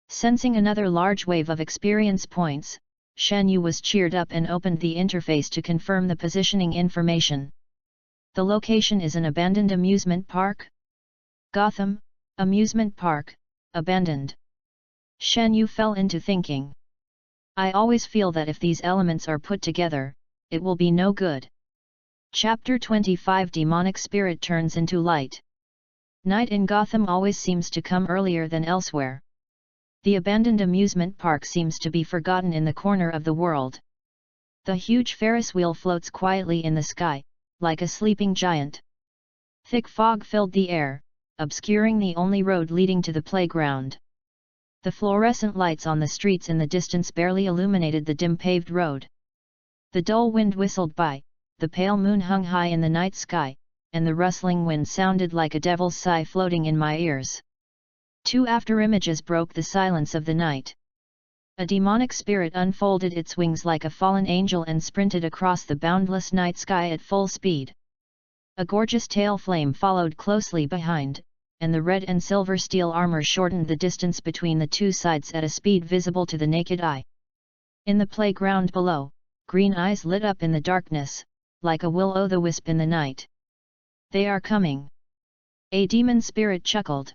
Sensing another large wave of experience points, Shen Yu was cheered up and opened the interface to confirm the positioning information. The location is an abandoned amusement park? Gotham, amusement park, abandoned. Shen Yu fell into thinking. I always feel that if these elements are put together, it will be no good. Chapter 25 Demonic Spirit Turns into Light. Night in Gotham always seems to come earlier than elsewhere. The abandoned amusement park seems to be forgotten in the corner of the world. The huge Ferris wheel floats quietly in the sky, like a sleeping giant. Thick fog filled the air, obscuring the only road leading to the playground. The fluorescent lights on the streets in the distance barely illuminated the dim paved road. The dull wind whistled by, the pale moon hung high in the night sky, and the rustling wind sounded like a devil's sigh floating in my ears. Two afterimages broke the silence of the night. A demonic spirit unfolded its wings like a fallen angel and sprinted across the boundless night sky at full speed. A gorgeous tail flame followed closely behind, and the red and silver steel armor shortened the distance between the two sides at a speed visible to the naked eye. In the playground below, green eyes lit up in the darkness, like a will-o'-the-wisp in the night. They are coming. A demon spirit chuckled.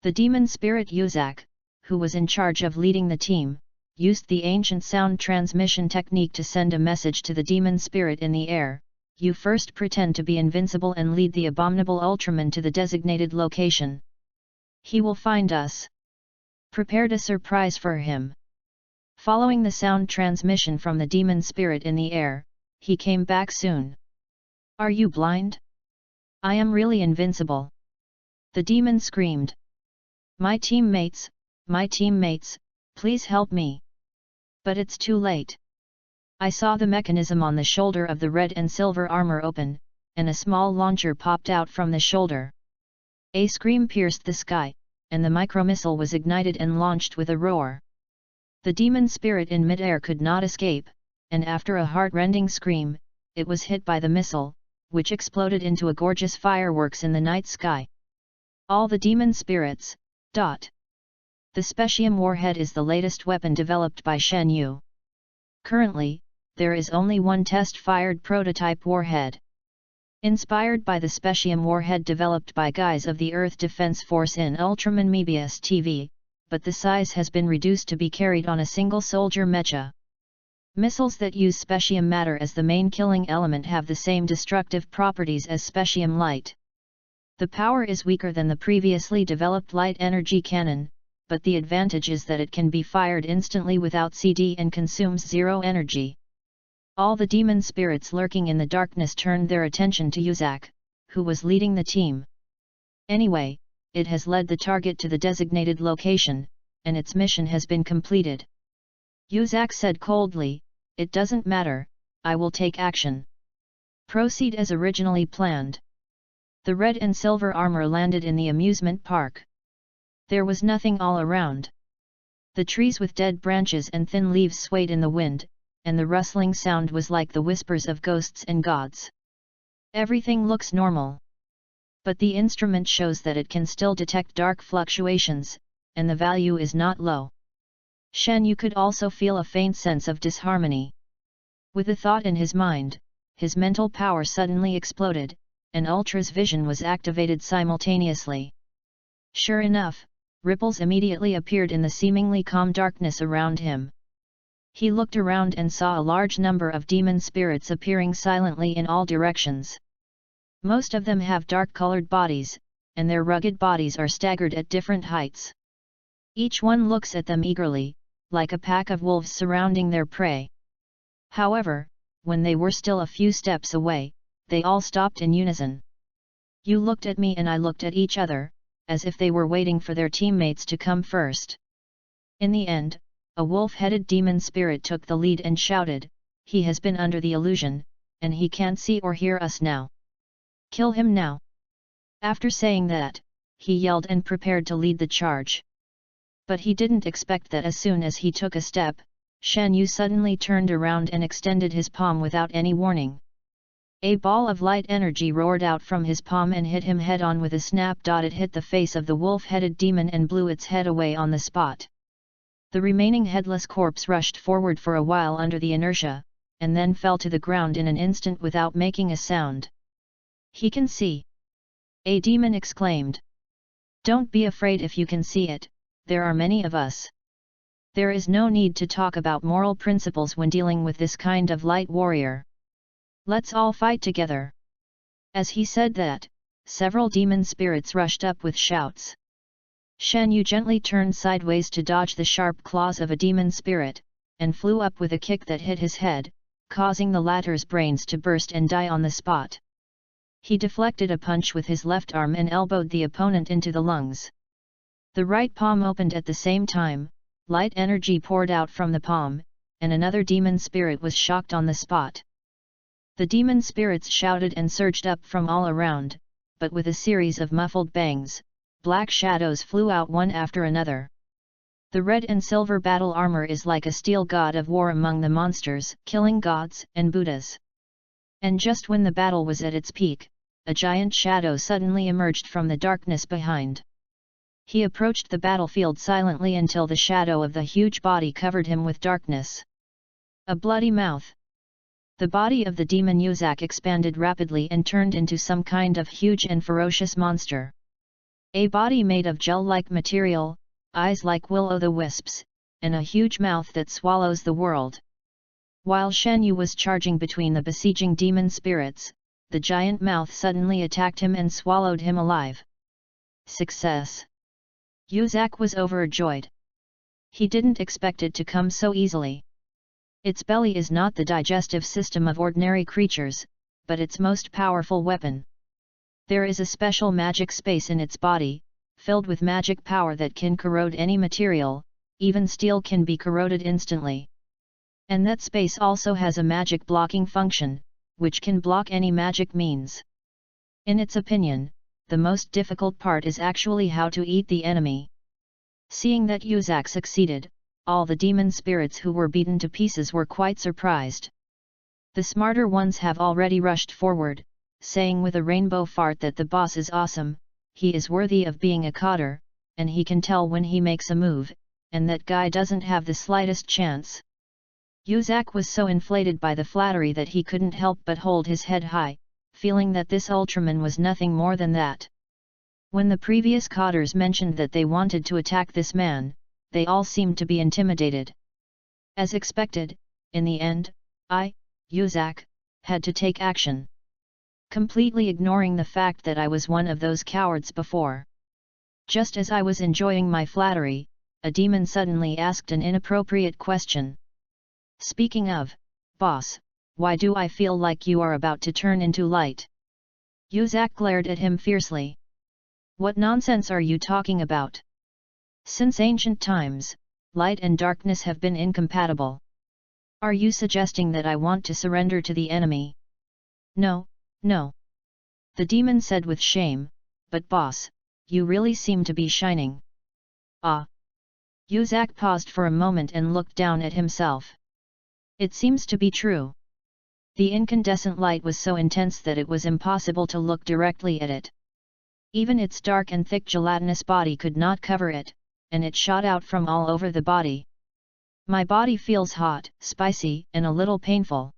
The demon spirit Yuzak, who was in charge of leading the team, used the ancient sound transmission technique to send a message to the demon spirit in the air. You first pretend to be invincible and lead the abominable Ultraman to the designated location. He will find us. Prepared a surprise for him. Following the sound transmission from the demon spirit in the air, he came back soon. Are you blind? I am really invincible. The demon screamed. My teammates, please help me. But it's too late. I saw the mechanism on the shoulder of the red and silver armor open, and a small launcher popped out from the shoulder. A scream pierced the sky, and the micromissile was ignited and launched with a roar. The demon spirit in midair could not escape, and after a heart-rending scream, it was hit by the missile, which exploded into a gorgeous fireworks in the night sky. All the demon spirits. The Specium warhead is the latest weapon developed by Shen Yu. Currently, there is only one test-fired prototype warhead. Inspired by the Specium warhead developed by guys of the Earth Defense Force in Ultraman Mebius TV, but the size has been reduced to be carried on a single soldier mecha. Missiles that use Specium matter as the main killing element have the same destructive properties as Specium light. The power is weaker than the previously developed light energy cannon, but the advantage is that it can be fired instantly without CD and consumes zero energy. All the demon spirits lurking in the darkness turned their attention to Yuzak, who was leading the team. Anyway, it has led the target to the designated location, and its mission has been completed. Yuzak said coldly, "It doesn't matter, I will take action. Proceed as originally planned. The red and silver armor landed in the amusement park. There was nothing all around. The trees with dead branches and thin leaves swayed in the wind, and the rustling sound was like the whispers of ghosts and gods. Everything looks normal. But the instrument shows that it can still detect dark fluctuations, and the value is not low. Shen Yu could also feel a faint sense of disharmony. With a thought in his mind, his mental power suddenly exploded, and Ultra's vision was activated simultaneously. Sure enough, ripples immediately appeared in the seemingly calm darkness around him. He looked around and saw a large number of demon spirits appearing silently in all directions. Most of them have dark-colored bodies, and their rugged bodies are staggered at different heights. Each one looks at them eagerly, like a pack of wolves surrounding their prey. However, when they were still a few steps away, they all stopped in unison. You looked at me and I looked at each other, as if they were waiting for their teammates to come first. In the end, a wolf-headed demon spirit took the lead and shouted, "He has been under the illusion, and he can't see or hear us now. Kill him now!" After saying that, he yelled and prepared to lead the charge. But he didn't expect that as soon as he took a step, Shen Yu suddenly turned around and extended his palm without any warning. A ball of light energy roared out from his palm and hit him head-on with a snap. It hit the face of the wolf-headed demon and blew its head away on the spot. The remaining headless corpse rushed forward for a while under the inertia, and then fell to the ground in an instant without making a sound. "He can see!" a demon exclaimed. "Don't be afraid if you can see it, there are many of us. There is no need to talk about moral principles when dealing with this kind of light warrior. Let's all fight together." As he said that, several demon spirits rushed up with shouts. Shen Yu gently turned sideways to dodge the sharp claws of a demon spirit, and flew up with a kick that hit his head, causing the latter's brains to burst and die on the spot. He deflected a punch with his left arm and elbowed the opponent into the lungs. The right palm opened at the same time, light energy poured out from the palm, and another demon spirit was shocked on the spot. The demon spirits shouted and surged up from all around, but with a series of muffled bangs, black shadows flew out one after another. The red and silver battle armor is like a steel god of war among the monsters, killing gods and Buddhas. And just when the battle was at its peak, a giant shadow suddenly emerged from the darkness behind. He approached the battlefield silently until the shadow of the huge body covered him with darkness. A bloody mouth. The body of the demon Yuzak expanded rapidly and turned into some kind of huge and ferocious monster. A body made of gel-like material, eyes like will-o'-the-wisps, and a huge mouth that swallows the world. While Shen Yu was charging between the besieging demon spirits, the giant mouth suddenly attacked him and swallowed him alive. Success! Yuzak was overjoyed. He didn't expect it to come so easily. Its belly is not the digestive system of ordinary creatures, but its most powerful weapon. There is a special magic space in its body, filled with magic power that can corrode any material, even steel can be corroded instantly. And that space also has a magic blocking function, which can block any magic means. In its opinion, the most difficult part is actually how to eat the enemy. Seeing that Yuzak succeeded, all the demon spirits who were beaten to pieces were quite surprised. The smarter ones have already rushed forward, saying with a rainbow fart that the boss is awesome, he is worthy of being a coder, and he can tell when he makes a move, and that guy doesn't have the slightest chance. Yuzak was so inflated by the flattery that he couldn't help but hold his head high, feeling that this Ultraman was nothing more than that. When the previous coders mentioned that they wanted to attack this man, they all seemed to be intimidated. As expected, in the end, Yuzak, had to take action. Completely ignoring the fact that I was one of those cowards before. Just as I was enjoying my flattery, a demon suddenly asked an inappropriate question. "Speaking of, boss, why do I feel like you are about to turn into light?" Yuzak glared at him fiercely. "What nonsense are you talking about? Since ancient times, light and darkness have been incompatible. Are you suggesting that I want to surrender to the enemy? No, no. The demon said with shame, but boss, you really seem to be shining. Ah. Yuzak paused for a moment and looked down at himself. It seems to be true. The incandescent light was so intense that it was impossible to look directly at it. Even its dark and thick gelatinous body could not cover it, and it shot out from all over the body. My body feels hot, spicy, and a little painful.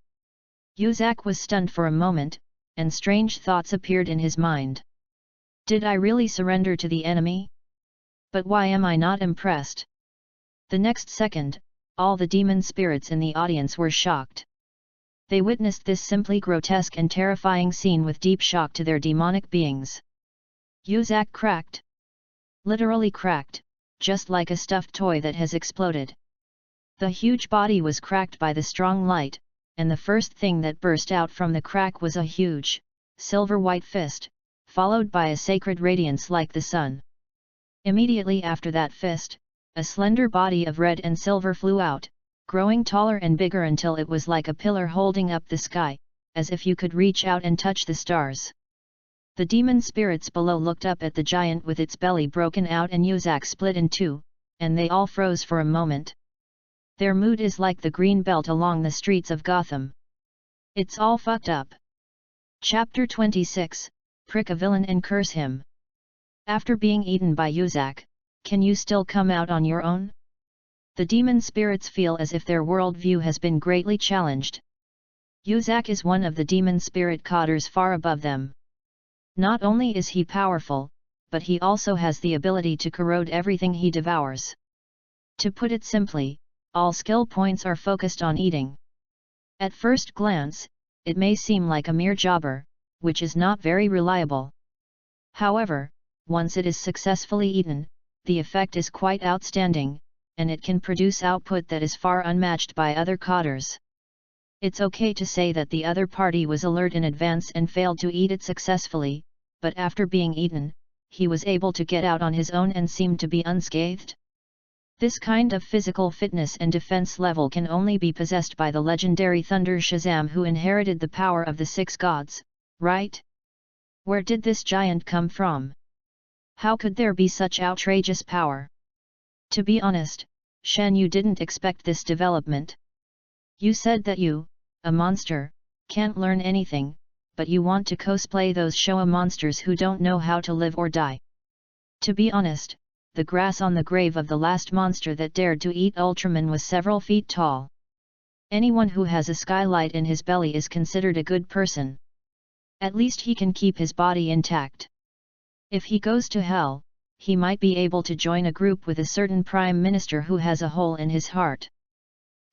Yuzak was stunned for a moment, and strange thoughts appeared in his mind. Did I really surrender to the enemy? But why am I not impressed? The next second, all the demon spirits in the audience were shocked. They witnessed this simply grotesque and terrifying scene with deep shock to their demonic beings. Yuzak cracked. Literally cracked, just like a stuffed toy that has exploded. The huge body was cracked by the strong light, and the first thing that burst out from the crack was a huge, silver-white fist, followed by a sacred radiance like the sun. Immediately after that fist, a slender body of red and silver flew out, growing taller and bigger until it was like a pillar holding up the sky, as if you could reach out and touch the stars. The demon spirits below looked up at the giant with its belly broken out and Yuzak split in two, and they all froze for a moment. Their mood is like the green belt along the streets of Gotham. It's all fucked up. Chapter 26, Prick a villain and curse him. After being eaten by Yuzak, can you still come out on your own? The demon spirits feel as if their worldview has been greatly challenged. Yuzak is one of the demon spirit codders far above them. Not only is he powerful, but he also has the ability to corrode everything he devours. To put it simply, all skill points are focused on eating. At first glance, it may seem like a mere jobber, which is not very reliable. However, once it is successfully eaten, the effect is quite outstanding, and it can produce output that is far unmatched by other codders. It's okay to say that the other party was alert in advance and failed to eat it successfully, but after being eaten, he was able to get out on his own and seemed to be unscathed. This kind of physical fitness and defense level can only be possessed by the legendary Thunder Shazam who inherited the power of the six gods, right? Where did this giant come from? How could there be such outrageous power? To be honest, Shen, you didn't expect this development. You said that you, a monster, can't learn anything, but you want to cosplay those Showa monsters who don't know how to live or die. To be honest, the grass on the grave of the last monster that dared to eat Ultraman was several feet tall. Anyone who has a skylight in his belly is considered a good person. At least he can keep his body intact. If he goes to hell, he might be able to join a group with a certain prime minister who has a hole in his heart.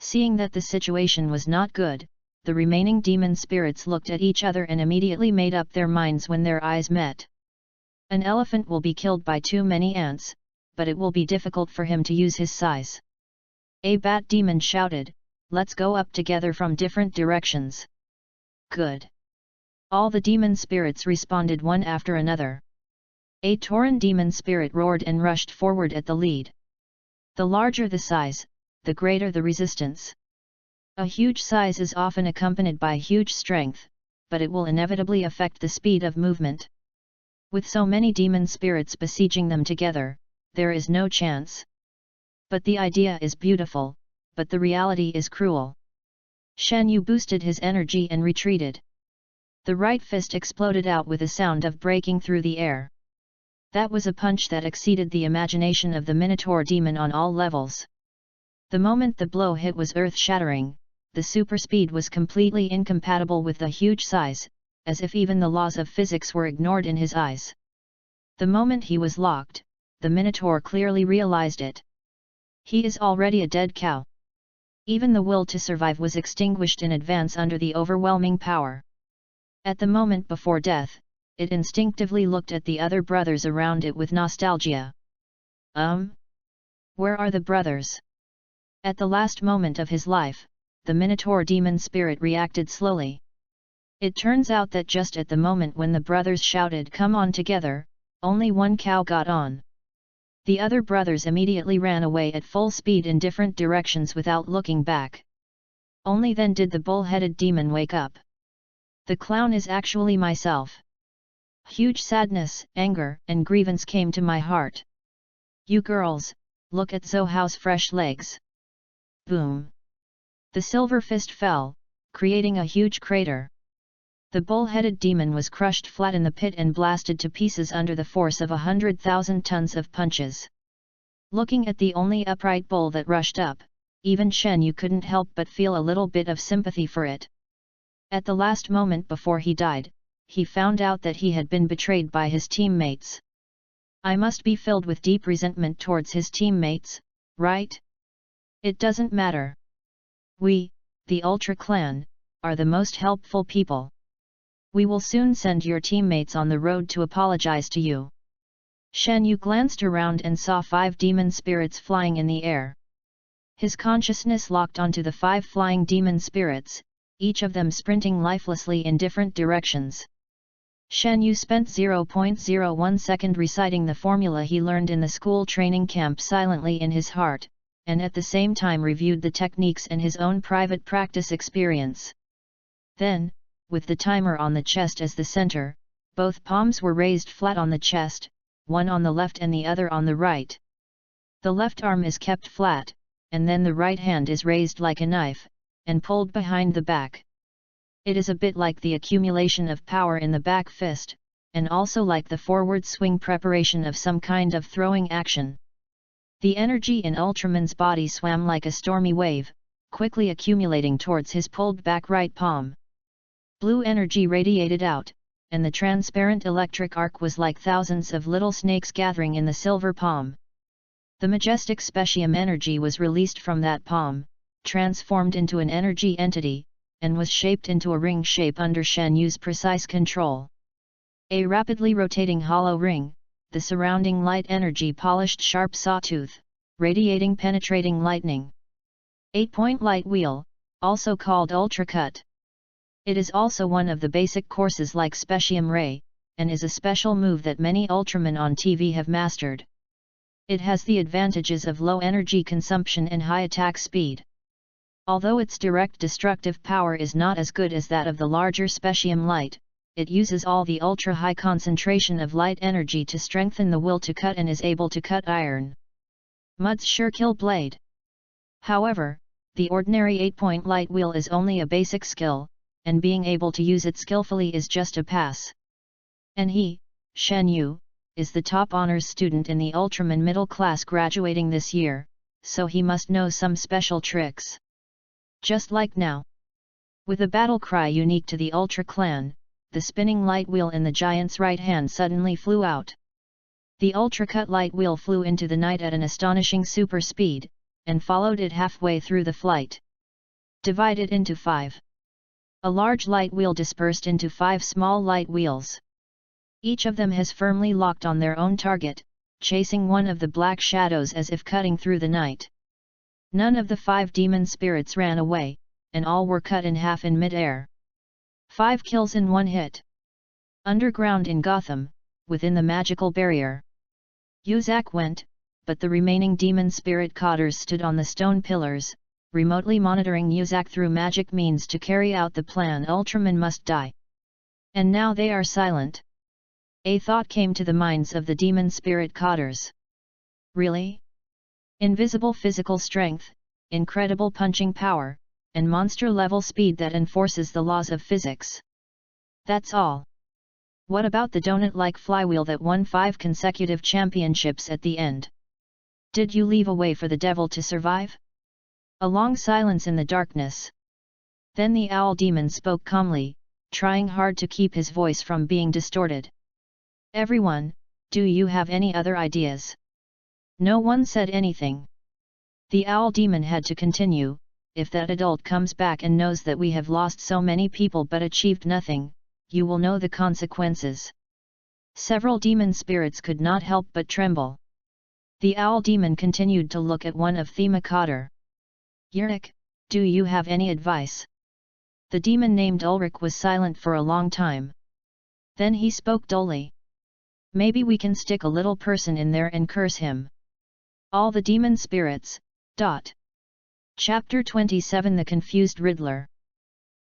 Seeing that the situation was not good, the remaining demon spirits looked at each other and immediately made up their minds when their eyes met. An elephant will be killed by too many ants, but it will be difficult for him to use his size. A bat demon shouted, "Let's go up together from different directions." Good. All the demon spirits responded one after another. A Tauren demon spirit roared and rushed forward at the lead. The larger the size, the greater the resistance. A huge size is often accompanied by huge strength, but it will inevitably affect the speed of movement. With so many demon spirits besieging them together, there is no chance. But the idea is beautiful, but the reality is cruel. Shen Yu boosted his energy and retreated. The right fist exploded out with a sound of breaking through the air. That was a punch that exceeded the imagination of the Minotaur demon on all levels. The moment the blow hit was earth-shattering, the super speed was completely incompatible with the huge size, as if even the laws of physics were ignored in his eyes. The moment he was locked, the Minotaur clearly realized it. He is already a dead cow. Even the will to survive was extinguished in advance under the overwhelming power. At the moment before death, it instinctively looked at the other brothers around it with nostalgia. Where are the brothers? At the last moment of his life, the Minotaur demon spirit reacted slowly. It turns out that just at the moment when the brothers shouted "Come on together," only one cow got on. The other brothers immediately ran away at full speed in different directions without looking back. Only then did the bull-headed demon wake up. The clown is actually myself. Huge sadness, anger, and grievance came to my heart. You girls, look at Zohao's fresh legs. Boom! The silver fist fell, creating a huge crater. The bull-headed demon was crushed flat in the pit and blasted to pieces under the force of 100,000 tons of punches. Looking at the only upright bull that rushed up, even Shen Yu couldn't help but feel a little bit of sympathy for it. At the last moment before he died, he found out that he had been betrayed by his teammates. I must be filled with deep resentment towards his teammates, right? It doesn't matter. We, the Ultra Clan, are the most helpful people. We will soon send your teammates on the road to apologize to you. Shen Yu glanced around and saw 5 demon spirits flying in the air. His consciousness locked onto the 5 flying demon spirits, each of them sprinting lifelessly in different directions. Shen Yu spent 0.01 second reciting the formula he learned in the school training camp silently in his heart, and at the same time reviewed the techniques and his own private practice experience. Then, with the timer on the chest as the center, both palms were raised flat on the chest, one on the left and the other on the right. The left arm is kept flat, and then the right hand is raised like a knife, and pulled behind the back. It is a bit like the accumulation of power in the back fist, and also like the forward swing preparation of some kind of throwing action. The energy in Ultraman's body swam like a stormy wave, quickly accumulating towards his pulled back right palm. Blue energy radiated out, and the transparent electric arc was like thousands of little snakes gathering in the silver palm. The majestic specium energy was released from that palm, transformed into an energy entity, and was shaped into a ring shape under Shen Yu's precise control. A rapidly rotating hollow ring, the surrounding light energy polished sharp sawtooth, radiating penetrating lightning. 8-point light wheel, also called ultracut. It is also one of the basic courses like Specium Ray, and is a special move that many Ultramen on TV have mastered. It has the advantages of low energy consumption and high attack speed. Although its direct destructive power is not as good as that of the larger Specium Light, it uses all the ultra-high concentration of light energy to strengthen the will to cut and is able to cut iron. Mud's Sure-Kill Blade. However, the ordinary 8-point light wheel is only a basic skill, and being able to use it skillfully is just a pass. And he, Shen Yu, is the top honors student in the Ultraman middle class graduating this year, so he must know some special tricks. Just like now. With a battle cry unique to the Ultra Clan, the spinning light wheel in the giant's right hand suddenly flew out. The ultracut light wheel flew into the night at an astonishing super speed, and followed it halfway through the flight. Divide it into 5. A large light wheel dispersed into 5 small light wheels. Each of them has firmly locked on their own target, chasing one of the black shadows as if cutting through the night. None of the 5 demon spirits ran away, and all were cut in half in mid-air. 5 kills in 1 hit. Underground in Gotham, within the magical barrier. Yuzak went, but the remaining demon spirit cotters stood on the stone pillars, remotely monitoring Yuzak through magic means to carry out the plan Ultraman must die. And now they are silent. A thought came to the minds of the demon spirit cotters. Really? Invisible physical strength, incredible punching power, and monster-level speed that enforces the laws of physics. That's all. What about the donut-like flywheel that won 5 consecutive championships at the end? Did you leave a way for the devil to survive? A long silence in the darkness. Then the owl demon spoke calmly, trying hard to keep his voice from being distorted. Everyone, do you have any other ideas? No one said anything. The owl demon had to continue. If that adult comes back and knows that we have lost so many people but achieved nothing, you will know the consequences. Several demon spirits could not help but tremble. The owl demon continued to look at one of Thema Cotter. Yernik, do you have any advice? The demon named Ulrich was silent for a long time. Then he spoke dully. Maybe we can stick a little person in there and curse him. All the demon spirits, Chapter 27 The Confused Riddler.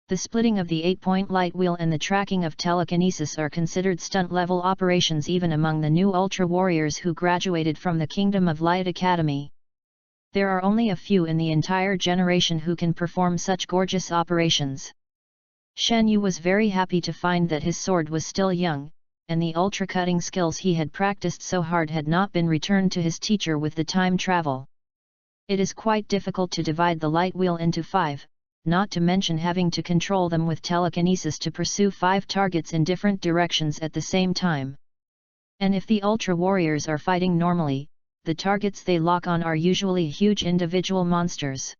The splitting of the 8-point light wheel and the tracking of telekinesis are considered stunt-level operations even among the new Ultra Warriors who graduated from the Kingdom of Light Academy. There are only a few in the entire generation who can perform such gorgeous operations. Shen Yu was very happy to find that his sword was still young, and the ultra-cutting skills he had practiced so hard had not been returned to his teacher with the time travel. It is quite difficult to divide the light wheel into 5, not to mention having to control them with telekinesis to pursue 5 targets in different directions at the same time. And if the Ultra Warriors are fighting normally, the targets they lock on are usually huge individual monsters.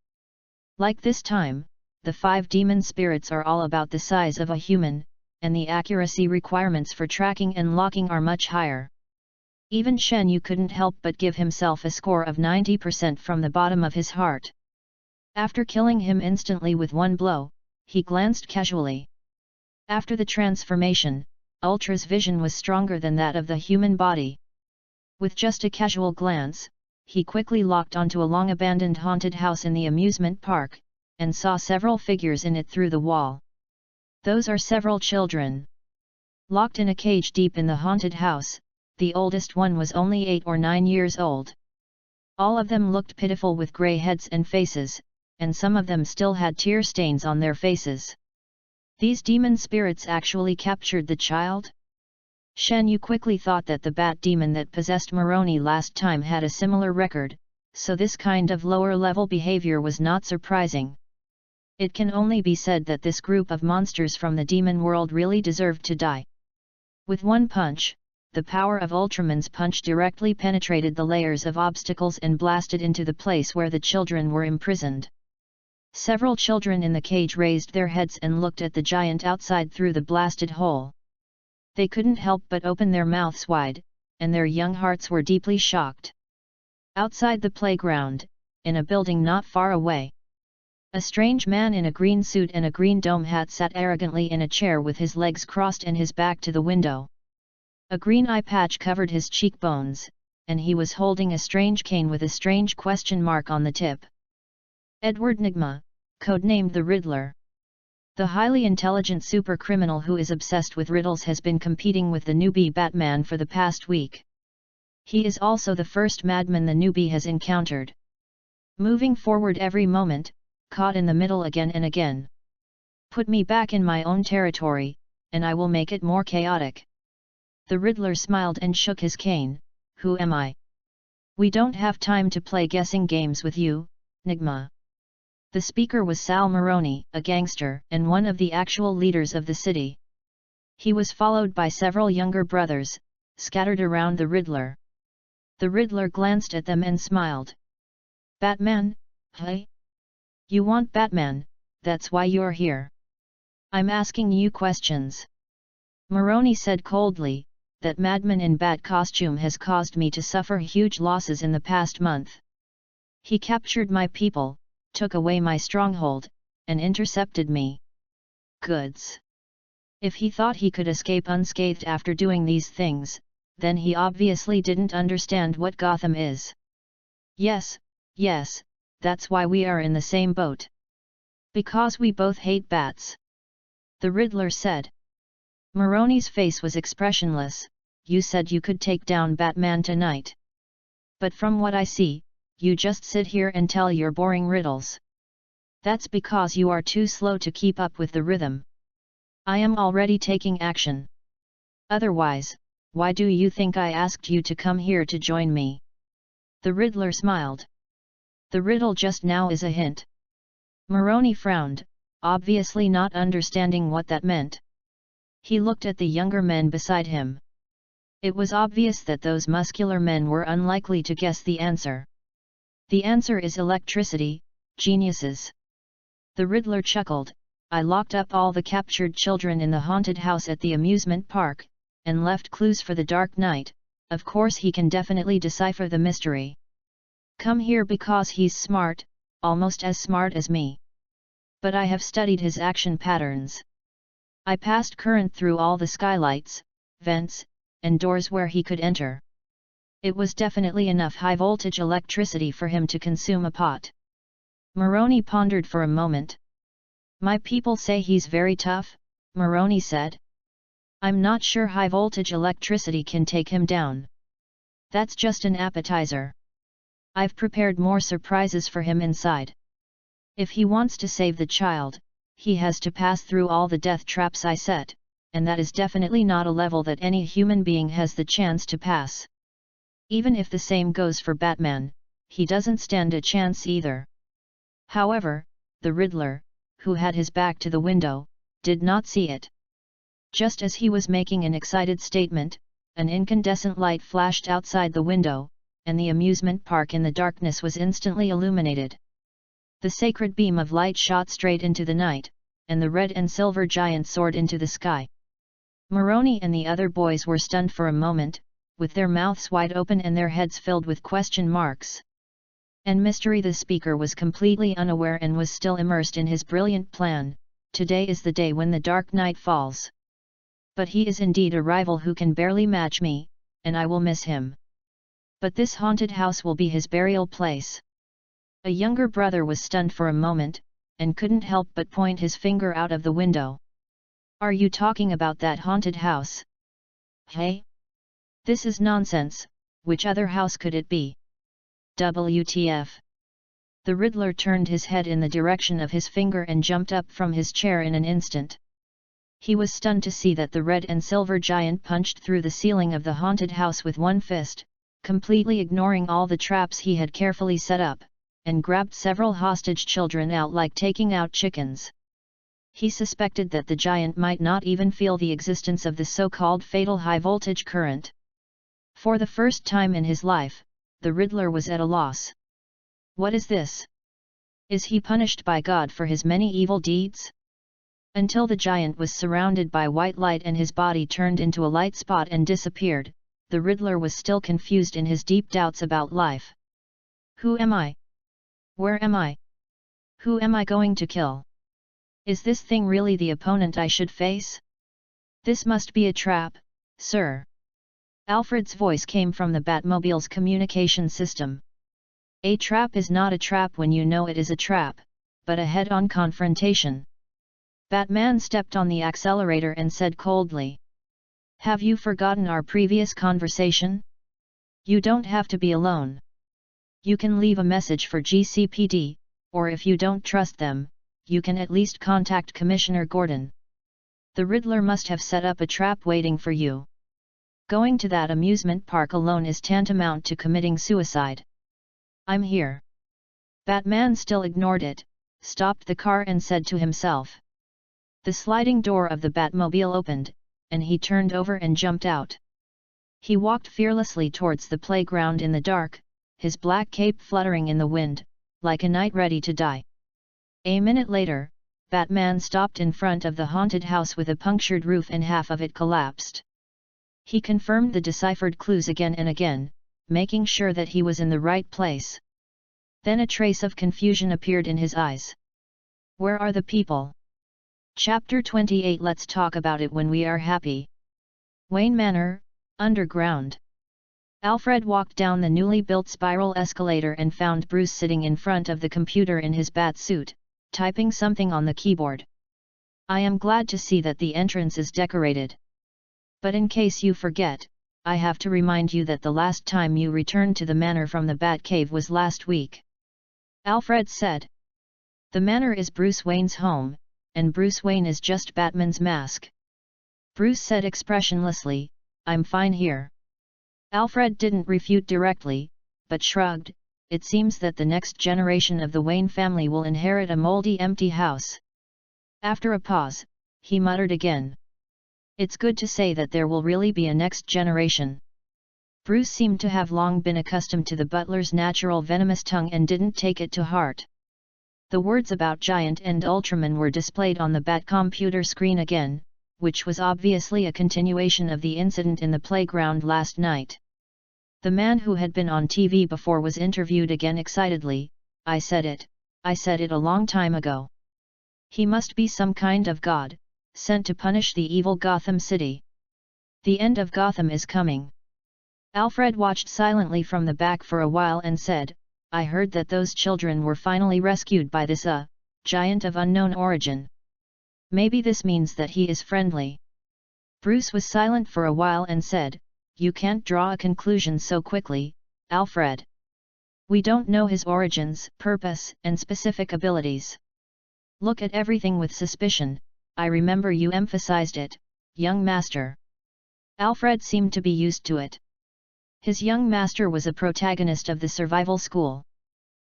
Like this time, the 5 demon spirits are all about the size of a human, and the accuracy requirements for tracking and locking are much higher. Even Shen Yu couldn't help but give himself a score of 90% from the bottom of his heart. After killing him instantly with one blow, he glanced casually. After the transformation, Ultra's vision was stronger than that of the human body. With just a casual glance, he quickly locked onto a long-abandoned haunted house in the amusement park, and saw several figures in it through the wall. Those are several children. Locked in a cage deep in the haunted house, the oldest one was only 8 or 9 years old. All of them looked pitiful with grey heads and faces, and some of them still had tear stains on their faces. These demon spirits actually captured the child? Shen Yu quickly thought that the bat demon that possessed Moroni last time had a similar record, so this kind of lower-level behavior was not surprising. It can only be said that this group of monsters from the demon world really deserved to die. With one punch, the power of Ultraman's punch directly penetrated the layers of obstacles and blasted into the place where the children were imprisoned. Several children in the cage raised their heads and looked at the giant outside through the blasted hole. They couldn't help but open their mouths wide, and their young hearts were deeply shocked. Outside the playground, in a building not far away, a strange man in a green suit and a green dome hat sat arrogantly in a chair with his legs crossed and his back to the window. A green eye patch covered his cheekbones, and he was holding a strange cane with a strange question mark on the tip. Edward Nigma, codenamed the Riddler. The highly intelligent super-criminal who is obsessed with riddles has been competing with the newbie Batman for the past week. He is also the first madman the newbie has encountered. Moving forward every moment, caught in the middle again and again. Put me back in my own territory, and I will make it more chaotic. The Riddler smiled and shook his cane. Who am I? We don't have time to play guessing games with you, Nigma. The speaker was Sal Moroni, a gangster and one of the actual leaders of the city. He was followed by several younger brothers, scattered around the Riddler. The Riddler glanced at them and smiled. Batman, hey? You want Batman, that's why you're here. I'm asking you questions. Moroni said coldly, that madman in bat costume has caused me to suffer huge losses in the past month. He captured my people, took away my stronghold, and intercepted me. Goods. If he thought he could escape unscathed after doing these things, then he obviously didn't understand what Gotham is. Yes, that's why we are in the same boat. Because we both hate bats. The Riddler said. Moroni's face was expressionless. You said you could take down Batman tonight. But from what I see, you just sit here and tell your boring riddles. That's because you are too slow to keep up with the rhythm. I am already taking action. Otherwise, why do you think I asked you to come here to join me? The Riddler smiled. The riddle just now is a hint. Moroni frowned, obviously not understanding what that meant. He looked at the younger men beside him. It was obvious that those muscular men were unlikely to guess the answer. The answer is electricity, geniuses. The Riddler chuckled. I locked up all the captured children in the haunted house at the amusement park, and left clues for the Dark Knight. Of course he can definitely decipher the mystery. Come here because he's smart, almost as smart as me. But I have studied his action patterns. I passed current through all the skylights, vents, and doors where he could enter. It was definitely enough high-voltage electricity for him to consume a pot. Moroni pondered for a moment. My people say he's very tough, Moroni said. I'm not sure high-voltage electricity can take him down. That's just an appetizer. I've prepared more surprises for him inside. If he wants to save the child, he has to pass through all the death traps I set, and that is definitely not a level that any human being has the chance to pass. Even if the same goes for Batman, he doesn't stand a chance either. However, the Riddler, who had his back to the window, did not see it. Just as he was making an excited statement, an incandescent light flashed outside the window, and the amusement park in the darkness was instantly illuminated. The sacred beam of light shot straight into the night, and the red and silver giant soared into the sky. Moroni and the other boys were stunned for a moment, with their mouths wide open and their heads filled with question marks. And Mystery the speaker was completely unaware and was still immersed in his brilliant plan. Today is the day when the dark night falls. But he is indeed a rival who can barely match me, and I will miss him. But this haunted house will be his burial place. A younger brother was stunned for a moment, and couldn't help but point his finger out of the window. Are you talking about that haunted house? Hey? This is nonsense, which other house could it be? WTF? The Riddler turned his head in the direction of his finger and jumped up from his chair in an instant. He was stunned to see that the red and silver giant punched through the ceiling of the haunted house with one fist, completely ignoring all the traps he had carefully set up, and grabbed several hostage children out like taking out chickens. He suspected that the giant might not even feel the existence of the so-called fatal high-voltage current. For the first time in his life, the Riddler was at a loss. What is this? Is he punished by God for his many evil deeds? Until the giant was surrounded by white light and his body turned into a light spot and disappeared, the Riddler was still confused in his deep doubts about life. Who am I? Where am I? Who am I going to kill? Is this thing really the opponent I should face? This must be a trap, sir. Alfred's voice came from the Batmobile's communication system. A trap is not a trap when you know it is a trap, but a head-on confrontation. Batman stepped on the accelerator and said coldly. Have you forgotten our previous conversation? You don't have to be alone. You can leave a message for GCPD, or if you don't trust them, you can at least contact Commissioner Gordon. The Riddler must have set up a trap waiting for you. Going to that amusement park alone is tantamount to committing suicide. I'm here. Batman still ignored it, stopped the car and said to himself. The sliding door of the Batmobile opened, and he turned over and jumped out. He walked fearlessly towards the playground in the dark, his black cape fluttering in the wind, like a knight ready to die. A minute later, Batman stopped in front of the haunted house with a punctured roof and half of it collapsed. He confirmed the deciphered clues again and again, making sure that he was in the right place. Then a trace of confusion appeared in his eyes. Where are the people? Chapter 28. Let's talk about it when we are happy. Wayne Manor, underground. Alfred walked down the newly built spiral escalator and found Bruce sitting in front of the computer in his bat suit, typing something on the keyboard. I am glad to see that the entrance is decorated. But in case you forget, I have to remind you that the last time you returned to the manor from the Batcave was last week. Alfred said. The manor is Bruce Wayne's home, and Bruce Wayne is just Batman's mask. Bruce said expressionlessly, I'm fine here. Alfred didn't refute directly, but shrugged. It seems that the next generation of the Wayne family will inherit a moldy, empty house. After a pause, he muttered again. It's good to say that there will really be a next generation. Bruce seemed to have long been accustomed to the butler's natural venomous tongue and didn't take it to heart. The words about Giant and Ultraman were displayed on the Batcomputer screen again, which was obviously a continuation of the incident in the playground last night. The man who had been on TV before was interviewed again excitedly. I said it a long time ago. He must be some kind of god, sent to punish the evil Gotham City. The end of Gotham is coming. Alfred watched silently from the back for a while and said, I heard that those children were finally rescued by this giant of unknown origin. Maybe this means that he is friendly." Bruce was silent for a while and said, "You can't draw a conclusion so quickly, Alfred. We don't know his origins, purpose, and specific abilities. Look at everything with suspicion. I remember you emphasized it, young master." Alfred seemed to be used to it. His young master was a protagonist of the survival school.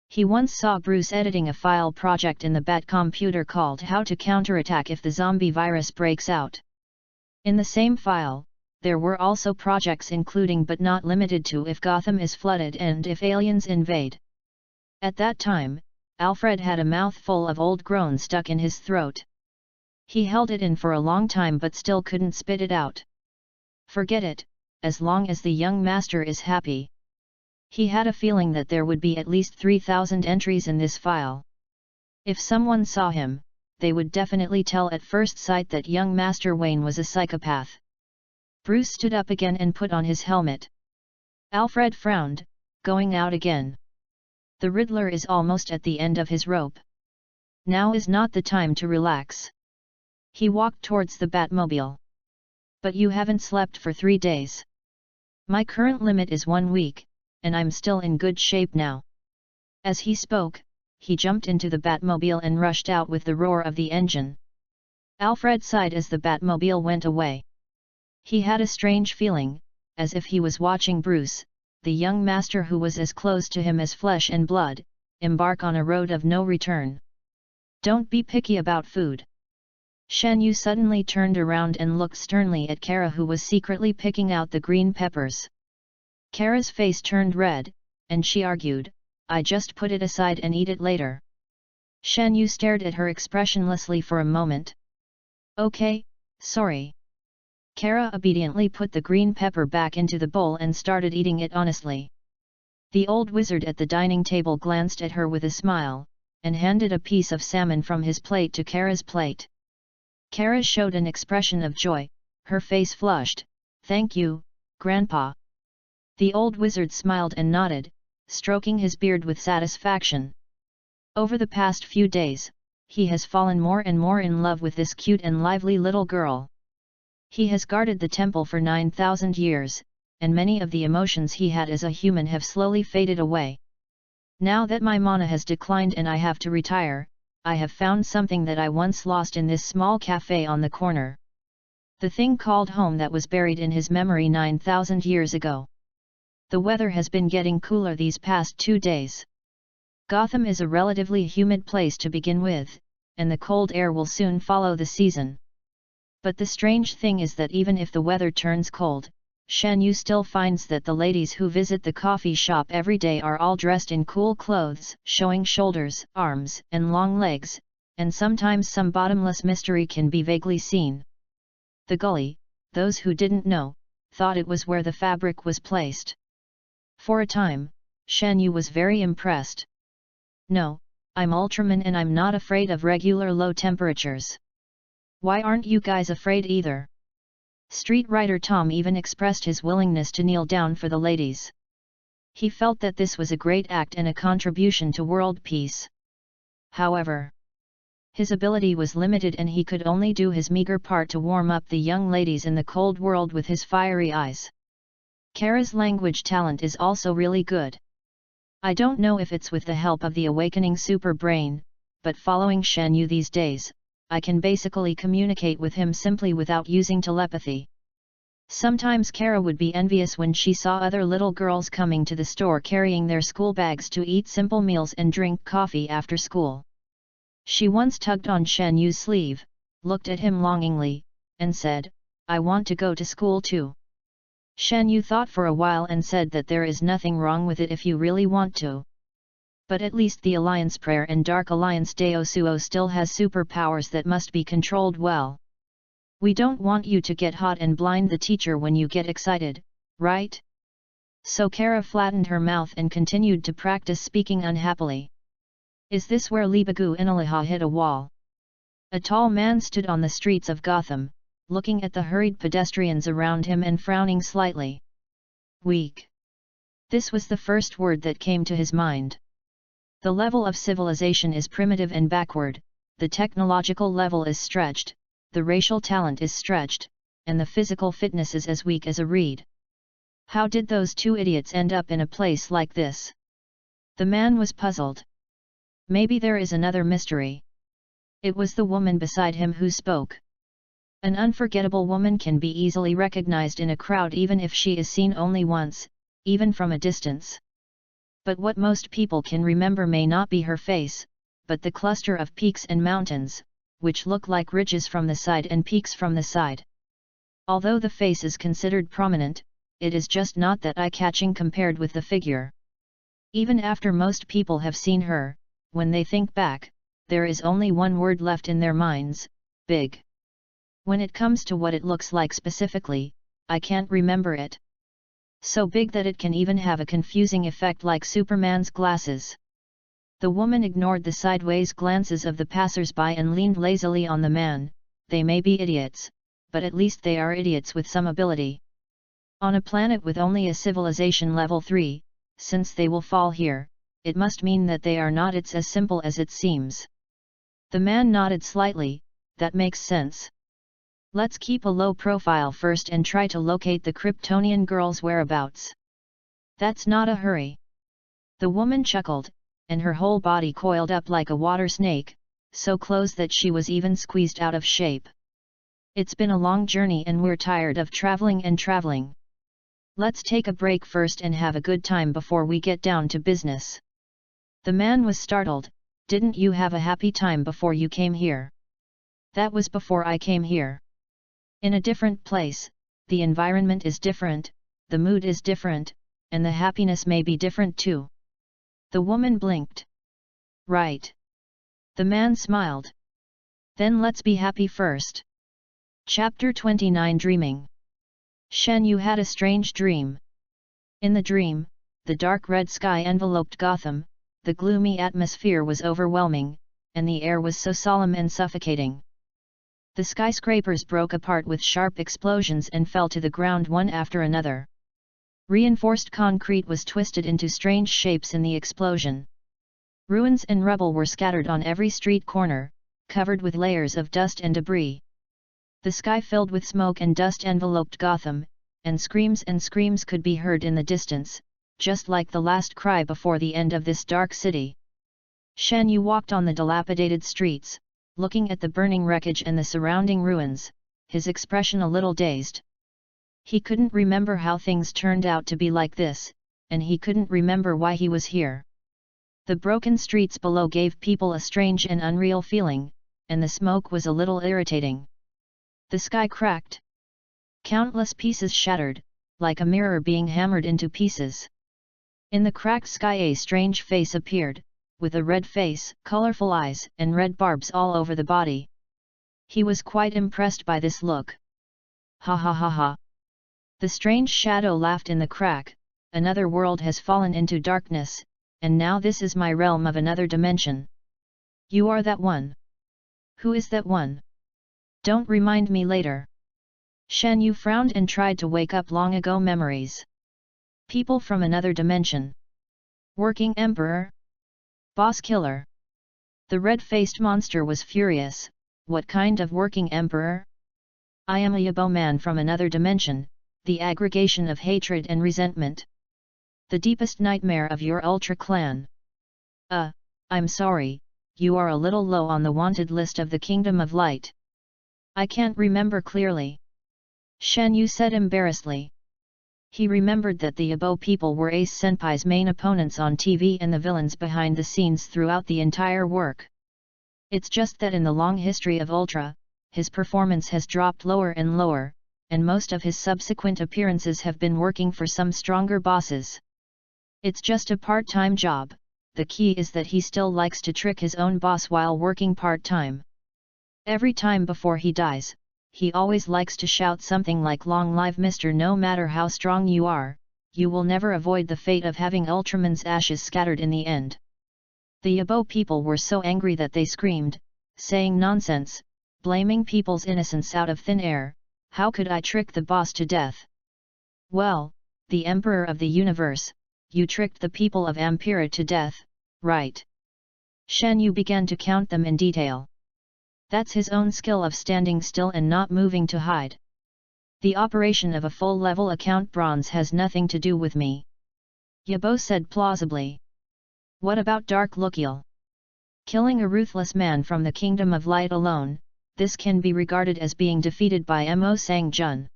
He once saw Bruce editing a file project in the Bat computer called How to Counterattack If the Zombie Virus Breaks Out. In the same file, there were also projects including but not limited to If Gotham is Flooded and If Aliens Invade. At that time, Alfred had a mouthful of old groan stuck in his throat. He held it in for a long time but still couldn't spit it out. Forget it, as long as the young master is happy. He had a feeling that there would be at least 3,000 entries in this file. If someone saw him, they would definitely tell at first sight that young Master Wayne was a psychopath. Bruce stood up again and put on his helmet. Alfred frowned, going out again. The Riddler is almost at the end of his rope. Now is not the time to relax. He walked towards the Batmobile. "But you haven't slept for 3 days. My current limit is 1 week, and I'm still in good shape now." As he spoke, he jumped into the Batmobile and rushed out with the roar of the engine. Alfred sighed as the Batmobile went away. He had a strange feeling, as if he was watching Bruce, the young master who was as close to him as flesh and blood, embark on a road of no return. "Don't be picky about food." Shen Yu suddenly turned around and looked sternly at Kara, who was secretly picking out the green peppers. Kara's face turned red, and she argued, "I just put it aside and eat it later." Shen Yu stared at her expressionlessly for a moment. "Okay, sorry." Kara obediently put the green pepper back into the bowl and started eating it honestly. The old wizard at the dining table glanced at her with a smile, and handed a piece of salmon from his plate to Kara's plate. Kara showed an expression of joy, her face flushed. "Thank you, Grandpa." The old wizard smiled and nodded, stroking his beard with satisfaction. Over the past few days, he has fallen more and more in love with this cute and lively little girl. He has guarded the temple for 9,000 years, and many of the emotions he had as a human have slowly faded away. "Now that my mana has declined and I have to retire, I have found something that I once lost in this small cafe on the corner. The thing called home that was buried in his memory 9,000 years ago. The weather has been getting cooler these past 2 days. Gotham is a relatively humid place to begin with, and the cold air will soon follow the season. But the strange thing is that even if the weather turns cold, Shen Yu still finds that the ladies who visit the coffee shop every day are all dressed in cool clothes, showing shoulders, arms, and long legs, and sometimes some bottomless mystery can be vaguely seen. The gully, those who didn't know, thought it was where the fabric was placed. For a time, Shen Yu was very impressed. "No, I'm Ultraman and I'm not afraid of regular low temperatures. Why aren't you guys afraid either?" Street Rider Tom even expressed his willingness to kneel down for the ladies. He felt that this was a great act and a contribution to world peace. However, his ability was limited and he could only do his meager part to warm up the young ladies in the cold world with his fiery eyes. Kara's language talent is also really good. I don't know if it's with the help of the awakening super brain, but following Shen Yu these days, I can basically communicate with him simply without using telepathy. Sometimes Kara would be envious when she saw other little girls coming to the store carrying their school bags to eat simple meals and drink coffee after school. She once tugged on Shen Yu's sleeve, looked at him longingly, and said, "I want to go to school too." Shen Yu thought for a while and said that there is nothing wrong with it if you really want to. But at least the Alliance Prayer and Dark Alliance Deosuo still has superpowers that must be controlled well. We don't want you to get hot and blind the teacher when you get excited, right? So Kara flattened her mouth and continued to practice speaking unhappily. Is this where Libagu Inalaha hit a wall? A tall man stood on the streets of Gotham, looking at the hurried pedestrians around him and frowning slightly. Weak. This was the first word that came to his mind. The level of civilization is primitive and backward, the technological level is stretched, the racial talent is stretched, and the physical fitness is as weak as a reed. How did those two idiots end up in a place like this? The man was puzzled. Maybe there is another mystery. It was the woman beside him who spoke. An unforgettable woman can be easily recognized in a crowd even if she is seen only once, even from a distance. But what most people can remember may not be her face, but the cluster of peaks and mountains, which look like ridges from the side and peaks from the side. Although the face is considered prominent, it is just not that eye-catching compared with the figure. Even after most people have seen her, when they think back, there is only one word left in their minds: big. When it comes to what it looks like specifically, I can't remember it. So big that it can even have a confusing effect like Superman's glasses. The woman ignored the sideways glances of the passers-by and leaned lazily on the man. They may be idiots, but at least they are idiots with some ability. On a planet with only a civilization level 3, since they will fall here, it must mean that they are not it's as simple as it seems. The man nodded slightly. That makes sense. Let's keep a low profile first and try to locate the Kryptonian girl's whereabouts. That's not a hurry. The woman chuckled, and her whole body coiled up like a water snake, so close that she was even squeezed out of shape. It's been a long journey and we're tired of traveling and traveling. Let's take a break first and have a good time before we get down to business. The man was startled. Didn't you have a happy time before you came here? That was before I came here. In a different place, the environment is different, the mood is different, and the happiness may be different too. The woman blinked. Right. The man smiled. Then let's be happy first. Chapter 29 Dreaming. Shen Yu had a strange dream. In the dream, the dark red sky enveloped Gotham, the gloomy atmosphere was overwhelming, and the air was so solemn and suffocating. The skyscrapers broke apart with sharp explosions and fell to the ground one after another. Reinforced concrete was twisted into strange shapes in the explosion. Ruins and rubble were scattered on every street corner, covered with layers of dust and debris. The sky filled with smoke and dust enveloped Gotham, and screams could be heard in the distance, just like the last cry before the end of this dark city. Shen Yu walked on the dilapidated streets, looking at the burning wreckage and the surrounding ruins, his expression a little dazed. He couldn't remember how things turned out to be like this, and he couldn't remember why he was here. The broken streets below gave people a strange and unreal feeling, and the smoke was a little irritating. The sky cracked. Countless pieces shattered, like a mirror being hammered into pieces. In the cracked sky a strange face appeared, with a red face, colorful eyes, and red barbs all over the body. He was quite impressed by this look. Ha ha ha ha. The strange shadow laughed in the crack. Another world has fallen into darkness, and now this is my realm of another dimension. You are that one. Who is that one? Don't remind me later. Shen Yu frowned and tried to wake up long ago memories. People from another dimension. Working Emperor? Boss killer. The red-faced monster was furious. What kind of working emperor? I am a Yabo man from another dimension, the aggregation of hatred and resentment. The deepest nightmare of your Ultra clan. I'm sorry, you are a little low on the wanted list of the Kingdom of Light. I can't remember clearly. Shen Yu said embarrassedly. He remembered that the Yabo people were Ace Senpai's main opponents on TV and the villains behind the scenes throughout the entire work. It's just that in the long history of Ultra, his performance has dropped lower and lower, and most of his subsequent appearances have been working for some stronger bosses. It's just a part-time job. The key is that he still likes to trick his own boss while working part-time. Every time before he dies, he always likes to shout something like "Long live Mr. No matter how strong you are, you will never avoid the fate of having Ultraman's ashes scattered in the end." The Yabo people were so angry that they screamed, saying nonsense, blaming people's innocence out of thin air. How could I trick the boss to death? Well, the Emperor of the Universe, you tricked the people of Ampera to death, right? Shen Yu began to count them in detail. That's his own skill of standing still and not moving to hide. The operation of a full-level account bronze has nothing to do with me. Yabo said plausibly. What about Dark Lukiel? Killing a ruthless man from the Kingdom of Light alone, this can be regarded as being defeated by Mo Sang-jun.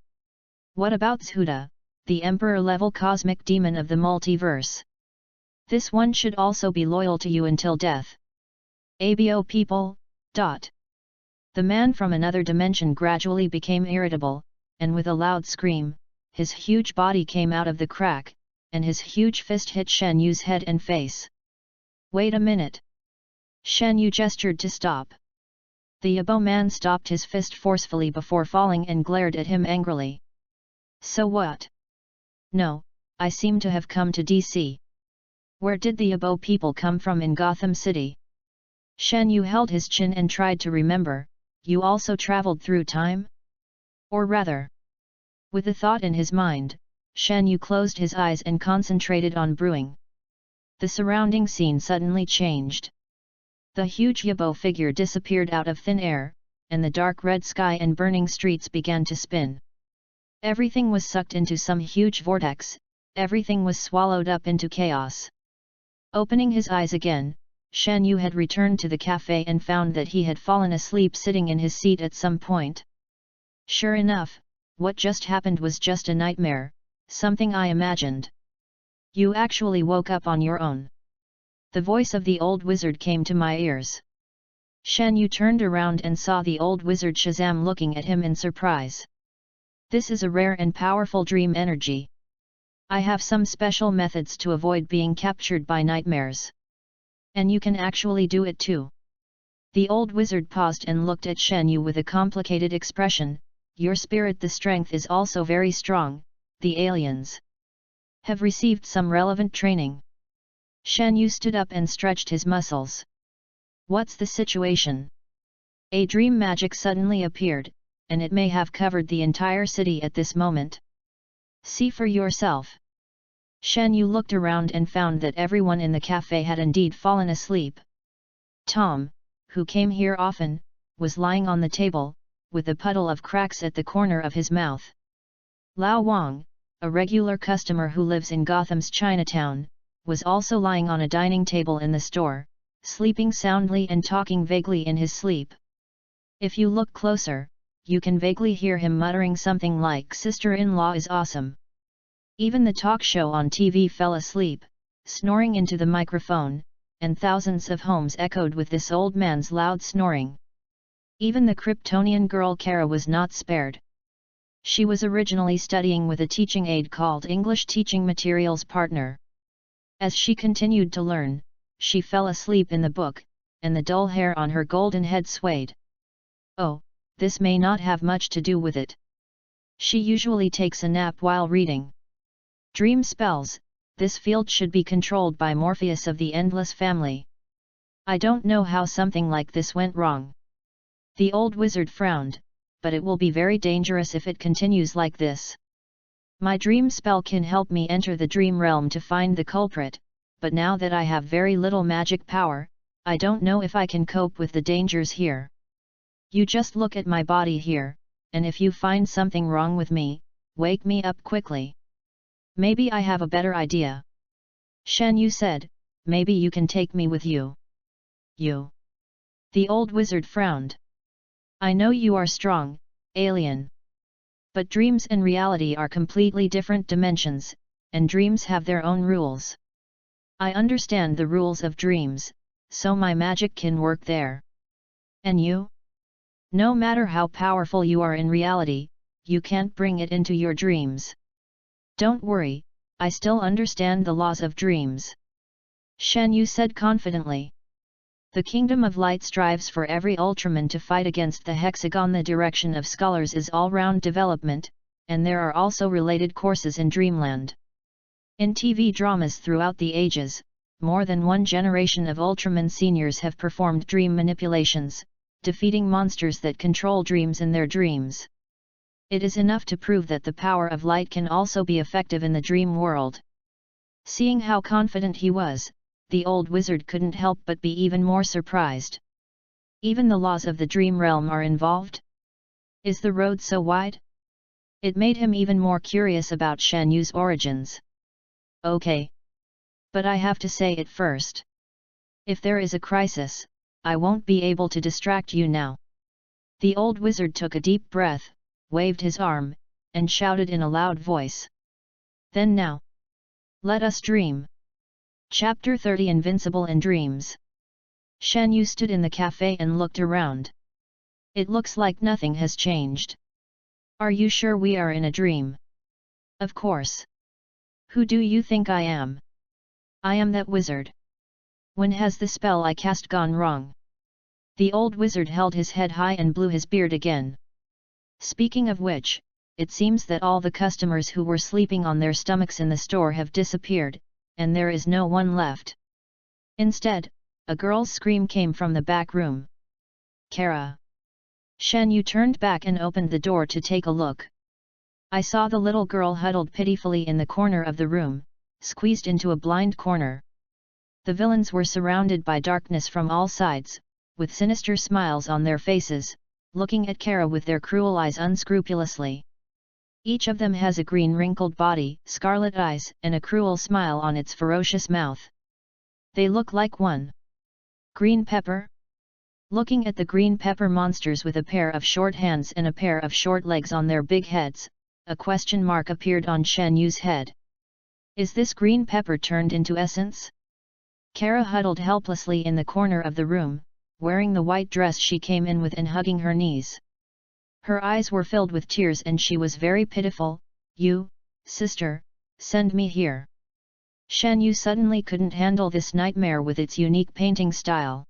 What about Zhuda, the Emperor-level cosmic demon of the multiverse? This one should also be loyal to you until death. Abo people. The man from another dimension gradually became irritable, and with a loud scream, his huge body came out of the crack, and his huge fist hit Shen Yu's head and face. Wait a minute. Shen Yu gestured to stop. The Yabo man stopped his fist forcefully before falling and glared at him angrily. So what? No, I seem to have come to DC. Where did the Yabo people come from in Gotham City? Shen Yu held his chin and tried to remember. You also traveled through time? Or rather. With the thought in his mind, Shen Yu closed his eyes and concentrated on brewing. The surrounding scene suddenly changed. The huge Yabo figure disappeared out of thin air, and the dark red sky and burning streets began to spin. Everything was sucked into some huge vortex, everything was swallowed up into chaos. Opening his eyes again, Shen Yu had returned to the cafe and found that he had fallen asleep sitting in his seat at some point. Sure enough, what just happened was just a nightmare, something I imagined. You actually woke up on your own. The voice of the old wizard came to my ears. Shen Yu turned around and saw the old wizard Shazam looking at him in surprise. This is a rare and powerful dream energy. I have some special methods to avoid being captured by nightmares. And you can actually do it too. The old wizard paused and looked at Shen Yu with a complicated expression. Your spirit, the strength is also very strong. The aliens have received some relevant training. Shen Yu stood up and stretched his muscles. What's the situation? A dream magic suddenly appeared, and it may have covered the entire city at this moment. See for yourself. Shen Yu looked around and found that everyone in the cafe had indeed fallen asleep. Tom, who came here often, was lying on the table, with a puddle of cracks at the corner of his mouth. Lao Wang, a regular customer who lives in Gotham's Chinatown, was also lying on a dining table in the store, sleeping soundly and talking vaguely in his sleep. If you look closer, you can vaguely hear him muttering something like "Sister-in-law is awesome." Even the talk show on TV fell asleep, snoring into the microphone, and thousands of homes echoed with this old man's loud snoring. Even the Kryptonian girl Kara was not spared. She was originally studying with a teaching aide called English Teaching Materials Partner. As she continued to learn, she fell asleep in the book, and the dull hair on her golden head swayed. Oh, this may not have much to do with it. She usually takes a nap while reading. Dream spells, this field should be controlled by Morpheus of the Endless Family. I don't know how something like this went wrong. The old wizard frowned, but it will be very dangerous if it continues like this. My dream spell can help me enter the dream realm to find the culprit, but now that I have very little magic power, I don't know if I can cope with the dangers here. You just look at my body here, and if you find something wrong with me, wake me up quickly. Maybe I have a better idea. Shen Yu said, maybe you can take me with you. You? The old wizard frowned. I know you are strong, alien. But dreams and reality are completely different dimensions, and dreams have their own rules. I understand the rules of dreams, so my magic can work there. And you? No matter how powerful you are in reality, you can't bring it into your dreams. Don't worry, I still understand the laws of dreams. Shen Yu said confidently. The Kingdom of Light strives for every Ultraman to fight against the Hexagon. The direction of scholars is all-round development, and there are also related courses in Dreamland. In TV dramas throughout the ages, more than one generation of Ultraman seniors have performed dream manipulations, defeating monsters that control dreams in their dreams. It is enough to prove that the power of light can also be effective in the dream world. Seeing how confident he was, the old wizard couldn't help but be even more surprised. Even the laws of the dream realm are involved? Is the road so wide? It made him even more curious about Shan Yu's origins. Okay. But I have to say it first. If there is a crisis, I won't be able to distract you now. The old wizard took a deep breath, waved his arm, and shouted in a loud voice. Then now. Let us dream. Chapter 30 Invincible in Dreams. Shan Yu stood in the cafe and looked around. It looks like nothing has changed. Are you sure we are in a dream? Of course. Who do you think I am? I am that wizard. When has the spell I cast gone wrong? The old wizard held his head high and blew his beard again. Speaking of which, it seems that all the customers who were sleeping on their stomachs in the store have disappeared, and there is no one left. Instead, a girl's scream came from the back room. Kara! Shan Yu turned back and opened the door to take a look. I saw the little girl huddled pitifully in the corner of the room, squeezed into a blind corner. The villains were surrounded by darkness from all sides, with sinister smiles on their faces, looking at Kara with their cruel eyes unscrupulously. Each of them has a green wrinkled body, scarlet eyes, and a cruel smile on its ferocious mouth. They look like one. Green pepper? Looking at the green pepper monsters with a pair of short hands and a pair of short legs on their big heads, a question mark appeared on Shan Yu's head. Is this green pepper turned into essence? Kara huddled helplessly in the corner of the room, wearing the white dress she came in with and hugging her knees. Her eyes were filled with tears and she was very pitiful. You, sister, send me here. Shan Yu suddenly couldn't handle this nightmare with its unique painting style.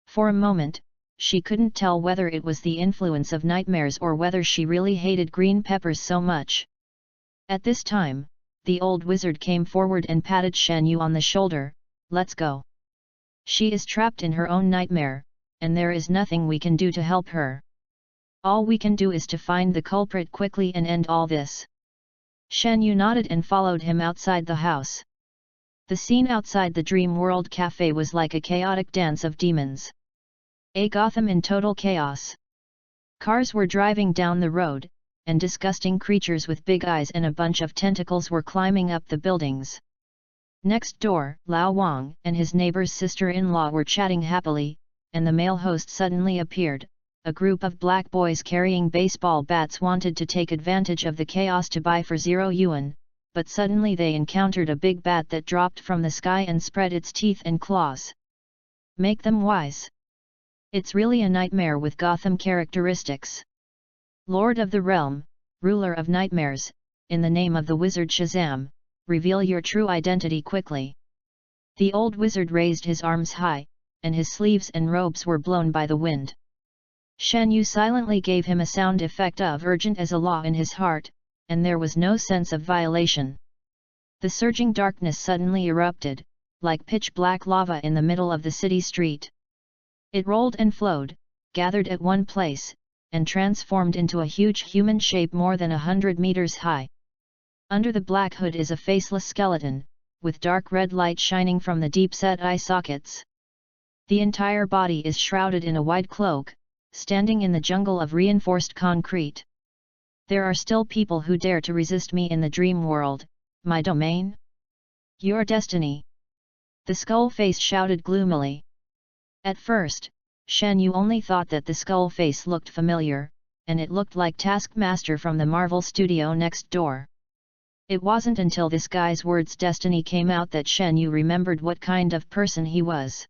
For a moment, she couldn't tell whether it was the influence of nightmares or whether she really hated green peppers so much. At this time, the old wizard came forward and patted Shan Yu on the shoulder. Let's go. She is trapped in her own nightmare, and there is nothing we can do to help her. All we can do is to find the culprit quickly and end all this. Shan Yu nodded and followed him outside the house. The scene outside the Dream World Cafe was like a chaotic dance of demons. A Gotham in total chaos. Cars were driving down the road, and disgusting creatures with big eyes and a bunch of tentacles were climbing up the buildings. Next door, Lao Wang and his neighbor's sister-in-law were chatting happily, and the male host suddenly appeared. A group of black boys carrying baseball bats wanted to take advantage of the chaos to buy for 0 yuan, but suddenly they encountered a big bat that dropped from the sky and spread its teeth and claws. Make them wise. It's really a nightmare with Gotham characteristics. Lord of the Realm, ruler of nightmares, in the name of the wizard Shazam, reveal your true identity quickly. The old wizard raised his arms high, and his sleeves and robes were blown by the wind. Shan Yu silently gave him a sound effect of urgent as a law in his heart, and there was no sense of violation. The surging darkness suddenly erupted, like pitch-black lava in the middle of the city street. It rolled and flowed, gathered at one place, and transformed into a huge human shape more than 100 meters high. Under the black hood is a faceless skeleton, with dark red light shining from the deep-set eye sockets. The entire body is shrouded in a white cloak, standing in the jungle of reinforced concrete. There are still people who dare to resist me in the dream world, my domain? Your destiny! The skull face shouted gloomily. At first, Shan Yu only thought that the skull face looked familiar, and it looked like Taskmaster from the Marvel studio next door. It wasn't until this guy's words Destiny came out that Shan Yu remembered what kind of person he was.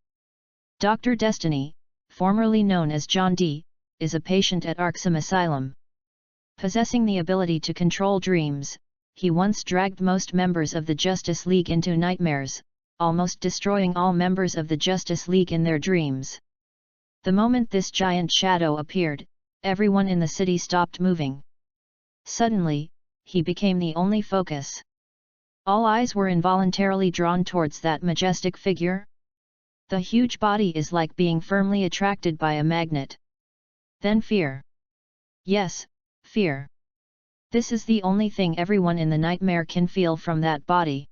Dr. Destiny, formerly known as John D., is a patient at Arkham Asylum. Possessing the ability to control dreams, he once dragged most members of the Justice League into nightmares, almost destroying all members of the Justice League in their dreams. The moment this giant shadow appeared, everyone in the city stopped moving. Suddenly, he became the only focus. All eyes were involuntarily drawn towards that majestic figure. The huge body is like being firmly attracted by a magnet. Then fear. Yes, fear. This is the only thing everyone in the nightmare can feel from that body.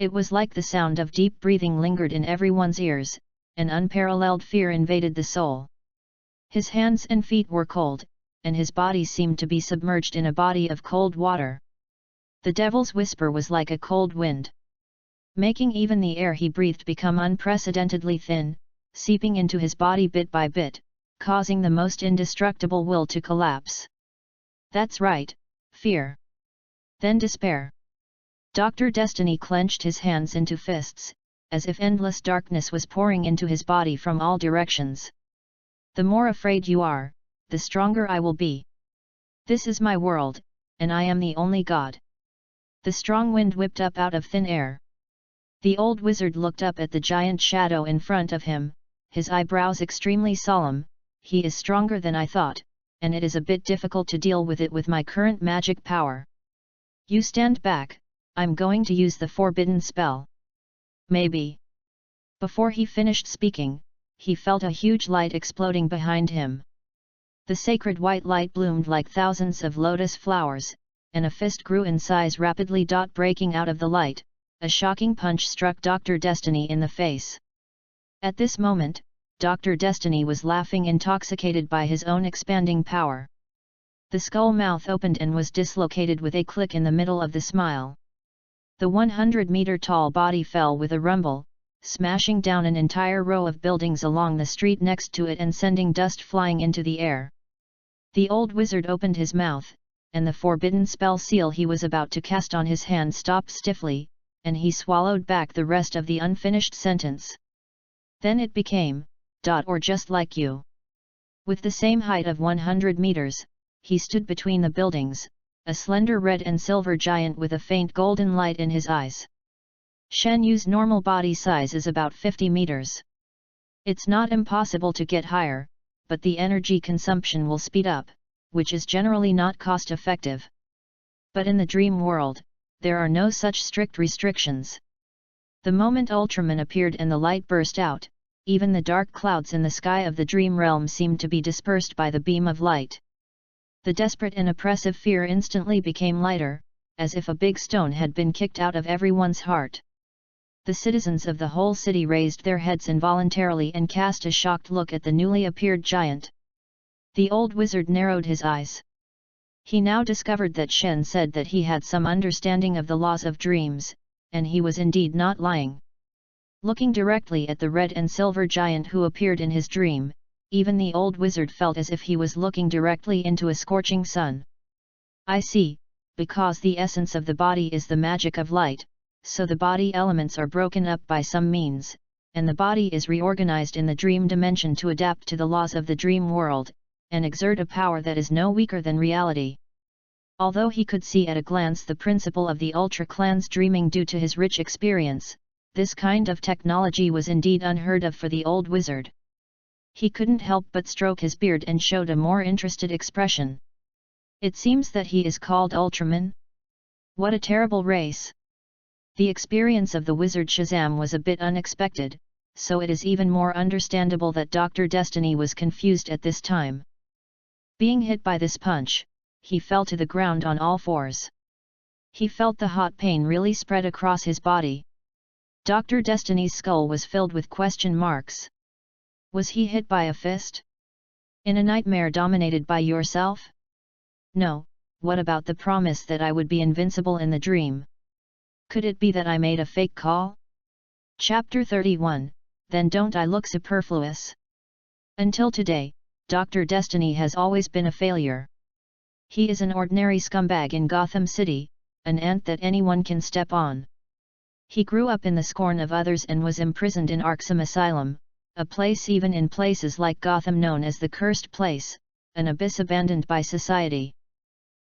It was like the sound of deep breathing lingered in everyone's ears, and unparalleled fear invaded the soul. His hands and feet were cold, and his body seemed to be submerged in a body of cold water. The devil's whisper was like a cold wind, making even the air he breathed become unprecedentedly thin, seeping into his body bit by bit, causing the most indestructible will to collapse. That's right, fear. Then despair. Dr. Destiny clenched his hands into fists, as if endless darkness was pouring into his body from all directions. The more afraid you are, the stronger I will be. This is my world, and I am the only god. The strong wind whipped up out of thin air. The old wizard looked up at the giant shadow in front of him, his eyebrows extremely solemn. He is stronger than I thought, and it is a bit difficult to deal with it with my current magic power. You stand back, I'm going to use the forbidden spell. Maybe. Before he finished speaking, he felt a huge light exploding behind him. The sacred white light bloomed like thousands of lotus flowers, and a fist grew in size rapidly. Breaking out of the light, a shocking punch struck Dr. Destiny in the face. At this moment, Dr. Destiny was laughing, intoxicated by his own expanding power. The skull mouth opened and was dislocated with a click in the middle of the smile. The 100-meter-tall body fell with a rumble, smashing down an entire row of buildings along the street next to it and sending dust flying into the air. The old wizard opened his mouth, and the forbidden spell seal he was about to cast on his hand stopped stiffly, and he swallowed back the rest of the unfinished sentence. Then it became, or just like you. With the same height of 100 meters, he stood between the buildings, a slender red and silver giant with a faint golden light in his eyes. Shen Yu's normal body size is about 50 meters. It's not impossible to get higher, but the energy consumption will speed up, which is generally not cost-effective. But in the dream world, there are no such strict restrictions. The moment Ultraman appeared and the light burst out, even the dark clouds in the sky of the dream realm seemed to be dispersed by the beam of light. The desperate and oppressive fear instantly became lighter, as if a big stone had been kicked out of everyone's heart. The citizens of the whole city raised their heads involuntarily and cast a shocked look at the newly appeared giant. The old wizard narrowed his eyes. He now discovered that Shen said that he had some understanding of the laws of dreams, and he was indeed not lying. Looking directly at the red and silver giant who appeared in his dream, even the old wizard felt as if he was looking directly into a scorching sun. I see, because the essence of the body is the magic of light, so the body elements are broken up by some means, and the body is reorganized in the dream dimension to adapt to the laws of the dream world, and exert a power that is no weaker than reality. Although he could see at a glance the principle of the Ultra Clan's dreaming due to his rich experience, this kind of technology was indeed unheard of for the old wizard. He couldn't help but stroke his beard and showed a more interested expression. It seems that he is called Ultraman? What a terrible race! The experience of the wizard Shazam was a bit unexpected, so it is even more understandable that Dr. Destiny was confused at this time. Being hit by this punch, he fell to the ground on all fours. He felt the hot pain really spread across his body. Dr. Destiny's skull was filled with question marks. Was he hit by a fist? In a nightmare dominated by yourself? No, what about the promise that I would be invincible in the dream? Could it be that I made a fake call? Chapter 31, Then Don't I Look Superfluous? Until today, Dr. Destiny has always been a failure. He is an ordinary scumbag in Gotham City, an ant that anyone can step on. He grew up in the scorn of others and was imprisoned in Arkham Asylum, a place even in places like Gotham known as the Cursed Place, an abyss abandoned by society.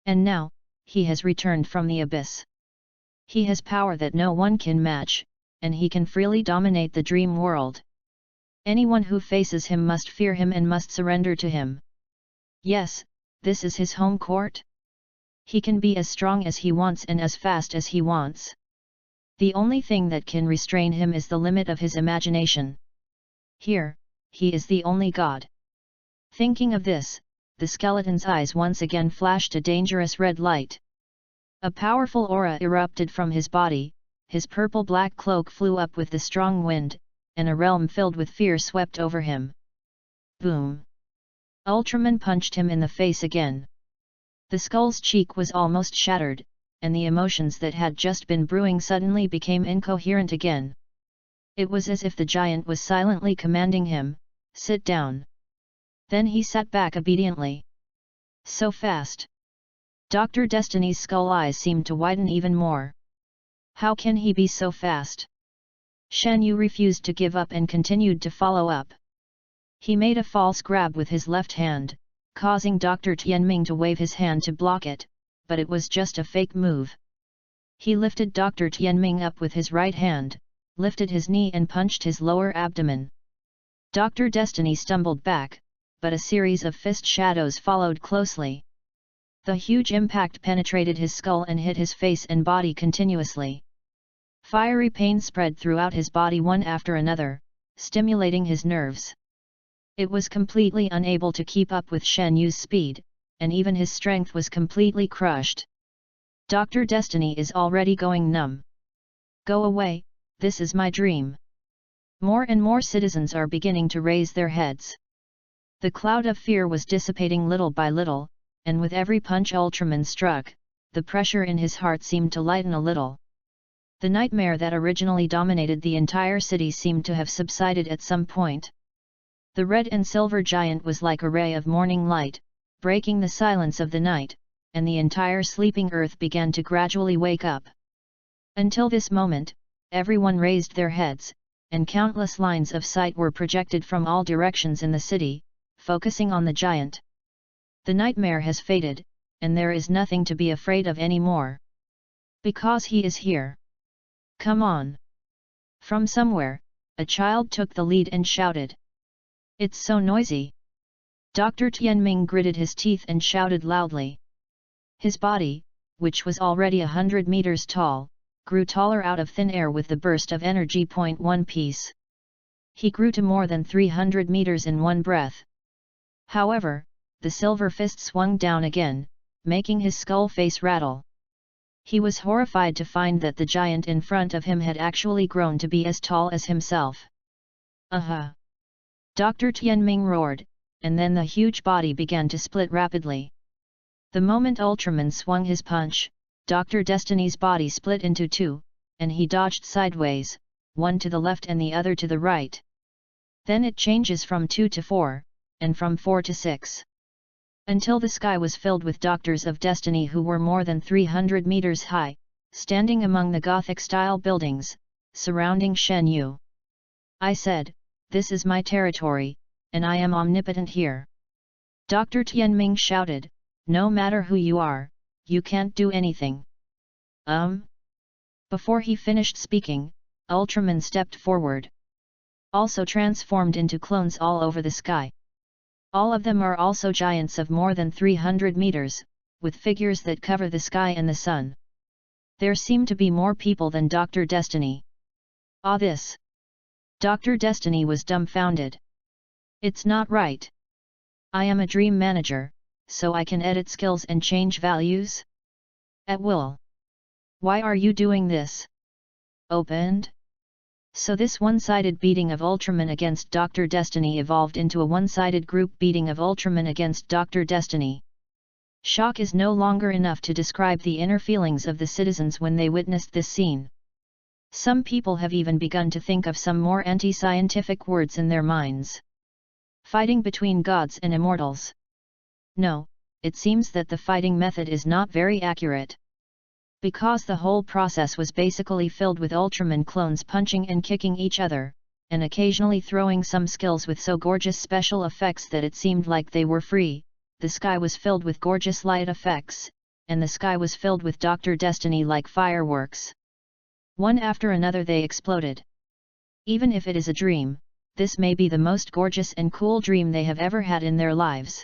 And now, he has returned from the abyss. He has power that no one can match, and he can freely dominate the dream world. Anyone who faces him must fear him and must surrender to him. Yes, this is his home court. He can be as strong as he wants and as fast as he wants. The only thing that can restrain him is the limit of his imagination. Here, he is the only god. Thinking of this, the skeleton's eyes once again flashed a dangerous red light. A powerful aura erupted from his body, his purple-black cloak flew up with the strong wind, and a realm filled with fear swept over him. Boom! Ultraman punched him in the face again. The skull's cheek was almost shattered, and the emotions that had just been brewing suddenly became incoherent again. It was as if the giant was silently commanding him, "Sit down." Then he sat back obediently. So fast! Dr. Destiny's skull eyes seemed to widen even more. How can he be so fast? Shen Yu refused to give up and continued to follow up. He made a false grab with his left hand, causing Dr. Tianming to wave his hand to block it, but it was just a fake move. He lifted Dr. Tianming up with his right hand, lifted his knee and punched his lower abdomen. Dr. Destiny stumbled back, but a series of fist shadows followed closely. The huge impact penetrated his skull and hit his face and body continuously. Fiery pain spread throughout his body one after another, stimulating his nerves. It was completely unable to keep up with Shen Yu's speed, and even his strength was completely crushed. Dr. Destiny is already going numb. Go away, this is my dream. More and more citizens are beginning to raise their heads. The cloud of fear was dissipating little by little, and with every punch Ultraman struck, the pressure in his heart seemed to lighten a little. The nightmare that originally dominated the entire city seemed to have subsided at some point. The red and silver giant was like a ray of morning light, breaking the silence of the night, and the entire sleeping earth began to gradually wake up. Until this moment, everyone raised their heads, and countless lines of sight were projected from all directions in the city, focusing on the giant. The nightmare has faded, and there is nothing to be afraid of anymore. Because he is here. Come on! From somewhere, a child took the lead and shouted. It's so noisy! Dr. Tianming gritted his teeth and shouted loudly. His body, which was already 100 meters tall, grew taller out of thin air with the burst of energy. One piece. He grew to more than 300 meters in one breath. However, the silver fist swung down again, making his skull face rattle. He was horrified to find that the giant in front of him had actually grown to be as tall as himself. Aha! Dr. Tianming roared, and then the huge body began to split rapidly. The moment Ultraman swung his punch, Dr. Destiny's body split into two, and he dodged sideways, one to the left and the other to the right. Then it changes from 2 to 4, and from 4 to 6. Until the sky was filled with Doctors of Destiny who were more than 300 meters high, standing among the Gothic-style buildings, surrounding Shen Yu. I said, this is my territory, and I am omnipotent here. Dr. Tianming shouted, no matter who you are, you can't do anything. Before he finished speaking, Ultraman stepped forward. Also transformed into clones all over the sky. All of them are also giants of more than 300 meters, with figures that cover the sky and the sun. There seem to be more people than Dr. Destiny. Ah, this! Dr. Destiny was dumbfounded. It's not right. I am a dream manager, so I can edit skills and change values? At will. Why are you doing this? Opened? So this one-sided beating of Ultraman against Dr. Destiny evolved into a one-sided group beating of Ultraman against Dr. Destiny. Shock is no longer enough to describe the inner feelings of the citizens when they witnessed this scene. Some people have even begun to think of some more anti-scientific words in their minds. Fighting between gods and immortals. No, it seems that the fighting method is not very accurate. Because the whole process was basically filled with Ultraman clones punching and kicking each other, and occasionally throwing some skills with so gorgeous special effects that it seemed like they were free. The sky was filled with gorgeous light effects, and the sky was filled with Dr. Destiny like fireworks. One after another they exploded. Even if it is a dream, this may be the most gorgeous and cool dream they have ever had in their lives.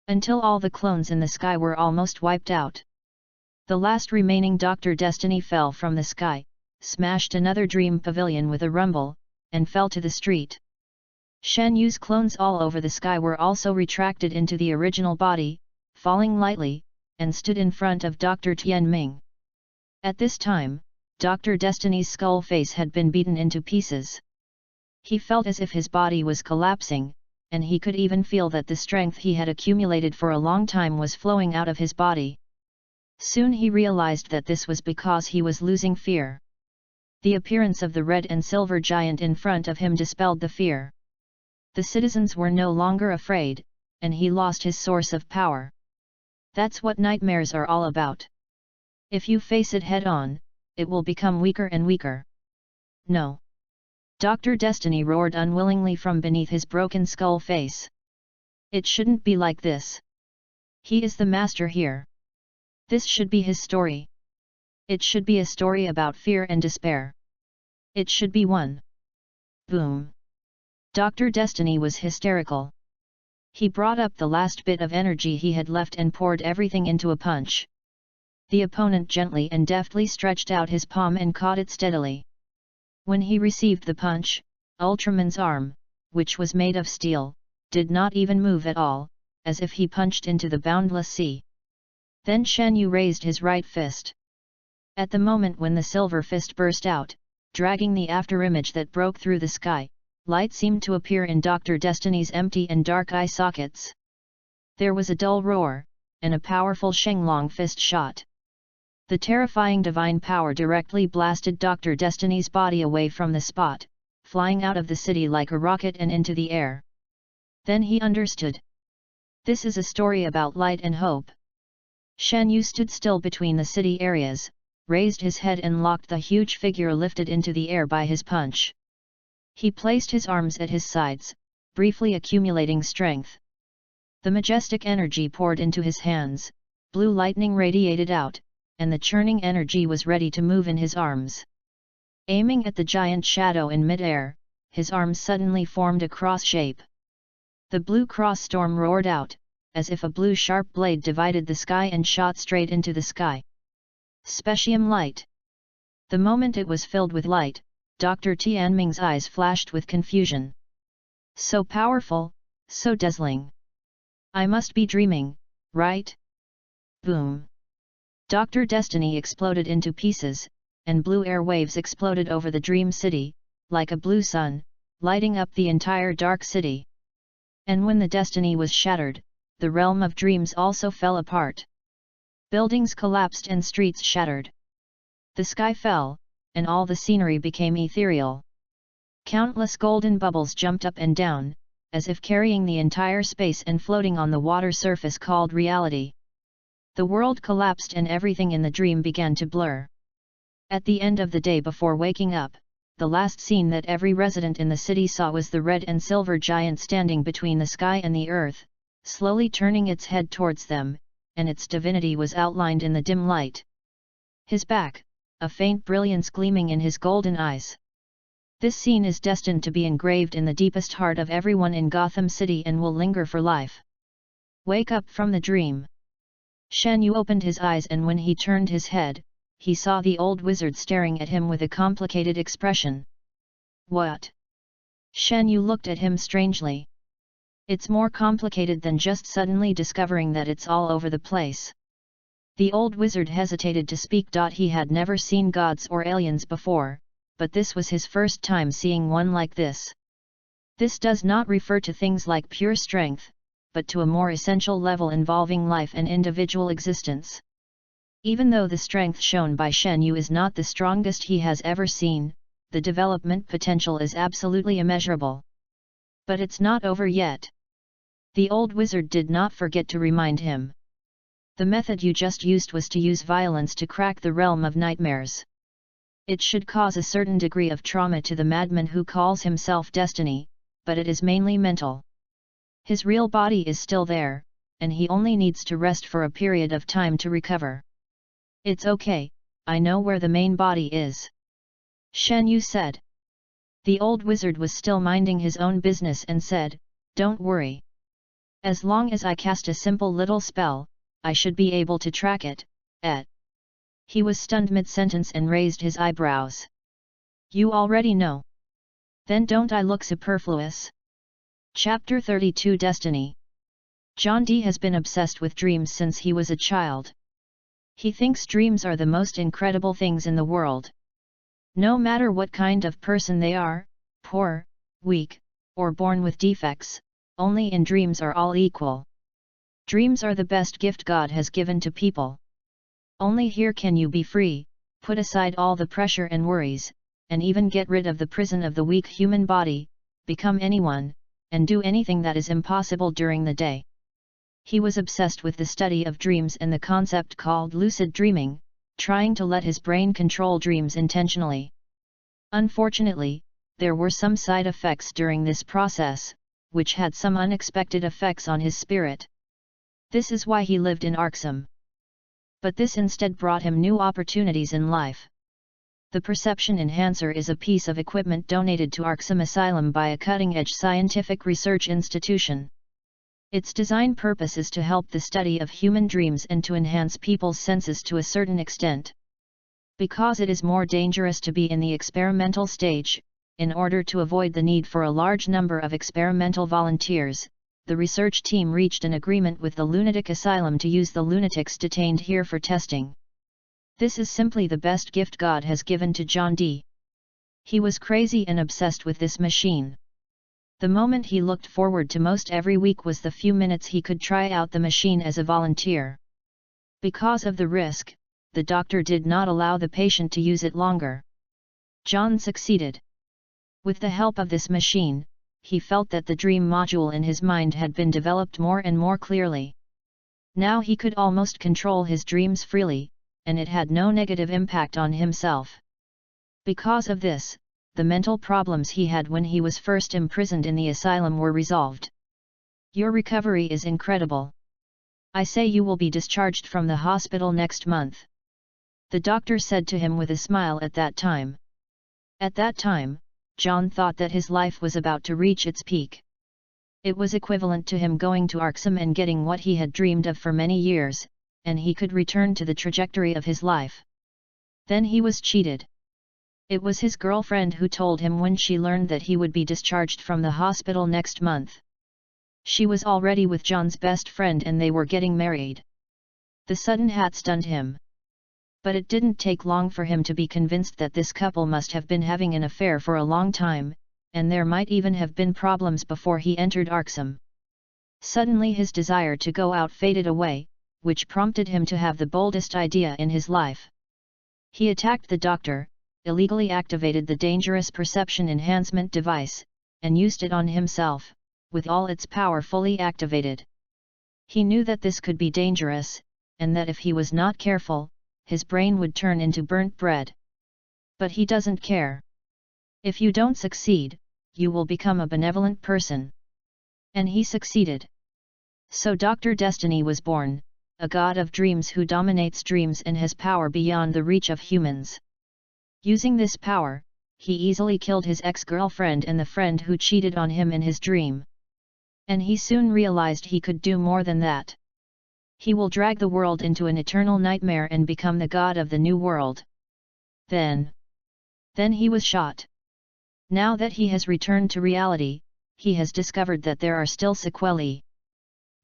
Until all the clones in the sky were almost wiped out. The last remaining Dr. Destiny fell from the sky, smashed another dream pavilion with a rumble, and fell to the street. Shen Yu's clones all over the sky were also retracted into the original body, falling lightly, and stood in front of Dr. Tianming. At this time, Dr. Destiny's skull face had been beaten into pieces. He felt as if his body was collapsing, and he could even feel that the strength he had accumulated for a long time was flowing out of his body. Soon he realized that this was because he was losing fear. The appearance of the red and silver giant in front of him dispelled the fear. The citizens were no longer afraid, and he lost his source of power. That's what nightmares are all about. If you face it head-on, it will become weaker and weaker. No. Dr. Destiny roared unwillingly from beneath his broken skull face. It shouldn't be like this. He is the master here. This should be his story. It should be a story about fear and despair. It should be one. Boom. Dr. Destiny was hysterical. He brought up the last bit of energy he had left and poured everything into a punch. The opponent gently and deftly stretched out his palm and caught it steadily. When he received the punch, Ultraman's arm, which was made of steel, did not even move at all, as if he punched into the boundless sea. Then Shen Yu raised his right fist. At the moment when the silver fist burst out, dragging the afterimage that broke through the sky, light seemed to appear in Dr. Destiny's empty and dark eye sockets. There was a dull roar, and a powerful Shenglong fist shot. The terrifying divine power directly blasted Dr. Destiny's body away from the spot, flying out of the city like a rocket and into the air. Then he understood. This is a story about light and hope. Shen Yu stood still between the city areas, raised his head and locked the huge figure lifted into the air by his punch. He placed his arms at his sides, briefly accumulating strength. The majestic energy poured into his hands, blue lightning radiated out, and the churning energy was ready to move in his arms. Aiming at the giant shadow in mid-air, his arms suddenly formed a cross shape. The blue cross storm roared out, as if a blue sharp blade divided the sky and shot straight into the sky. Specium light. The moment it was filled with light, Dr. Tianming's eyes flashed with confusion. So powerful, so dazzling. I must be dreaming, right? Boom. Dr. Destiny exploded into pieces, and blue air waves exploded over the dream city, like a blue sun, lighting up the entire dark city. And when the destiny was shattered, the realm of dreams also fell apart. Buildings collapsed and streets shattered. The sky fell, and all the scenery became ethereal. Countless golden bubbles jumped up and down, as if carrying the entire space and floating on the water surface called reality. The world collapsed and everything in the dream began to blur. At the end of the day before waking up, the last scene that every resident in the city saw was the red and silver giant standing between the sky and the earth, slowly turning its head towards them, and its divinity was outlined in the dim light. His back, a faint brilliance gleaming in his golden eyes. This scene is destined to be engraved in the deepest heart of everyone in Gotham City and will linger for life. Wake up from the dream. Shen Yu opened his eyes, and when he turned his head, he saw the old wizard staring at him with a complicated expression. What? Shen Yu looked at him strangely. It's more complicated than just suddenly discovering that it's all over the place. The old wizard hesitated to speak. He had never seen gods or aliens before, but this was his first time seeing one like this. This does not refer to things like pure strength, but to a more essential level involving life and individual existence. Even though the strength shown by Shen Yu is not the strongest he has ever seen, the development potential is absolutely immeasurable. But it's not over yet. The old wizard did not forget to remind him. The method you just used was to use violence to crack the realm of nightmares. It should cause a certain degree of trauma to the madman who calls himself Destiny, but it is mainly mental. His real body is still there, and he only needs to rest for a period of time to recover. It's okay, I know where the main body is. Shen Yu said. The old wizard was still minding his own business and said, Don't worry. As long as I cast a simple little spell, I should be able to track it. He was stunned mid-sentence and raised his eyebrows. You already know. Then don't I look superfluous? Chapter 32 Destiny. John Dee has been obsessed with dreams since he was a child. He thinks dreams are the most incredible things in the world. No matter what kind of person they are, poor, weak, or born with defects, only in dreams are all equal. Dreams are the best gift God has given to people. Only here can you be free, put aside all the pressure and worries, and even get rid of the prison of the weak human body, become anyone, and do anything that is impossible during the day. He was obsessed with the study of dreams and the concept called lucid dreaming, trying to let his brain control dreams intentionally. Unfortunately, there were some side effects during this process, which had some unexpected effects on his spirit. This is why he lived in Arksum. But this instead brought him new opportunities in life. The Perception Enhancer is a piece of equipment donated to Arksum Asylum by a cutting-edge scientific research institution. Its design purpose is to help the study of human dreams and to enhance people's senses to a certain extent. Because it is more dangerous to be in the experimental stage, in order to avoid the need for a large number of experimental volunteers, the research team reached an agreement with the lunatic asylum to use the lunatics detained here for testing. This is simply the best gift God has given to John D. He was crazy and obsessed with this machine. The moment he looked forward to most every week was the few minutes he could try out the machine as a volunteer. Because of the risk, the doctor did not allow the patient to use it longer. John succeeded. With the help of this machine, he felt that the dream module in his mind had been developed more and more clearly. Now he could almost control his dreams freely, and it had no negative impact on himself. Because of this, the mental problems he had when he was first imprisoned in the asylum were resolved. Your recovery is incredible. I say you will be discharged from the hospital next month. The doctor said to him with a smile at that time. At that time, John thought that his life was about to reach its peak. It was equivalent to him going to Arksum and getting what he had dreamed of for many years, and he could return to the trajectory of his life. Then he was cheated. It was his girlfriend who told him when she learned that he would be discharged from the hospital next month. She was already with John's best friend and they were getting married. The sudden hat stunned him. But it didn't take long for him to be convinced that this couple must have been having an affair for a long time, and there might even have been problems before he entered Arksum. Suddenly his desire to go out faded away, which prompted him to have the boldest idea in his life. He attacked the doctor, illegally activated the dangerous perception enhancement device, and used it on himself, with all its power fully activated. He knew that this could be dangerous, and that if he was not careful, his brain would turn into burnt bread. But he doesn't care. If you don't succeed, you will become a benevolent person. And he succeeded. So Dr. Destiny was born, a god of dreams who dominates dreams and has power beyond the reach of humans. Using this power, he easily killed his ex-girlfriend and the friend who cheated on him in his dream. And he soon realized he could do more than that. He will drag the world into an eternal nightmare and become the god of the new world. Then he was shot. Now that he has returned to reality, he has discovered that there are still sequelae.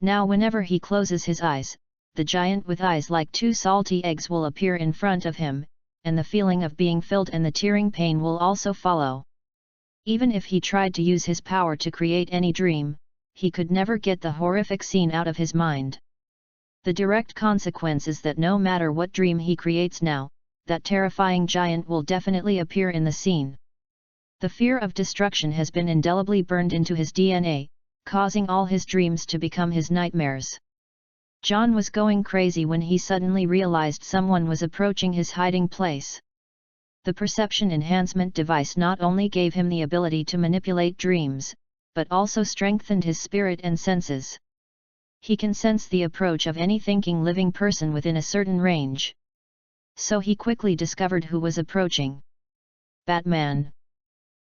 Now whenever he closes his eyes, the giant with eyes like two salty eggs will appear in front of him, and the feeling of being filled and the tearing pain will also follow. Even if he tried to use his power to create any dream, he could never get the horrific scene out of his mind. The direct consequence is that no matter what dream he creates now, that terrifying giant will definitely appear in the scene. The fear of destruction has been indelibly burned into his DNA, causing all his dreams to become his nightmares. John was going crazy when he suddenly realized someone was approaching his hiding place. The perception enhancement device not only gave him the ability to manipulate dreams, but also strengthened his spirit and senses. He can sense the approach of any thinking living person within a certain range. So he quickly discovered who was approaching. Batman.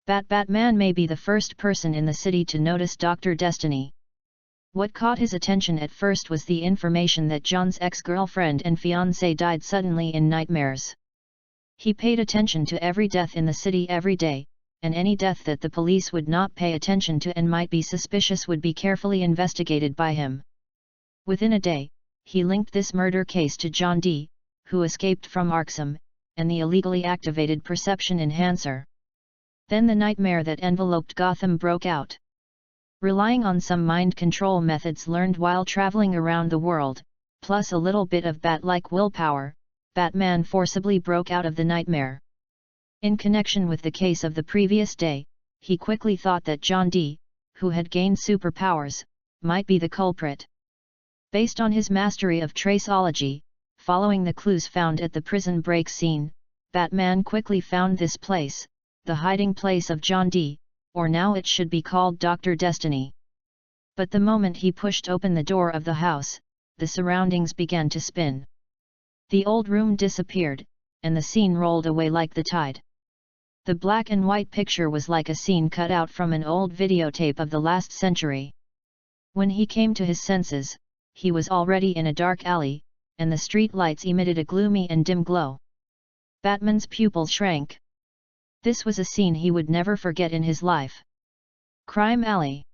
Batman may be the first person in the city to notice Dr. Destiny. What caught his attention at first was the information that John's ex-girlfriend and fiancé died suddenly in nightmares. He paid attention to every death in the city every day, and any death that the police would not pay attention to and might be suspicious would be carefully investigated by him. Within a day, he linked this murder case to John D., who escaped from Arksum, and the illegally activated perception enhancer. Then the nightmare that enveloped Gotham broke out. Relying on some mind control methods learned while traveling around the world, plus a little bit of bat-like willpower, Batman forcibly broke out of the nightmare. In connection with the case of the previous day, he quickly thought that John Dee, who had gained superpowers, might be the culprit. Based on his mastery of traceology, following the clues found at the prison break scene, Batman quickly found this place, the hiding place of John Dee, or now it should be called Dr. Destiny. But the moment he pushed open the door of the house, the surroundings began to spin. The old room disappeared, and the scene rolled away like the tide. The black and white picture was like a scene cut out from an old videotape of the last century. When he came to his senses, he was already in a dark alley, and the street lights emitted a gloomy and dim glow. Batman's pupils shrank. This was a scene he would never forget in his life. Crime Alley.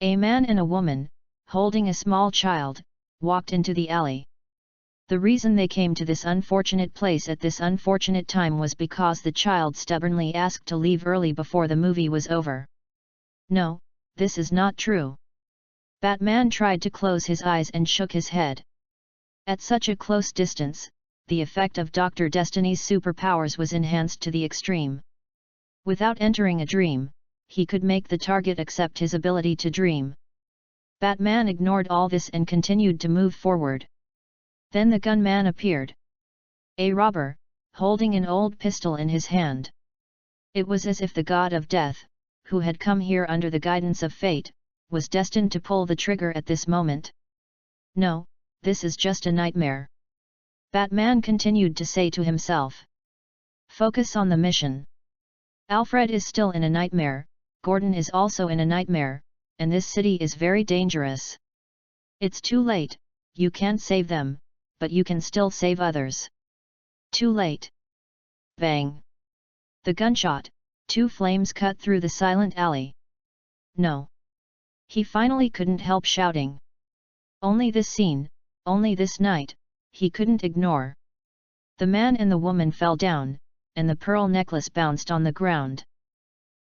A man and a woman, holding a small child, walked into the alley. The reason they came to this unfortunate place at this unfortunate time was because the child stubbornly asked to leave early before the movie was over. No, this is not true. Batman tried to close his eyes and shook his head. At such a close distance, the effect of Dr. Destiny's superpowers was enhanced to the extreme. Without entering a dream, he could make the target accept his ability to dream. Batman ignored all this and continued to move forward. Then the gunman appeared. A robber, holding an old pistol in his hand. It was as if the god of death, who had come here under the guidance of fate, was destined to pull the trigger at this moment. No, this is just a nightmare. Batman continued to say to himself. Focus on the mission. Alfred is still in a nightmare, Gordon is also in a nightmare, and this city is very dangerous. It's too late, you can't save them, but you can still save others. Too late. Bang. The gunshot, two flames cut through the silent alley. No. He finally couldn't help shouting. Only this scene, only this night, he couldn't ignore. The man and the woman fell down, and the pearl necklace bounced on the ground.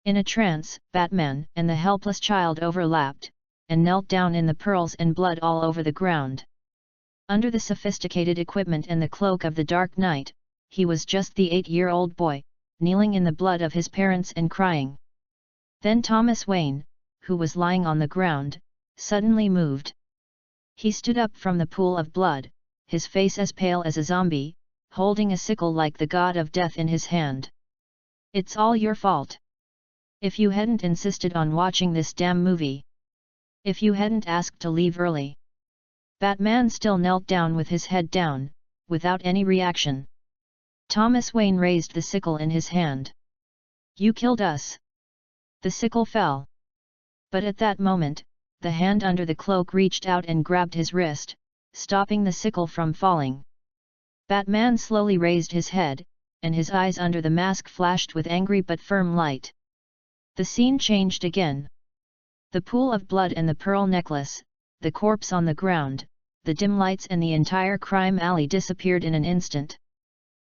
In a trance, Batman and the helpless child overlapped, and knelt down in the pearls and blood all over the ground. Under the sophisticated equipment and the cloak of the Dark Knight, he was just the 8-year-old boy, kneeling in the blood of his parents and crying. Then Thomas Wayne, who was lying on the ground, suddenly moved. He stood up from the pool of blood, his face as pale as a zombie, holding a sickle like the god of death in his hand. It's all your fault. If you hadn't insisted on watching this damn movie. If you hadn't asked to leave early. Batman still knelt down with his head down, without any reaction. Thomas Wayne raised the sickle in his hand. You killed us. The sickle fell. But at that moment, the hand under the cloak reached out and grabbed his wrist, stopping the sickle from falling. Batman slowly raised his head, and his eyes under the mask flashed with angry but firm light. The scene changed again. The pool of blood and the pearl necklace, the corpse on the ground, the dim lights and the entire crime alley disappeared in an instant.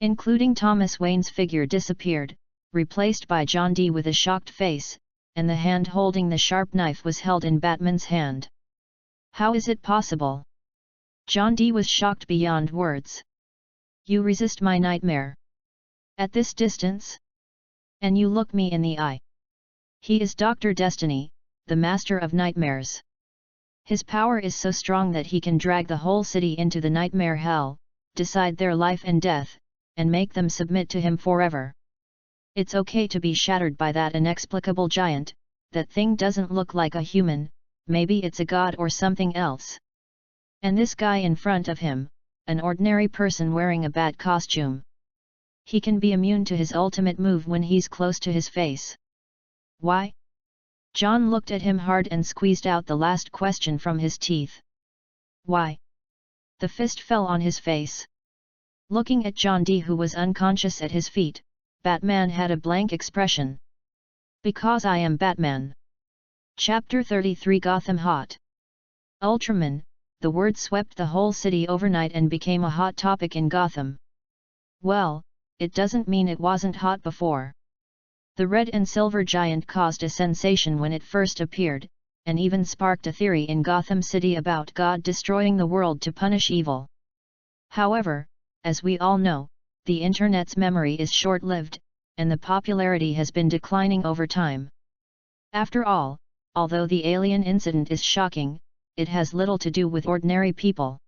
Including Thomas Wayne's figure disappeared, replaced by John Dee with a shocked face, and the hand holding the sharp knife was held in Batman's hand. How is it possible? John Dee was shocked beyond words. You resist my nightmare. At this distance? And you look me in the eye. He is Dr. Destiny, the master of nightmares. His power is so strong that he can drag the whole city into the nightmare hell, decide their life and death, and make them submit to him forever. It's okay to be shattered by that inexplicable giant, that thing doesn't look like a human, maybe it's a god or something else. And this guy in front of him, an ordinary person wearing a bat costume. He can be immune to his ultimate move when he's close to his face. Why? John looked at him hard and squeezed out the last question from his teeth. Why? The fist fell on his face. Looking at John Dee, who was unconscious at his feet, Batman had a blank expression. Because I am Batman. Chapter 33 Gotham Hot. Ultraman, the word swept the whole city overnight and became a hot topic in Gotham. Well, it doesn't mean it wasn't hot before. The red and silver giant caused a sensation when it first appeared, and even sparked a theory in Gotham City about God destroying the world to punish evil. However, as we all know, the Internet's memory is short-lived, and the popularity has been declining over time. After all, although the alien incident is shocking, it has little to do with ordinary people.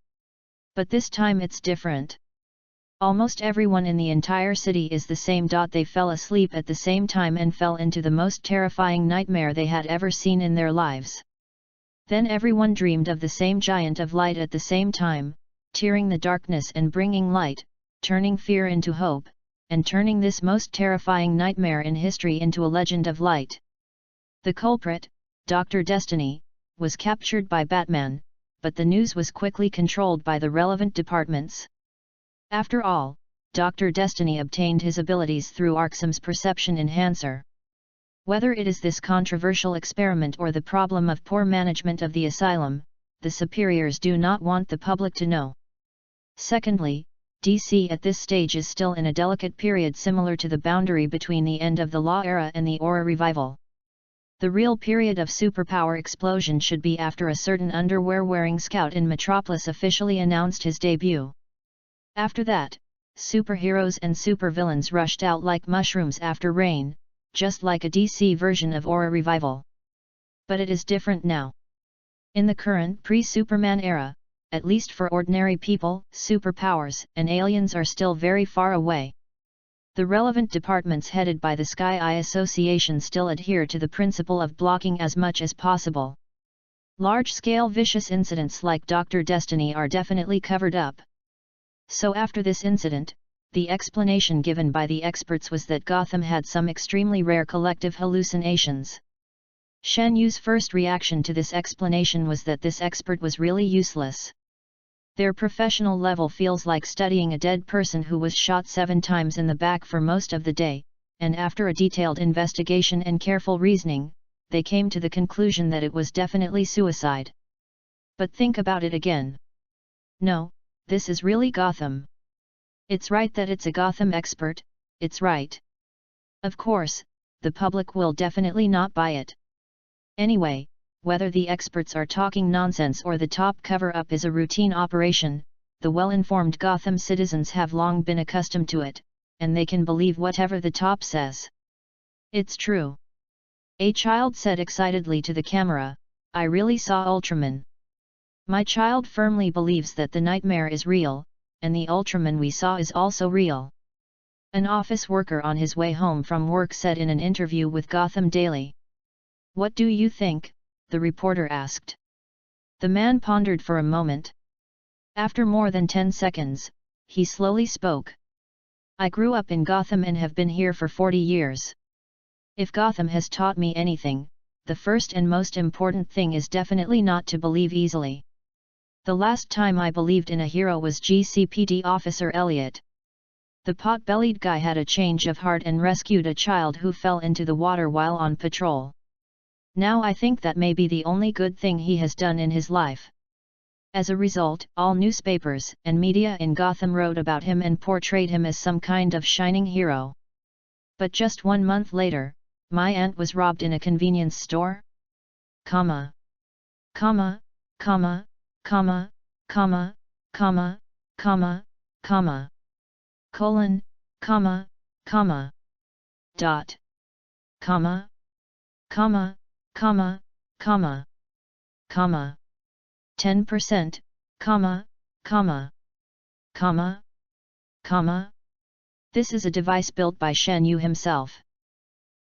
But this time it's different. Almost everyone in the entire city is the same. They fell asleep at the same time and fell into the most terrifying nightmare they had ever seen in their lives. Then everyone dreamed of the same giant of light at the same time, tearing the darkness and bringing light, turning fear into hope, and turning this most terrifying nightmare in history into a legend of light. The culprit, Dr. Destiny, was captured by Batman, but the news was quickly controlled by the relevant departments. After all, Dr. Destiny obtained his abilities through Arkham's perception enhancer. Whether it is this controversial experiment or the problem of poor management of the asylum, the superiors do not want the public to know. Secondly, DC at this stage is still in a delicate period similar to the boundary between the end of the Law era and the Aura revival. The real period of superpower explosion should be after a certain underwear-wearing scout in Metropolis officially announced his debut. After that, superheroes and supervillains rushed out like mushrooms after rain, just like a DC version of Aura revival. But it is different now. In the current pre-Superman era, at least for ordinary people, superpowers and aliens are still very far away. The relevant departments headed by the Sky Eye Association still adhere to the principle of blocking as much as possible. Large-scale vicious incidents like Dr. Destiny are definitely covered up. So after this incident, the explanation given by the experts was that Gotham had some extremely rare collective hallucinations. Shen Yu's first reaction to this explanation was that this expert was really useless. Their professional level feels like studying a dead person who was shot 7 times in the back for most of the day, and after a detailed investigation and careful reasoning, they came to the conclusion that it was definitely suicide. But think about it again. No, this is really Gotham. It's right that it's a Gotham expert, it's right. Of course, the public will definitely not buy it. Anyway, whether the experts are talking nonsense or the top cover-up is a routine operation, the well-informed Gotham citizens have long been accustomed to it, and they can believe whatever the top says. It's true. A child said excitedly to the camera, "I really saw Ultraman. My child firmly believes that the nightmare is real, and the Ultraman we saw is also real." An office worker on his way home from work said in an interview with Gotham Daily. "What do you think?" the reporter asked. The man pondered for a moment. After more than 10 seconds, he slowly spoke. "I grew up in Gotham and have been here for 40 years. If Gotham has taught me anything, the first and most important thing is definitely not to believe easily. The last time I believed in a hero was GCPD Officer Elliot. The pot-bellied guy had a change of heart and rescued a child who fell into the water while on patrol. Now I think that may be the only good thing he has done in his life." As a result, all newspapers and media in Gotham wrote about him and portrayed him as some kind of shining hero. But just 1 month later, my aunt was robbed in a convenience store. Comma. Comma, comma, comma, comma, comma, comma, comma. Colon, comma, comma. Dot. Comma. Comma. Comma, comma, comma, 10%, comma, comma, comma, comma. This is a device built by Shen Yu himself.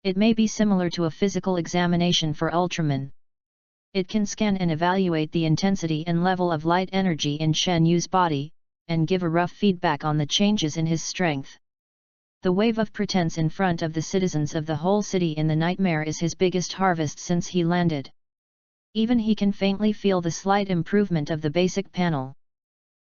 It may be similar to a physical examination for Ultraman. It can scan and evaluate the intensity and level of light energy in Shen Yu's body, and give a rough feedback on the changes in his strength. The wave of pretense in front of the citizens of the whole city in the nightmare is his biggest harvest since he landed. Even he can faintly feel the slight improvement of the basic panel.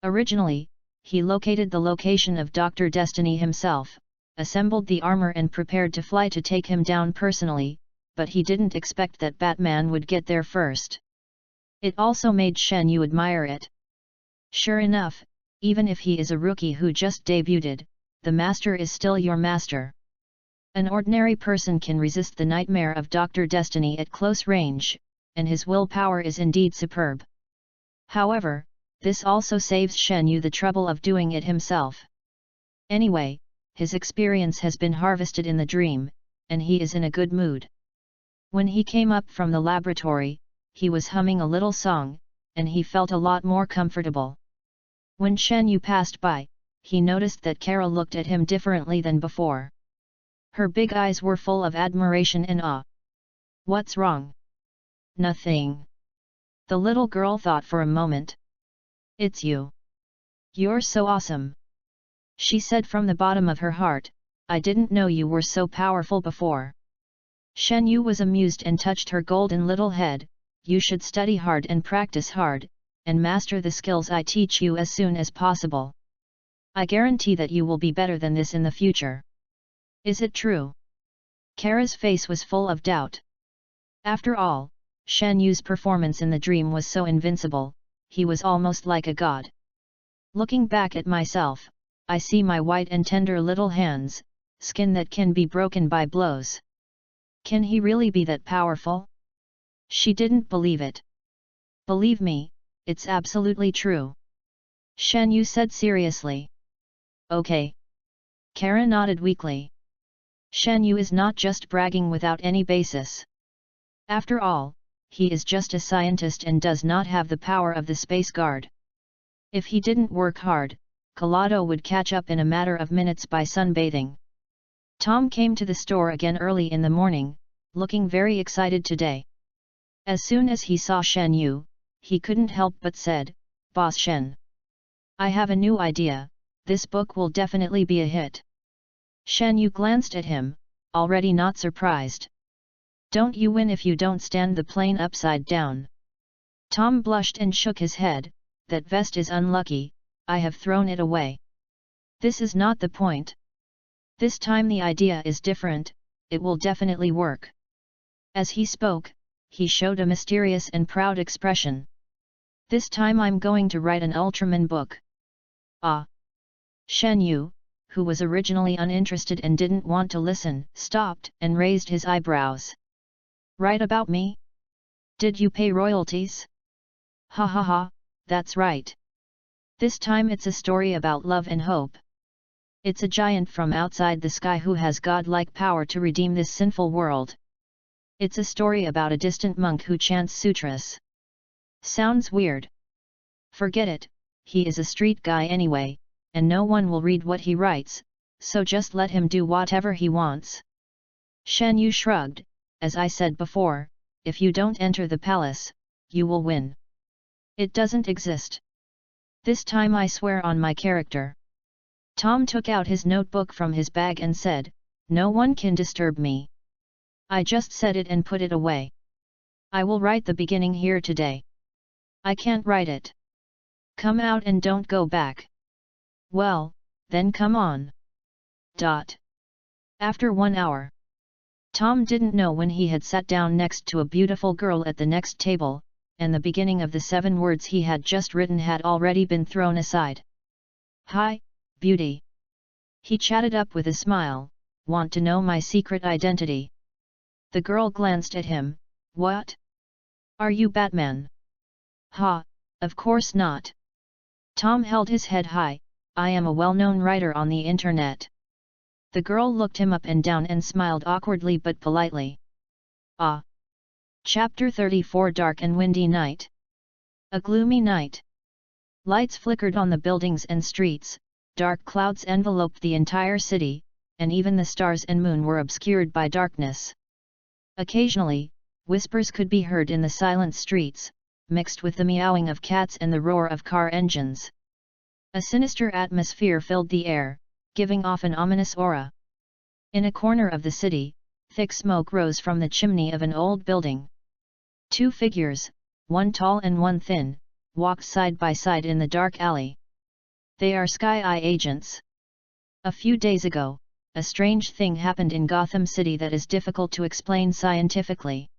Originally, he located the location of Dr. Destiny himself, assembled the armor and prepared to fly to take him down personally, but he didn't expect that Batman would get there first. It also made Shen Yu admire it. Sure enough, even if he is a rookie who just debuted, the master is still your master. An ordinary person can resist the nightmare of Dr. Destiny at close range, and his willpower is indeed superb. However, this also saves Shen Yu the trouble of doing it himself. Anyway, his experience has been harvested in the dream, and he is in a good mood. When he came up from the laboratory, he was humming a little song, and he felt a lot more comfortable. When Shen Yu passed by, he noticed that Kara looked at him differently than before. Her big eyes were full of admiration and awe. "What's wrong?" "Nothing." The little girl thought for a moment. "It's you. You're so awesome," she said from the bottom of her heart. "I didn't know you were so powerful before." Shen Yu was amused and touched her golden little head. "You should study hard and practice hard, and master the skills I teach you as soon as possible. I guarantee that you will be better than this in the future." "Is it true?" Kara's face was full of doubt. After all, Shen Yu's performance in the dream was so invincible, he was almost like a god. "Looking back at myself, I see my white and tender little hands, skin that can be broken by blows. Can he really be that powerful?" She didn't believe it. "Believe me, it's absolutely true," Shen Yu said seriously. "Okay." Kara nodded weakly. Shen Yu is not just bragging without any basis. After all, he is just a scientist and does not have the power of the Space Guard. If he didn't work hard, Kalado would catch up in a matter of minutes by sunbathing. Tom came to the store again early in the morning, looking very excited today. As soon as he saw Shen Yu, he couldn't help but said, "Boss Shen, I have a new idea, this book will definitely be a hit." Shen Yu glanced at him, already not surprised. "Don't you win if you don't stand the plane upside down." Tom blushed and shook his head. "That vest is unlucky, I have thrown it away. This is not the point. This time the idea is different, it will definitely work." As he spoke, he showed a mysterious and proud expression. "This time I'm going to write an Ultraman book." "Ah!" Shen Yu, who was originally uninterested and didn't want to listen, stopped and raised his eyebrows. "Write about me? Did you pay royalties?" "Ha ha ha, that's right. This time it's a story about love and hope. It's a giant from outside the sky who has godlike power to redeem this sinful world. It's a story about a distant monk who chants sutras." "Sounds weird." "Forget it, he is a street guy anyway, and no one will read what he writes, so just let him do whatever he wants." Shen Yu shrugged. "As I said before, if you don't enter the palace, you will win. It doesn't exist. This time I swear on my character." Tom took out his notebook from his bag and said, "No one can disturb me. I just said it and put it away. I will write the beginning here today." "I can't write it." "Come out and don't go back." "Well, then come on." After 1 hour. Tom didn't know when he had sat down next to a beautiful girl at the next table, and the beginning of the 7 words he had just written had already been thrown aside. "Hi, beauty." He chatted up with a smile, "Want to know my secret identity?" The girl glanced at him. "What? Are you Batman?" "Ha, of course not." Tom held his head high. "I am a well-known writer on the internet." The girl looked him up and down and smiled awkwardly but politely. "Ah." Chapter 34 Dark and Windy Night. A gloomy night. Lights flickered on the buildings and streets, dark clouds enveloped the entire city, and even the stars and moon were obscured by darkness. Occasionally, whispers could be heard in the silent streets, mixed with the meowing of cats and the roar of car engines. A sinister atmosphere filled the air, giving off an ominous aura. In a corner of the city, thick smoke rose from the chimney of an old building. 2 figures, one tall and one thin, walked side by side in the dark alley. They are Sky Eye agents. A few days ago, a strange thing happened in Gotham City that is difficult to explain scientifically.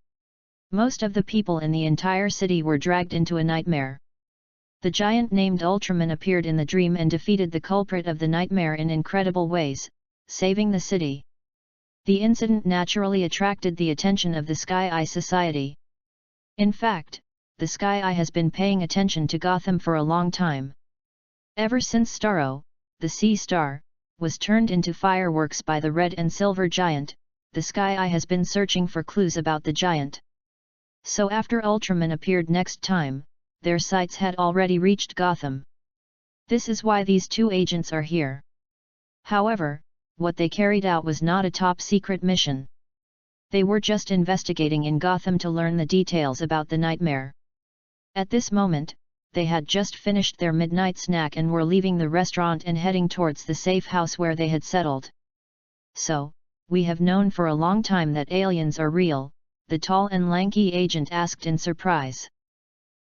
Most of the people in the entire city were dragged into a nightmare. The giant named Ultraman appeared in the dream and defeated the culprit of the nightmare in incredible ways, saving the city. The incident naturally attracted the attention of the Sky Eye Society. In fact, the Sky Eye has been paying attention to Gotham for a long time. Ever since Starro, the Sea Star, was turned into fireworks by the Red and Silver Giant, the Sky Eye has been searching for clues about the giant. So after Ultraman appeared next time, their sights had already reached Gotham. This is why these two agents are here. However, what they carried out was not a top-secret mission. They were just investigating in Gotham to learn the details about the nightmare. At this moment, they had just finished their midnight snack and were leaving the restaurant and heading towards the safe house where they had settled. "So, we have known for a long time that aliens are real," the tall and lanky agent asked in surprise.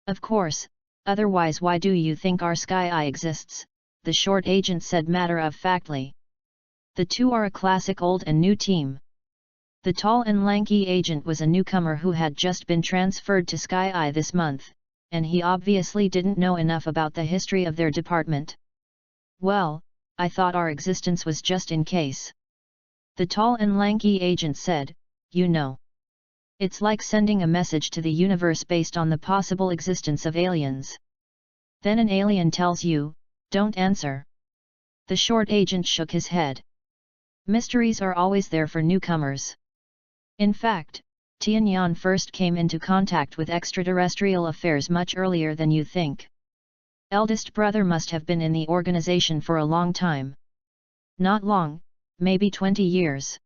"Of course, otherwise why do you think our Sky Eye exists?" the short agent said matter-of-factly. The two are a classic old and new team. The tall and lanky agent was a newcomer who had just been transferred to Sky Eye this month, and he obviously didn't know enough about the history of their department. "Well, I thought our existence was just in case," the tall and lanky agent said. "You know, it's like sending a message to the universe based on the possible existence of aliens. Then an alien tells you, 'Don't answer.'" The short agent shook his head. "Mysteries are always there for newcomers. In fact, Tianyan first came into contact with extraterrestrial affairs much earlier than you think. Eldest brother must have been in the organization for a long time." "Not long, maybe 20 years.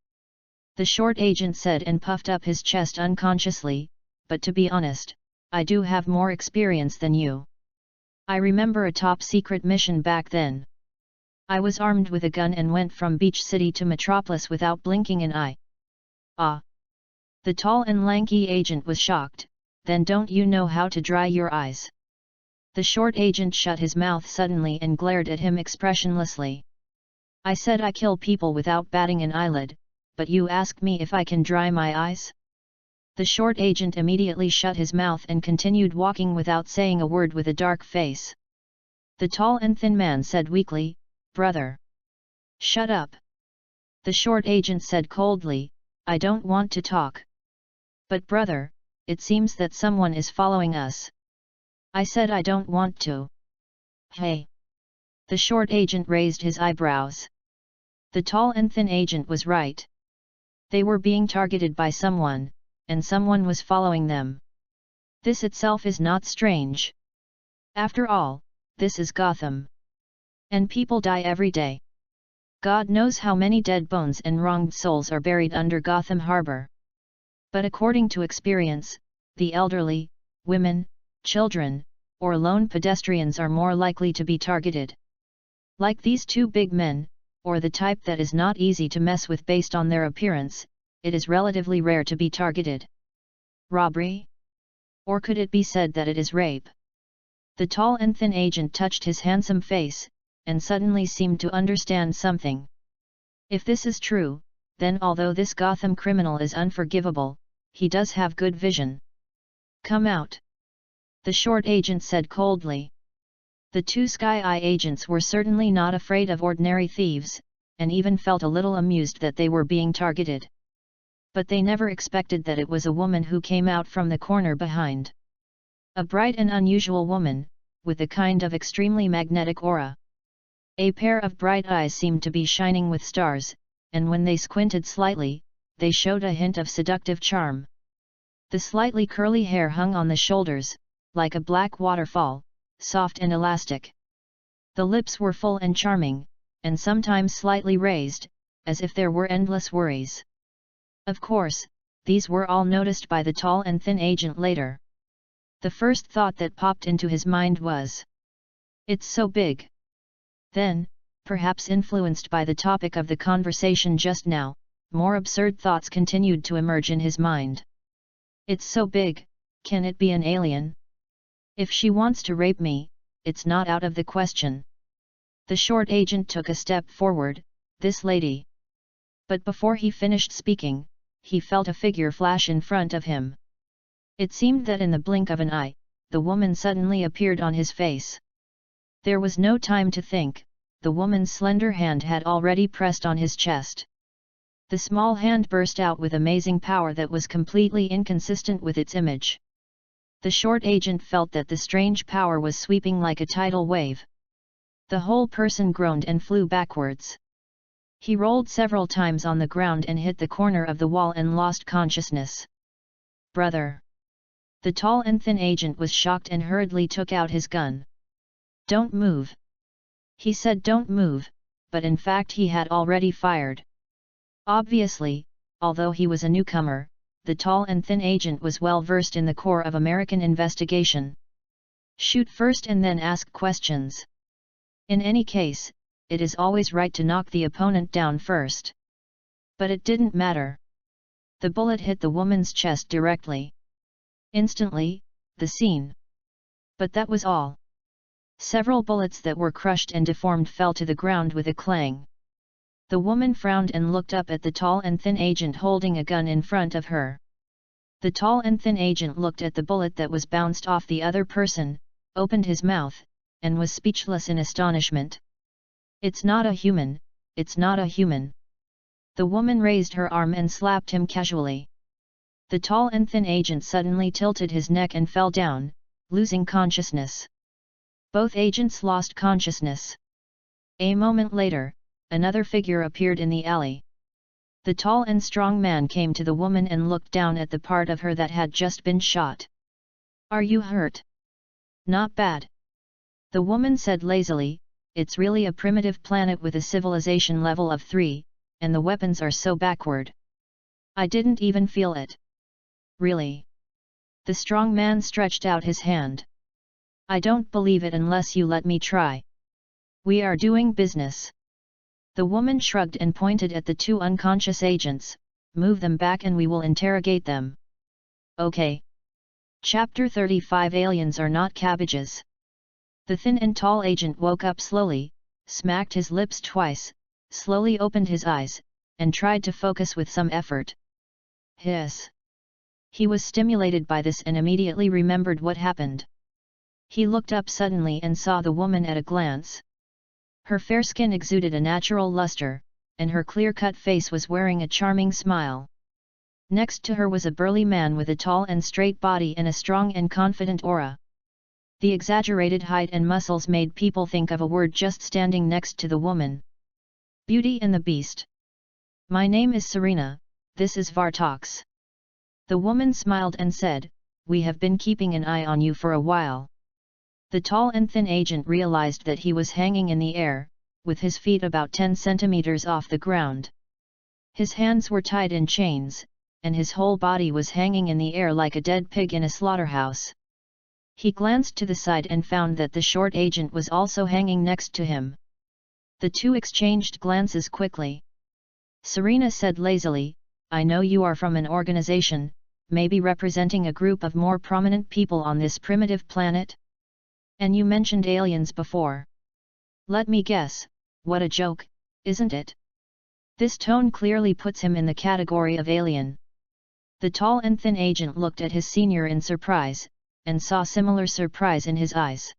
The short agent said and puffed up his chest unconsciously, "But to be honest, I do have more experience than you. I remember a top-secret mission back then. I was armed with a gun and went from Beach City to Metropolis without blinking an eye." "Ah!" The tall and lanky agent was shocked. "Then don't you know how to dry your eyes?" The short agent shut his mouth suddenly and glared at him expressionlessly. "I said I kill people without batting an eyelid, but you ask me if I can dry my eyes?" The short agent immediately shut his mouth and continued walking without saying a word with a dark face. The tall and thin man said weakly, "Brother, shut up." The short agent said coldly, "I don't want to talk." "But brother, it seems that someone is following us." "I said I don't want to." "Hey!" The short agent raised his eyebrows. The tall and thin agent was right. They were being targeted by someone, and someone was following them. This itself is not strange. After all, this is Gotham. And people die every day. God knows how many dead bones and wronged souls are buried under Gotham Harbor. But according to experience, the elderly, women, children, or lone pedestrians are more likely to be targeted. Like these two big men, or the type that is not easy to mess with based on their appearance, it is relatively rare to be targeted. Robbery? Or could it be said that it is rape? The tall and thin agent touched his handsome face, and suddenly seemed to understand something. If this is true, then although this Gotham criminal is unforgivable, he does have good vision. "Come out," the short agent said coldly. The two Sky Eye agents were certainly not afraid of ordinary thieves, and even felt a little amused that they were being targeted. But they never expected that it was a woman who came out from the corner behind. A bright and unusual woman, with a kind of extremely magnetic aura. A pair of bright eyes seemed to be shining with stars, and when they squinted slightly, they showed a hint of seductive charm. The slightly curly hair hung on the shoulders, like a black waterfall, soft and elastic. The lips were full and charming, and sometimes slightly raised, as if there were endless worries. Of course, these were all noticed by the tall and thin agent later. The first thought that popped into his mind was, "It's so big." Then, perhaps influenced by the topic of the conversation just now, more absurd thoughts continued to emerge in his mind. "It's so big, can it be an alien? If she wants to rape me, it's not out of the question." The short agent took a step forward, "This lady." But before he finished speaking, he felt a figure flash in front of him. It seemed that in the blink of an eye, the woman suddenly appeared on his face. There was no time to think, the woman's slender hand had already pressed on his chest. The small hand burst out with amazing power that was completely inconsistent with its image. The short agent felt that the strange power was sweeping like a tidal wave. The whole person groaned and flew backwards. He rolled several times on the ground and hit the corner of the wall and lost consciousness. "Brother!" The tall and thin agent was shocked and hurriedly took out his gun. "Don't move." He said don't move, but in fact he had already fired. Obviously, although he was a newcomer, the tall and thin agent was well versed in the core of American investigation. Shoot first and then ask questions. In any case, it is always right to knock the opponent down first. But it didn't matter. The bullet hit the woman's chest directly. Instantly, the scene. But that was all. Several bullets that were crushed and deformed fell to the ground with a clang. The woman frowned and looked up at the tall and thin agent holding a gun in front of her. The tall and thin agent looked at the bullet that was bounced off the other person, opened his mouth, and was speechless in astonishment. "It's not a human, it's not a human." The woman raised her arm and slapped him casually. The tall and thin agent suddenly tilted his neck and fell down, losing consciousness. Both agents lost consciousness. A moment later, another figure appeared in the alley. The tall and strong man came to the woman and looked down at the part of her that had just been shot. "Are you hurt?" "Not bad," the woman said lazily. "It's really a primitive planet with a civilization level of 3, and the weapons are so backward. I didn't even feel it." "Really?" The strong man stretched out his hand. "I don't believe it unless you let me try. We are doing business." The woman shrugged and pointed at the two unconscious agents. "Move them back and we will interrogate them." "Okay." Chapter 35 Aliens Are Not Cabbages. The thin and tall agent woke up slowly, smacked his lips twice, slowly opened his eyes, and tried to focus with some effort. Hiss! He was stimulated by this and immediately remembered what happened. He looked up suddenly and saw the woman at a glance. Her fair skin exuded a natural luster, and her clear-cut face was wearing a charming smile. Next to her was a burly man with a tall and straight body and a strong and confident aura. The exaggerated height and muscles made people think of a word just standing next to the woman. Beauty and the Beast. "My name is Serena, this is Vartox." The woman smiled and said, "We have been keeping an eye on you for a while." The tall and thin agent realized that he was hanging in the air, with his feet about 10 centimeters off the ground. His hands were tied in chains, and his whole body was hanging in the air like a dead pig in a slaughterhouse. He glanced to the side and found that the short agent was also hanging next to him. The two exchanged glances quickly. Serena said lazily, "I know you are from an organization, maybe representing a group of more prominent people on this primitive planet? And you mentioned aliens before. Let me guess, what a joke, isn't it?" This tone clearly puts him in the category of alien. The tall and thin agent looked at his senior in surprise, and saw similar surprise in his eyes.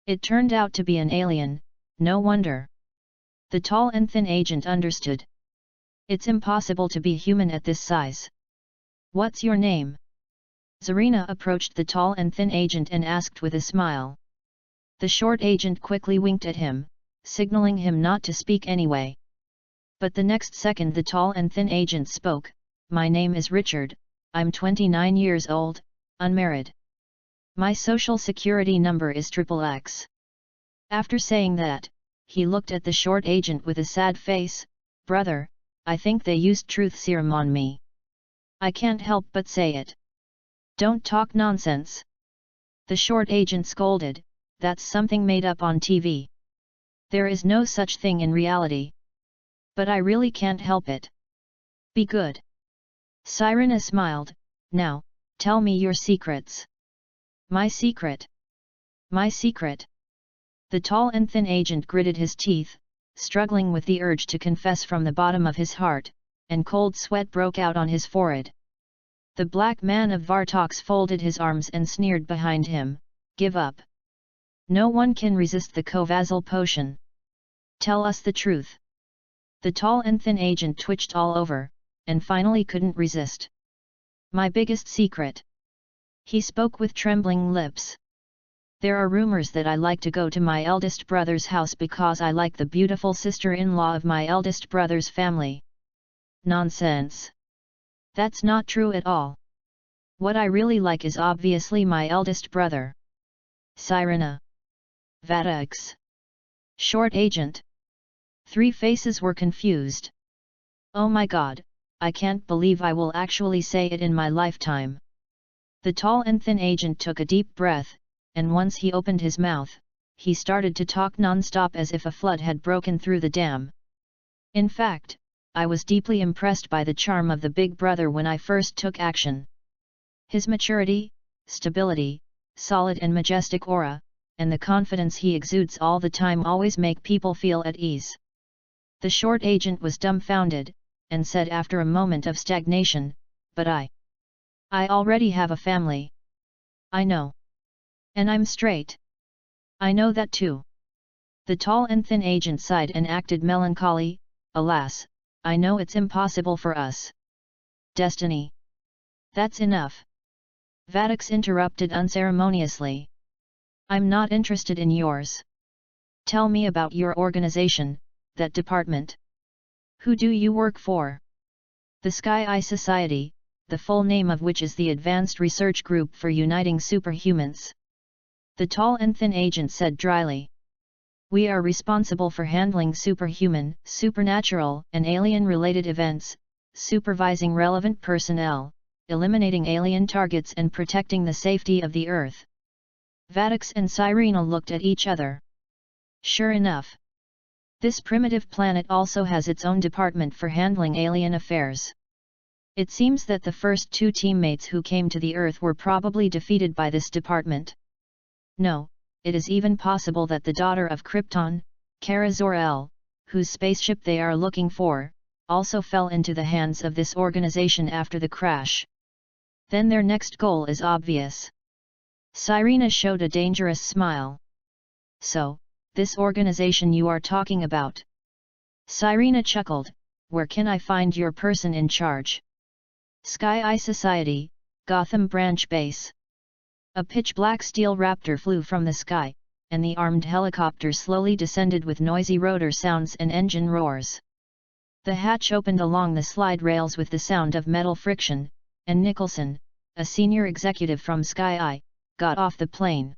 It turned out to be an alien, no wonder. The tall and thin agent understood. It's impossible to be human at this size. "What's your name?" Serena approached the tall and thin agent and asked with a smile. The short agent quickly winked at him, signaling him not to speak anyway. But the next second the tall and thin agent spoke, "My name is Richard, I'm 29 years old, unmarried. My social security number is XXX." After saying that, he looked at the short agent with a sad face. "Brother, I think they used truth serum on me. I can't help but say it." "Don't talk nonsense!" The short agent scolded, "That's something made up on TV. There is no such thing in reality. But I really can't help it. Be good." Serena smiled, "Now, tell me your secrets." "My secret? My secret?" The tall and thin agent gritted his teeth, struggling with the urge to confess from the bottom of his heart, and cold sweat broke out on his forehead. The black man of Vartox folded his arms and sneered behind him, "Give up. No one can resist the Kovazal potion. Tell us the truth." The tall and thin agent twitched all over, and finally couldn't resist. "My biggest secret." He spoke with trembling lips. "There are rumors that I like to go to my eldest brother's house because I like the beautiful sister-in-law of my eldest brother's family." "Nonsense. That's not true at all. What I really like is obviously my eldest brother." Sirena. Vatax. Short agent. Three faces were confused. "Oh my god, I can't believe I will actually say it in my lifetime." The tall and thin agent took a deep breath, and once he opened his mouth, he started to talk non-stop as if a flood had broken through the dam. "In fact, I was deeply impressed by the charm of the big brother when I first took action. His maturity, stability, solid and majestic aura, and the confidence he exudes all the time always make people feel at ease." The short agent was dumbfounded, and said after a moment of stagnation, "But I already have a family." "I know. And I'm straight." "I know that too." The tall and thin agent sighed and acted melancholy, "Alas, I know it's impossible for us." "Destiny. That's enough." Vatax interrupted unceremoniously. "I'm not interested in yours. Tell me about your organization, that department. Who do you work for?" "The Sky Eye Society, the full name of which is the Advanced Research Group for Uniting Superhumans." The tall and thin agent said dryly. "We are responsible for handling superhuman, supernatural, and alien-related events, supervising relevant personnel, eliminating alien targets and protecting the safety of the Earth." Vatax and Cyrena looked at each other. Sure enough. This primitive planet also has its own department for handling alien affairs. It seems that the first two teammates who came to the Earth were probably defeated by this department. No, it is even possible that the daughter of Krypton, Kara Zor-El, whose spaceship they are looking for, also fell into the hands of this organization after the crash. Then their next goal is obvious. Cyrena showed a dangerous smile. "So, this organization you are talking about?" Cyrena chuckled, "Where can I find your person in charge?" "Sky Eye Society, Gotham Branch Base." A pitch-black steel raptor flew from the sky, and the armed helicopter slowly descended with noisy rotor sounds and engine roars. The hatch opened along the slide rails with the sound of metal friction, and Nicholson, a senior executive from Sky Eye, got off the plane.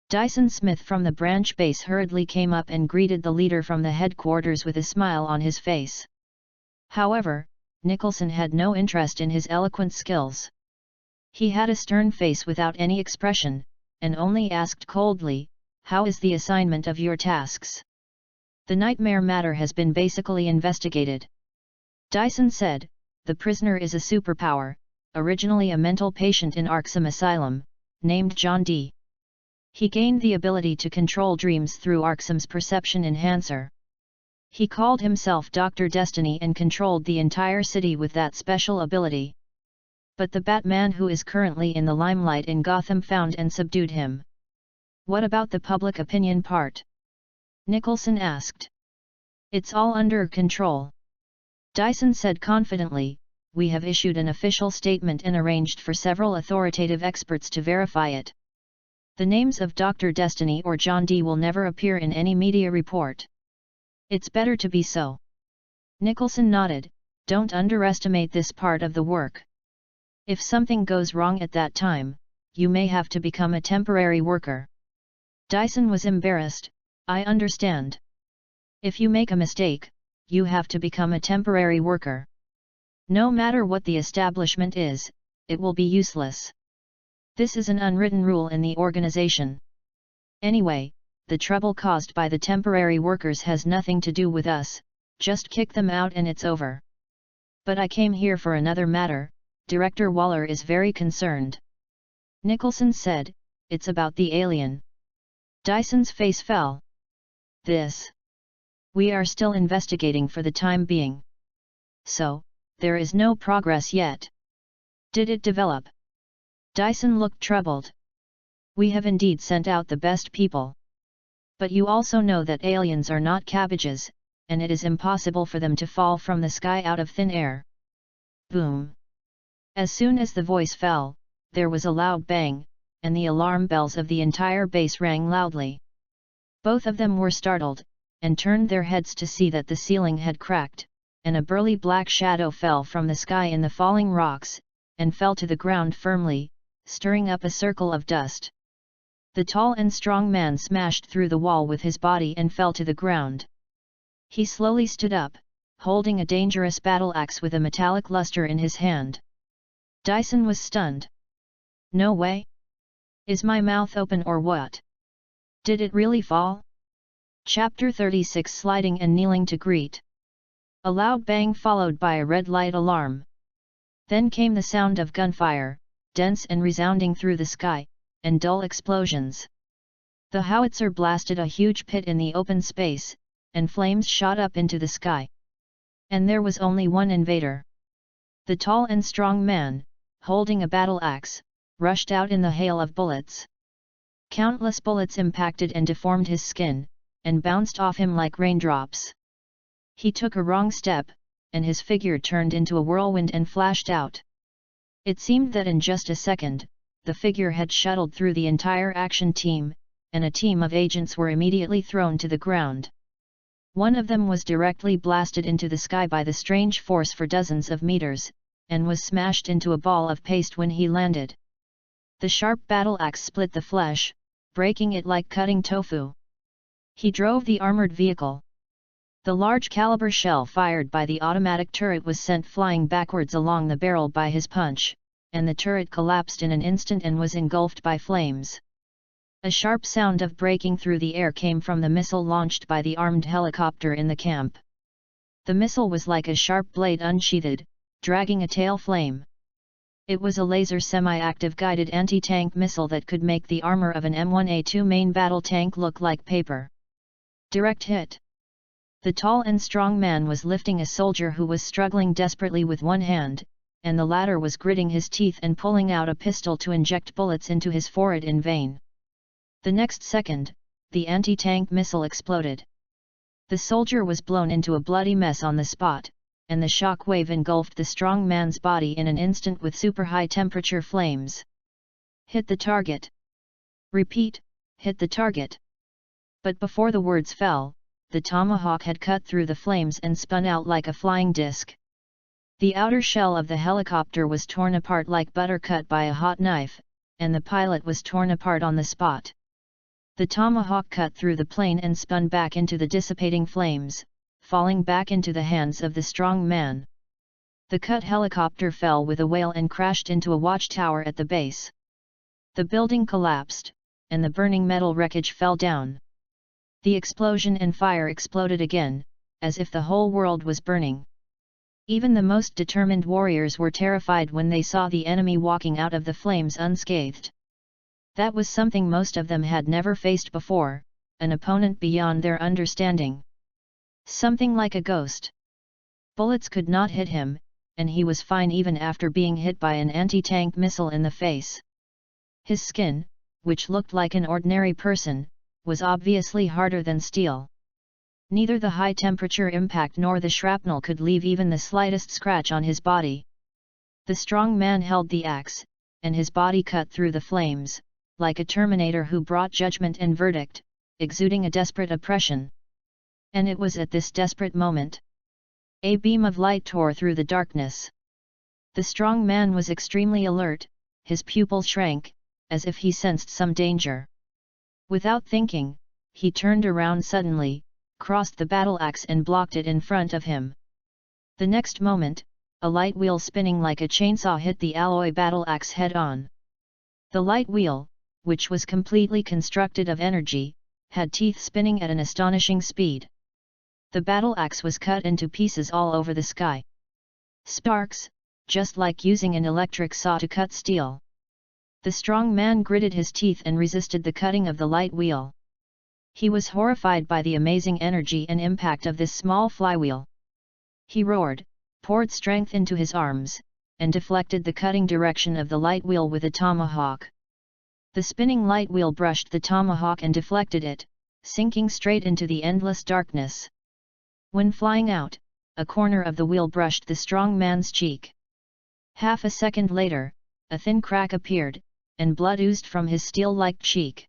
Dyson Smith from the branch base hurriedly came up and greeted the leader from the headquarters with a smile on his face. However, Nicholson had no interest in his eloquent skills. He had a stern face without any expression, and only asked coldly, "How is the assignment of your tasks?" "The nightmare matter has been basically investigated," Dyson said. "The prisoner is a superpower, originally a mental patient in Arkham Asylum, named John D. He gained the ability to control dreams through Arkham's perception enhancer. He called himself Dr. Destiny and controlled the entire city with that special ability. But the Batman who is currently in the limelight in Gotham found and subdued him." "What about the public opinion part?" Nicholson asked. "It's all under control," Dyson said confidently. "We have issued an official statement and arranged for several authoritative experts to verify it. The names of Dr. Destiny or John D. will never appear in any media report. It's better to be so." Nicholson nodded. "Don't underestimate this part of the work. If something goes wrong at that time, you may have to become a temporary worker." Dyson was embarrassed. "I understand. If you make a mistake, you have to become a temporary worker. No matter what the establishment is, it will be useless. This is an unwritten rule in the organization. Anyway, the trouble caused by the temporary workers has nothing to do with us, just kick them out and it's over. But I came here for another matter. Director Waller is very concerned." Nicholson said, "It's about the alien." Dyson's face fell. "This? We are still investigating for the time being. So, there is no progress yet." Did it develop? Dyson looked troubled. We have indeed sent out the best people. But you also know that aliens are not cabbages, and it is impossible for them to fall from the sky out of thin air. Boom! As soon as the voice fell, there was a loud bang, and the alarm bells of the entire base rang loudly. Both of them were startled, and turned their heads to see that the ceiling had cracked, and a burly black shadow fell from the sky in the falling rocks, and fell to the ground firmly, stirring up a circle of dust. The tall and strong man smashed through the wall with his body and fell to the ground. He slowly stood up, holding a dangerous battle axe with a metallic luster in his hand. Dyson was stunned. No way? Is my mouth open or what? Did it really fall? Chapter 36 Sliding and Kneeling to Greet. A loud bang followed by a red light alarm. Then came the sound of gunfire, dense and resounding through the sky, and dull explosions. The howitzer blasted a huge pit in the open space, and flames shot up into the sky. And there was only one invader. The tall and strong man, holding a battle axe, rushed out in the hail of bullets. Countless bullets impacted and deformed his skin, and bounced off him like raindrops. He took a wrong step, and his figure turned into a whirlwind and flashed out. It seemed that in just a second, the figure had shuttled through the entire action team, and a team of agents were immediately thrown to the ground. One of them was directly blasted into the sky by the strange force for dozens of meters, and was smashed into a ball of paste when he landed. The sharp battle axe split the flesh, breaking it like cutting tofu. He drove the armored vehicle. The large caliber shell fired by the automatic turret was sent flying backwards along the barrel by his punch, and the turret collapsed in an instant and was engulfed by flames. A sharp sound of breaking through the air came from the missile launched by the armed helicopter in the camp. The missile was like a sharp blade unsheathed, dragging a tail flame. It was a laser semi-active guided anti-tank missile that could make the armor of an M1A2 main battle tank look like paper. Direct hit. The tall and strong man was lifting a soldier who was struggling desperately with one hand, and the latter was gritting his teeth and pulling out a pistol to inject bullets into his forehead in vain. The next second, the anti-tank missile exploded. The soldier was blown into a bloody mess on the spot, and the shock wave engulfed the strong man's body in an instant with super high temperature flames. Hit the target. Repeat, hit the target. But before the words fell, the tomahawk had cut through the flames and spun out like a flying disc. The outer shell of the helicopter was torn apart like butter cut by a hot knife, and the pilot was torn apart on the spot. The tomahawk cut through the plane and spun back into the dissipating flames, falling back into the hands of the strong man. The cut helicopter fell with a wail and crashed into a watchtower at the base. The building collapsed, and the burning metal wreckage fell down. The explosion and fire exploded again, as if the whole world was burning. Even the most determined warriors were terrified when they saw the enemy walking out of the flames unscathed. That was something most of them had never faced before, an opponent beyond their understanding. Something like a ghost. Bullets could not hit him, and he was fine even after being hit by an anti-tank missile in the face. His skin, which looked like an ordinary person, was obviously harder than steel. Neither the high-temperature impact nor the shrapnel could leave even the slightest scratch on his body. The strong man held the axe, and his body cut through the flames, like a Terminator who brought judgment and verdict, exuding a desperate oppression. And it was at this desperate moment. A beam of light tore through the darkness. The strong man was extremely alert, his pupils shrank, as if he sensed some danger. Without thinking, he turned around suddenly, crossed the battle axe and blocked it in front of him. The next moment, a light wheel spinning like a chainsaw hit the alloy battle axe head-on. The light wheel, which was completely constructed of energy, had teeth spinning at an astonishing speed. The battle axe was cut into pieces all over the sky. Sparks, just like using an electric saw to cut steel. The strong man gritted his teeth and resisted the cutting of the light wheel. He was horrified by the amazing energy and impact of this small flywheel. He roared, poured strength into his arms, and deflected the cutting direction of the light wheel with a tomahawk. The spinning light wheel brushed the tomahawk and deflected it, sinking straight into the endless darkness. When flying out, a corner of the wheel brushed the strong man's cheek. Half a second later, a thin crack appeared, and blood oozed from his steel-like cheek.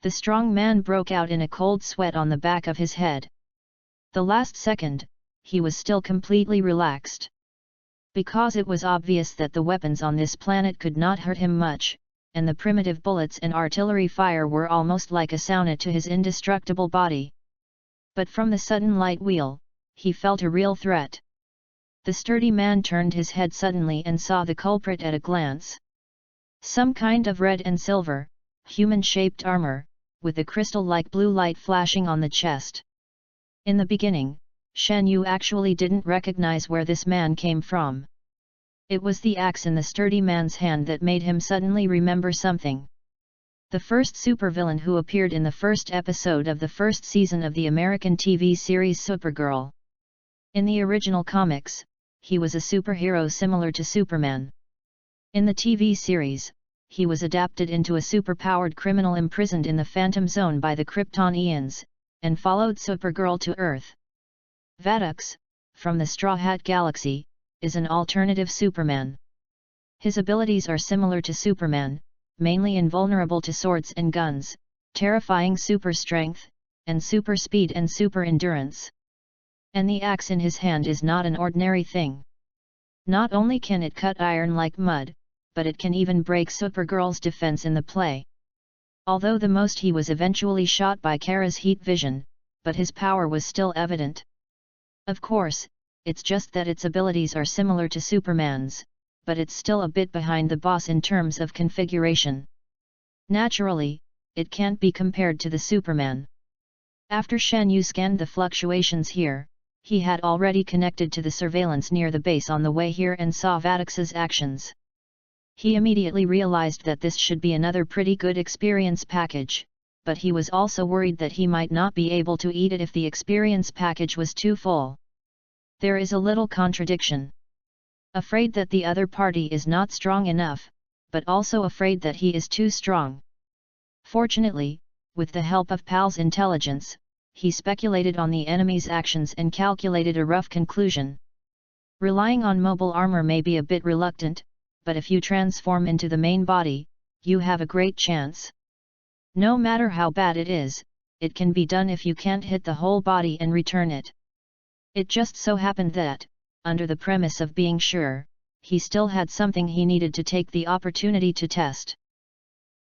The strong man broke out in a cold sweat on the back of his head. The last second, he was still completely relaxed. Because it was obvious that the weapons on this planet could not hurt him much, and the primitive bullets and artillery fire were almost like a sauna to his indestructible body. But from the sudden light wheel, he felt a real threat. The sturdy man turned his head suddenly and saw the culprit at a glance. Some kind of red and silver, human-shaped armor, with a crystal-like blue light flashing on the chest. In the beginning, Shan Yu actually didn't recognize where this man came from. It was the axe in the sturdy man's hand that made him suddenly remember something. The first supervillain who appeared in the first episode of the first season of the American TV series Supergirl. In the original comics, he was a superhero similar to Superman. In the TV series, he was adapted into a superpowered criminal imprisoned in the Phantom Zone by the Kryptonians, and followed Supergirl to Earth. Vadux, from the Straw Hat Galaxy, is an alternative Superman. His abilities are similar to Superman, mainly invulnerable to swords and guns, terrifying super strength, and super speed and super endurance. And the axe in his hand is not an ordinary thing. Not only can it cut iron like mud, but it can even break Supergirl's defense in the play. Although the most he was eventually shot by Kara's heat vision, but his power was still evident. Of course, it's just that its abilities are similar to Superman's, but it's still a bit behind the boss in terms of configuration. Naturally, it can't be compared to the Superman. After Shan Yu scanned the fluctuations here, he had already connected to the surveillance near the base on the way here and saw Vadux's actions. He immediately realized that this should be another pretty good experience package, but he was also worried that he might not be able to eat it if the experience package was too full. There is a little contradiction. Afraid that the other party is not strong enough, but also afraid that he is too strong. Fortunately, with the help of Pal's intelligence, he speculated on the enemy's actions and calculated a rough conclusion. Relying on mobile armor may be a bit reluctant, but if you transform into the main body, you have a great chance. No matter how bad it is, it can be done if you can't hit the whole body and return it. It just so happened that, under the premise of being sure, he still had something he needed to take the opportunity to test.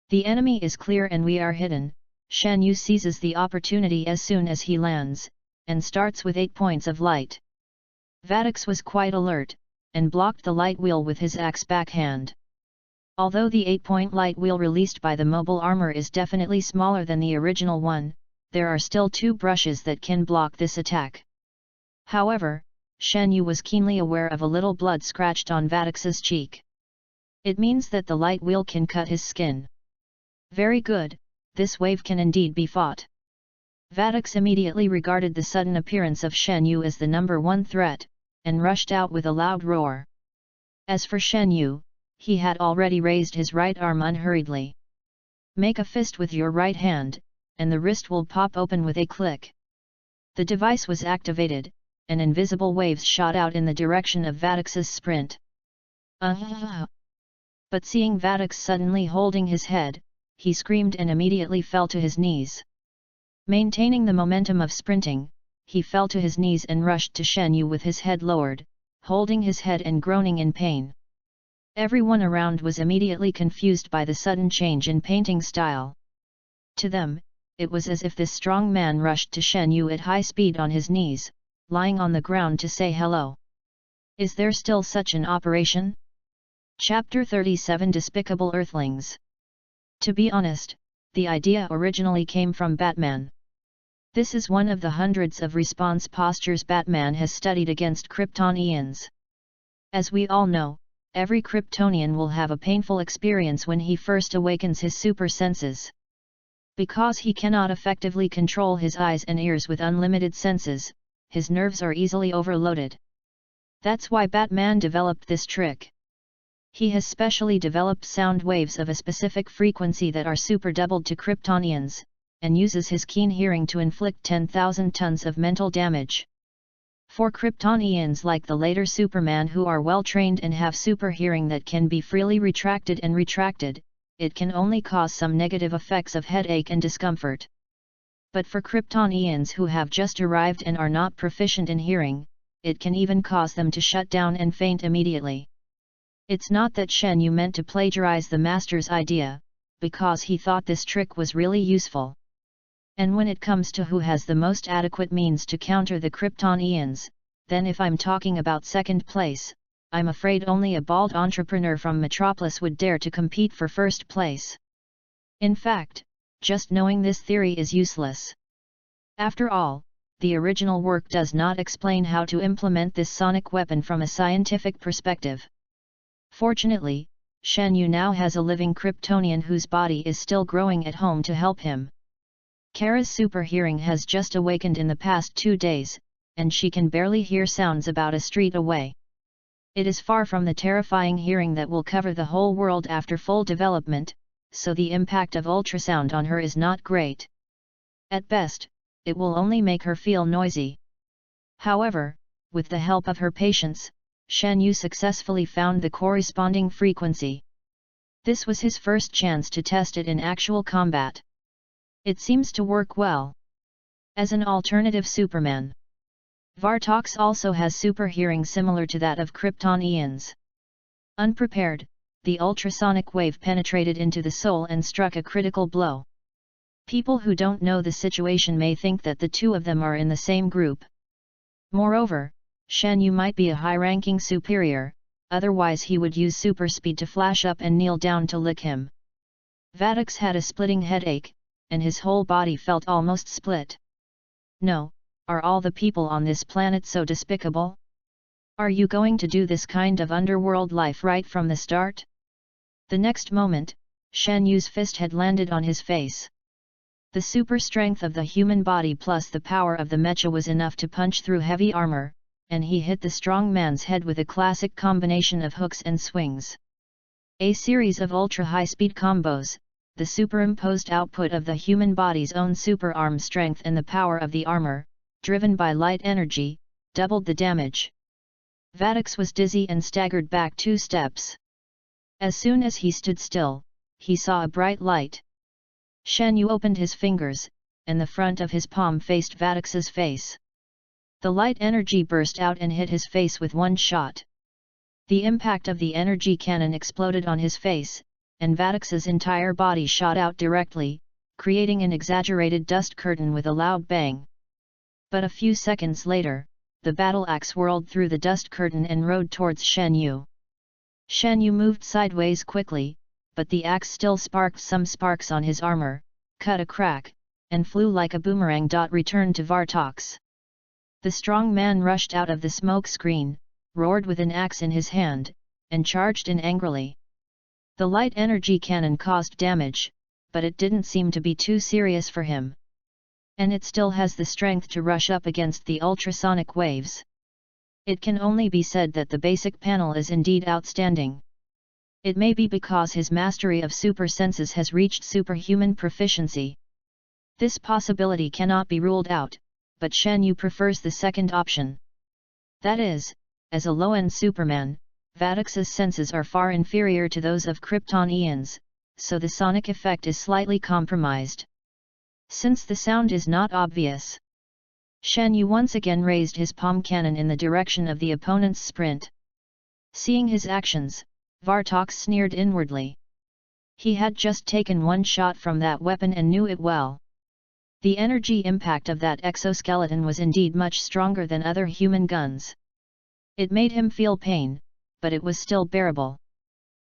The enemy is clear and we are hidden. Shan Yu seizes the opportunity as soon as he lands, and starts with 8 points of light. Vadux was quite alert, and blocked the light wheel with his axe backhand. Although the 8-point light wheel released by the mobile armor is definitely smaller than the original one, there are still 2 brushes that can block this attack. However, Shan Yu was keenly aware of a little blood scratched on Vadux's cheek. It means that the light wheel can cut his skin. Very good, this wave can indeed be fought. Vadux immediately regarded the sudden appearance of Shan Yu as the number 1 threat, and rushed out with a loud roar. As for Shan Yu, he had already raised his right arm unhurriedly. Make a fist with your right hand, and the wrist will pop open with a click. The device was activated, and invisible waves shot out in the direction of Vadux's sprint. But seeing Vadux suddenly holding his head, he screamed and immediately fell to his knees. Maintaining the momentum of sprinting, he fell to his knees and rushed to Shan Yu with his head lowered, holding his head and groaning in pain. Everyone around was immediately confused by the sudden change in painting style. To them, it was as if this strong man rushed to Shan Yu at high speed on his knees, lying on the ground to say hello. Is there still such an operation? Chapter 37 Despicable Earthlings. To be honest, the idea originally came from Batman. This is one of the hundreds of response postures Batman has studied against Kryptonians. As we all know, every Kryptonian will have a painful experience when he first awakens his super senses. Because he cannot effectively control his eyes and ears with unlimited senses, his nerves are easily overloaded. That's why Batman developed this trick. He has specially developed sound waves of a specific frequency that are super doubled to Kryptonians, and uses his keen hearing to inflict 10,000 tons of mental damage. For Kryptonians like the later Superman who are well trained and have super hearing that can be freely retracted and retracted, it can only cause some negative effects of headache and discomfort. But for Kryptonians who have just arrived and are not proficient in hearing, it can even cause them to shut down and faint immediately. It's not that Shen Yu meant to plagiarize the master's idea, because he thought this trick was really useful. And when it comes to who has the most adequate means to counter the Kryptonians, then if I'm talking about second place, I'm afraid only a bald entrepreneur from Metropolis would dare to compete for first place. In fact, just knowing this theory is useless. After all, the original work does not explain how to implement this sonic weapon from a scientific perspective. Fortunately, Shen Yu now has a living Kryptonian whose body is still growing at home to help him. Kara's super hearing has just awakened in the past 2 days, and she can barely hear sounds about a street away. It is far from the terrifying hearing that will cover the whole world after full development, so the impact of ultrasound on her is not great. At best, it will only make her feel noisy. However, with the help of her patients, Shen Yu successfully found the corresponding frequency. This was his first chance to test it in actual combat. It seems to work well. As an alternative Superman, Vartox also has super hearing similar to that of Kryptonians. Unprepared, the ultrasonic wave penetrated into the soul and struck a critical blow. People who don't know the situation may think that the two of them are in the same group. Moreover, Shen Yu might be a high-ranking superior, otherwise he would use super speed to flash up and kneel down to lick him. Vadix had a splitting headache, and his whole body felt almost split. No, are all the people on this planet so despicable? Are you going to do this kind of underworld life right from the start? The next moment, Shen Yu's fist had landed on his face. The super strength of the human body plus the power of the mecha was enough to punch through heavy armor, and he hit the strong man's head with a classic combination of hooks and swings. A series of ultra-high-speed combos, the superimposed output of the human body's own super arm strength and the power of the armor, driven by light energy, doubled the damage. Vadix was dizzy and staggered back 2 steps. As soon as he stood still, he saw a bright light. Shen Yu opened his fingers, and the front of his palm faced Vadix's face. The light energy burst out and hit his face with one shot. The impact of the energy cannon exploded on his face, and Vadix's entire body shot out directly, creating an exaggerated dust curtain with a loud bang. But a few seconds later, the battle axe whirled through the dust curtain and rode towards Shen Yu. Shen Yu moved sideways quickly, but the axe still sparked some sparks on his armor, cut a crack, and flew like a boomerang. Returned to Vartox. The strong man rushed out of the smoke screen, roared with an axe in his hand, and charged in angrily. The light energy cannon caused damage, but it didn't seem to be too serious for him. And it still has the strength to rush up against the ultrasonic waves. It can only be said that the basic panel is indeed outstanding. It may be because his mastery of super senses has reached superhuman proficiency. This possibility cannot be ruled out, but Shen Yu prefers the second option. That is, as a low-end Superman, Vadix's senses are far inferior to those of Kryptonians, so the sonic effect is slightly compromised. Since the sound is not obvious, Shen Yu once again raised his palm cannon in the direction of the opponent's sprint. Seeing his actions, Vartox sneered inwardly. He had just taken one shot from that weapon and knew it well. The energy impact of that exoskeleton was indeed much stronger than other human guns. It made him feel pain, but it was still bearable.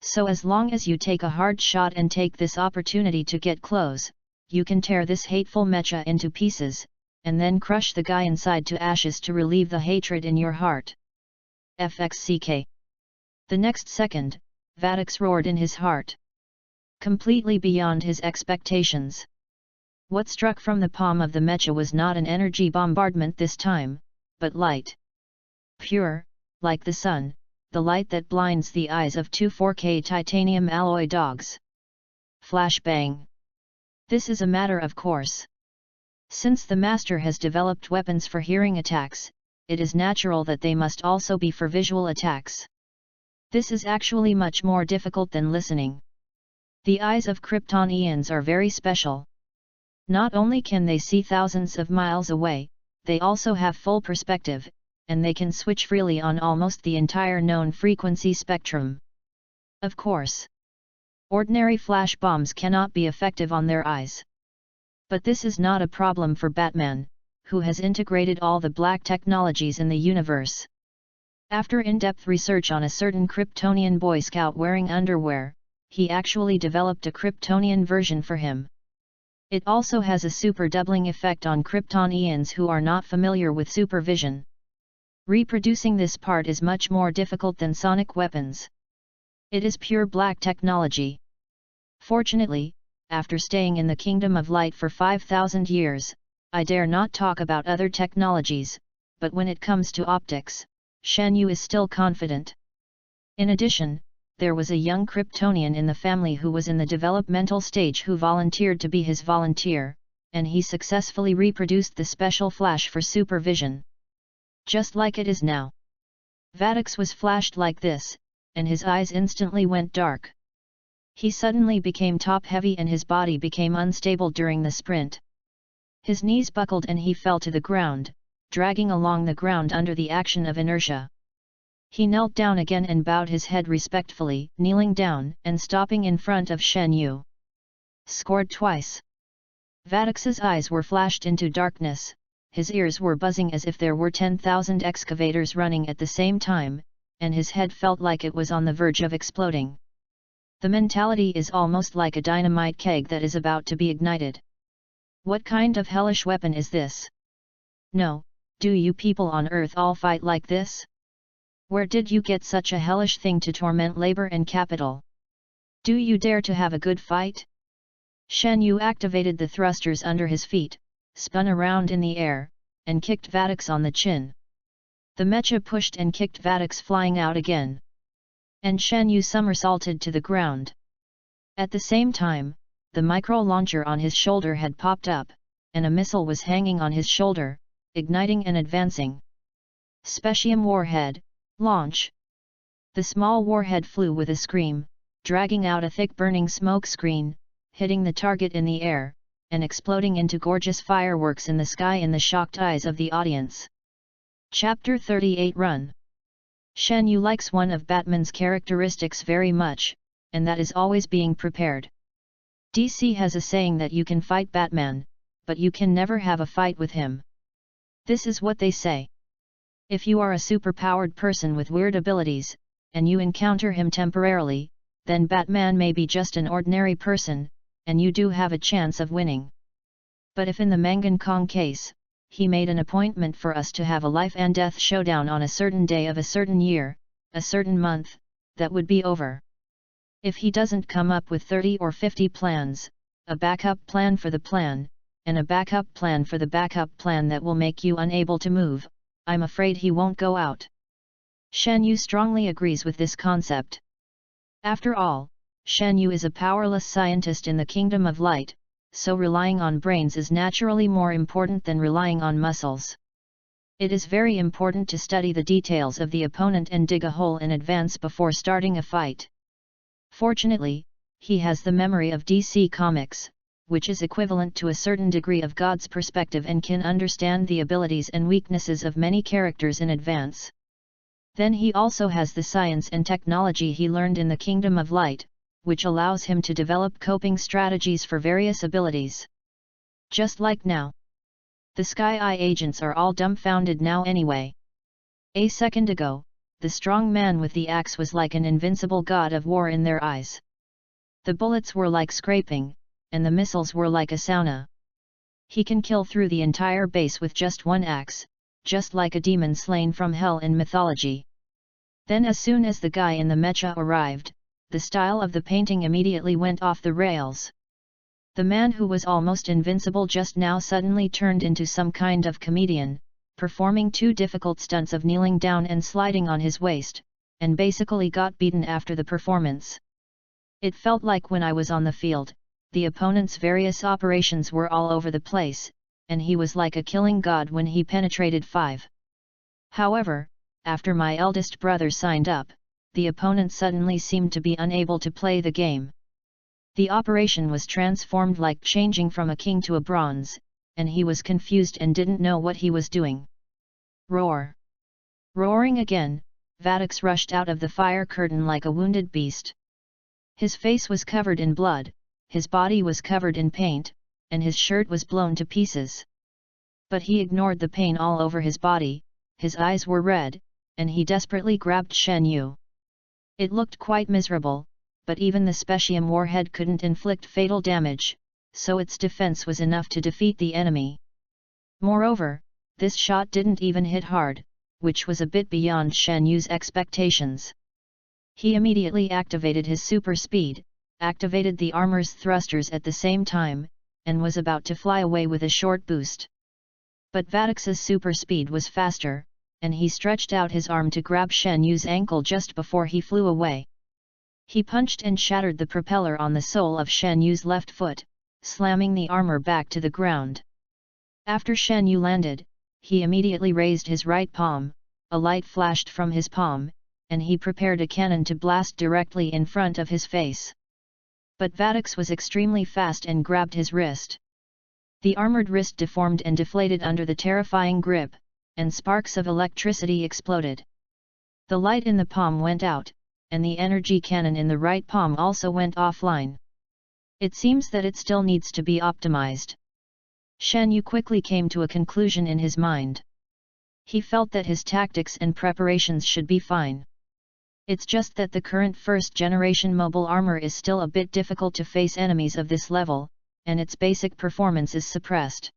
So as long as you take a hard shot and take this opportunity to get close, you can tear this hateful mecha into pieces, and then crush the guy inside to ashes to relieve the hatred in your heart. FXCK. The next second, Vadix roared in his heart. Completely beyond his expectations. What struck from the palm of the mecha was not an energy bombardment this time, but light. Pure, like the sun, the light that blinds the eyes of two 4K titanium alloy dogs. Flashbang. This is a matter of course. Since the master has developed weapons for hearing attacks, it is natural that they must also be for visual attacks. This is actually much more difficult than listening. The eyes of Kryptonians are very special. Not only can they see thousands of miles away, they also have full perspective, and they can switch freely on almost the entire known frequency spectrum. Of course, ordinary flash bombs cannot be effective on their eyes. But this is not a problem for Batman, who has integrated all the black technologies in the universe. After in-depth research on a certain Kryptonian Boy Scout wearing underwear, he actually developed a Kryptonian version for him. It also has a super doubling effect on Kryptonians who are not familiar with supervision. Reproducing this part is much more difficult than sonic weapons. It is pure black technology. Fortunately, after staying in the Kingdom of Light for 5,000 years, I dare not talk about other technologies, but when it comes to optics, Shen Yu is still confident. In addition, there was a young Kryptonian in the family who was in the developmental stage who volunteered to be his volunteer, and he successfully reproduced the special flash for supervision. Just like it is now. Vadix was flashed like this, and his eyes instantly went dark. He suddenly became top-heavy and his body became unstable during the sprint. His knees buckled and he fell to the ground, dragging along the ground under the action of inertia. He knelt down again and bowed his head respectfully, kneeling down and stopping in front of Shen Yu. Scored twice. Vadix's eyes were flashed into darkness, his ears were buzzing as if there were 10,000 excavators running at the same time, and his head felt like it was on the verge of exploding. The mentality is almost like a dynamite keg that is about to be ignited. What kind of hellish weapon is this? No, do you people on Earth all fight like this? Where did you get such a hellish thing to torment labor and capital? Do you dare to have a good fight? Shen Yu activated the thrusters under his feet, spun around in the air, and kicked Vadix on the chin. The mecha pushed and kicked Vadix flying out again. And Shen Yu somersaulted to the ground. At the same time, the micro-launcher on his shoulder had popped up, and a missile was hanging on his shoulder, igniting and advancing. Specium Warhead, launch! The small warhead flew with a scream, dragging out a thick burning smoke screen, hitting the target in the air, and exploding into gorgeous fireworks in the sky in the shocked eyes of the audience. Chapter 38 Run. Shen Yu likes one of Batman's characteristics very much, and that is always being prepared. DC has a saying that you can fight Batman, but you can never have a fight with him. This is what they say. If you are a superpowered person with weird abilities, and you encounter him temporarily, then Batman may be just an ordinary person, and you do have a chance of winning. But if in the Mangan Kong case, he made an appointment for us to have a life and death showdown on a certain day of a certain year, a certain month, that would be over. If he doesn't come up with 30 or 50 plans, a backup plan for the plan, and a backup plan for the backup plan that will make you unable to move, I'm afraid he won't go out. Shen Yu strongly agrees with this concept. After all, Shen Yu is a powerless scientist in the Kingdom of Light, so relying on brains is naturally more important than relying on muscles. It is very important to study the details of the opponent and dig a hole in advance before starting a fight. Fortunately, he has the memory of DC Comics, which is equivalent to a certain degree of God's perspective and can understand the abilities and weaknesses of many characters in advance. Then he also has the science and technology he learned in the Kingdom of Light, which allows him to develop coping strategies for various abilities. Just like now. The Sky Eye agents are all dumbfounded now anyway. A second ago, the strong man with the axe was like an invincible god of war in their eyes. The bullets were like scraping, and the missiles were like a sauna. He can kill through the entire base with just one axe, just like a demon slain from hell in mythology. Then as soon as the guy in the mecha arrived, the style of the painting immediately went off the rails. The man who was almost invincible just now suddenly turned into some kind of comedian, performing two difficult stunts of kneeling down and sliding on his waist, and basically got beaten after the performance. It felt like when I was on the field, the opponent's various operations were all over the place, and he was like a killing god when he penetrated 5. However, after my eldest brother signed up, the opponent suddenly seemed to be unable to play the game. The operation was transformed like changing from a king to a bronze, and he was confused and didn't know what he was doing. Roar! Roaring again, Vadux rushed out of the fire curtain like a wounded beast. His face was covered in blood, his body was covered in paint, and his shirt was blown to pieces. But he ignored the pain all over his body, his eyes were red, and he desperately grabbed Shen Yu. It looked quite miserable, but even the Specium warhead couldn't inflict fatal damage, so its defense was enough to defeat the enemy. Moreover, this shot didn't even hit hard, which was a bit beyond Shen Yu's expectations. He immediately activated his super speed, activated the armor's thrusters at the same time, and was about to fly away with a short boost. But Vadux's super speed was faster, and he stretched out his arm to grab Shen Yu's ankle just before he flew away. He punched and shattered the propeller on the sole of Shen Yu's left foot, slamming the armor back to the ground. After Shen Yu landed, he immediately raised his right palm, a light flashed from his palm, and he prepared a cannon to blast directly in front of his face. But Vadux was extremely fast and grabbed his wrist. The armored wrist deformed and deflated under the terrifying grip, and sparks of electricity exploded. The light in the palm went out, and the energy cannon in the right palm also went offline. It seems that it still needs to be optimized. Shen Yu quickly came to a conclusion in his mind. He felt that his tactics and preparations should be fine. It's just that the current first-generation mobile armor is still a bit difficult to face enemies of this level, and its basic performance is suppressed.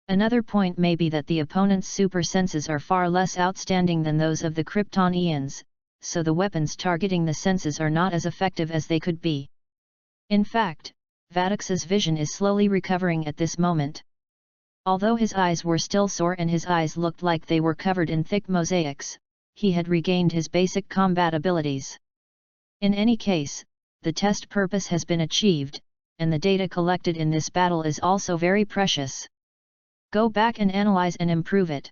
Another point may be that the opponent's super senses are far less outstanding than those of the Kryptonians, so the weapons targeting the senses are not as effective as they could be. In fact, Vadux's vision is slowly recovering at this moment. Although his eyes were still sore and his eyes looked like they were covered in thick mosaics, he had regained his basic combat abilities. In any case, the test purpose has been achieved, and the data collected in this battle is also very precious. Go back and analyze and improve it.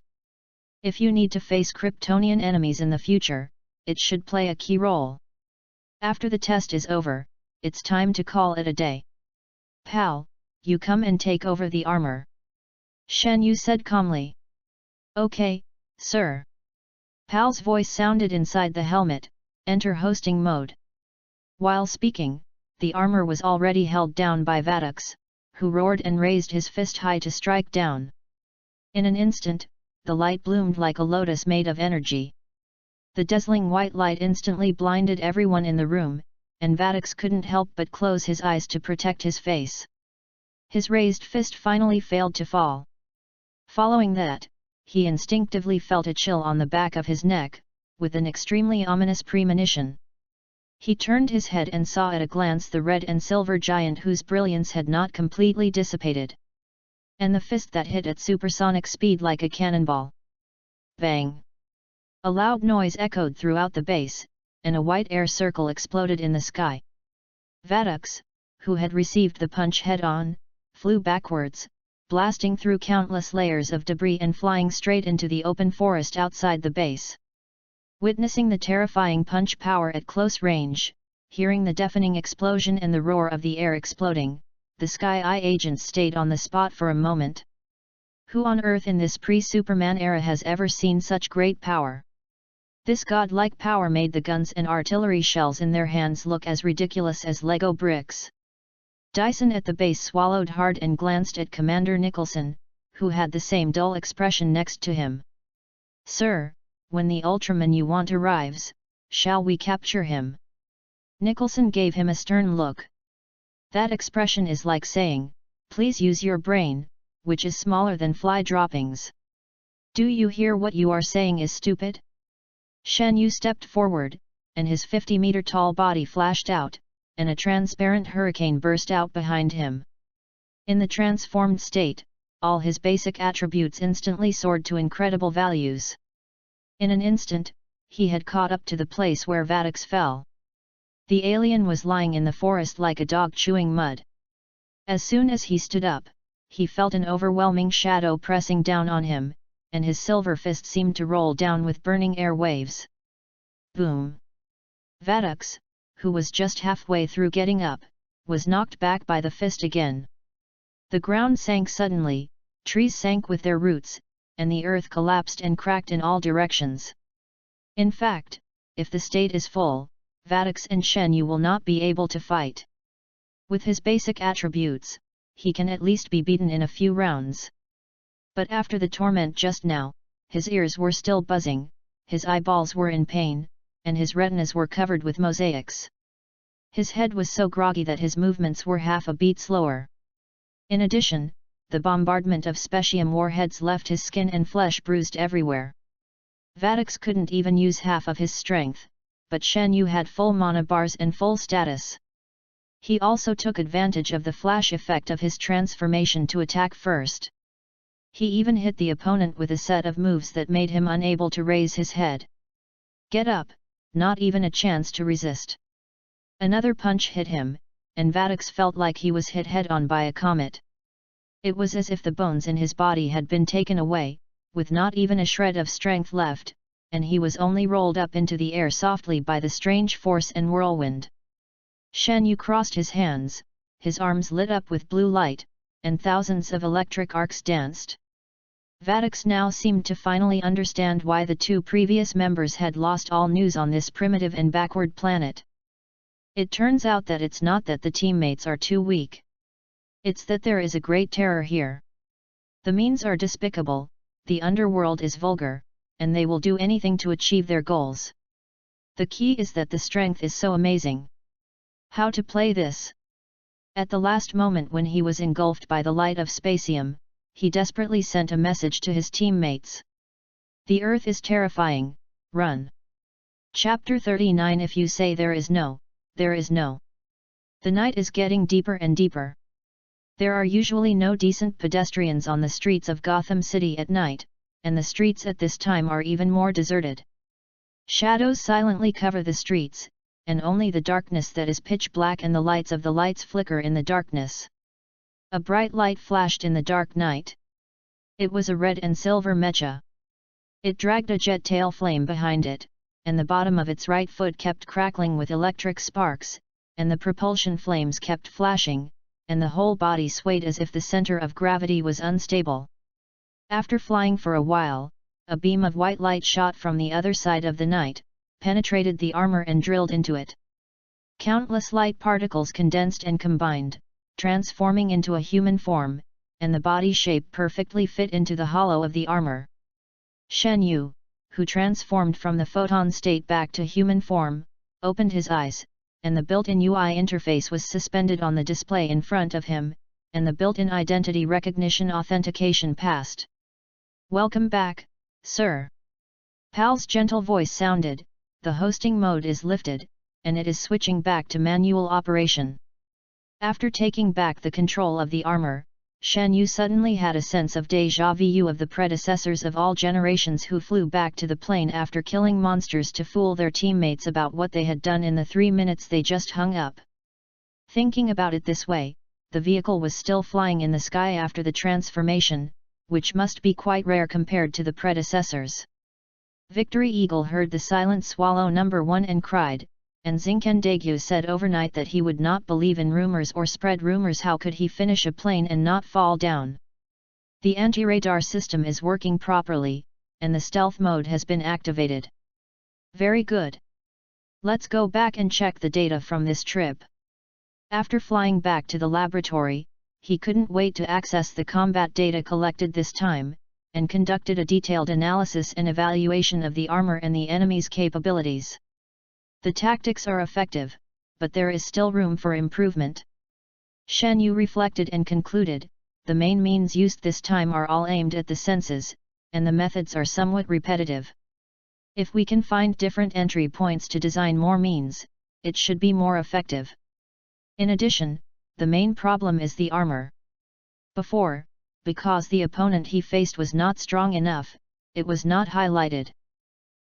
If you need to face Kryptonian enemies in the future, it should play a key role. After the test is over, it's time to call it a day. Pal, you come and take over the armor. Shen Yu said calmly. Okay, sir. Pal's voice sounded inside the helmet, enter hosting mode. While speaking, the armor was already held down by Vadux, who roared and raised his fist high to strike down. In an instant, the light bloomed like a lotus made of energy. The dazzling white light instantly blinded everyone in the room, and Vadux couldn't help but close his eyes to protect his face. His raised fist finally failed to fall. Following that, he instinctively felt a chill on the back of his neck, with an extremely ominous premonition. He turned his head and saw at a glance the red and silver giant whose brilliance had not completely dissipated. And the fist that hit at supersonic speed like a cannonball. Bang! A loud noise echoed throughout the base, and a white air circle exploded in the sky. Vadux, who had received the punch head-on, flew backwards, blasting through countless layers of debris and flying straight into the open forest outside the base. Witnessing the terrifying punch power at close range, hearing the deafening explosion and the roar of the air exploding, the Sky Eye agents stayed on the spot for a moment. Who on earth in this pre-Superman era has ever seen such great power? This godlike power made the guns and artillery shells in their hands look as ridiculous as Lego bricks. Dyson at the base swallowed hard and glanced at Commander Nicholson, who had the same dull expression next to him. Sir, when the Ultraman you want arrives, shall we capture him? Nicholson gave him a stern look. That expression is like saying, please use your brain, which is smaller than fly droppings. Do you hear what you are saying is stupid? Shen Yu stepped forward, and his 50-meter-tall body flashed out, and a transparent hurricane burst out behind him. In the transformed state, all his basic attributes instantly soared to incredible values. In an instant, he had caught up to the place where Vadix fell. The alien was lying in the forest like a dog chewing mud. As soon as he stood up, he felt an overwhelming shadow pressing down on him, and his silver fist seemed to roll down with burning air waves. Boom! Vadix, who was just halfway through getting up, was knocked back by the fist again. The ground sank suddenly, trees sank with their roots, and the earth collapsed and cracked in all directions. In fact, if the state is full, Vadix and Shen Yu will not be able to fight. With his basic attributes, he can at least be beaten in a few rounds. But after the torment just now, his ears were still buzzing, his eyeballs were in pain, and his retinas were covered with mosaics. His head was so groggy that his movements were half a beat slower. In addition, the bombardment of specium warheads left his skin and flesh bruised everywhere. Vadix couldn't even use half of his strength, but Shen Yu had full mana bars and full status. He also took advantage of the flash effect of his transformation to attack first. He even hit the opponent with a set of moves that made him unable to raise his head. Get up, not even a chance to resist. Another punch hit him, and Vadix felt like he was hit head-on by a comet. It was as if the bones in his body had been taken away, with not even a shred of strength left, and he was only rolled up into the air softly by the strange force and whirlwind. Shen Yu crossed his hands, his arms lit up with blue light, and thousands of electric arcs danced. Vadix now seemed to finally understand why the two previous members had lost all news on this primitive and backward planet. It turns out that it's not that the teammates are too weak. It's that there is a great terror here. The means are despicable, the underworld is vulgar, and they will do anything to achieve their goals. The key is that the strength is so amazing. How to play this? At the last moment when he was engulfed by the light of spacium, he desperately sent a message to his teammates. The earth is terrifying, run. Chapter 39. If you say there is no, there is no. The night is getting deeper and deeper. There are usually no decent pedestrians on the streets of Gotham City at night, and the streets at this time are even more deserted. Shadows silently cover the streets, and only the darkness that is pitch black and the lights of the lights flicker in the darkness. A bright light flashed in the dark night. It was a red and silver mecha. It dragged a jet tail flame behind it, and the bottom of its right foot kept crackling with electric sparks, and the propulsion flames kept flashing, and the whole body swayed as if the center of gravity was unstable. After flying for a while, a beam of white light shot from the other side of the night, penetrated the armor and drilled into it. Countless light particles condensed and combined, transforming into a human form, and the body shape perfectly fit into the hollow of the armor. Shen Yu, who transformed from the photon state back to human form, opened his eyes, and the built-in UI interface was suspended on the display in front of him, and the built-in identity recognition authentication passed. "Welcome back, sir." Pal's gentle voice sounded. The hosting mode is lifted, and it is switching back to manual operation. After taking back the control of the armor, Shen Yu suddenly had a sense of déjà vu of the predecessors of all generations who flew back to the plane after killing monsters to fool their teammates about what they had done in the 3 minutes they just hung up. Thinking about it this way, the vehicle was still flying in the sky after the transformation, which must be quite rare compared to the predecessors. Victory Eagle heard the silent swallow number 1 and cried, and Zinkendagyu said overnight that he would not believe in rumors or spread rumors. How could he finish a plane and not fall down? The anti-radar system is working properly, and the stealth mode has been activated. Very good. Let's go back and check the data from this trip. After flying back to the laboratory, he couldn't wait to access the combat data collected this time, and conducted a detailed analysis and evaluation of the armor and the enemy's capabilities. The tactics are effective, but there is still room for improvement. Shen Yu reflected and concluded, the main means used this time are all aimed at the senses, and the methods are somewhat repetitive. If we can find different entry points to design more means, it should be more effective. In addition, the main problem is the armor. Before, because the opponent he faced was not strong enough, it was not highlighted.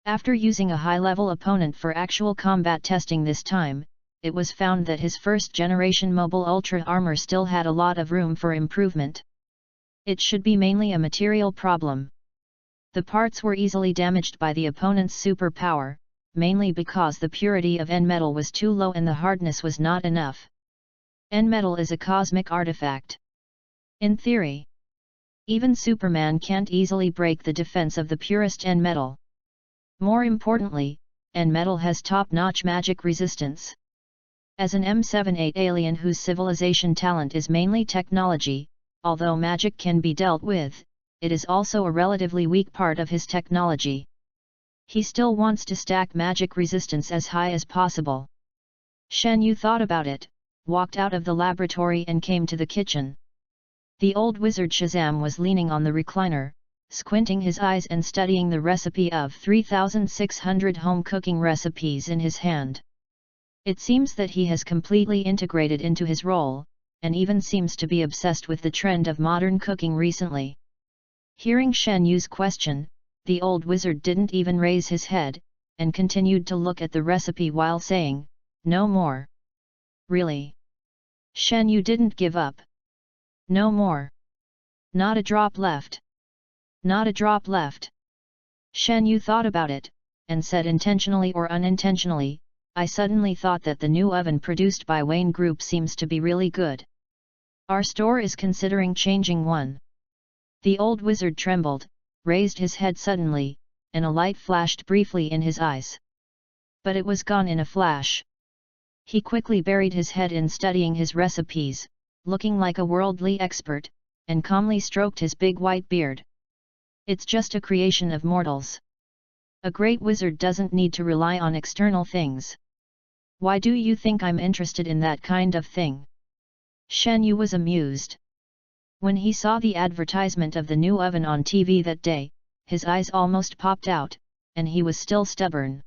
After using a high-level opponent for actual combat testing this time, it was found that his first-generation mobile Ultra armor still had a lot of room for improvement. It should be mainly a material problem. The parts were easily damaged by the opponent's superpower, mainly because the purity of N-metal was too low and the hardness was not enough. N-metal is a cosmic artifact. In theory, even Superman can't easily break the defense of the purest N-metal. More importantly, N-metal has top-notch magic resistance. As an M78 alien whose civilization talent is mainly technology, although magic can be dealt with, it is also a relatively weak part of his technology. He still wants to stack magic resistance as high as possible. Shen Yu thought about it, walked out of the laboratory and came to the kitchen. The old wizard Shazam was leaning on the recliner, squinting his eyes and studying the recipe of 3,600 home cooking recipes in his hand. It seems that he has completely integrated into his role, and even seems to be obsessed with the trend of modern cooking recently. Hearing Shen Yu's question, the old wizard didn't even raise his head, and continued to look at the recipe while saying, "No more." "Really?" Shen Yu didn't give up. "No more. Not a drop left. Not a drop left." Shen Yu thought about it, and said intentionally or unintentionally, "I suddenly thought that the new oven produced by Wayne Group seems to be really good. Our store is considering changing one." The old wizard trembled, raised his head suddenly, and a light flashed briefly in his eyes. But it was gone in a flash. He quickly buried his head in studying his recipes, looking like a worldly expert, and calmly stroked his big white beard. "It's just a creation of mortals. A great wizard doesn't need to rely on external things. Why do you think I'm interested in that kind of thing?" Shen Yu was amused. When he saw the advertisement of the new oven on TV that day, his eyes almost popped out, and he was still stubborn.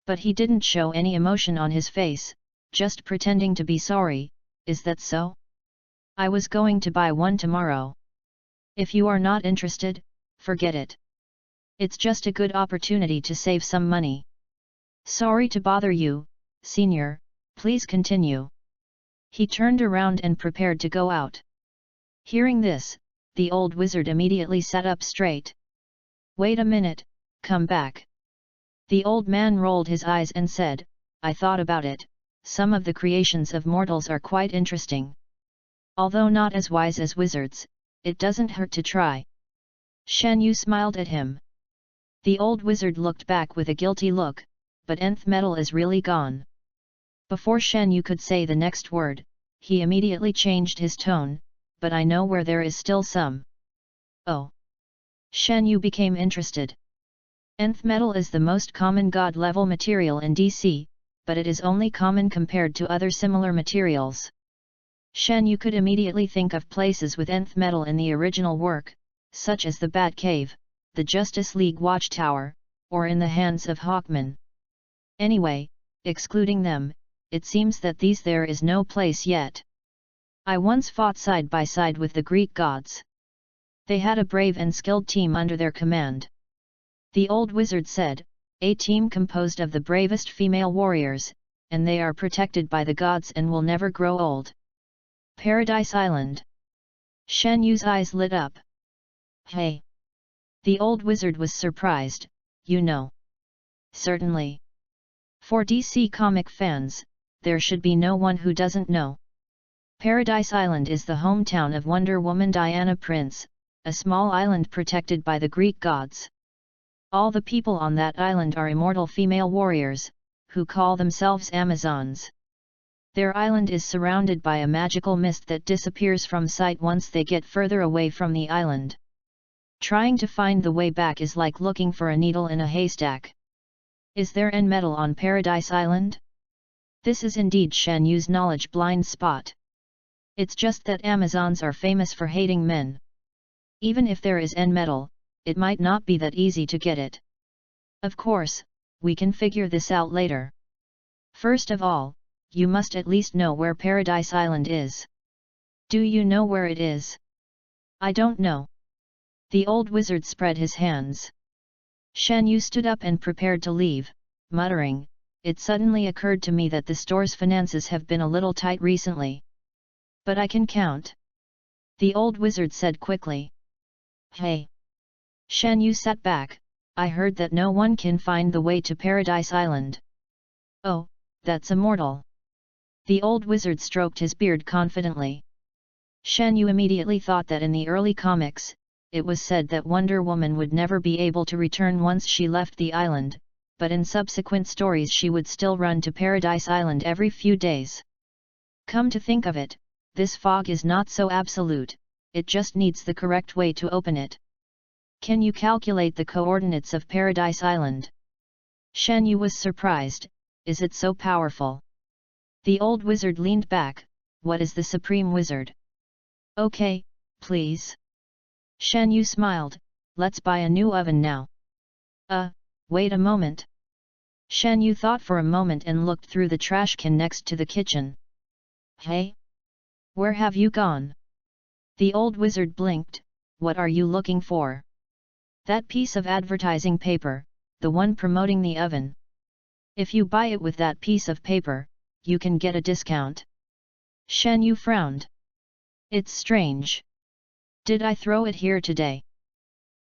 But he didn't show any emotion on his face, just pretending to be sorry. "Is that so? I was going to buy one tomorrow. If you are not interested, forget it. It's just a good opportunity to save some money. Sorry to bother you, Senior, please continue." He turned around and prepared to go out. Hearing this, the old wizard immediately sat up straight. "Wait a minute, come back." The old man rolled his eyes and said, "I thought about it, some of the creations of mortals are quite interesting. Although not as wise as wizards, it doesn't hurt to try." Shen Yu smiled at him. The old wizard looked back with a guilty look, but nth metal is really gone. Before Shen Yu could say the next word, he immediately changed his tone, "But I know where there is still some." "Oh." Shen Yu became interested. Nth metal is the most common god-level material in DC, but it is only common compared to other similar materials. Shen Yu could immediately think of places with nth metal in the original work, such as the Bat Cave, the Justice League Watchtower, or in the hands of Hawkman. Anyway, excluding them, it seems that there is no place yet. I once fought side by side with the Greek gods. They had a brave and skilled team under their command. The old wizard said, "A team composed of the bravest female warriors, and they are protected by the gods and will never grow old." Paradise Island. Shen Yu's eyes lit up. "Hey!" The old wizard was surprised, "You know?" "Certainly. For DC comic fans, there should be no one who doesn't know. Paradise Island is the hometown of Wonder Woman Diana Prince, a small island protected by the Greek gods. All the people on that island are immortal female warriors, who call themselves Amazons. Their island is surrounded by a magical mist that disappears from sight once they get further away from the island. Trying to find the way back is like looking for a needle in a haystack." "Is there N metal on Paradise Island?" This is indeed Shen Yu's knowledge blind spot. It's just that Amazons are famous for hating men. Even if there is N metal, it might not be that easy to get it. Of course, we can figure this out later. First of all, you must at least know where Paradise Island is. Do you know where it is? I don't know. The old wizard spread his hands. Shan Yu stood up and prepared to leave, muttering, "It suddenly occurred to me that the store's finances have been a little tight recently. But I can count," the old wizard said quickly. "Hey!" Shan Yu sat back, "I heard that no one can find the way to Paradise Island." "Oh, that's immortal." The old wizard stroked his beard confidently. Shan Yu immediately thought that in the early comics, it was said that Wonder Woman would never be able to return once she left the island, but in subsequent stories she would still run to Paradise Island every few days. Come to think of it, this fog is not so absolute, it just needs the correct way to open it. Can you calculate the coordinates of Paradise Island? Shan Yu was surprised, is it so powerful? The old wizard leaned back, what is the supreme wizard? Okay, please. Shan Yu smiled, let's buy a new oven now. Wait a moment. Shan Yu thought for a moment and looked through the trash can next to the kitchen. Hey? Where have you gone? The old wizard blinked, what are you looking for? That piece of advertising paper, the one promoting the oven. If you buy it with that piece of paper, you can get a discount. Shan Yu frowned. It's strange. Did I throw it here today?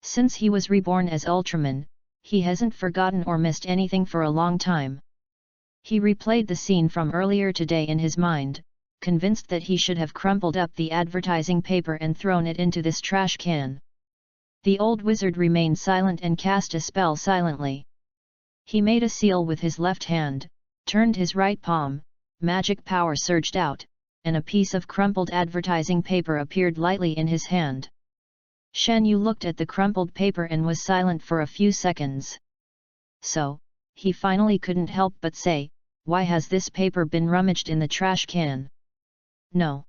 Since he was reborn as Ultraman, he hasn't forgotten or missed anything for a long time. He replayed the scene from earlier today in his mind, convinced that he should have crumpled up the advertising paper and thrown it into this trash can. The old wizard remained silent and cast a spell silently. He made a seal with his left hand, turned his right palm, magic power surged out, and a piece of crumpled advertising paper appeared lightly in his hand. Shan Yu looked at the crumpled paper and was silent for a few seconds. So, he finally couldn't help but say, why has this paper been rummaged in the trash can? No.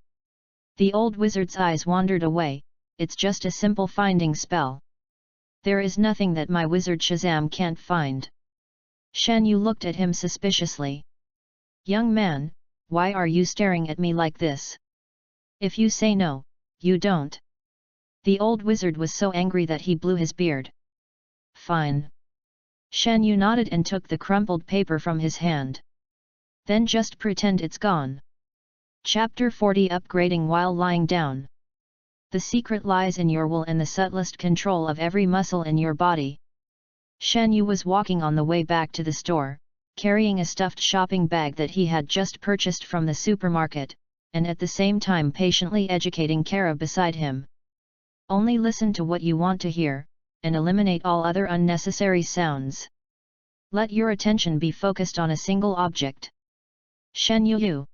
The old wizard's eyes wandered away, it's just a simple finding spell. There is nothing that my wizard Shazam can't find. Shan Yu looked at him suspiciously. Young man, why are you staring at me like this? If you say no, you don't. The old wizard was so angry that he blew his beard. Fine. Shan Yu nodded and took the crumpled paper from his hand. Then just pretend it's gone. Chapter 40 Upgrading while lying down. The secret lies in your will and the subtlest control of every muscle in your body. Shan Yu was walking on the way back to the store, carrying a stuffed shopping bag that he had just purchased from the supermarket, and at the same time patiently educating Kara beside him. Only listen to what you want to hear, and eliminate all other unnecessary sounds. Let your attention be focused on a single object. Shan Yu.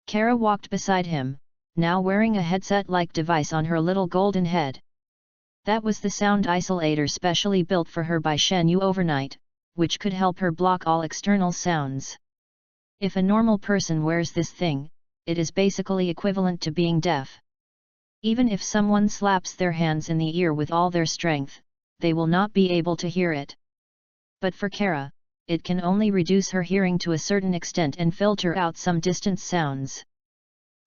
Kara walked beside him, now wearing a headset-like device on her little golden head. That was the sound isolator specially built for her by Shan Yu overnight, which could help her block all external sounds. If a normal person wears this thing, it is basically equivalent to being deaf. Even if someone slaps their hands in the ear with all their strength, they will not be able to hear it. But for Kara, it can only reduce her hearing to a certain extent and filter out some distant sounds.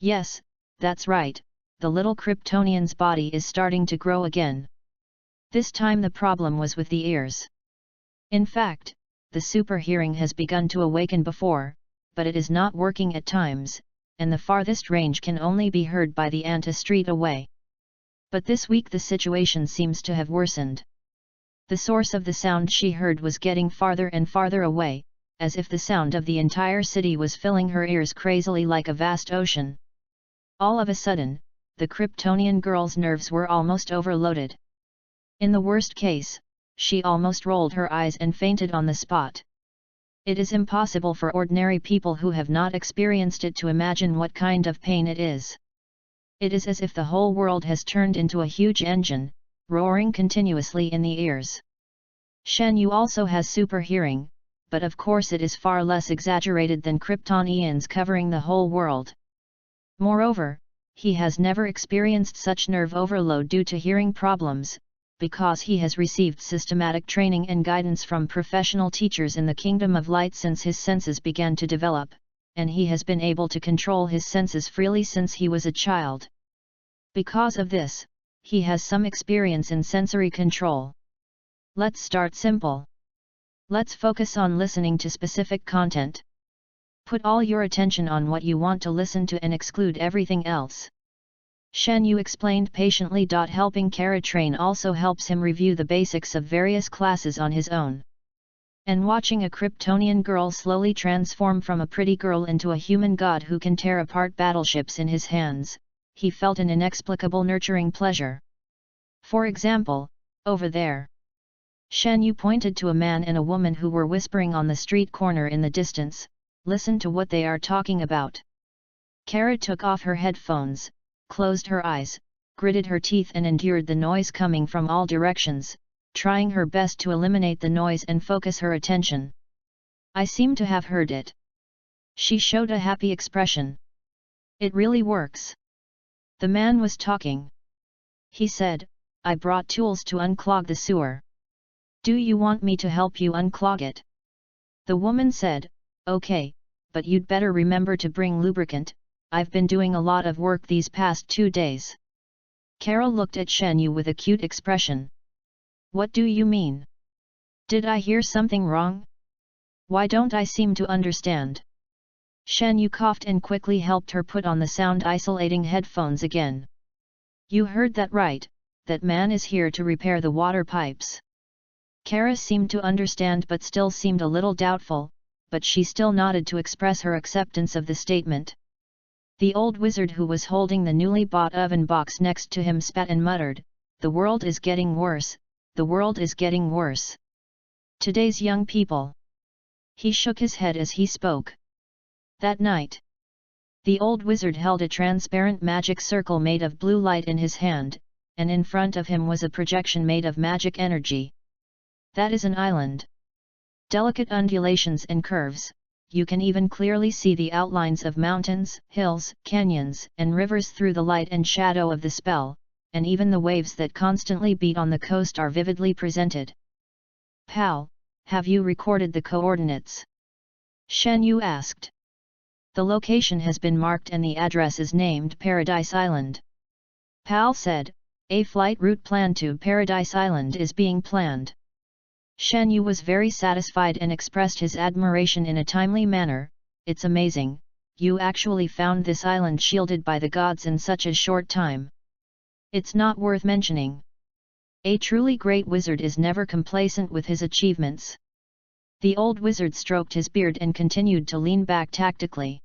Yes, that's right, the little Kryptonian's body is starting to grow again. This time the problem was with the ears. In fact, the super hearing has begun to awaken before, but it is not working at times, and the farthest range can only be heard by the ant a street away. But this week the situation seems to have worsened. The source of the sound she heard was getting farther and farther away, as if the sound of the entire city was filling her ears crazily like a vast ocean. All of a sudden, the Kryptonian girl's nerves were almost overloaded. In the worst case, she almost rolled her eyes and fainted on the spot. It is impossible for ordinary people who have not experienced it to imagine what kind of pain it is. It is as if the whole world has turned into a huge engine, roaring continuously in the ears. Shan Yu also has super hearing, but of course it is far less exaggerated than Kryptonians covering the whole world. Moreover, he has never experienced such nerve overload due to hearing problems, because he has received systematic training and guidance from professional teachers in the Kingdom of Light since his senses began to develop, and he has been able to control his senses freely since he was a child. Because of this, he has some experience in sensory control. Let's start simple. Let's focus on listening to specific content. Put all your attention on what you want to listen to and exclude everything else. Shen Yu explained patiently. Helping Kara train also helps him review the basics of various classes on his own. And watching a Kryptonian girl slowly transform from a pretty girl into a human god who can tear apart battleships in his hands, he felt an inexplicable nurturing pleasure. For example, over there. Shen Yu pointed to a man and a woman who were whispering on the street corner in the distance. Listen to what they are talking about. Kara took off her headphones, closed her eyes, gritted her teeth and endured the noise coming from all directions, trying her best to eliminate the noise and focus her attention. I seem to have heard it. She showed a happy expression. It really works. The man was talking. He said, I brought tools to unclog the sewer. Do you want me to help you unclog it? The woman said, okay, but you'd better remember to bring lubricant. I've been doing a lot of work these past 2 days. Carol looked at Shen Yu with a cute expression. What do you mean? Did I hear something wrong? Why don't I seem to understand? Shen Yu coughed and quickly helped her put on the sound-isolating headphones again. You heard that right, that man is here to repair the water pipes. Kara seemed to understand but still seemed a little doubtful, but she still nodded to express her acceptance of the statement. The old wizard who was holding the newly bought oven box next to him spat and muttered, the world is getting worse, the world is getting worse. Today's young people. He shook his head as he spoke. That night, the old wizard held a transparent magic circle made of blue light in his hand, and in front of him was a projection made of magic energy. That is an island. Delicate undulations and curves. You can even clearly see the outlines of mountains, hills, canyons, and rivers through the light and shadow of the spell, and even the waves that constantly beat on the coast are vividly presented. Pal, have you recorded the coordinates? Shen Yu asked. The location has been marked and the address is named Paradise Island. Pal said, a flight route plan to Paradise Island is being planned. Shen Yu was very satisfied and expressed his admiration in a timely manner. It's amazing, you actually found this island shielded by the gods in such a short time. It's not worth mentioning. A truly great wizard is never complacent with his achievements. The old wizard stroked his beard and continued to lean back tactically.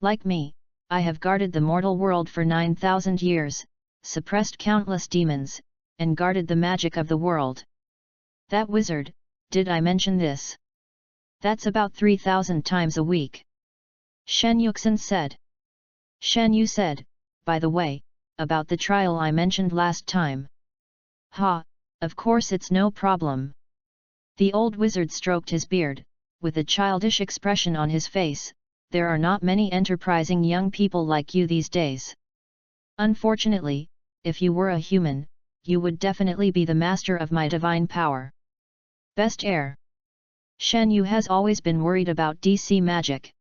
Like me, I have guarded the mortal world for 9,000 years, suppressed countless demons, and guarded the magic of the world. That wizard, did I mention this? That's about 3,000 times a week. Shen Yuxin said. Shen Yu said, by the way, about the trial I mentioned last time. Ha, of course it's no problem. The old wizard stroked his beard, with a childish expression on his face. There are not many enterprising young people like you these days. Unfortunately, if you were a human, you would definitely be the master of my divine power. Best heir. Shen Yu has always been worried about DC magic.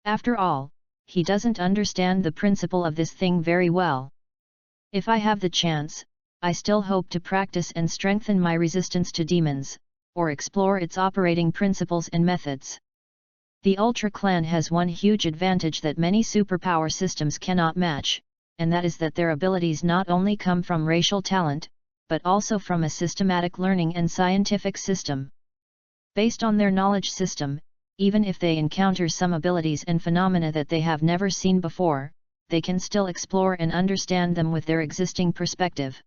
After all, he doesn't understand the principle of this thing very well. If I have the chance, I still hope to practice and strengthen my resistance to demons, or explore its operating principles and methods. The Ultra Clan has one huge advantage that many superpower systems cannot match, and that is that their abilities not only come from racial talent, but also from a systematic learning and scientific system. Based on their knowledge system, even if they encounter some abilities and phenomena that they have never seen before, they can still explore and understand them with their existing perspective.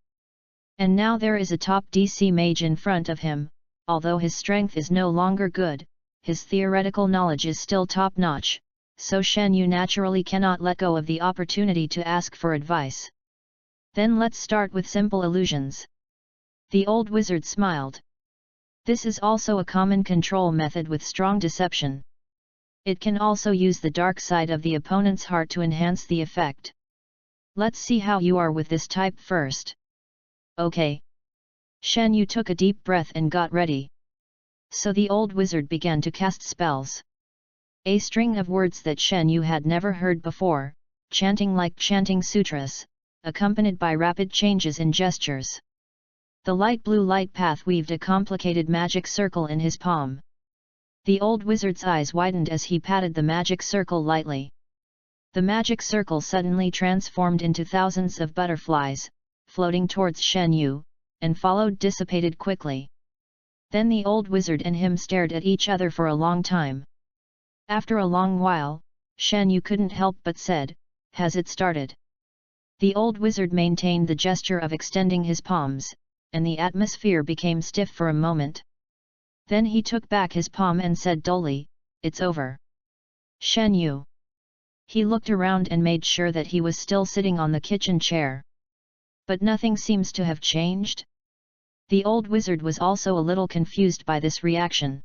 And now there is a top DC mage in front of him. Although his strength is no longer good, his theoretical knowledge is still top-notch, so Shen Yu naturally cannot let go of the opportunity to ask for advice. Then let's start with simple illusions. The old wizard smiled. This is also a common control method with strong deception. It can also use the dark side of the opponent's heart to enhance the effect. Let's see how you are with this type first. Okay. Shen Yu took a deep breath and got ready. So the old wizard began to cast spells. A string of words that Shen Yu had never heard before, chanting like chanting sutras, accompanied by rapid changes in gestures. The light blue light path weaved a complicated magic circle in his palm. The old wizard's eyes widened as he patted the magic circle lightly. The magic circle suddenly transformed into thousands of butterflies, floating towards Shen Yu, and dissipated quickly. Then the old wizard and him stared at each other for a long time. After a long while, Shen Yu couldn't help but said, "Has it started?" The old wizard maintained the gesture of extending his palms, and the atmosphere became stiff for a moment. Then he took back his palm and said dully, "It's over." Shen Yu. He looked around and made sure that he was still sitting on the kitchen chair. But nothing seems to have changed. The old wizard was also a little confused by this reaction.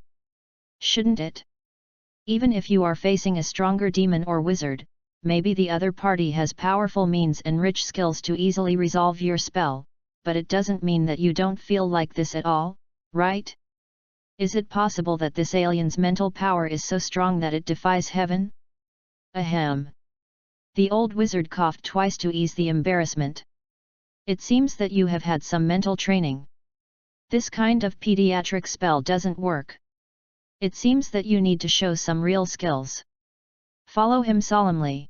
Shouldn't it? Even if you are facing a stronger demon or wizard, maybe the other party has powerful means and rich skills to easily resolve your spell, but it doesn't mean that you don't feel like this at all, right? Is it possible that this alien's mental power is so strong that it defies heaven? Ahem. The old wizard coughed twice to ease the embarrassment. It seems that you have had some mental training. This kind of pediatric spell doesn't work. It seems that you need to show some real skills. Follow him solemnly.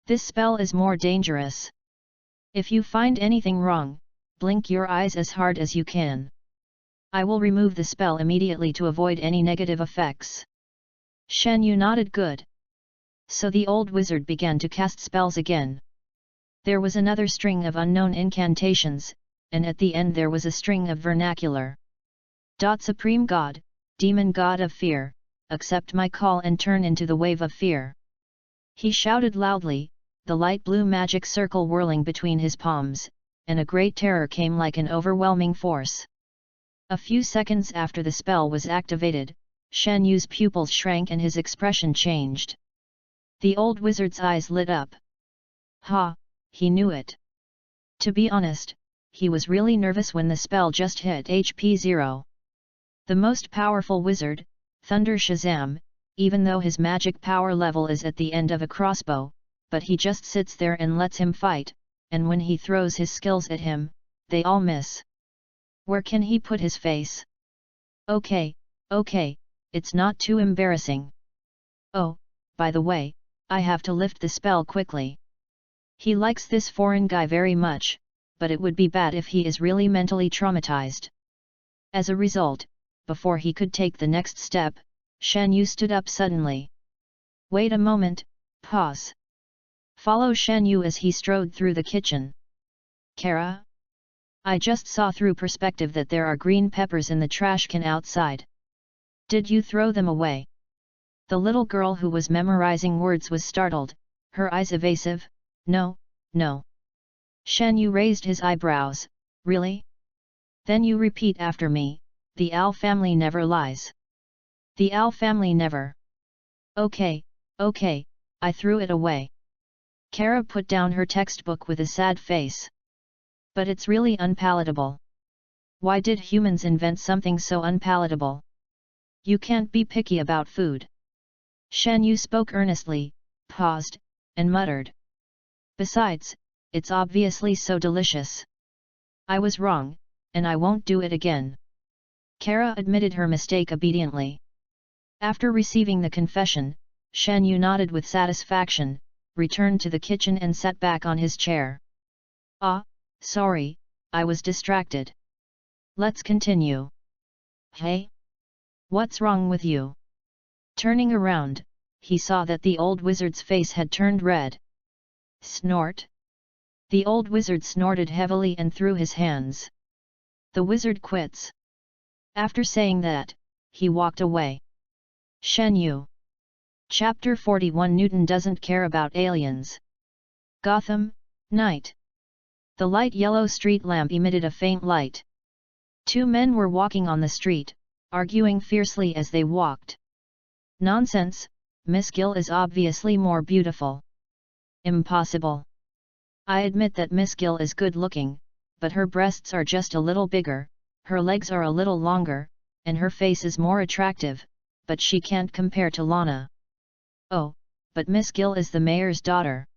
This spell is more dangerous. If you find anything wrong, blink your eyes as hard as you can. I will remove the spell immediately to avoid any negative effects. Shen Yu nodded good. So the old wizard began to cast spells again. There was another string of unknown incantations, and at the end there was a string of vernacular. Supreme God, Demon God of Fear, accept my call and turn into the wave of fear. He shouted loudly, the light blue magic circle whirling between his palms, and a great terror came like an overwhelming force. A few seconds after the spell was activated, Shen Yu's pupils shrank and his expression changed. The old wizard's eyes lit up. Ha, he knew it. To be honest, he was really nervous when the spell just hit HP 0. The most powerful wizard, Thunder Shazam, even though his magic power level is at the end of a crossbow, but he just sits there and lets him fight, and when he throws his skills at him, they all miss. Where can he put his face? Okay, it's not too embarrassing. Oh, by the way, I have to lift the spell quickly. He likes this foreign guy very much, but it would be bad if he is really mentally traumatized. As a result, before he could take the next step, Shen Yu stood up suddenly. Wait a moment, pause. Follow Shen Yu as he strode through the kitchen. Kara? I just saw through perspective that there are green peppers in the trash can outside. Did you throw them away? The little girl who was memorizing words was startled, her eyes evasive. No. Shen Yu raised his eyebrows. Really? Then you repeat after me, the owl family never lies. The owl family never. Okay, I threw it away. Kara put down her textbook with a sad face. But it's really unpalatable. Why did humans invent something so unpalatable? You can't be picky about food. Shen Yu spoke earnestly, paused, and muttered. Besides, it's obviously so delicious. I was wrong, and I won't do it again. Kara admitted her mistake obediently. After receiving the confession, Shen Yu nodded with satisfaction, returned to the kitchen and sat back on his chair. Ah, sorry, I was distracted. Let's continue. Hey? What's wrong with you? Turning around, he saw that the old wizard's face had turned red. Snort. The old wizard snorted heavily and threw his hands. The wizard quits. After saying that, he walked away. Shen Yu. Chapter 41 Newton doesn't care about aliens. Gotham, night. The light yellow street lamp emitted a faint light. Two men were walking on the street, arguing fiercely as they walked. Nonsense, Miss Gill is obviously more beautiful. Impossible. I admit that Miss Gill is good looking, but her breasts are just a little bigger, her legs are a little longer, and her face is more attractive, but she can't compare to Lana. Oh, but Miss Gill is the mayor's daughter.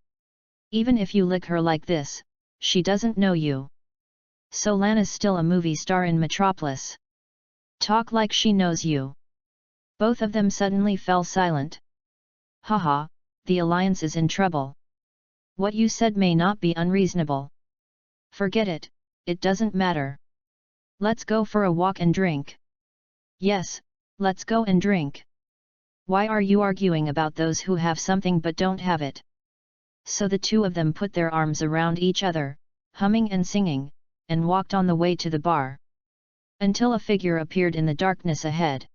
Even if you lick her like this, she doesn't know you. So Lana's still a movie star in Metropolis. Talk like she knows you. Both of them suddenly fell silent. Haha, the Alliance is in trouble. What you said may not be unreasonable. Forget it, it doesn't matter. Let's go for a walk and drink. Yes, let's go and drink. Why are you arguing about those who have something but don't have it? So the two of them put their arms around each other, humming and singing, and walked on the way to the bar. Until a figure appeared in the darkness ahead.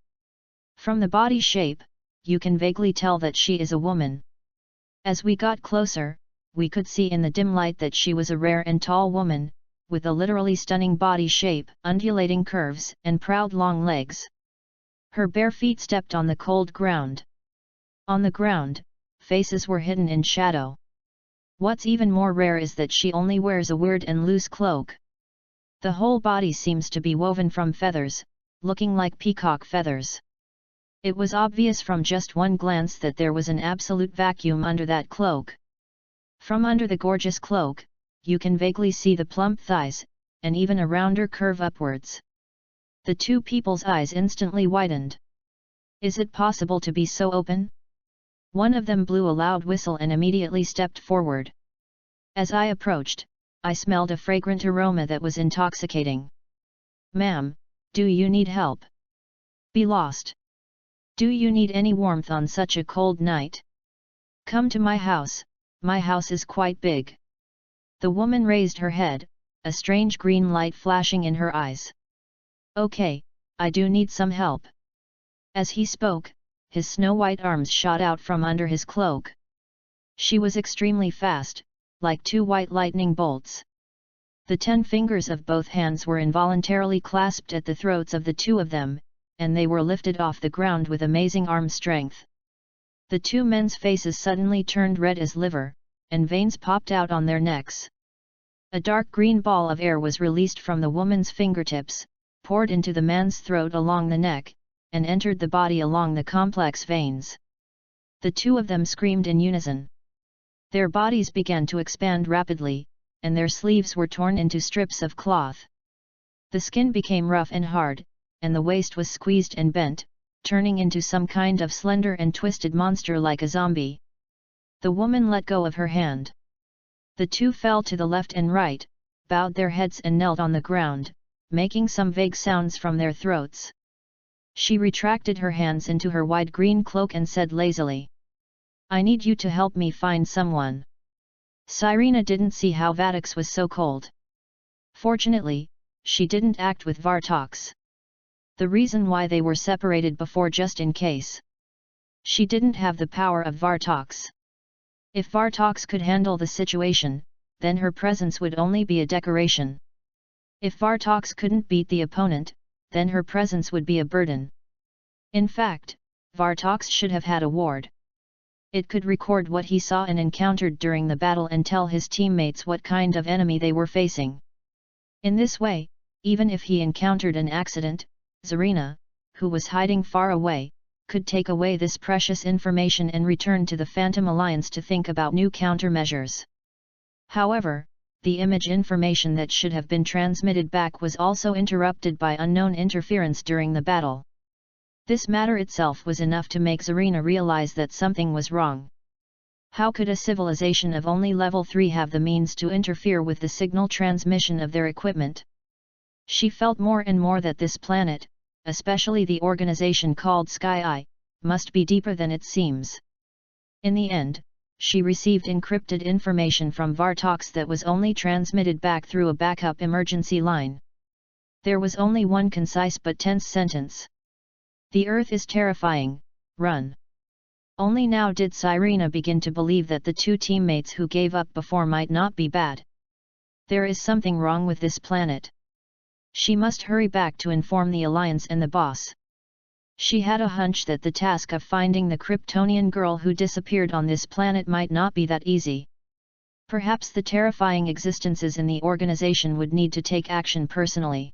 From the body shape, you can vaguely tell that she is a woman. As we got closer, we could see in the dim light that she was a rare and tall woman, with a literally stunning body shape, undulating curves, and proud long legs. Her bare feet stepped on the cold ground. On the ground, faces were hidden in shadow. What's even more rare is that she only wears a weird and loose cloak. The whole body seems to be woven from feathers, looking like peacock feathers. It was obvious from just one glance that there was an absolute vacuum under that cloak. From under the gorgeous cloak, you can vaguely see the plump thighs, and even a rounder curve upwards. The two people's eyes instantly widened. Is it possible to be so open? One of them blew a loud whistle and immediately stepped forward. As I approached, I smelled a fragrant aroma that was intoxicating. Ma'am, do you need help? Be lost. Do you need any warmth on such a cold night? Come to my house is quite big. The woman raised her head, a strange green light flashing in her eyes. Okay, I do need some help. As he spoke, his snow-white arms shot out from under his cloak. She was extremely fast, like two white lightning bolts. The 10 fingers of both hands were involuntarily clasped at the throats of the two of them, and they were lifted off the ground with amazing arm strength. The two men's faces suddenly turned red as liver, and veins popped out on their necks. A dark green ball of air was released from the woman's fingertips, poured into the man's throat along the neck, and entered the body along the complex veins. The two of them screamed in unison. Their bodies began to expand rapidly, and their sleeves were torn into strips of cloth. The skin became rough and hard, and the waist was squeezed and bent, turning into some kind of slender and twisted monster like a zombie. The woman let go of her hand. The two fell to the left and right, bowed their heads and knelt on the ground, making some vague sounds from their throats. She retracted her hands into her wide green cloak and said lazily, "I need you to help me find someone." Cyrena didn't see how Vadix was so cold. Fortunately, she didn't act with Vartox. The reason why they were separated before just in case. She didn't have the power of Vartox. If Vartox could handle the situation, then her presence would only be a decoration. If Vartox couldn't beat the opponent, then her presence would be a burden. In fact, Vartox should have had a ward. It could record what he saw and encountered during the battle and tell his teammates what kind of enemy they were facing. In this way, even if he encountered an accident, Zarina, who was hiding far away, could take away this precious information and return to the Phantom Alliance to think about new countermeasures. However, the image information that should have been transmitted back was also interrupted by unknown interference during the battle. This matter itself was enough to make Zarina realize that something was wrong. How could a civilization of only level 3 have the means to interfere with the signal transmission of their equipment? She felt more and more that this planet, especially the organization called Sky Eye, must be deeper than it seems. In the end, she received encrypted information from Vartox that was only transmitted back through a backup emergency line. There was only one concise but tense sentence. "The Earth is terrifying, run." Only now did Cyrena begin to believe that the two teammates who gave up before might not be bad. There is something wrong with this planet. She must hurry back to inform the Alliance and the boss. She had a hunch that the task of finding the Kryptonian girl who disappeared on this planet might not be that easy. Perhaps the terrifying existences in the organization would need to take action personally.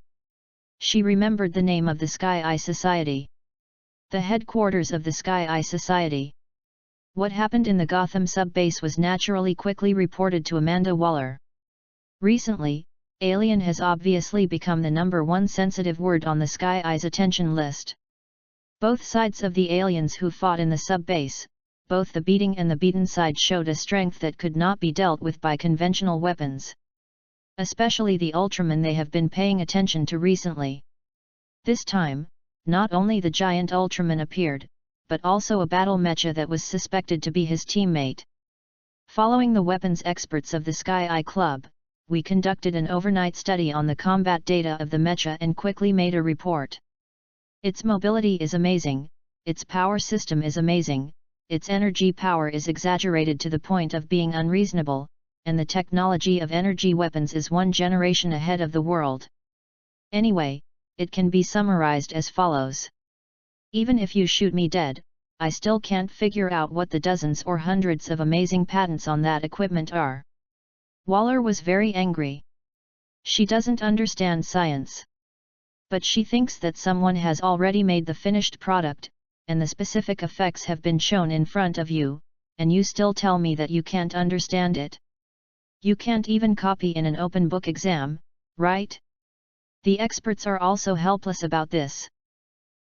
She remembered the name of the Sky Eye Society. The headquarters of the Sky Eye Society. What happened in the Gotham sub-base was naturally quickly reported to Amanda Waller. Recently, Alien has obviously become the #1 sensitive word on the Sky Eye's attention list. Both sides of the aliens who fought in the sub-base, both the beating and the beaten side, showed a strength that could not be dealt with by conventional weapons. Especially the Ultraman they have been paying attention to recently. This time, not only the giant Ultraman appeared, but also a battle mecha that was suspected to be his teammate. Following the weapons experts of the Sky Eye Club, we conducted an overnight study on the combat data of the mecha and quickly made a report. Its mobility is amazing, its power system is amazing, its energy power is exaggerated to the point of being unreasonable, and the technology of energy weapons is one generation ahead of the world. Anyway, it can be summarized as follows. Even if you shoot me dead, I still can't figure out what the dozens or hundreds of amazing patents on that equipment are. Waller was very angry. She doesn't understand science. But she thinks that someone has already made the finished product, and the specific effects have been shown in front of you, and you still tell me that you can't understand it. You can't even copy in an open book exam, right? The experts are also helpless about this.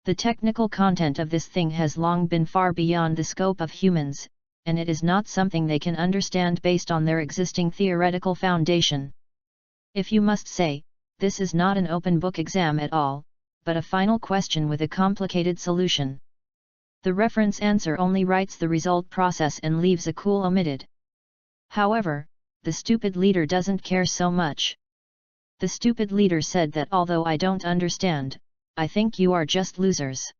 The technical content of this thing has long been far beyond the scope of humans, and it is not something they can understand based on their existing theoretical foundation. If you must say, this is not an open book exam at all, but a final question with a complicated solution. The reference answer only writes the result process and leaves a cool omitted. However, the stupid leader doesn't care so much. The stupid leader said that although I don't understand, I think you are just losers.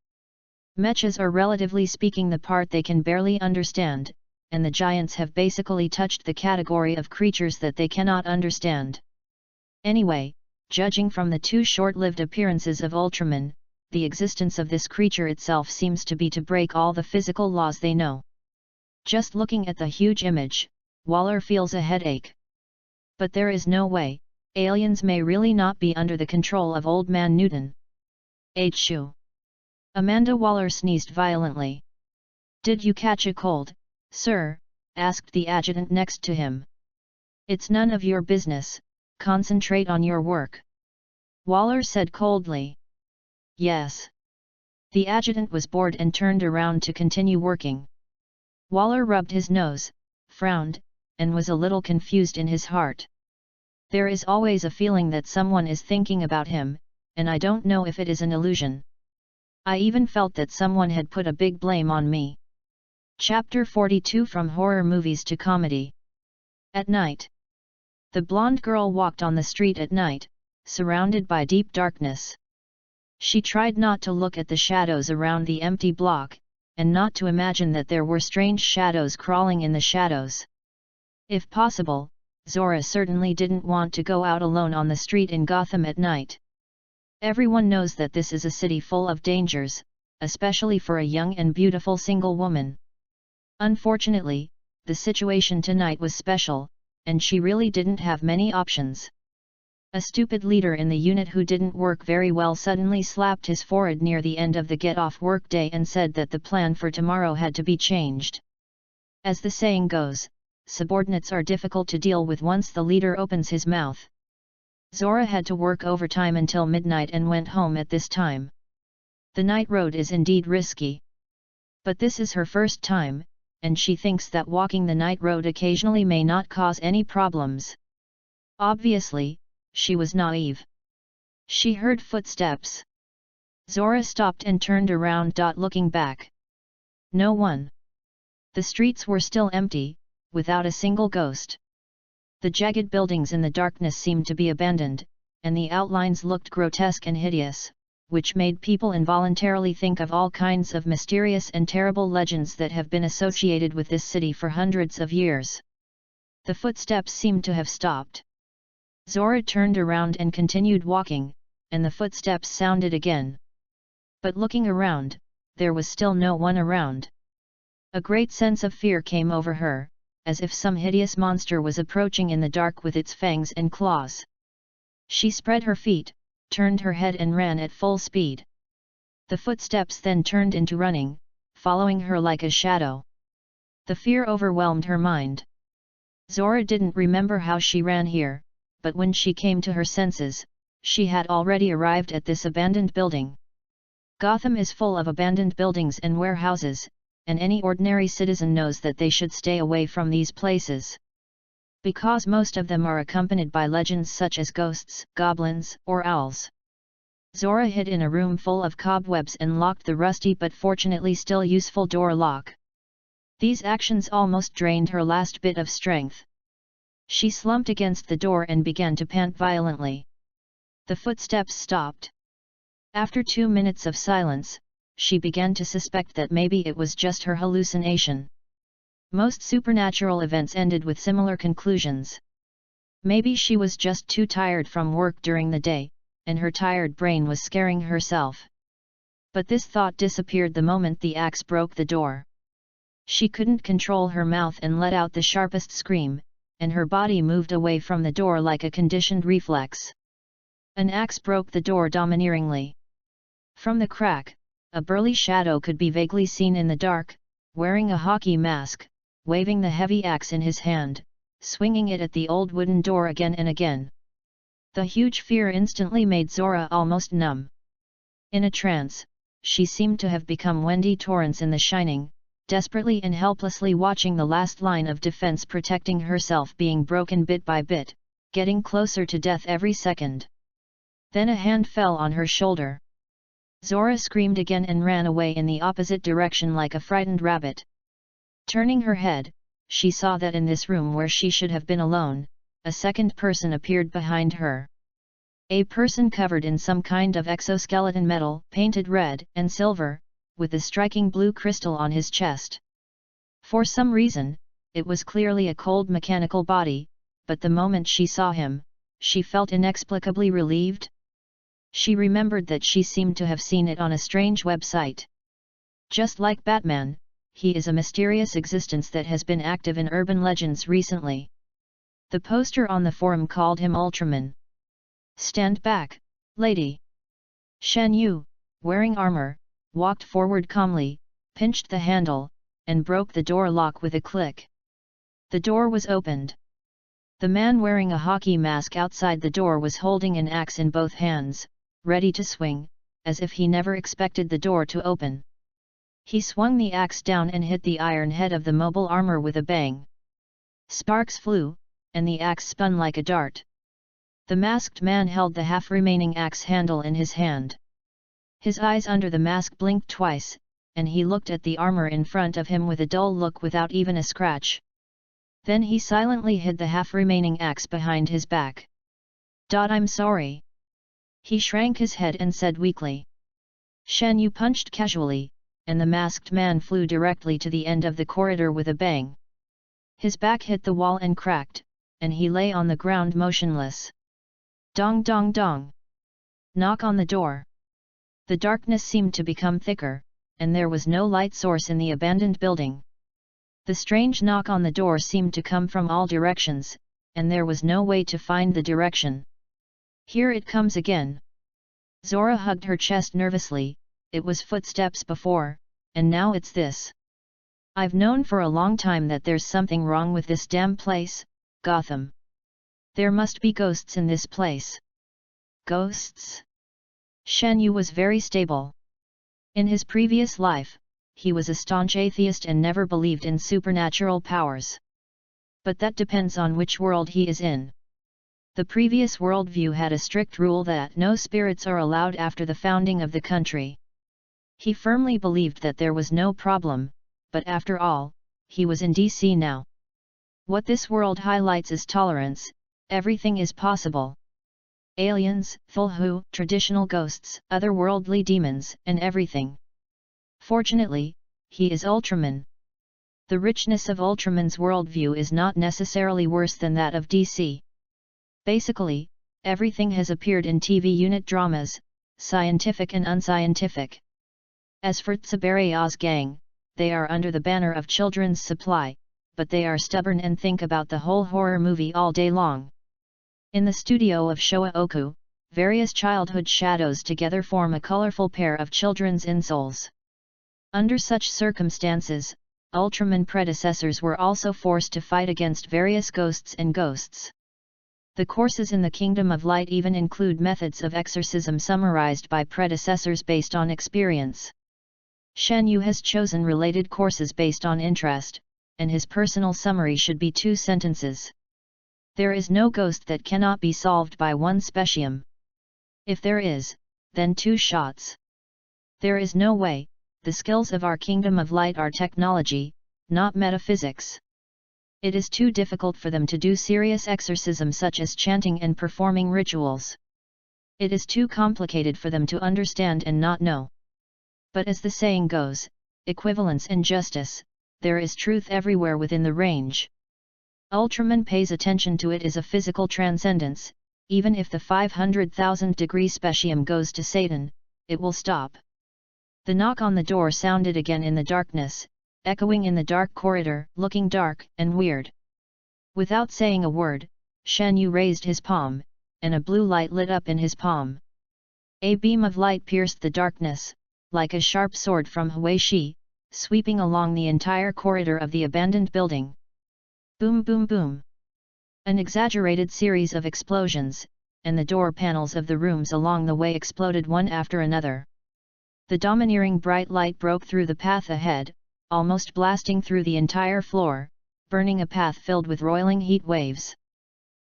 Mechas are relatively speaking the part they can barely understand, and the giants have basically touched the category of creatures that they cannot understand. Anyway, judging from the two short-lived appearances of Ultraman, the existence of this creature itself seems to be to break all the physical laws they know. Just looking at the huge image, Waller feels a headache. But there is no way, aliens may really not be under the control of Old Man Newton. Achoo! Amanda Waller sneezed violently. Did you catch a cold, sir? Asked the adjutant next to him. It's none of your business, concentrate on your work. Waller said coldly. Yes. The adjutant was bored and turned around to continue working. Waller rubbed his nose, frowned, and was a little confused in his heart. There is always a feeling that someone is thinking about him, and I don't know if it is an illusion. I even felt that someone had put a big blame on me. Chapter 42 From Horror Movies to Comedy. At night. The blonde girl walked on the street at night, surrounded by deep darkness. She tried not to look at the shadows around the empty block, and not to imagine that there were strange shadows crawling in the shadows. If possible, Zora certainly didn't want to go out alone on the street in Gotham at night. Everyone knows that this is a city full of dangers, especially for a young and beautiful single woman. Unfortunately, the situation tonight was special, and she really didn't have many options. A stupid leader in the unit who didn't work very well suddenly slapped his forehead near the end of the get-off work day and said that the plan for tomorrow had to be changed. As the saying goes, subordinates are difficult to deal with once the leader opens his mouth. Zora had to work overtime until midnight and went home at this time. The night road is indeed risky. But this is her first time, and she thinks that walking the night road occasionally may not cause any problems. Obviously, she was naive. She heard footsteps. Zora stopped and turned around, looking back. No one. The streets were still empty, without a single ghost. The jagged buildings in the darkness seemed to be abandoned, and the outlines looked grotesque and hideous, which made people involuntarily think of all kinds of mysterious and terrible legends that have been associated with this city for hundreds of years. The footsteps seemed to have stopped. Zora turned around and continued walking, and the footsteps sounded again. But looking around, there was still no one around. A great sense of fear came over her, as if some hideous monster was approaching in the dark with its fangs and claws. She spread her feet, turned her head and ran at full speed. The footsteps then turned into running, following her like a shadow. The fear overwhelmed her mind. Zora didn't remember how she ran here, but when she came to her senses, she had already arrived at this abandoned building. Gotham is full of abandoned buildings and warehouses, and any ordinary citizen knows that they should stay away from these places, because most of them are accompanied by legends such as ghosts, goblins, or owls. Zora hid in a room full of cobwebs and locked the rusty but fortunately still useful door lock. These actions almost drained her last bit of strength. She slumped against the door and began to pant violently. The footsteps stopped. After 2 minutes of silence, she began to suspect that maybe it was just her hallucination. Most supernatural events ended with similar conclusions. Maybe she was just too tired from work during the day, and her tired brain was scaring herself. But this thought disappeared the moment the axe broke the door. She couldn't control her mouth and let out the sharpest scream, and her body moved away from the door like a conditioned reflex. An axe broke the door domineeringly. From the crack, a burly shadow could be vaguely seen in the dark, wearing a hockey mask, waving the heavy axe in his hand, swinging it at the old wooden door again and again. The huge fear instantly made Zora almost numb. In a trance, she seemed to have become Wendy Torrance in The Shining, desperately and helplessly watching the last line of defense protecting herself being broken bit by bit, getting closer to death every second. Then a hand fell on her shoulder. Zora screamed again and ran away in the opposite direction like a frightened rabbit. Turning her head, she saw that in this room where she should have been alone, a second person appeared behind her. A person covered in some kind of exoskeleton metal, painted red and silver, with a striking blue crystal on his chest. For some reason, it was clearly a cold mechanical body, but the moment she saw him, she felt inexplicably relieved. She remembered that she seemed to have seen it on a strange website. Just like Batman, he is a mysterious existence that has been active in urban legends recently. The poster on the forum called him Ultraman. "Stand back, lady." Shen Yu, wearing armor, walked forward calmly, pinched the handle, and broke the door lock with a click. The door was opened. The man wearing a hockey mask outside the door was holding an axe in both hands, ready to swing, as if he never expected the door to open. He swung the axe down and hit the iron head of the mobile armor with a bang. Sparks flew, and the axe spun like a dart. The masked man held the half-remaining axe handle in his hand. His eyes under the mask blinked twice, and he looked at the armor in front of him with a dull look without even a scratch. Then he silently hid the half-remaining axe behind his back. "I'm sorry." He shrank his head and said weakly. Shen Yu punched casually, and the masked man flew directly to the end of the corridor with a bang. His back hit the wall and cracked, and he lay on the ground motionless. Dong dong dong. Knock on the door. The darkness seemed to become thicker, and there was no light source in the abandoned building. The strange knock on the door seemed to come from all directions, and there was no way to find the direction. "Here it comes again." Zora hugged her chest nervously. It was footsteps before, and now it's this. "I've known for a long time that there's something wrong with this damn place, Gotham. There must be ghosts in this place." Ghosts? Shen Yu was very stable. In his previous life, he was a staunch atheist and never believed in supernatural powers. But that depends on which world he is in. The previous worldview had a strict rule that no spirits are allowed after the founding of the country. He firmly believed that there was no problem, but after all, he was in DC now. What this world highlights is tolerance. Everything is possible. Aliens, Fulhu, traditional ghosts, otherworldly demons, and everything. Fortunately, he is Ultraman. The richness of Ultraman's worldview is not necessarily worse than that of DC. Basically, everything has appeared in TV unit dramas, scientific and unscientific. As for Tsubariya's gang, they are under the banner of Children's Supply, but they are stubborn and think about the whole horror movie all day long. In the studio of Showa Oku, various childhood shadows together form a colorful pair of children's insouls. Under such circumstances, Ultraman predecessors were also forced to fight against various ghosts and ghosts. The courses in the Kingdom of Light even include methods of exorcism summarized by predecessors based on experience. Shen Yu has chosen related courses based on interest, and his personal summary should be 2 sentences. There is no ghost that cannot be solved by 1 specium. If there is, then 2 shots. There is no way. The skills of our Kingdom of Light are technology, not metaphysics. It is too difficult for them to do serious exorcism such as chanting and performing rituals. It is too complicated for them to understand and not know. But as the saying goes, equivalence and justice, there is truth everywhere within the range. Ultraman pays attention to it as a physical transcendence. Even if the 500,000 degree specium goes to Satan, it will stop. The knock on the door sounded again in the darkness, echoing in the dark corridor, looking dark and weird. Without saying a word, Shen Yu raised his palm, and a blue light lit up in his palm. A beam of light pierced the darkness, like a sharp sword from Huishi, sweeping along the entire corridor of the abandoned building. Boom boom boom. An exaggerated series of explosions, and the door panels of the rooms along the way exploded one after another. The domineering bright light broke through the path ahead, almost blasting through the entire floor, burning a path filled with roiling heat waves.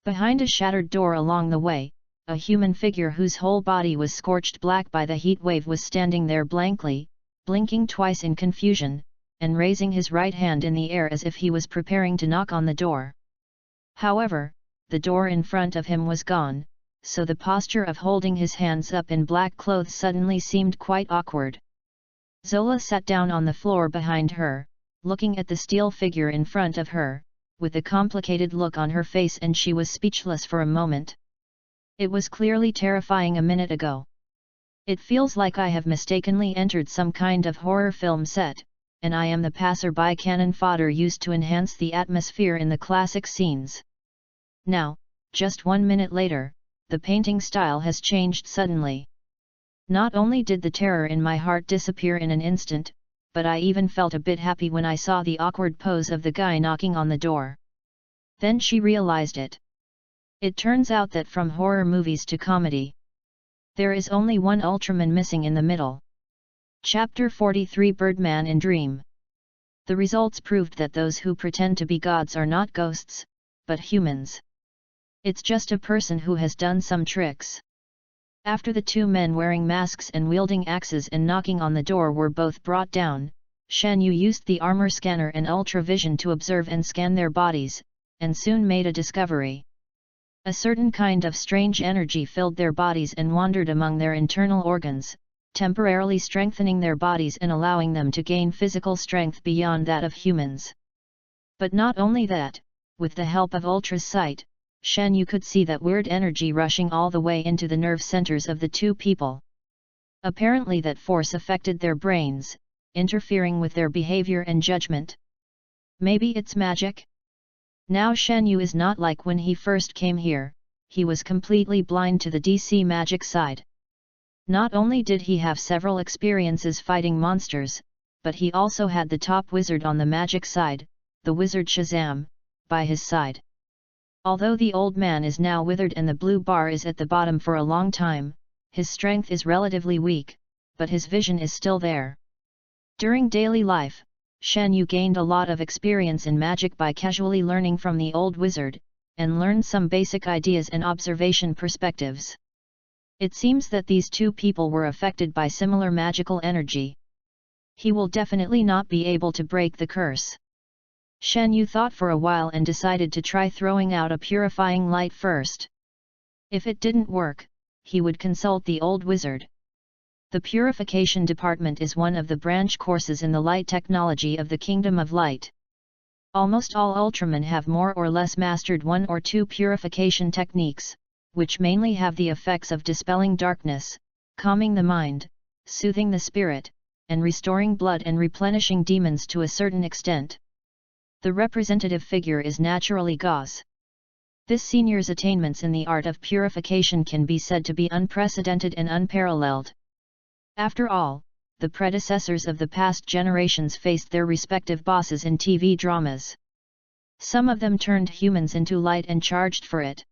Behind a shattered door along the way, a human figure whose whole body was scorched black by the heat wave was standing there blankly, blinking twice in confusion, and raising his right hand in the air as if he was preparing to knock on the door. However, the door in front of him was gone, so the posture of holding his hands up in black clothes suddenly seemed quite awkward. Zola sat down on the floor behind her, looking at the steel figure in front of her, with a complicated look on her face, and she was speechless for a moment. It was clearly terrifying a minute ago. It feels like I have mistakenly entered some kind of horror film set, and I am the passerby cannon fodder used to enhance the atmosphere in the classic scenes. Now, just 1 minute later, the painting style has changed suddenly. Not only did the terror in my heart disappear in an instant, but I even felt a bit happy when I saw the awkward pose of the guy knocking on the door. Then she realized it. It turns out that from horror movies to comedy, there is only one Ultraman missing in the middle. Chapter 43 Birdman in Dream. The results proved that those who pretend to be gods are not ghosts, but humans. It's just a person who has done some tricks. After the 2 men wearing masks and wielding axes and knocking on the door were both brought down, Shen Yu used the armor scanner and ultravision to observe and scan their bodies, and soon made a discovery. A certain kind of strange energy filled their bodies and wandered among their internal organs, temporarily strengthening their bodies and allowing them to gain physical strength beyond that of humans. But not only that, with the help of Ultra's sight, Shen Yu could see that weird energy rushing all the way into the nerve centers of the 2 people. Apparently that force affected their brains, interfering with their behavior and judgment. Maybe it's magic? Now Shen Yu is not like when he first came here, he was completely blind to the DC magic side. Not only did he have several experiences fighting monsters, but he also had the top wizard on the magic side, the wizard Shazam, by his side. Although the old man is now withered and the blue bar is at the bottom for a long time, his strength is relatively weak, but his vision is still there. During daily life, Shen Yu gained a lot of experience in magic by casually learning from the old wizard, and learned some basic ideas and observation perspectives. It seems that these 2 people were affected by similar magical energy. He will definitely not be able to break the curse. Shen Yu thought for a while and decided to try throwing out a purifying light first. If it didn't work, he would consult the old wizard. The Purification Department is one of the branch courses in the light technology of the Kingdom of Light. Almost all Ultramen have more or less mastered 1 or 2 purification techniques, which mainly have the effects of dispelling darkness, calming the mind, soothing the spirit, and restoring blood and replenishing demons to a certain extent. The representative figure is naturally Gauss. This senior's attainments in the art of purification can be said to be unprecedented and unparalleled. After all, the predecessors of the past generations faced their respective bosses in TV dramas. Some of them turned humans into light and charged for it.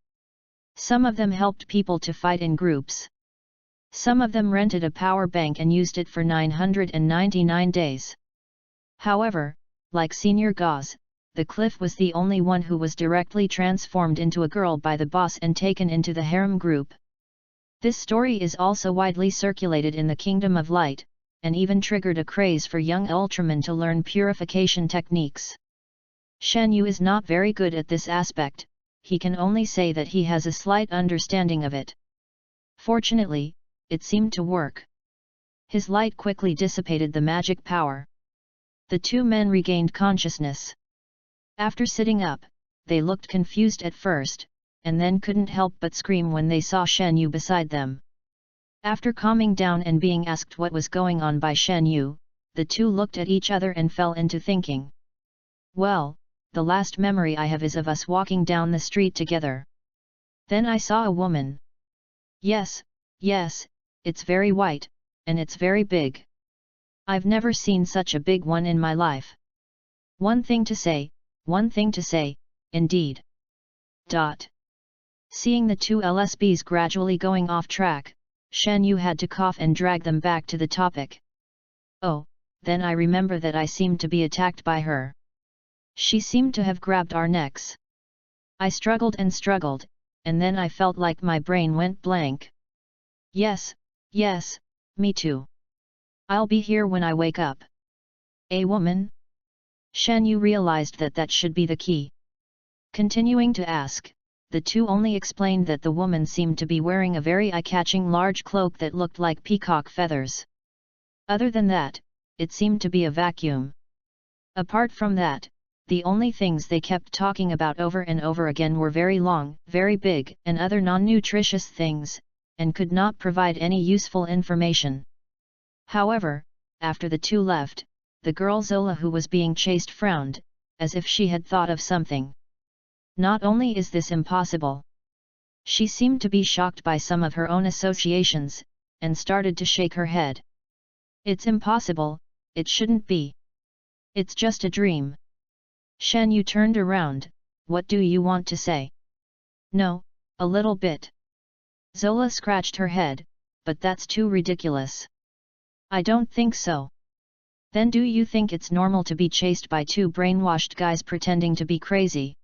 Some of them helped people to fight in groups. Some of them rented a power bank and used it for 999 days. However, like Senior Gauze, the Cliff was the only one who was directly transformed into a girl by the boss and taken into the harem group. This story is also widely circulated in the Kingdom of Light, and even triggered a craze for young Ultramen to learn purification techniques. Shen Yu is not very good at this aspect, he can only say that he has a slight understanding of it. Fortunately, it seemed to work. His light quickly dissipated the magic power. The two men regained consciousness. After sitting up, they looked confused at first, and then couldn't help but scream when they saw Shen Yu beside them. After calming down and being asked what was going on by Shen Yu, the two looked at each other and fell into thinking. Well, the last memory I have is of us walking down the street together. Then I saw a woman. Yes, it's very white, and it's very big. I've never seen such a big one in my life. One thing to say, indeed. Seeing the two LSBs gradually going off track, Shen Yu had to cough and drag them back to the topic. Oh, then I remember that I seemed to be attacked by her. She seemed to have grabbed our necks. I struggled, and then I felt like my brain went blank. Yes, me too. I'll be here when I wake up. A woman? Shen Yu realized that should be the key. Continuing to ask, the two only explained that the woman seemed to be wearing a very eye-catching large cloak that looked like peacock feathers. Other than that, it seemed to be a vacuum. Apart from that, the only things they kept talking about over and over again were very long, very big, and other non-nutritious things, and could not provide any useful information. However, after the two left, the girl Zola who was being chased frowned, as if she had thought of something. Not only is this impossible. She seemed to be shocked by some of her own associations, and started to shake her head. It's impossible, it shouldn't be. It's just a dream. Shen Yu turned around, what do you want to say? No, a little bit. Zola scratched her head, but that's too ridiculous. I don't think so. Then do you think it's normal to be chased by two brainwashed guys pretending to be crazy?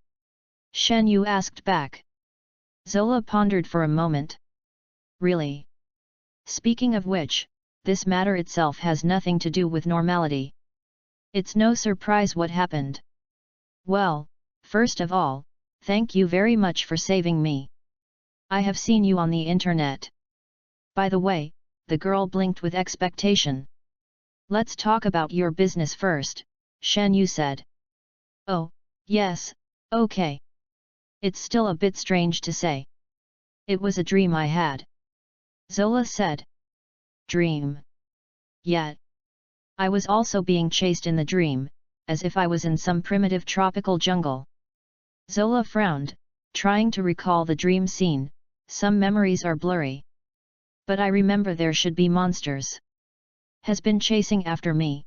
Shen Yu asked back. Zola pondered for a moment. Really? Speaking of which, this matter itself has nothing to do with normality. It's no surprise what happened. Well, first of all, thank you very much for saving me. I have seen you on the internet. By the way, the girl blinked with expectation. Let's talk about your business first, Shen Yu said. Oh, yes, okay. It's still a bit strange to say. It was a dream I had. Zola said. Dream? Yet. I was also being chased in the dream, as if I was in some primitive tropical jungle. Zola frowned, trying to recall the dream scene. Some memories are blurry. But I remember there should be monsters. Has been chasing after me.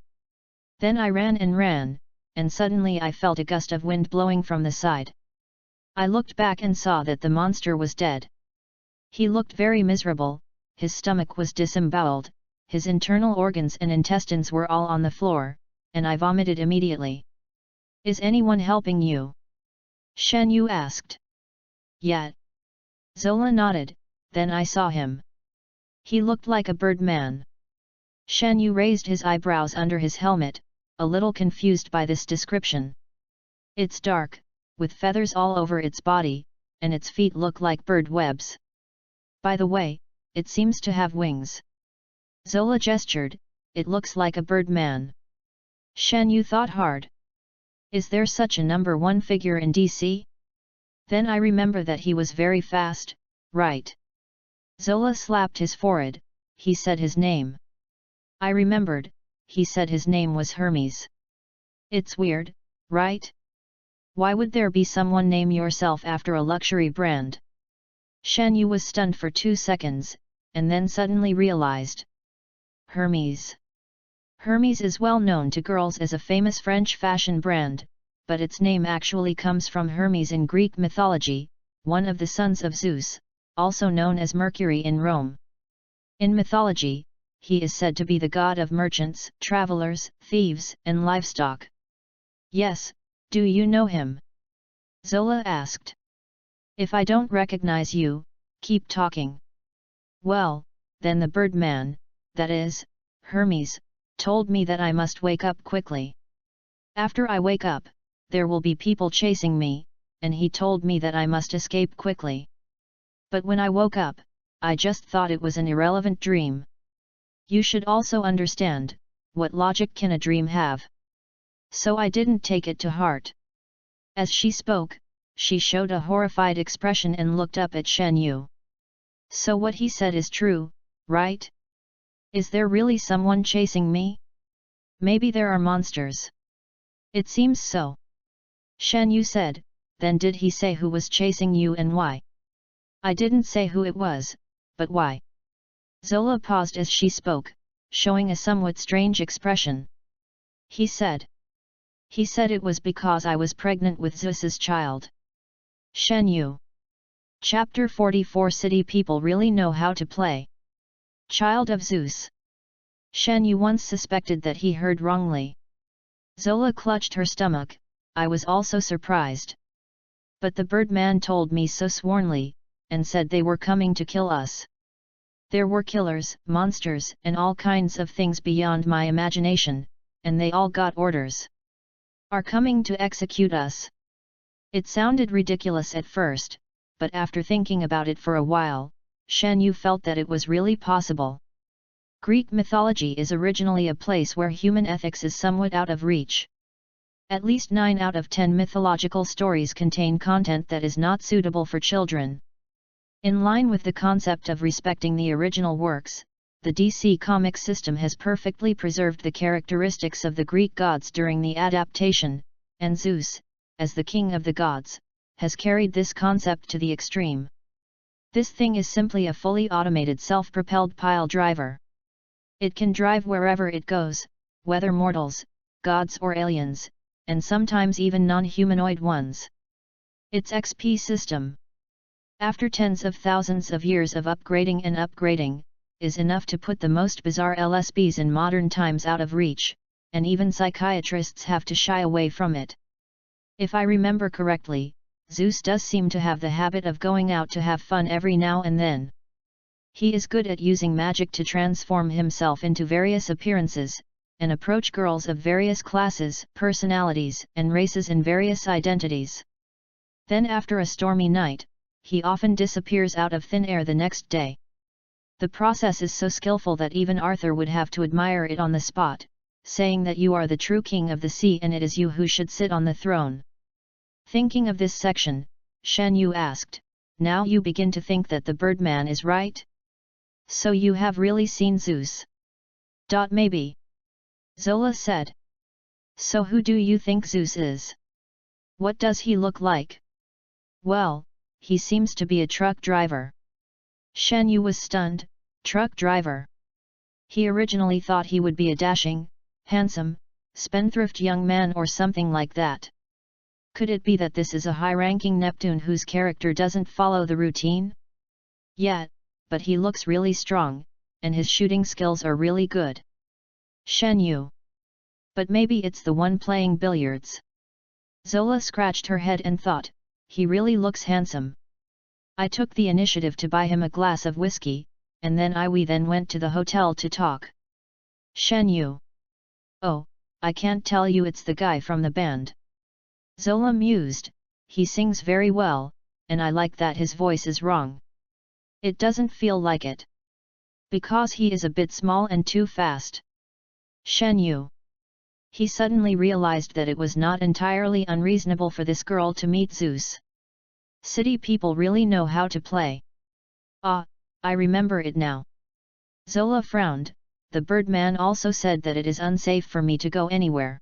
Then I ran, and suddenly I felt a gust of wind blowing from the side. I looked back and saw that the monster was dead. He looked very miserable, his stomach was disemboweled, his internal organs and intestines were all on the floor, and I vomited immediately. Is anyone helping you? Shen Yu asked. Yet. Zola nodded, then I saw him. He looked like a bird man. Shen Yu raised his eyebrows under his helmet, a little confused by this description. It's dark, with feathers all over its body, and its feet look like bird webs. By the way, it seems to have wings. Zola gestured, it looks like a bird man. Shen Yu thought hard. Is there such a number one figure in DC? Then I remember that he was very fast, right? Zola slapped his forehead, he said his name. I remembered, he said his name was Hermes. It's weird, right? Why would there be someone name yourself after a luxury brand? Shen Yu was stunned for 2 seconds, and then suddenly realized. Hermes. Hermes is well known to girls as a famous French fashion brand, but its name actually comes from Hermes in Greek mythology, one of the sons of Zeus, also known as Mercury in Rome. In mythology, he is said to be the god of merchants, travelers, thieves, and livestock. Yes, do you know him? Zola asked. If I don't recognize you, keep talking. Well, then the Birdman, that is, Hermes, told me that I must wake up quickly. After I wake up, there will be people chasing me, and he told me that I must escape quickly. But when I woke up, I just thought it was an irrelevant dream. You should also understand, what logic can a dream have? So I didn't take it to heart. As she spoke, she showed a horrified expression and looked up at Shen Yu. So what he said is true, right? Is there really someone chasing me? Maybe there are monsters. It seems so. Shen Yu said, then did he say who was chasing you and why? I didn't say who it was, but why? Zola paused as she spoke, showing a somewhat strange expression. He said it was because I was pregnant with Zeus's child. Shen Yu. Chapter 44 City people really know how to play. Child of Zeus. Shen Yu once suspected that he heard wrongly. Zola clutched her stomach. I was also surprised. But the Birdman told me so swornly, and said they were coming to kill us. There were killers, monsters, and all kinds of things beyond my imagination, and they all got orders. Are coming to execute us. It sounded ridiculous at first, but after thinking about it for a while, Shen Yu felt that it was really possible. Greek mythology is originally a place where human ethics is somewhat out of reach. At least 9 out of 10 mythological stories contain content that is not suitable for children. In line with the concept of respecting the original works, the DC Comics system has perfectly preserved the characteristics of the Greek gods during the adaptation, and Zeus, as the king of the gods, has carried this concept to the extreme. This thing is simply a fully automated self-propelled pile driver. It can drive wherever it goes, whether mortals, gods or aliens, and sometimes even non-humanoid ones. Its XP system, after tens of thousands of years of upgrading and upgrading, is enough to put the most bizarre LSBs in modern times out of reach, and even psychiatrists have to shy away from it. If I remember correctly, Zeus does seem to have the habit of going out to have fun every now and then. He is good at using magic to transform himself into various appearances, and approach girls of various classes, personalities, and races in various identities. Then after a stormy night, he often disappears out of thin air the next day. The process is so skillful that even Arthur would have to admire it on the spot, saying that you are the true king of the sea and it is you who should sit on the throne. Thinking of this section, Shen Yu asked, now you begin to think that the Birdman is right? So you have really seen Zeus? Maybe. Zola said. So who do you think Zeus is? What does he look like? Well, he seems to be a truck driver. Shen Yu was stunned. Truck driver. He originally thought he would be a dashing, handsome, spendthrift young man or something like that. Could it be that this is a high-ranking Neptune whose character doesn't follow the routine? Yeah, but he looks really strong, and his shooting skills are really good. Shen Yu. But maybe it's the one playing billiards. Zola scratched her head and thought, he really looks handsome. I took the initiative to buy him a glass of whiskey, and then we then went to the hotel to talk. Shen Yu. Oh, I can't tell you it's the guy from the band. Zola mused, he sings very well, and I like that his voice is wrong. It doesn't feel like it. Because he is a bit small and too fast. Shen Yu. He suddenly realized that it was not entirely unreasonable for this girl to meet Zeus. City people really know how to play. Ah, I remember it now. Zola frowned. The Birdman also said that it is unsafe for me to go anywhere.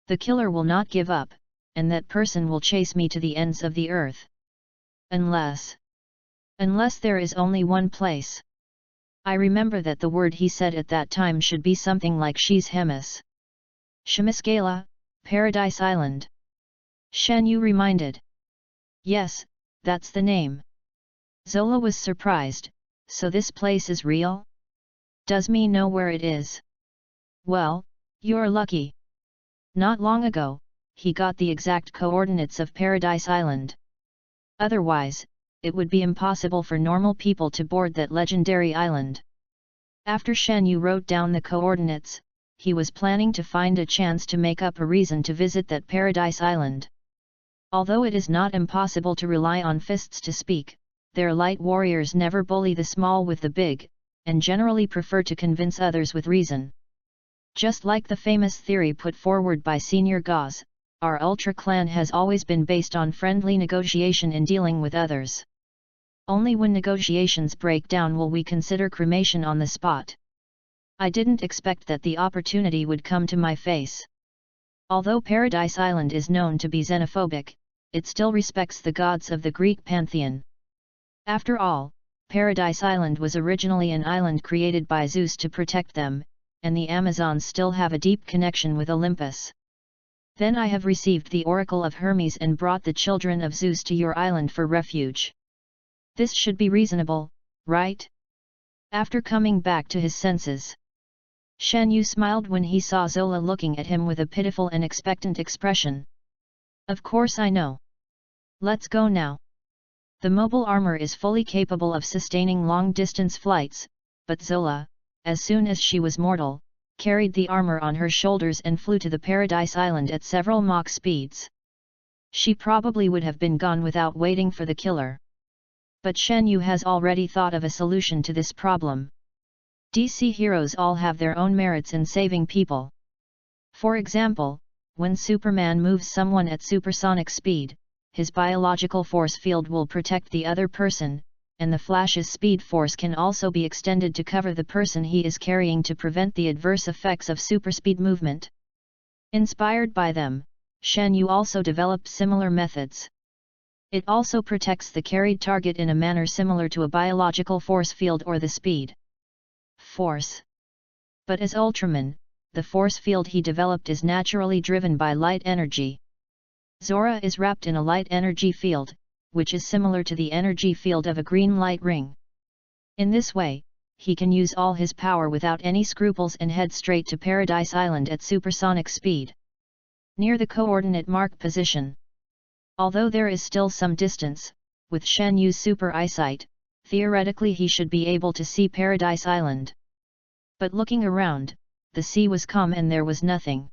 The killer will not give up, and that person will chase me to the ends of the earth. Unless there is only one place. I remember that the word he said at that time should be something like She's Hemis. Shemiskala, Paradise Island. Shen Yu reminded. Yes, that's the name. Zola was surprised. So this place is real? Does me know where it is? Well, you're lucky. Not long ago, he got the exact coordinates of Paradise Island. Otherwise, it would be impossible for normal people to board that legendary island. After Shen Yu wrote down the coordinates, he was planning to find a chance to make up a reason to visit that Paradise Island. Although it is not impossible to rely on fists to speak, their light warriors never bully the small with the big, and generally prefer to convince others with reason. Just like the famous theory put forward by Senior Gauze, our Ultra Clan has always been based on friendly negotiation in dealing with others. Only when negotiations break down will we consider cremation on the spot. I didn't expect that the opportunity would come to my face. Although Paradise Island is known to be xenophobic, it still respects the gods of the Greek pantheon. After all, Paradise Island was originally an island created by Zeus to protect them, and the Amazons still have a deep connection with Olympus. Then I have received the oracle of Hermes and brought the children of Zeus to your island for refuge. This should be reasonable, right? After coming back to his senses, Shen Yu smiled when he saw Zola looking at him with a pitiful and expectant expression. Of course I know. Let's go now. The mobile armor is fully capable of sustaining long-distance flights, but Zola, as soon as she was mortal, carried the armor on her shoulders and flew to the Paradise Island at several Mach speeds. She probably would have been gone without waiting for the killer. But Shen Yu has already thought of a solution to this problem. DC heroes all have their own merits in saving people. For example, when Superman moves someone at supersonic speed, his biological force field will protect the other person, and the Flash's speed force can also be extended to cover the person he is carrying to prevent the adverse effects of superspeed movement. Inspired by them, Shen Yu also developed similar methods. It also protects the carried target in a manner similar to a biological force field or the speed force. But as Ultraman, the force field he developed is naturally driven by light energy. Zora is wrapped in a light energy field, which is similar to the energy field of a green light ring. In this way, he can use all his power without any scruples and head straight to Paradise Island at supersonic speed. Near the coordinate mark position. Although there is still some distance, with Shen Yu's super eyesight, theoretically he should be able to see Paradise Island. But looking around, the sea was calm and there was nothing.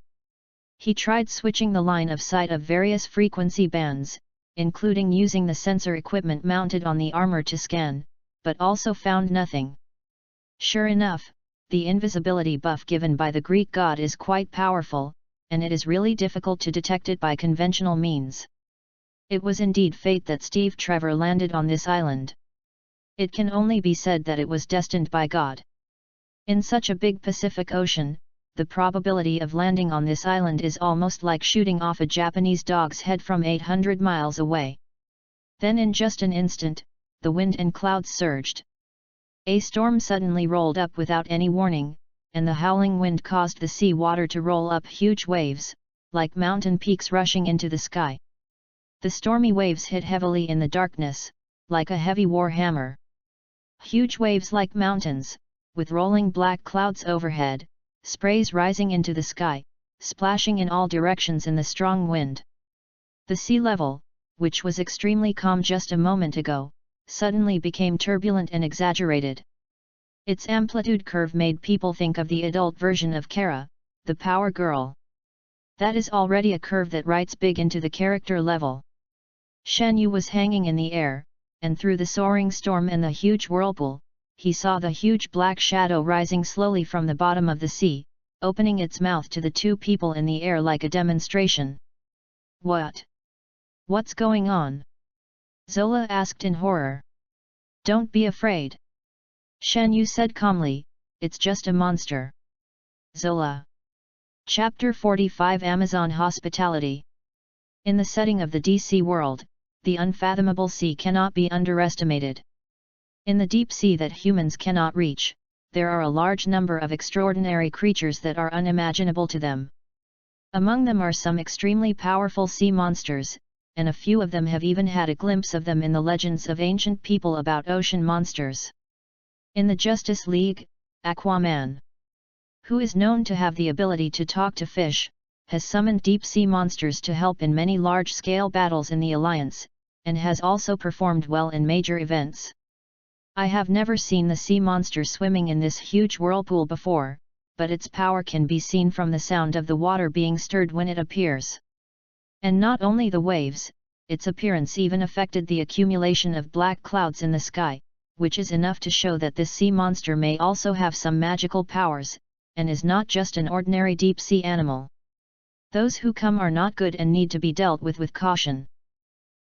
He tried switching the line of sight of various frequency bands, including using the sensor equipment mounted on the armor to scan, but also found nothing. Sure enough, the invisibility buff given by the Greek god is quite powerful, and it is really difficult to detect it by conventional means. It was indeed fate that Steve Trevor landed on this island. It can only be said that it was destined by God. In such a big Pacific Ocean, the probability of landing on this island is almost like shooting off a Japanese dog's head from 800 miles away. Then in just an instant, the wind and clouds surged. A storm suddenly rolled up without any warning, and the howling wind caused the sea water to roll up huge waves, like mountain peaks rushing into the sky. The stormy waves hit heavily in the darkness, like a heavy war hammer. Huge waves like mountains, with rolling black clouds overhead, sprays rising into the sky, splashing in all directions in the strong wind. The sea level, which was extremely calm just a moment ago, suddenly became turbulent and exaggerated. Its amplitude curve made people think of the adult version of Kara, the Power Girl. That is already a curve that writes big into the character level. Shen Yu was hanging in the air, and through the soaring storm and the huge whirlpool, he saw the huge black shadow rising slowly from the bottom of the sea, opening its mouth to the two people in the air like a demonstration. What? What's going on? Zola asked in horror. Don't be afraid. Shen Yu said calmly, it's just a monster. Zola. Chapter 45 Amazon Hospitality. In the setting of the DC world, the unfathomable sea cannot be underestimated. In the deep sea that humans cannot reach, there are a large number of extraordinary creatures that are unimaginable to them. Among them are some extremely powerful sea monsters, and a few of them have even had a glimpse of them in the legends of ancient people about ocean monsters. In the Justice League, Aquaman, who is known to have the ability to talk to fish, has summoned deep-sea monsters to help in many large-scale battles in the Alliance, and has also performed well in major events. I have never seen the sea monster swimming in this huge whirlpool before, but its power can be seen from the sound of the water being stirred when it appears. And not only the waves, its appearance even affected the accumulation of black clouds in the sky, which is enough to show that this sea monster may also have some magical powers, and is not just an ordinary deep-sea animal. Those who come are not good and need to be dealt with caution.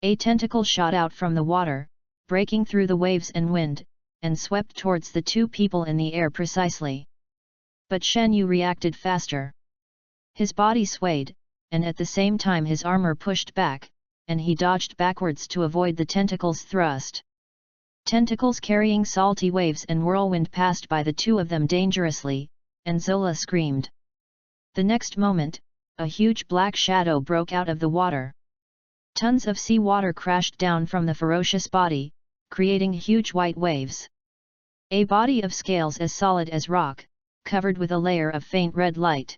A tentacle shot out from the water, breaking through the waves and wind, and swept towards the two people in the air precisely. But Shen Yu reacted faster. His body swayed, and at the same time his armor pushed back, and he dodged backwards to avoid the tentacles' thrust. Tentacles carrying salty waves and whirlwind passed by the two of them dangerously, and Zola screamed. The next moment, a huge black shadow broke out of the water. Tons of sea water crashed down from the ferocious body, creating huge white waves. A body of scales as solid as rock, covered with a layer of faint red light.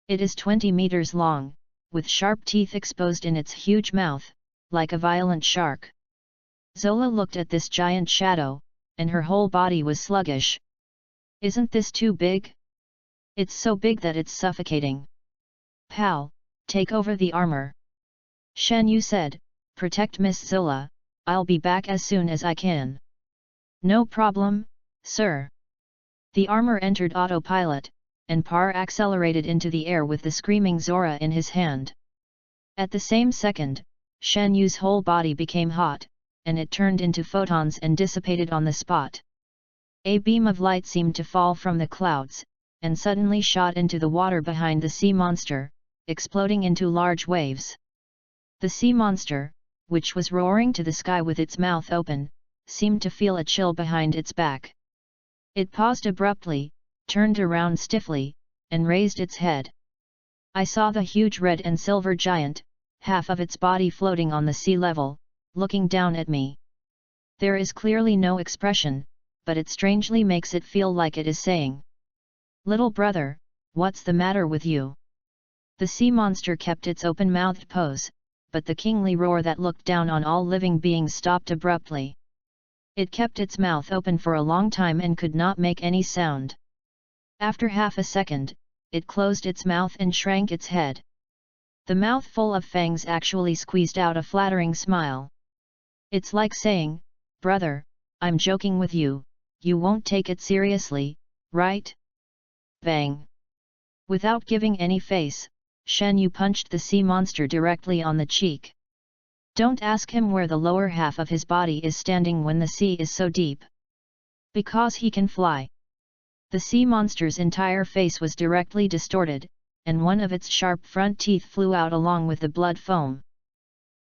It is 20 meters long, with sharp teeth exposed in its huge mouth, like a violent shark. Zola looked at this giant shadow, and her whole body was sluggish. Isn't this too big? It's so big that it's suffocating. Pal, take over the armor. Shen Yu said, protect Miss Zola, I'll be back as soon as I can. No problem, sir. The armor entered autopilot, and Par accelerated into the air with the screaming Zora in his hand. At the same second, Shen Yu's whole body became hot, and it turned into photons and dissipated on the spot. A beam of light seemed to fall from the clouds, and suddenly shot into the water behind the sea monster, exploding into large waves. The sea monster, which was roaring to the sky with its mouth open, seemed to feel a chill behind its back. It paused abruptly, turned around stiffly, and raised its head. I saw the huge red and silver giant, half of its body floating on the sea level, looking down at me. There is clearly no expression, but it strangely makes it feel like it is saying, "Little brother, what's the matter with you?" The sea monster kept its open-mouthed pose, but the kingly roar that looked down on all living beings stopped abruptly. It kept its mouth open for a long time and could not make any sound. After half a second, it closed its mouth and shrank its head. The mouth full of fangs actually squeezed out a flattering smile. It's like saying, "Brother, I'm joking with you, you won't take it seriously, right?" Bang! Without giving any face, Shen Yu punched the sea monster directly on the cheek. Don't ask him where the lower half of his body is standing when the sea is so deep. Because he can fly. The sea monster's entire face was directly distorted, and one of its sharp front teeth flew out along with the blood foam.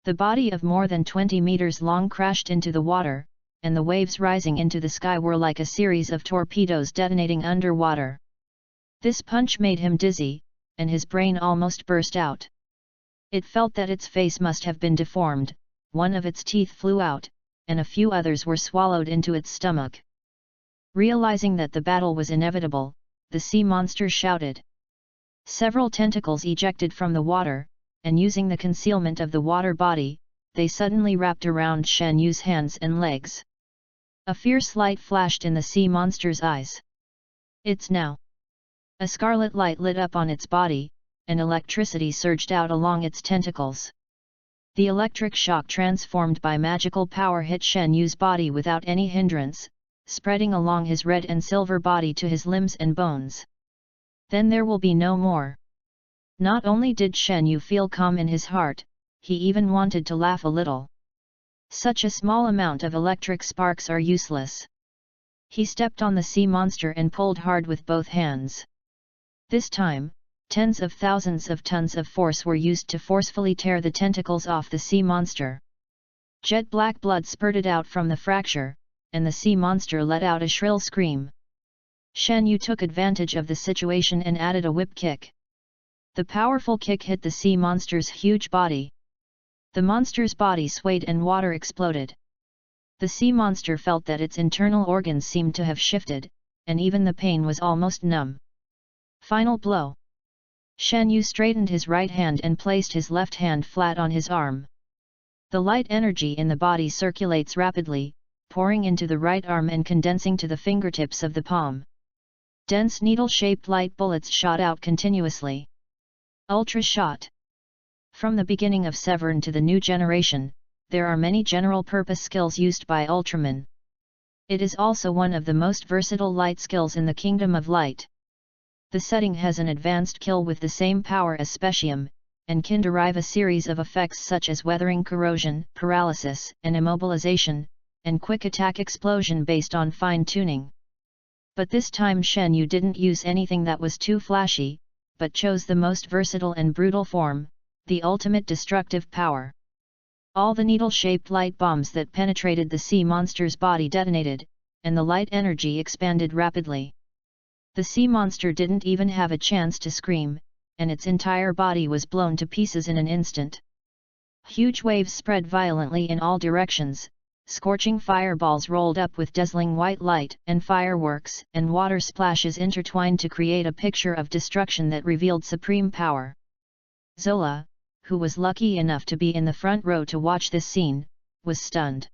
The body of more than 20 meters long crashed into the water, and the waves rising into the sky were like a series of torpedoes detonating underwater. This punch made him dizzy, and his brain almost burst out. It felt that its face must have been deformed, one of its teeth flew out, and a few others were swallowed into its stomach. Realizing that the battle was inevitable, the sea monster shouted. Several tentacles ejected from the water, and using the concealment of the water body, they suddenly wrapped around Shen Yu's hands and legs. A fierce light flashed in the sea monster's eyes. "It's now." A scarlet light lit up on its body, and electricity surged out along its tentacles. The electric shock transformed by magical power hit Shen Yu's body without any hindrance, spreading along his red and silver body to his limbs and bones. Then there will be no more. Not only did Shen Yu feel calm in his heart, he even wanted to laugh a little. Such a small amount of electric sparks are useless. He stepped on the sea monster and pulled hard with both hands. This time, tens of thousands of tons of force were used to forcefully tear the tentacles off the sea monster. Jet black blood spurted out from the fracture, and the sea monster let out a shrill scream. Shen Yu took advantage of the situation and added a whip kick. The powerful kick hit the sea monster's huge body. The monster's body swayed and water exploded. The sea monster felt that its internal organs seemed to have shifted, and even the pain was almost numb. Final blow. Shan Yu straightened his right hand and placed his left hand flat on his arm. The light energy in the body circulates rapidly, pouring into the right arm and condensing to the fingertips of the palm. Dense needle-shaped light bullets shot out continuously. Ultra shot. From the beginning of Severn to the new generation, there are many general-purpose skills used by Ultramen. It is also one of the most versatile light skills in the Kingdom of Light. The setting has an advanced kill with the same power as Specium, and can derive a series of effects such as weathering, corrosion, paralysis, and immobilization, and quick attack explosion based on fine-tuning. But this time Shen Yu didn't use anything that was too flashy, but chose the most versatile and brutal form, the ultimate destructive power. All the needle-shaped light bombs that penetrated the sea monster's body detonated, and the light energy expanded rapidly. The sea monster didn't even have a chance to scream, and its entire body was blown to pieces in an instant. Huge waves spread violently in all directions, scorching fireballs rolled up with dazzling white light, and fireworks and water splashes intertwined to create a picture of destruction that revealed supreme power. Zola, who was lucky enough to be in the front row to watch this scene, was stunned.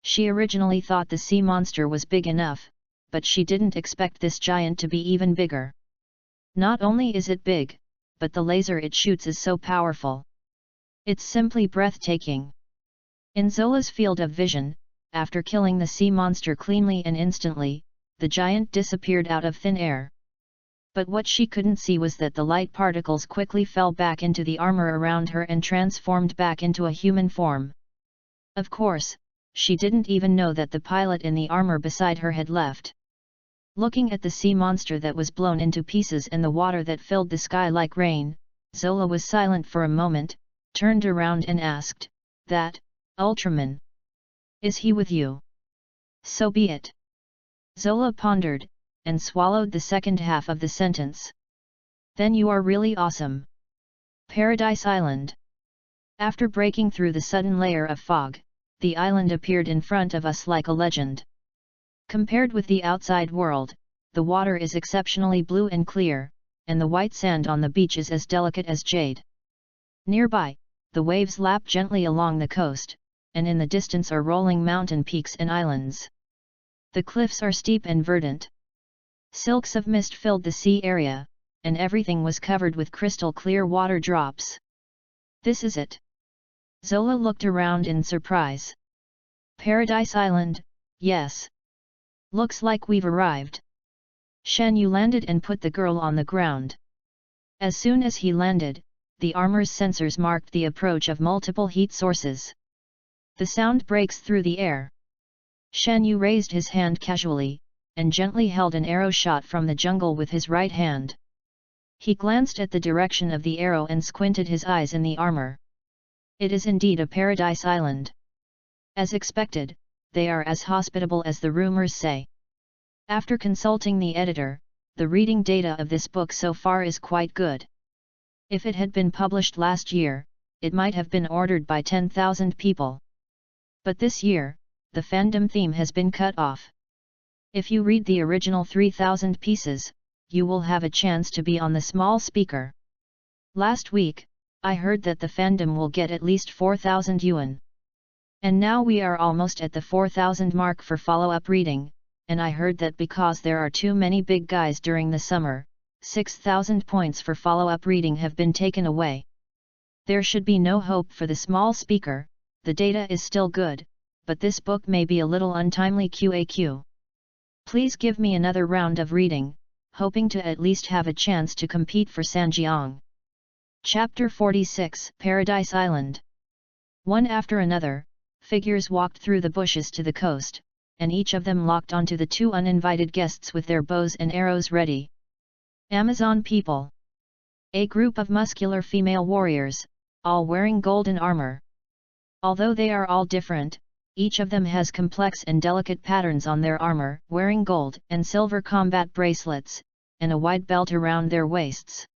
She originally thought the sea monster was big enough, but she didn't expect this giant to be even bigger. Not only is it big, but the laser it shoots is so powerful. It's simply breathtaking. In Zola's field of vision, after killing the sea monster cleanly and instantly, the giant disappeared out of thin air. But what she couldn't see was that the light particles quickly fell back into the armor around her and transformed back into a human form. Of course, she didn't even know that the pilot in the armor beside her had left. Looking at the sea monster that was blown into pieces and the water that filled the sky like rain, Zola was silent for a moment, turned around and asked, "That, Ultraman? Is he with you?" "So be it." Zola pondered, and swallowed the second half of the sentence. "Then you are really awesome." Paradise Island. After breaking through the sudden layer of fog, the island appeared in front of us like a legend. Compared with the outside world, the water is exceptionally blue and clear, and the white sand on the beach is as delicate as jade. Nearby, the waves lap gently along the coast, and in the distance are rolling mountain peaks and islands. The cliffs are steep and verdant. Silks of mist filled the sea area, and everything was covered with crystal clear water drops. "This is it." Zola looked around in surprise. "Paradise Island, yes. Looks like we've arrived." Shen Yu landed and put the girl on the ground. As soon as he landed, the armor's sensors marked the approach of multiple heat sources. The sound breaks through the air. Shen Yu raised his hand casually, and gently held an arrow shot from the jungle with his right hand. He glanced at the direction of the arrow and squinted his eyes in the armor. It is indeed a paradise island. As expected, they are as hospitable as the rumors say. After consulting the editor, the reading data of this book so far is quite good. If it had been published last year, it might have been ordered by 10,000 people. But this year, the fandom theme has been cut off. If you read the original 3,000 pieces, you will have a chance to be on the small speaker. Last week, I heard that the fandom will get at least 4,000 yuan. And now we are almost at the 4,000 mark for follow-up reading, and I heard that because there are too many big guys during the summer, 6,000 points for follow-up reading have been taken away. There should be no hope for the small speaker. The data is still good, but this book may be a little untimely QAQ. Please give me another round of reading, hoping to at least have a chance to compete for Sanjiang. Chapter 46, Paradise Island. One after another, figures walked through the bushes to the coast, and each of them locked onto the two uninvited guests with their bows and arrows ready. Amazon people. A group of muscular female warriors, all wearing golden armor. Although they are all different, each of them has complex and delicate patterns on their armor, wearing gold and silver combat bracelets, and a wide belt around their waists.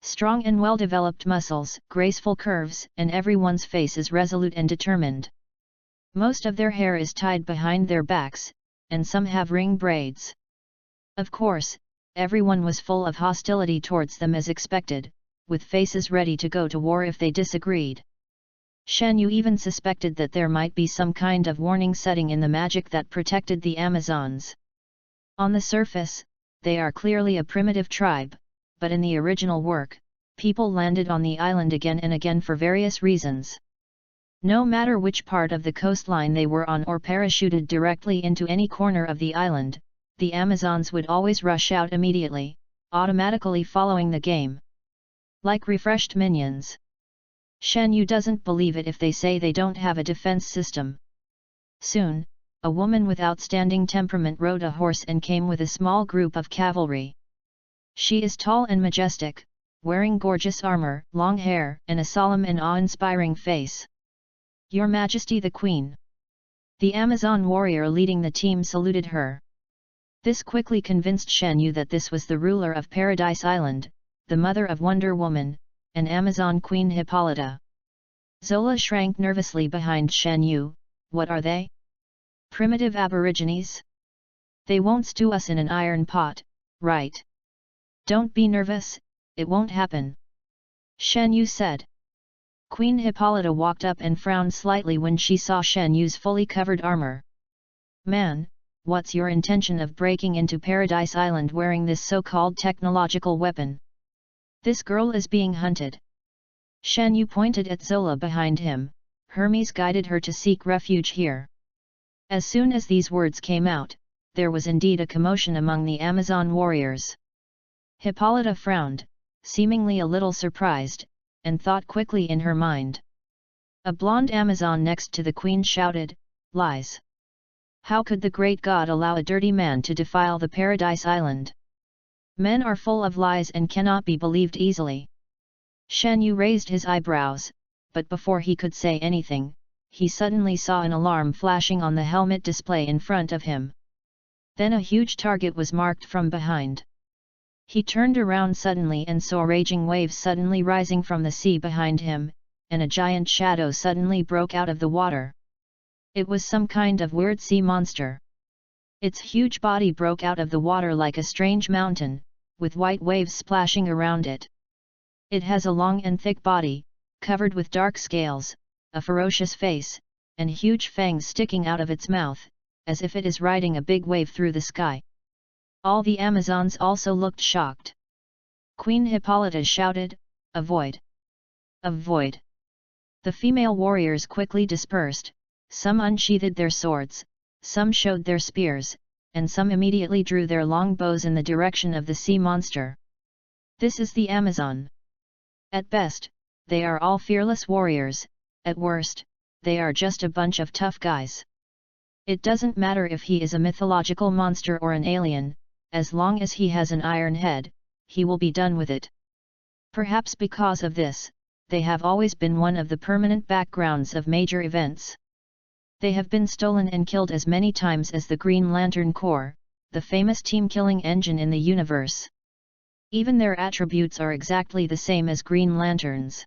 Strong and well-developed muscles, graceful curves, and everyone's face is resolute and determined. Most of their hair is tied behind their backs, and some have ring braids. Of course, everyone was full of hostility towards them as expected, with faces ready to go to war if they disagreed. Shen Yu even suspected that there might be some kind of warning setting in the magic that protected the Amazons. On the surface, they are clearly a primitive tribe, but in the original work, people landed on the island again and again for various reasons. No matter which part of the coastline they were on or parachuted directly into any corner of the island, the Amazons would always rush out immediately, automatically following the game. Like refreshed minions. Shen Yu doesn't believe it if they say they don't have a defense system. Soon, a woman with outstanding temperament rode a horse and came with a small group of cavalry. She is tall and majestic, wearing gorgeous armor, long hair, and a solemn and awe-inspiring face. Your Majesty the Queen. The Amazon warrior leading the team saluted her. This quickly convinced Shen Yu that this was the ruler of Paradise Island, the mother of Wonder Woman, and Amazon Queen Hippolyta. Zola shrank nervously behind Shen Yu. What are they? Primitive aborigines? They won't stew us in an iron pot, right? Don't be nervous, it won't happen. Shen Yu said. Queen Hippolyta walked up and frowned slightly when she saw Shen Yu's fully covered armor. Man, what's your intention of breaking into Paradise Island wearing this so-called technological weapon? This girl is being hunted. Shen Yu pointed at Zola behind him. Hermes guided her to seek refuge here. As soon as these words came out, there was indeed a commotion among the Amazon warriors. Hippolyta frowned, seemingly a little surprised, and thought quickly in her mind. A blonde Amazon next to the queen shouted, "Lies! How could the great god allow a dirty man to defile the Paradise Island? Men are full of lies and cannot be believed easily." Shen Yu raised his eyebrows, but before he could say anything, he suddenly saw an alarm flashing on the helmet display in front of him. Then a huge target was marked from behind. He turned around suddenly and saw raging waves suddenly rising from the sea behind him, and a giant shadow suddenly broke out of the water. It was some kind of weird sea monster. Its huge body broke out of the water like a strange mountain, with white waves splashing around it. It has a long and thick body, covered with dark scales, a ferocious face, and huge fangs sticking out of its mouth, as if it is riding a big wave through the sky. All the Amazons also looked shocked. Queen Hippolyta shouted, "Avoid! Avoid!" The female warriors quickly dispersed, some unsheathed their swords, some showed their spears, and some immediately drew their long bows in the direction of the sea monster. This is the Amazon. At best, they are all fearless warriors, at worst, they are just a bunch of tough guys. It doesn't matter if he is a mythological monster or an alien, as long as he has an iron head, he will be done with it. Perhaps because of this, they have always been one of the permanent backgrounds of major events. They have been stolen and killed as many times as the Green Lantern Corps, the famous team-killing engine in the universe. Even their attributes are exactly the same as Green Lanterns.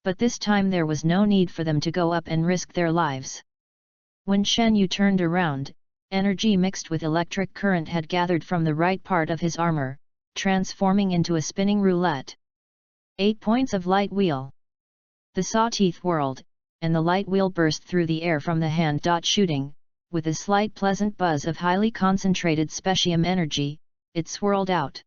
But this time there was no need for them to go up and risk their lives. When Shen Yu turned around, energy mixed with electric current had gathered from the right part of his armor, transforming into a spinning roulette. 8 points of light wheel. The saw-teeth whirled, and the light wheel burst through the air from the hand. Shooting, with a slight pleasant buzz of highly concentrated specium energy, it swirled out.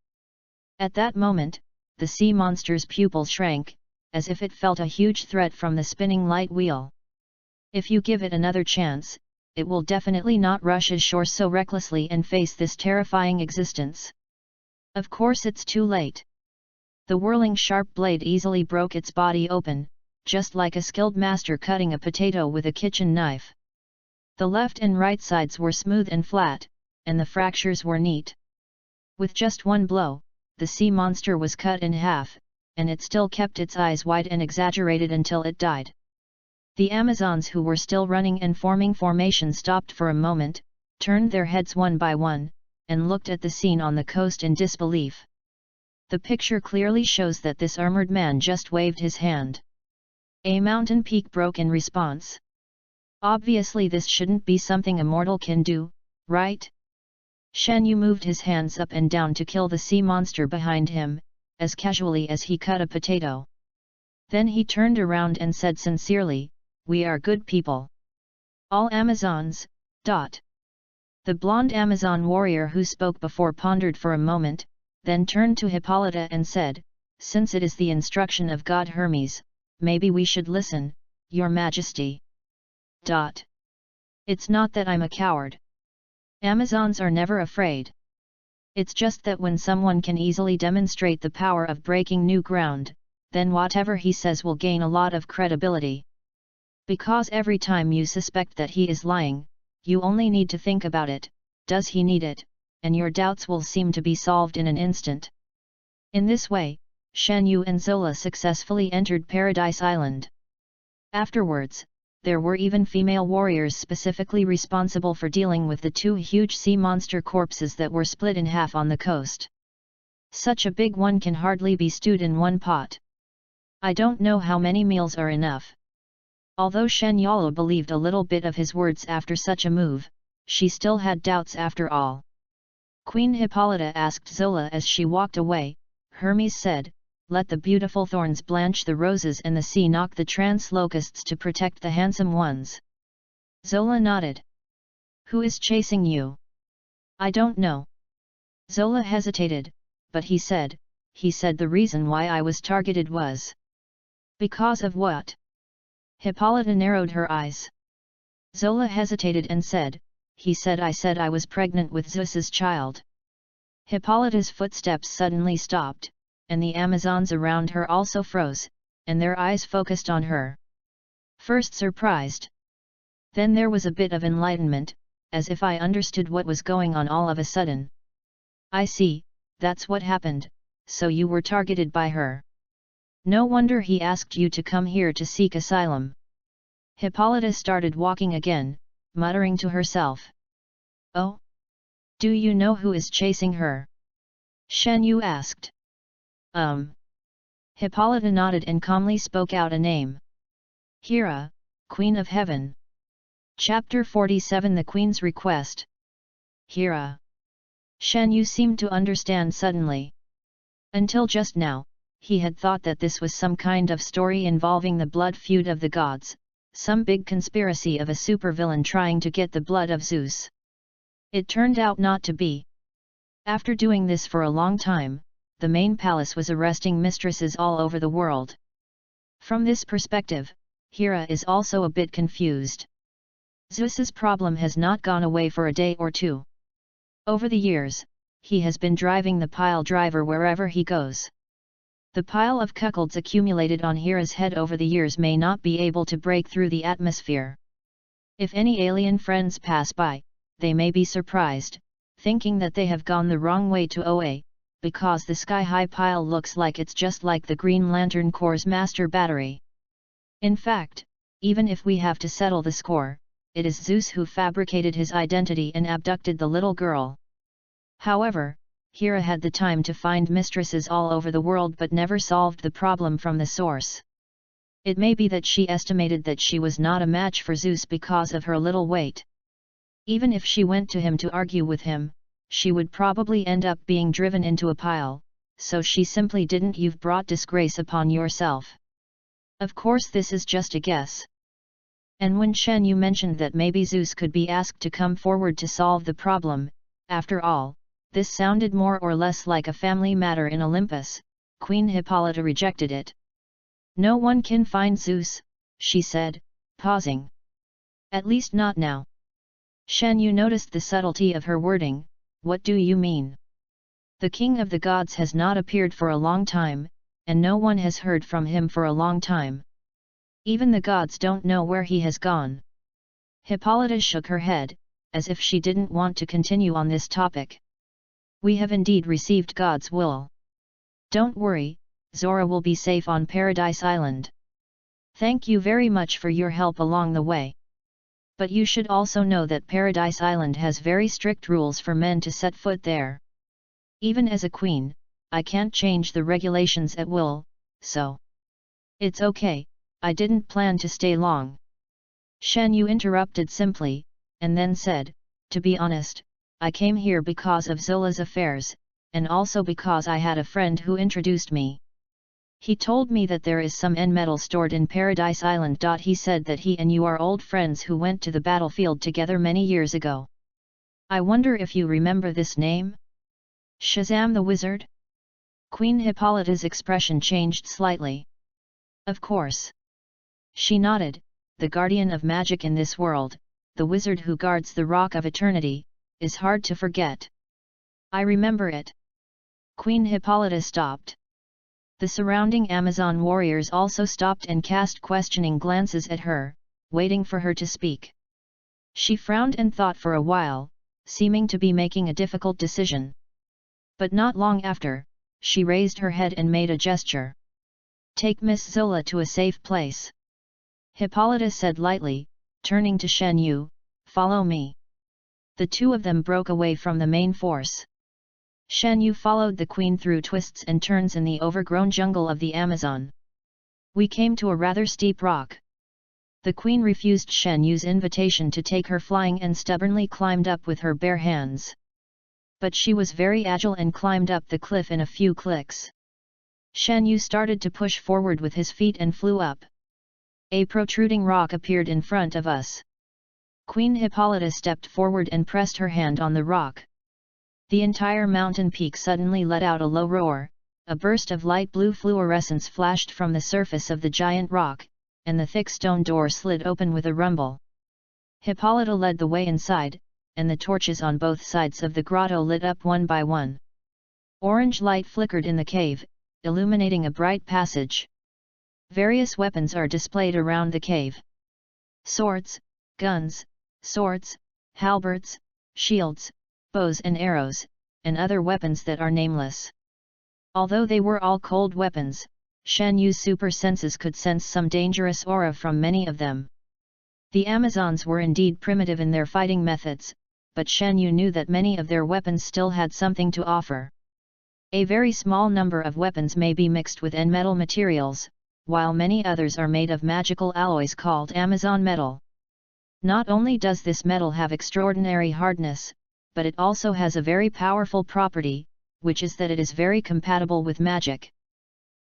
At that moment, the sea monster's pupils shrank, as if it felt a huge threat from the spinning light wheel. If you give it another chance, it will definitely not rush ashore so recklessly and face this terrifying existence. Of course it's too late. The whirling sharp blade easily broke its body open, just like a skilled master cutting a potato with a kitchen knife. The left and right sides were smooth and flat, and the fractures were neat. With just one blow, the sea monster was cut in half, and it still kept its eyes wide and exaggerated until it died. The Amazons who were still running and forming formation stopped for a moment, turned their heads one by one, and looked at the scene on the coast in disbelief. The picture clearly shows that this armored man just waved his hand. A mountain peak broke in response. Obviously this shouldn't be something a mortal can do, right? Shen Yu moved his hands up and down to kill the sea monster behind him, as casually as he cut a potato. Then he turned around and said sincerely, "We are good people. All Amazons." The blonde Amazon warrior who spoke before pondered for a moment, then turned to Hippolyta and said, "Since it is the instruction of God Hermes, maybe we should listen, Your Majesty." It's not that I'm a coward. Amazons are never afraid. It's just that when someone can easily demonstrate the power of breaking new ground, then whatever he says will gain a lot of credibility. Because every time you suspect that he is lying, you only need to think about it, does he need it, and your doubts will seem to be solved in an instant. In this way, Shen Yu and Zola successfully entered Paradise Island. Afterwards, there were even female warriors specifically responsible for dealing with the two huge sea monster corpses that were split in half on the coast. Such a big one can hardly be stewed in one pot. I don't know how many meals are enough. Although Shen Yalo believed a little bit of his words after such a move, she still had doubts after all. Queen Hippolyta asked Zola as she walked away. Hermes said, "Let the beautiful thorns blanch the roses and the sea knock the trance locusts to protect the handsome ones." Zola nodded. "Who is chasing you?" "I don't know." Zola hesitated, but he said the reason why I was targeted was. "Because of what?" Hippolyta narrowed her eyes. Zola hesitated and said, I said I was pregnant with Zeus's child." Hippolyta's footsteps suddenly stopped, and the Amazons around her also froze, and their eyes focused on her. First surprised. Then there was a bit of enlightenment, as if I understood what was going on all of a sudden. "I see, that's what happened, so you were targeted by her. No wonder he asked you to come here to seek asylum." Hippolyta started walking again, muttering to herself. "Oh? Do you know who is chasing her?" Shen Yu asked. Hippolyta nodded and calmly spoke out a name. "Hera, Queen of Heaven." Chapter 47 The Queen's Request. Hera. Shen Yu seemed to understand suddenly. Until just now, he had thought that this was some kind of story involving the blood feud of the gods, some big conspiracy of a supervillain trying to get the blood of Zeus. It turned out not to be. After doing this for a long time, the main palace was arresting mistresses all over the world. From this perspective, Hera is also a bit confused. Zeus's problem has not gone away for a day or two. Over the years, he has been driving the pile driver wherever he goes. The pile of cuckolds accumulated on Hera's head over the years may not be able to break through the atmosphere. If any alien friends pass by, they may be surprised, thinking that they have gone the wrong way to OA, because the sky-high pile looks like it's just like the Green Lantern Corps' master battery. In fact, even if we have to settle the score, it is Zeus who fabricated his identity and abducted the little girl. However, Hera had the time to find mistresses all over the world but never solved the problem from the source. It may be that she estimated that she was not a match for Zeus because of her little weight. Even if she went to him to argue with him, she would probably end up being driven into a pile, so she simply didn't. "You've brought disgrace upon yourself." Of course this is just a guess. And when Shen Yu mentioned that maybe Zeus could be asked to come forward to solve the problem, after all, this sounded more or less like a family matter in Olympus, Queen Hippolyta rejected it. "No one can find Zeus," she said, pausing. "At least not now." Shen Yu noticed the subtlety of her wording. "What do you mean?" "The king of the gods has not appeared for a long time, and no one has heard from him for a long time. Even the gods don't know where he has gone." Hippolyta shook her head, as if she didn't want to continue on this topic. "We have indeed received God's will. Don't worry, Zora will be safe on Paradise Island. Thank you very much for your help along the way. But you should also know that Paradise Island has very strict rules for men to set foot there. Even as a queen, I can't change the regulations at will, so. It's okay, I didn't plan to stay long. Shen Yu interrupted simply, and then said, to be honest, I came here because of Zola's affairs, and also because I had a friend who introduced me. He told me that there is some N metal stored in Paradise Island. He said that he and you are old friends who went to the battlefield together many years ago. I wonder if you remember this name? Shazam the Wizard? Queen Hippolyta's expression changed slightly. Of course. She nodded, the guardian of magic in this world, the wizard who guards the Rock of Eternity, is hard to forget. I remember it. Queen Hippolyta stopped. The surrounding Amazon warriors also stopped and cast questioning glances at her, waiting for her to speak. She frowned and thought for a while, seeming to be making a difficult decision. But not long after, she raised her head and made a gesture. Take Miss Zola to a safe place. Hippolyta said lightly, turning to Shen Yu, follow me. The two of them broke away from the main force. Shen Yu followed the queen through twists and turns in the overgrown jungle of the Amazon. We came to a rather steep rock. The queen refused Shen Yu's invitation to take her flying and stubbornly climbed up with her bare hands. But she was very agile and climbed up the cliff in a few clicks. Shen Yu started to push forward with his feet and flew up. A protruding rock appeared in front of us. Queen Hippolyta stepped forward and pressed her hand on the rock. The entire mountain peak suddenly let out a low roar, a burst of light blue fluorescence flashed from the surface of the giant rock, and the thick stone door slid open with a rumble. Hippolyta led the way inside, and the torches on both sides of the grotto lit up one by one. Orange light flickered in the cave, illuminating a bright passage. Various weapons are displayed around the cave. Swords, guns, swords, halberds, shields, bows and arrows, and other weapons that are nameless. Although they were all cold weapons, Shen Yu's super senses could sense some dangerous aura from many of them. The Amazons were indeed primitive in their fighting methods, but Shen Yu knew that many of their weapons still had something to offer. A very small number of weapons may be mixed with N-metal materials, while many others are made of magical alloys called Amazon metal. Not only does this metal have extraordinary hardness, but it also has a very powerful property, which is that it is very compatible with magic.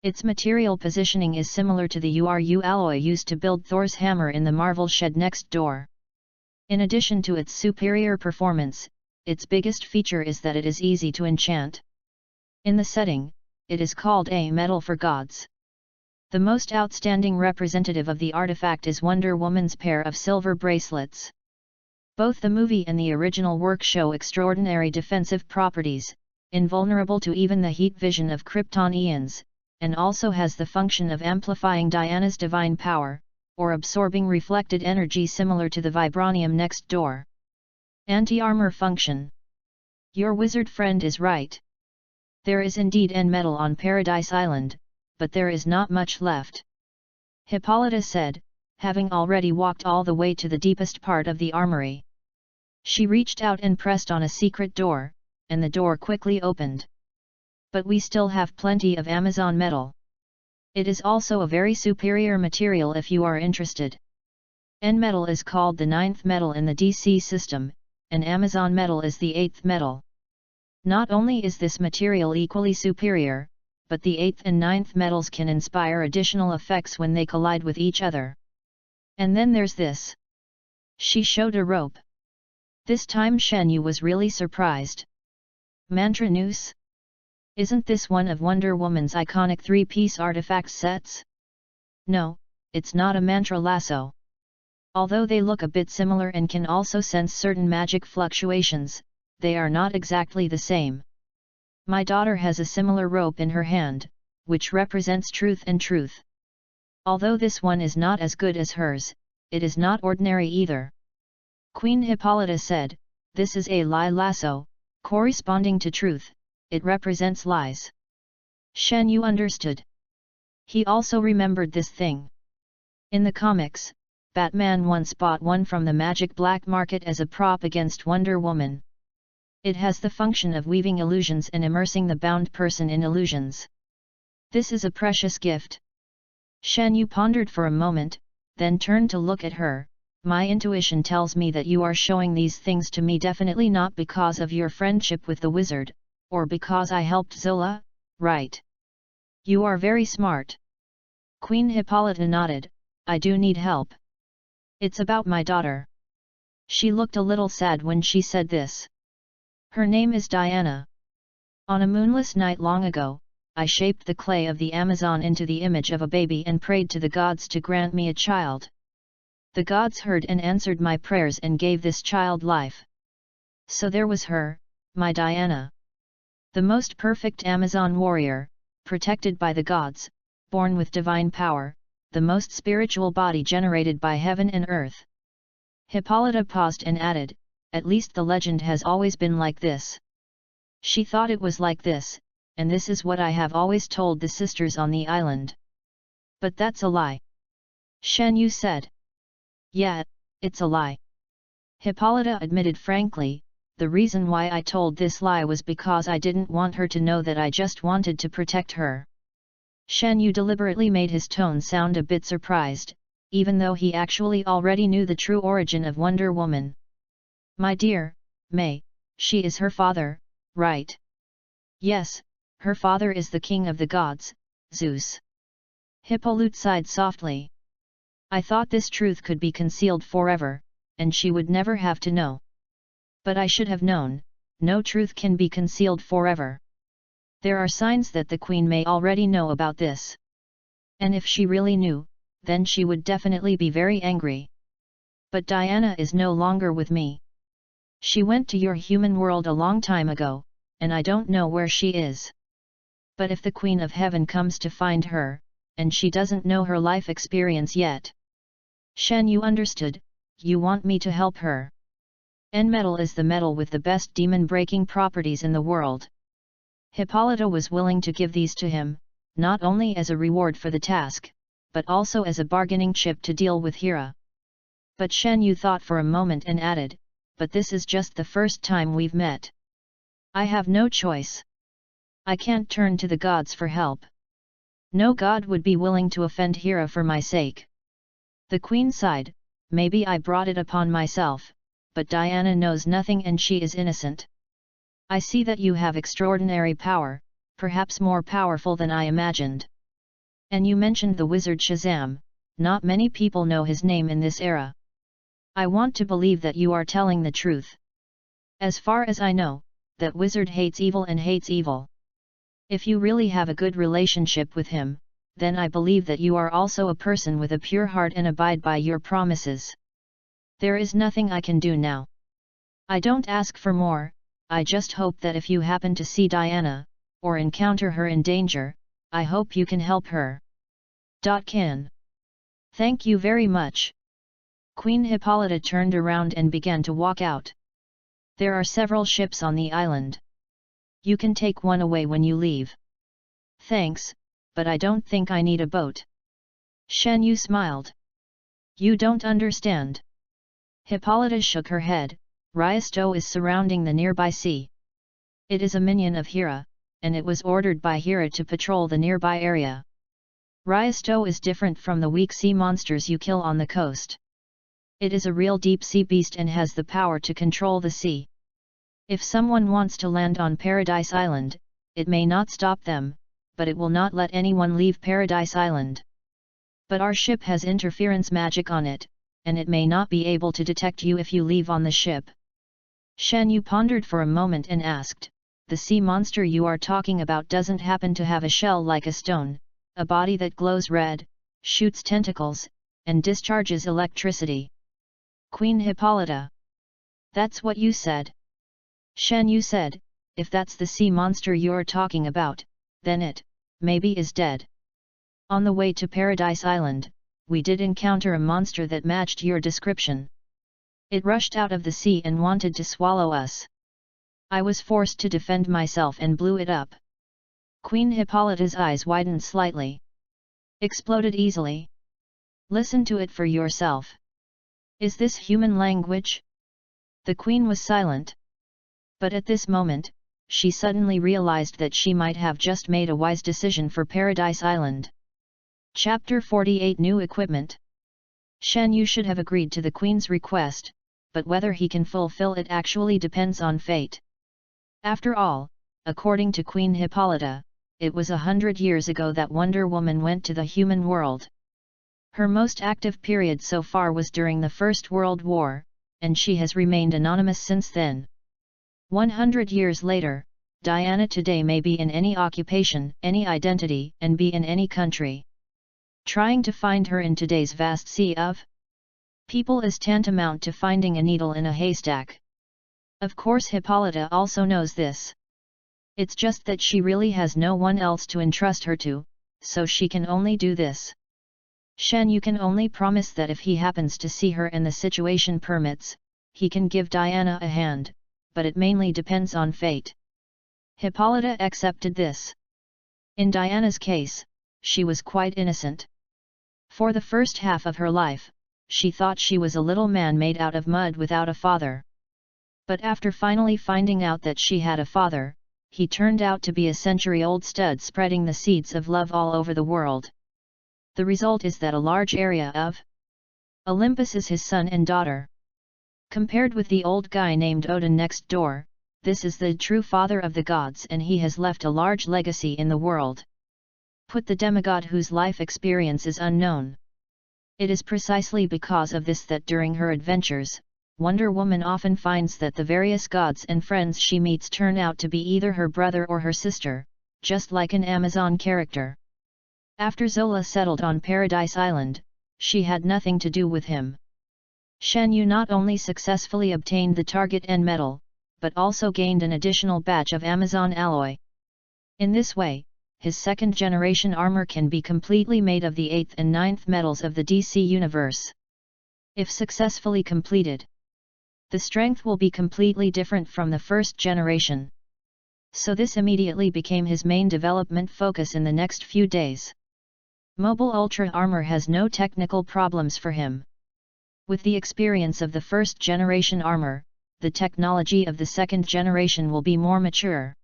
Its material positioning is similar to the URU alloy used to build Thor's hammer in the Marvel shed next door. In addition to its superior performance, its biggest feature is that it is easy to enchant. In the setting, it is called a metal for gods. The most outstanding representative of the artifact is Wonder Woman's pair of silver bracelets. Both the movie and the original work show extraordinary defensive properties, invulnerable to even the heat vision of Kryptonians, and also has the function of amplifying Diana's divine power, or absorbing reflected energy similar to the vibranium next door. Anti-armor function. Your wizard friend is right. There is indeed N-metal on Paradise Island, but there is not much left. Hippolyta said, having already walked all the way to the deepest part of the armory. She reached out and pressed on a secret door, and the door quickly opened. But we still have plenty of Amazon metal. It is also a very superior material if you are interested. N-metal is called the 9th metal in the DC system, and Amazon metal is the 8th metal. Not only is this material equally superior, but the 8th and 9th metals can inspire additional effects when they collide with each other. And then there's this. She showed a rope. This time Shen Yu was really surprised. Mantra noose? Isn't this one of Wonder Woman's iconic 3-piece artifact sets? No, it's not a mantra lasso. Although they look a bit similar and can also sense certain magic fluctuations, they are not exactly the same. My daughter has a similar rope in her hand, which represents truth and truth. Although this one is not as good as hers, it is not ordinary either. Queen Hippolyta said, this is a lie lasso, corresponding to truth, it represents lies. Shen Yu understood. He also remembered this thing. In the comics, Batman once bought one from the magic black market as a prop against Wonder Woman. It has the function of weaving illusions and immersing the bound person in illusions. This is a precious gift. Shan Yu pondered for a moment, then turned to look at her. My intuition tells me that you are showing these things to me definitely not because of your friendship with the wizard, or because I helped Zola, right? You are very smart. Queen Hippolyta nodded. I do need help. It's about my daughter. She looked a little sad when she said this. Her name is Diana. On a moonless night long ago, I shaped the clay of the Amazon into the image of a baby and prayed to the gods to grant me a child. The gods heard and answered my prayers and gave this child life. So there was her, my Diana. The most perfect Amazon warrior, protected by the gods, born with divine power, the most spiritual body generated by heaven and earth. Hippolyta paused and added, at least the legend has always been like this. She thought it was like this, and this is what I have always told the sisters on the island. But that's a lie. Shan Yu said. Yeah, it's a lie. Hippolyta admitted frankly, the reason why I told this lie was because I didn't want her to know that I just wanted to protect her. Shan Yu deliberately made his tone sound a bit surprised, even though he actually already knew the true origin of Wonder Woman. My dear, May, she is her father, right? Yes, her father is the king of the gods, Zeus. Hippolyta sighed softly. I thought this truth could be concealed forever, and she would never have to know. But I should have known, no truth can be concealed forever. There are signs that the queen may already know about this. And if she really knew, then she would definitely be very angry. But Diana is no longer with me. She went to your human world a long time ago, and I don't know where she is. But if the Queen of Heaven comes to find her, and she doesn't know her life experience yet. Shan Yu understood, you want me to help her. N-metal is the metal with the best demon-breaking properties in the world. Hippolyta was willing to give these to him, not only as a reward for the task, but also as a bargaining chip to deal with Hera. But Shan Yu thought for a moment and added, but this is just the first time we've met. I have no choice. I can't turn to the gods for help. No god would be willing to offend Hera for my sake. The queen sighed, maybe I brought it upon myself, but Diana knows nothing and she is innocent. I see that you have extraordinary power, perhaps more powerful than I imagined. And you mentioned the wizard Shazam, not many people know his name in this era. I want to believe that you are telling the truth. As far as I know, that wizard hates evil and hates evil. If you really have a good relationship with him, then I believe that you are also a person with a pure heart and abide by your promises. There is nothing I can do now. I don't ask for more, I just hope that if you happen to see Diana, or encounter her in danger, I hope you can help her. Can. Thank you very much. Queen Hippolyta turned around and began to walk out. There are several ships on the island. You can take one away when you leave. Thanks, but I don't think I need a boat. Shan Yu smiled. You don't understand. Hippolyta shook her head. Raisto is surrounding the nearby sea. It is a minion of Hera, and it was ordered by Hera to patrol the nearby area. Raisto is different from the weak sea monsters you kill on the coast. It is a real deep-sea beast and has the power to control the sea. If someone wants to land on Paradise Island, it may not stop them, but it will not let anyone leave Paradise Island. But our ship has interference magic on it, and it may not be able to detect you if you leave on the ship. Shan Yu pondered for a moment and asked, the sea monster you are talking about doesn't happen to have a shell like a stone, a body that glows red, shoots tentacles, and discharges electricity? Queen Hippolyta. That's what you said. Shan Yu said, if that's the sea monster you're talking about, then it, maybe is dead. On the way to Paradise Island, we did encounter a monster that matched your description. It rushed out of the sea and wanted to swallow us. I was forced to defend myself and blew it up. Queen Hippolyta's eyes widened slightly. Exploded easily. Listen to it for yourself. Is this human language? The queen was silent. But at this moment, she suddenly realized that she might have just made a wise decision for Paradise Island. Chapter 48 New Equipment. Shen Yu should have agreed to the Queen's request, but whether he can fulfill it actually depends on fate. After all, according to Queen Hippolyta, it was 100 years ago that Wonder Woman went to the human world. Her most active period so far was during the First World War, and she has remained anonymous since then. 100 years later, Diana today may be in any occupation, any identity, and be in any country. Trying to find her in today's vast sea of people is tantamount to finding a needle in a haystack. Of course Hippolyta also knows this. It's just that she really has no one else to entrust her to, so she can only do this. Shen Yu can only promise that if he happens to see her and the situation permits, he can give Diana a hand, but it mainly depends on fate. Hippolyta accepted this. In Diana's case, she was quite innocent. For the first half of her life, she thought she was a little man made out of mud without a father. But after finally finding out that she had a father, he turned out to be a century-old stud spreading the seeds of love all over the world. The result is that a large area of Olympus is his son and daughter. Compared with the old guy named Odin next door, this is the true father of the gods, and he has left a large legacy in the world. Put the demigod whose life experience is unknown. It is precisely because of this that during her adventures, Wonder Woman often finds that the various gods and friends she meets turn out to be either her brother or her sister, just like an Amazon character. After Zola settled on Paradise Island, she had nothing to do with him. Shen Yu not only successfully obtained the target N metal, but also gained an additional batch of Amazon alloy. In this way, his second-generation armor can be completely made of the 8th and 9th metals of the DC universe. If successfully completed, the strength will be completely different from the first generation. So this immediately became his main development focus in the next few days. Mobile Ultra Armor has no technical problems for him. With the experience of the first-generation armor, the technology of the second generation will be more mature.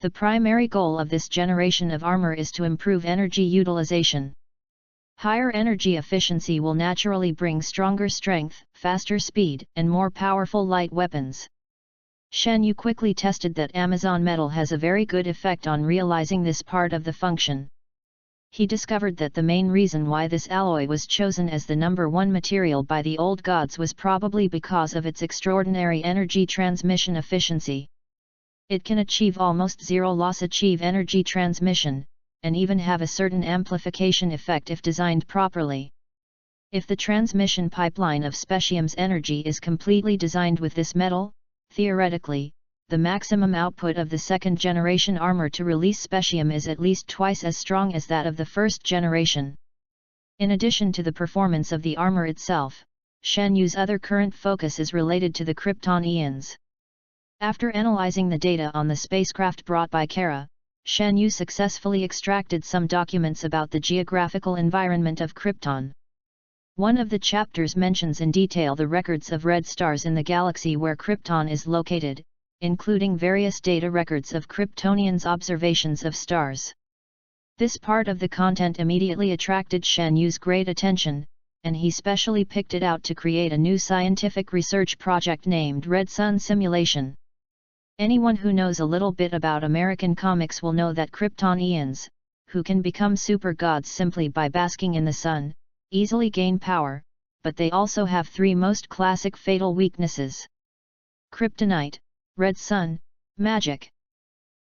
The primary goal of this generation of armor is to improve energy utilization. Higher energy efficiency will naturally bring stronger strength, faster speed, and more powerful light weapons. Shen Yu quickly tested that Amazon metal has a very good effect on realizing this part of the function. He discovered that the main reason why this alloy was chosen as the number one material by the old gods was probably because of its extraordinary energy transmission efficiency. It can achieve almost zero loss, achieve energy transmission, and even have a certain amplification effect if designed properly. If the transmission pipeline of specium's energy is completely designed with this metal, theoretically, the maximum output of the second-generation armor to release specium is at least twice as strong as that of the first generation. In addition to the performance of the armor itself, Shen Yu's other current focus is related to the Krypton ions. After analyzing the data on the spacecraft brought by Kara, Shen Yu successfully extracted some documents about the geographical environment of Krypton. One of the chapters mentions in detail the records of red stars in the galaxy where Krypton is located, including various data records of Kryptonians' observations of stars. This part of the content immediately attracted Shen Yu's great attention, and he specially picked it out to create a new scientific research project named Red Sun Simulation. Anyone who knows a little bit about American comics will know that Kryptonians, who can become super gods simply by basking in the sun, easily gain power, but they also have three most classic fatal weaknesses: kryptonite, red sun, magic.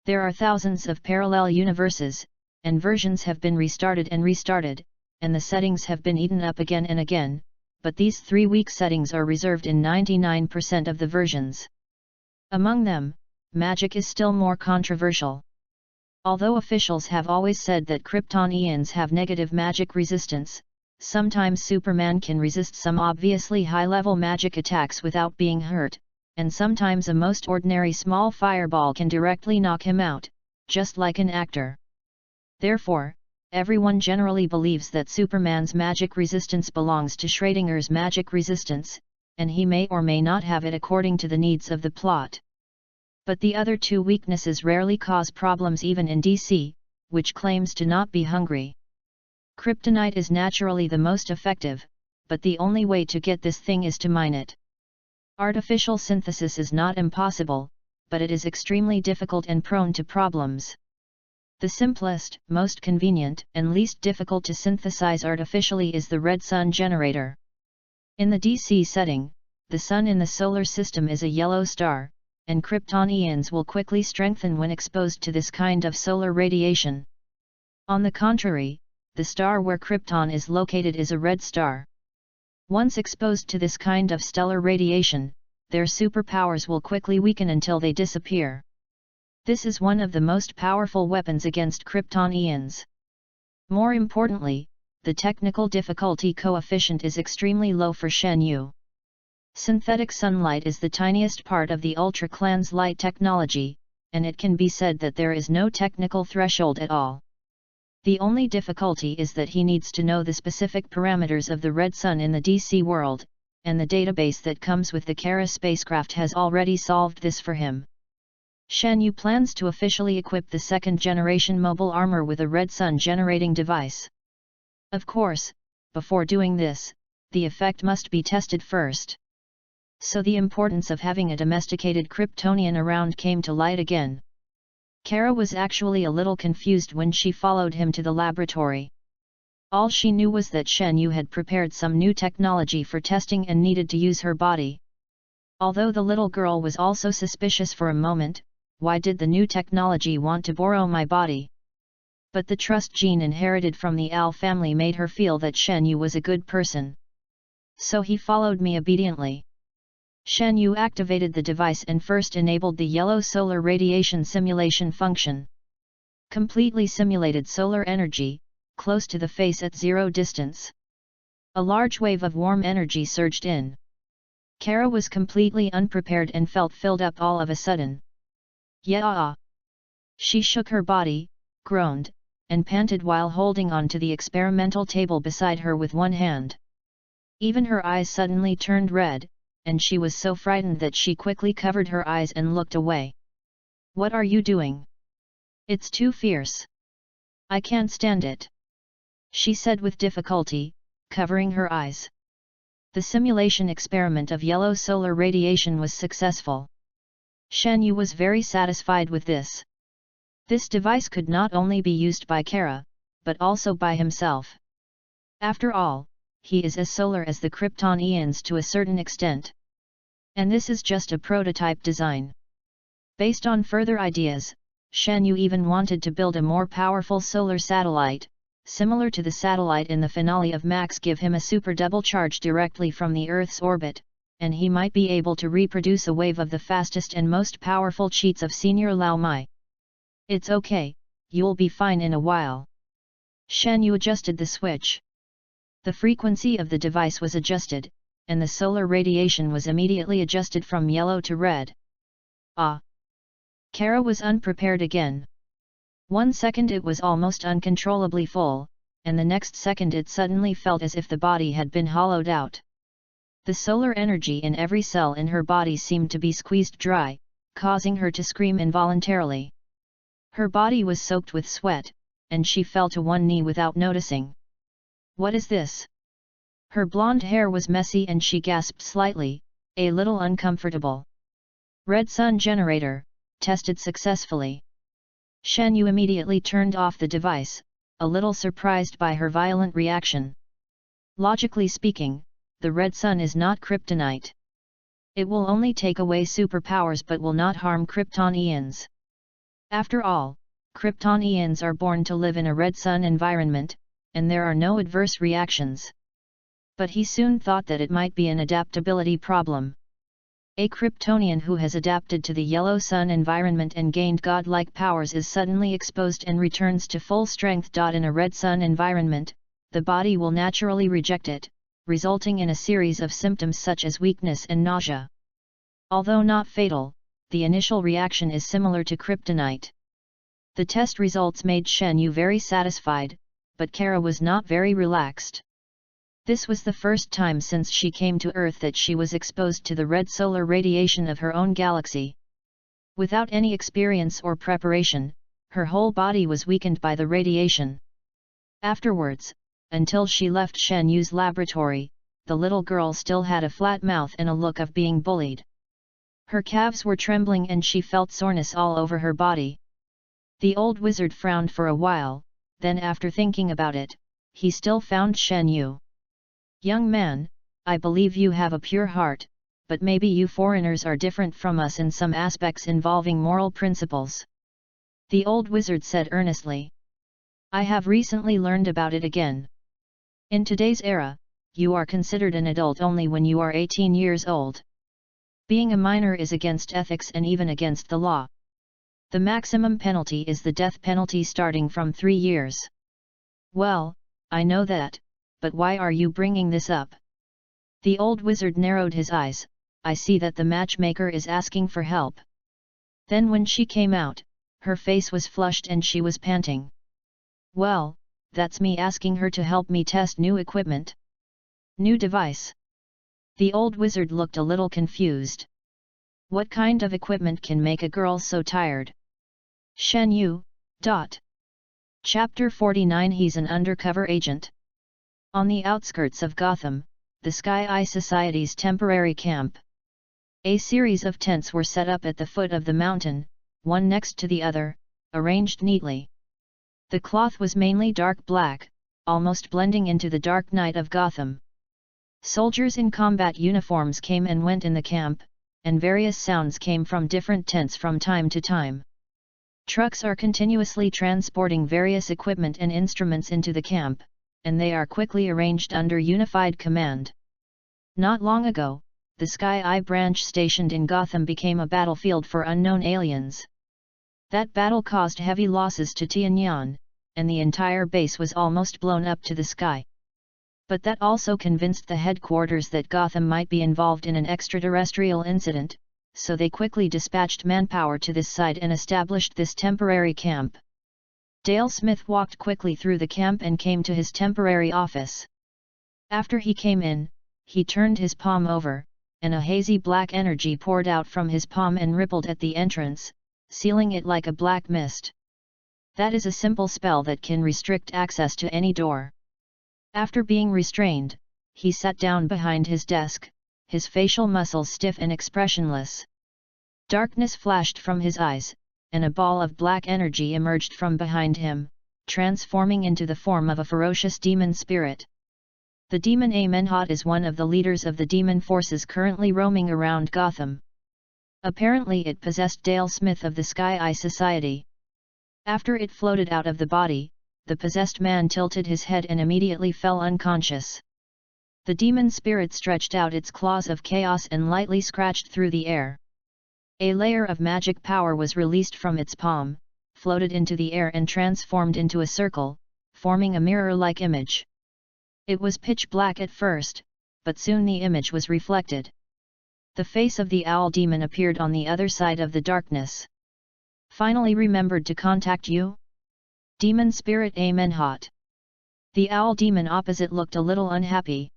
There are thousands of parallel universes, and versions have been restarted and restarted, and the settings have been eaten up again and again, but these three weak settings are reserved in 99% of the versions. Among them, magic is still more controversial. Although officials have always said that Kryptonians have negative magic resistance, sometimes Superman can resist some obviously high-level magic attacks without being hurt, and sometimes a most ordinary small fireball can directly knock him out, just like an actor. Therefore, everyone generally believes that Superman's magic resistance belongs to Schrodinger's magic resistance, and he may or may not have it according to the needs of the plot. But the other two weaknesses rarely cause problems even in DC, which claims to not be hungry. Kryptonite is naturally the most effective, but the only way to get this thing is to mine it. Artificial synthesis is not impossible, but it is extremely difficult and prone to problems. The simplest, most convenient, and least difficult to synthesize artificially is the red sun generator. In the DC setting, the sun in the solar system is a yellow star, and krypton ions will quickly strengthen when exposed to this kind of solar radiation. On the contrary, the star where krypton is located is a red star. Once exposed to this kind of stellar radiation, their superpowers will quickly weaken until they disappear. This is one of the most powerful weapons against krypton ions. More importantly, the technical difficulty coefficient is extremely low for Shen Yu. Synthetic sunlight is the tiniest part of the ultra-cleanse light technology, and it can be said that there is no technical threshold at all. The only difficulty is that he needs to know the specific parameters of the red sun in the DC world, and the database that comes with the Kara spacecraft has already solved this for him. Shen Yu plans to officially equip the second-generation mobile armor with a red sun generating device. Of course, before doing this, the effect must be tested first. So the importance of having a domesticated Kryptonian around came to light again. Kara was actually a little confused when she followed him to the laboratory. All she knew was that Shen Yu had prepared some new technology for testing and needed to use her body. Although the little girl was also suspicious for a moment, why did the new technology want to borrow my body? But the trust gene inherited from the Al family made her feel that Shen Yu was a good person. So he followed me obediently. Shen Yu activated the device and first enabled the yellow solar radiation simulation function. Completely simulated solar energy, close to the face at zero distance. A large wave of warm energy surged in. Kara was completely unprepared and felt filled up all of a sudden. Yeah! She shook her body, groaned, and panted while holding on to the experimental table beside her with one hand. Even her eyes suddenly turned red, and she was so frightened that she quickly covered her eyes and looked away. "What are you doing? It's too fierce. I can't stand it," she said with difficulty, covering her eyes. The simulation experiment of yellow solar radiation was successful. Shen Yu was very satisfied with this. This device could not only be used by Kara, but also by himself. After all, he is as solar as the krypton ions to a certain extent. And this is just a prototype design. Based on further ideas, Shen Yu even wanted to build a more powerful solar satellite, similar to the satellite in the finale of Max, give him a super double charge directly from the Earth's orbit, and he might be able to reproduce a wave of the fastest and most powerful cheats of Senior Lao Mai. "It's okay, you'll be fine in a while." Shen Yu adjusted the switch. The frequency of the device was adjusted, and the solar radiation was immediately adjusted from yellow to red. Ah! Kara was unprepared again. 1 second it was almost uncontrollably full, and the next second it suddenly felt as if the body had been hollowed out. The solar energy in every cell in her body seemed to be squeezed dry, causing her to scream involuntarily. Her body was soaked with sweat, and she fell to one knee without noticing. "What is this?" Her blonde hair was messy and she gasped slightly, a little uncomfortable. "Red sun generator, tested successfully." Shen Yu immediately turned off the device, a little surprised by her violent reaction. Logically speaking, the red sun is not kryptonite. It will only take away superpowers but will not harm krypton ions. After all, krypton ions are born to live in a red sun environment, and there are no adverse reactions. But he soon thought that it might be an adaptability problem. A Kryptonian who has adapted to the yellow sun environment and gained godlike powers is suddenly exposed and returns to full strength. In a red sun environment, the body will naturally reject it, resulting in a series of symptoms such as weakness and nausea. Although not fatal, the initial reaction is similar to kryptonite. The test results made Shen Yu very satisfied, but Kara was not very relaxed. This was the first time since she came to Earth that she was exposed to the red solar radiation of her own galaxy. Without any experience or preparation, her whole body was weakened by the radiation. Afterwards, until she left Shen Yu's laboratory, the little girl still had a flat mouth and a look of being bullied. Her calves were trembling and she felt soreness all over her body. The old wizard frowned for a while, then after thinking about it, he still found Shen Yu. "Young man, I believe you have a pure heart, but maybe you foreigners are different from us in some aspects involving moral principles," the old wizard said earnestly. "I have recently learned about it again. In today's era, you are considered an adult only when you are 18 years old. Being a minor is against ethics and even against the law. The maximum penalty is the death penalty starting from 3 years. Well, I know that, but why are you bringing this up?" The old wizard narrowed his eyes. "I see that the matchmaker is asking for help." Then when she came out, her face was flushed and she was panting. "Well, that's me asking her to help me test new equipment. New device." The old wizard looked a little confused. What kind of equipment can make a girl so tired? Shen Yu. Chapter 49. He's an undercover agent. On the outskirts of Gotham, the Sky Eye Society's temporary camp. A series of tents were set up at the foot of the mountain, one next to the other, arranged neatly. The cloth was mainly dark black, almost blending into the dark night of Gotham. Soldiers in combat uniforms came and went in the camp, and various sounds came from different tents from time to time. Trucks are continuously transporting various equipment and instruments into the camp, and they are quickly arranged under unified command. Not long ago, the Sky Eye branch stationed in Gotham became a battlefield for unknown aliens. That battle caused heavy losses to Tianyan, and the entire base was almost blown up to the sky. But that also convinced the headquarters that Gotham might be involved in an extraterrestrial incident, so they quickly dispatched manpower to this site and established this temporary camp. Dale Smith walked quickly through the camp and came to his temporary office. After he came in, he turned his palm over, and a hazy black energy poured out from his palm and rippled at the entrance, sealing it like a black mist. That is a simple spell that can restrict access to any door. After being restrained, he sat down behind his desk, his facial muscles stiff and expressionless. Darkness flashed from his eyes, and a ball of black energy emerged from behind him, transforming into the form of a ferocious demon spirit. The demon Amenhotep is one of the leaders of the demon forces currently roaming around Gotham. Apparently it possessed Dale Smith of the Sky Eye Society. After it floated out of the body, the possessed man tilted his head and immediately fell unconscious. The demon spirit stretched out its claws of chaos and lightly scratched through the air. A layer of magic power was released from its palm, floated into the air and transformed into a circle, forming a mirror-like image. It was pitch black at first, but soon the image was reflected. The face of the owl demon appeared on the other side of the darkness. "Finally remembered to contact you? Demon Spirit Amenhotep." The owl demon opposite looked a little unhappy.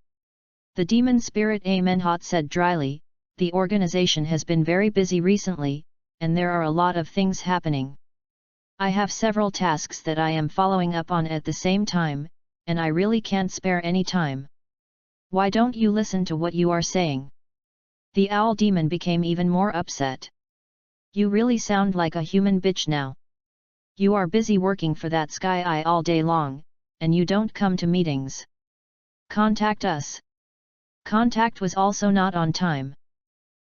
The demon spirit Amenhotep said dryly, "The organization has been very busy recently, and there are a lot of things happening. I have several tasks that I am following up on at the same time, and I really can't spare any time. Why don't you listen to what you are saying?" The owl demon became even more upset. "You really sound like a human bitch now. You are busy working for that Sky Eye all day long, and you don't come to meetings. Contact us." Contact was also not on time.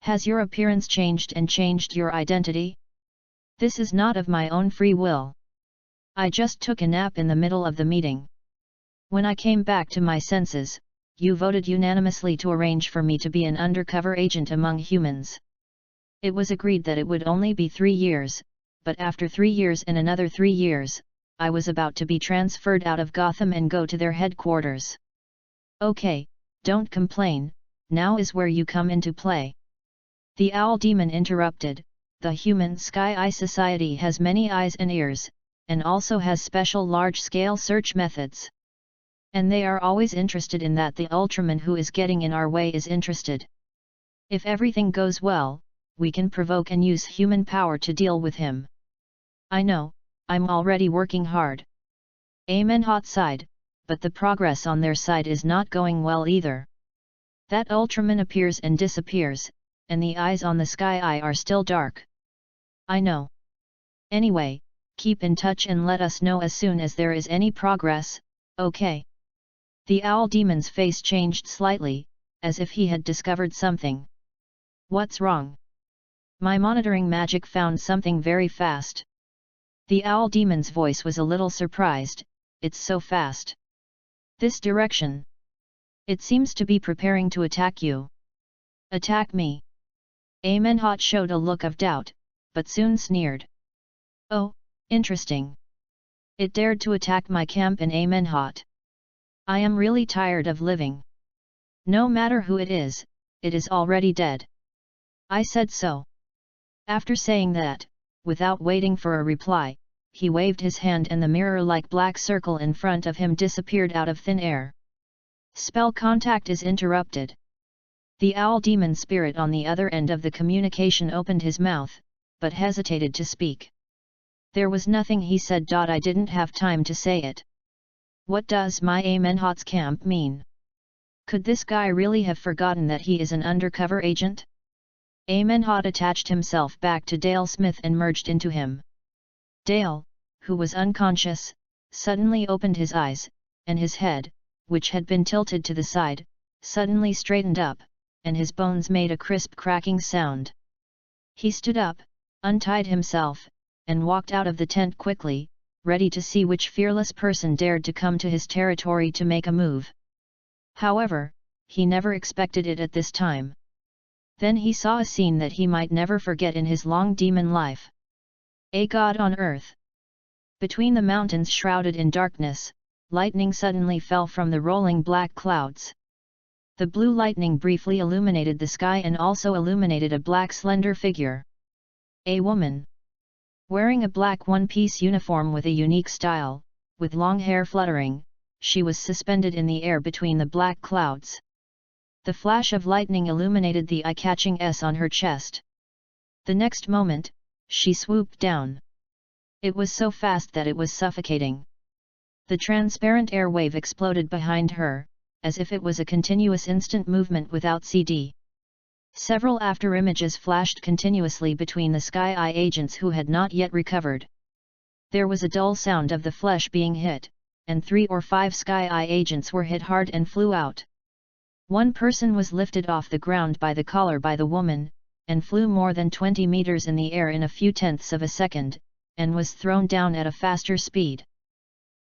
"Has your appearance changed and changed your identity? This is not of my own free will. I just took a nap in the middle of the meeting. When I came back to my senses, you voted unanimously to arrange for me to be an undercover agent among humans. It was agreed that it would only be 3 years, but after 3 years and another 3 years, I was about to be transferred out of Gotham and go to their headquarters. Okay, don't complain, now is where you come into play." The owl demon interrupted, "The human Sky Eye Society has many eyes and ears, and also has special large-scale search methods. And they are always interested in that the Ultraman who is getting in our way is interested. If everything goes well, we can provoke and use human power to deal with him. I know, I'm already working hard. Amenhotep sighed, but the progress on their side is not going well either. That Ultraman appears and disappears, and the eyes on the sky eye are still dark. I know. Anyway, keep in touch and let us know as soon as there is any progress, okay? The owl demon's face changed slightly, as if he had discovered something. What's wrong? My monitoring magic found something very fast. The owl demon's voice was a little surprised. It's so fast. This direction. It seems to be preparing to attack you. Attack me? Amenhotep showed a look of doubt, but soon sneered. Oh, interesting. It dared to attack my camp in Amenhotep. I am really tired of living. No matter who it is already dead. I said so. After saying that, without waiting for a reply, he waved his hand and the mirror-like black circle in front of him disappeared out of thin air. Spell contact is interrupted. The owl demon spirit on the other end of the communication opened his mouth, but hesitated to speak. There was nothing he said. I didn't have time to say it. What does my Amenhotep's camp mean? Could this guy really have forgotten that he is an undercover agent? Amenhotep attached himself back to Dale Smith and merged into him. Dale, who was unconscious, suddenly opened his eyes, and his head, which had been tilted to the side, suddenly straightened up, and his bones made a crisp cracking sound. He stood up, untied himself, and walked out of the tent quickly, ready to see which fearless person dared to come to his territory to make a move. However, he never expected it at this time. Then he saw a scene that he might never forget in his long demon life. A god on earth. Between the mountains shrouded in darkness, lightning suddenly fell from the rolling black clouds. The blue lightning briefly illuminated the sky and also illuminated a black slender figure. A woman. Wearing a black one-piece uniform with a unique style, with long hair fluttering, she was suspended in the air between the black clouds. The flash of lightning illuminated the eye-catching S on her chest. The next moment, she swooped down. It was so fast that it was suffocating. The transparent air wave exploded behind her, as if it was a continuous instant movement without CD. Several afterimages flashed continuously between the Sky Eye agents who had not yet recovered. There was a dull sound of the flesh being hit, and 3 or 5 Sky Eye agents were hit hard and flew out. One person was lifted off the ground by the collar by the woman, and flew more than 20 meters in the air in a few tenths of a second, and was thrown down at a faster speed.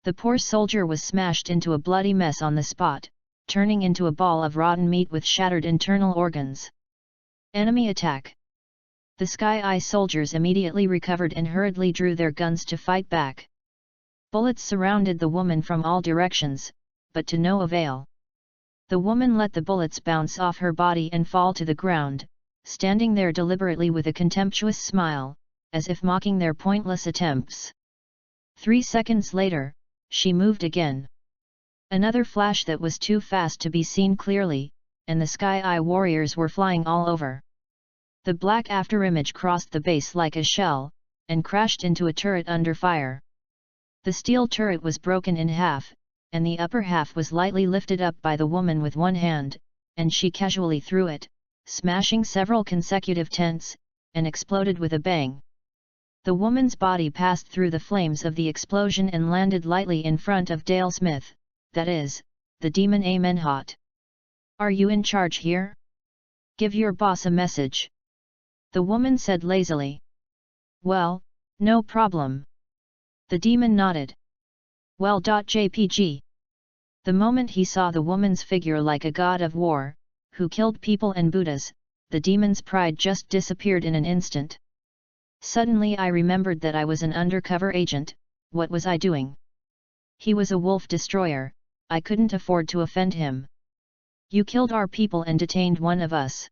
The poor soldier was smashed into a bloody mess on the spot, turning into a ball of rotten meat with shattered internal organs. Enemy attack. The Sky Eye soldiers immediately recovered and hurriedly drew their guns to fight back. Bullets surrounded the woman from all directions, but to no avail. The woman let the bullets bounce off her body and fall to the ground, standing there deliberately with a contemptuous smile, as if mocking their pointless attempts. 3 seconds later, she moved again. Another flash that was too fast to be seen clearly, and the Sky Eye warriors were flying all over. The black afterimage crossed the base like a shell, and crashed into a turret under fire. The steel turret was broken in half, and the upper half was lightly lifted up by the woman with one hand, and she casually threw it, smashing several consecutive tents, and exploded with a bang. The woman's body passed through the flames of the explosion and landed lightly in front of Dale Smith, that is, the demon Amenhotep. Are you in charge here? Give your boss a message. The woman said lazily. Well, no problem. The demon nodded. Well. JPG. The moment he saw the woman's figure like a god of war, who killed people and Buddhas, the demon's pride just disappeared in an instant. Suddenly I remembered that I was an undercover agent. What was I doing? He was a wolf destroyer, I couldn't afford to offend him. You killed our people and detained one of us.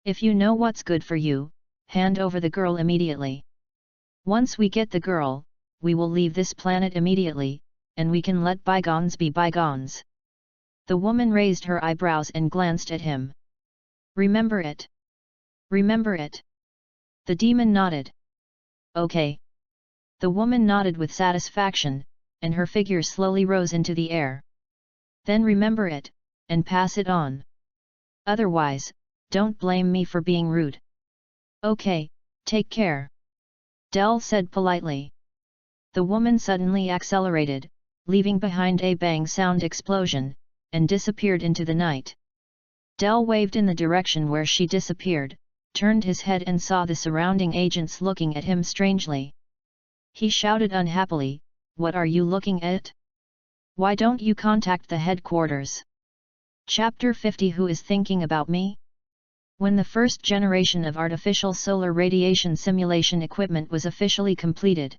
If you know what's good for you, hand over the girl immediately. Once we get the girl, we will leave this planet immediately, and we can let bygones be bygones. The woman raised her eyebrows and glanced at him. Remember it. Remember it. The demon nodded. Okay. The woman nodded with satisfaction, and her figure slowly rose into the air. Then remember it, and pass it on. Otherwise, don't blame me for being rude. Okay, take care. Del said politely. The woman suddenly accelerated, leaving behind a bang sound explosion, and disappeared into the night. Del waved in the direction where she disappeared, turned his head and saw the surrounding agents looking at him strangely. He shouted unhappily, "What are you looking at? Why don't you contact the headquarters?" Chapter 50. Who is thinking about me? When the first generation of artificial solar radiation simulation equipment was officially completed.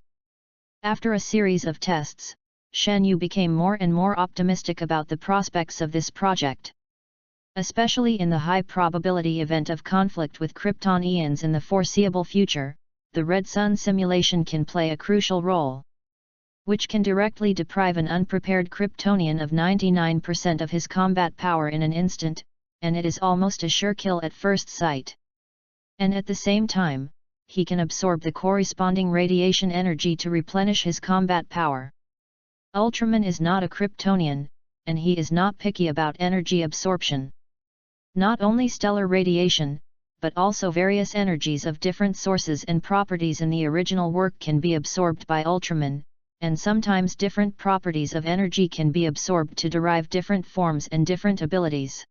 After a series of tests, Shen Yu became more and more optimistic about the prospects of this project. Especially in the high probability event of conflict with Kryptonians in the foreseeable future, the Red Sun simulation can play a crucial role, which can directly deprive an unprepared Kryptonian of 99% of his combat power in an instant, and it is almost a sure kill at first sight. And at the same time, he can absorb the corresponding radiation energy to replenish his combat power. Ultraman is not a Kryptonian, and he is not picky about energy absorption. Not only stellar radiation, but also various energies of different sources and properties in the original work can be absorbed by Ultraman, and sometimes different properties of energy can be absorbed to derive different forms and different abilities.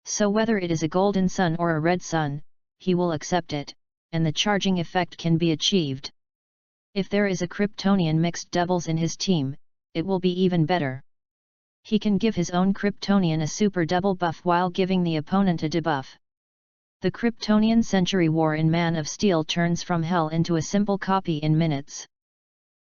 So whether it is a golden sun or a red sun, he will accept it, and the charging effect can be achieved. If there is a Kryptonian mixed doubles in his team, it will be even better. He can give his own Kryptonian a super double buff while giving the opponent a debuff. The Kryptonian Century War in Man of Steel turns from hell into a simple copy in minutes.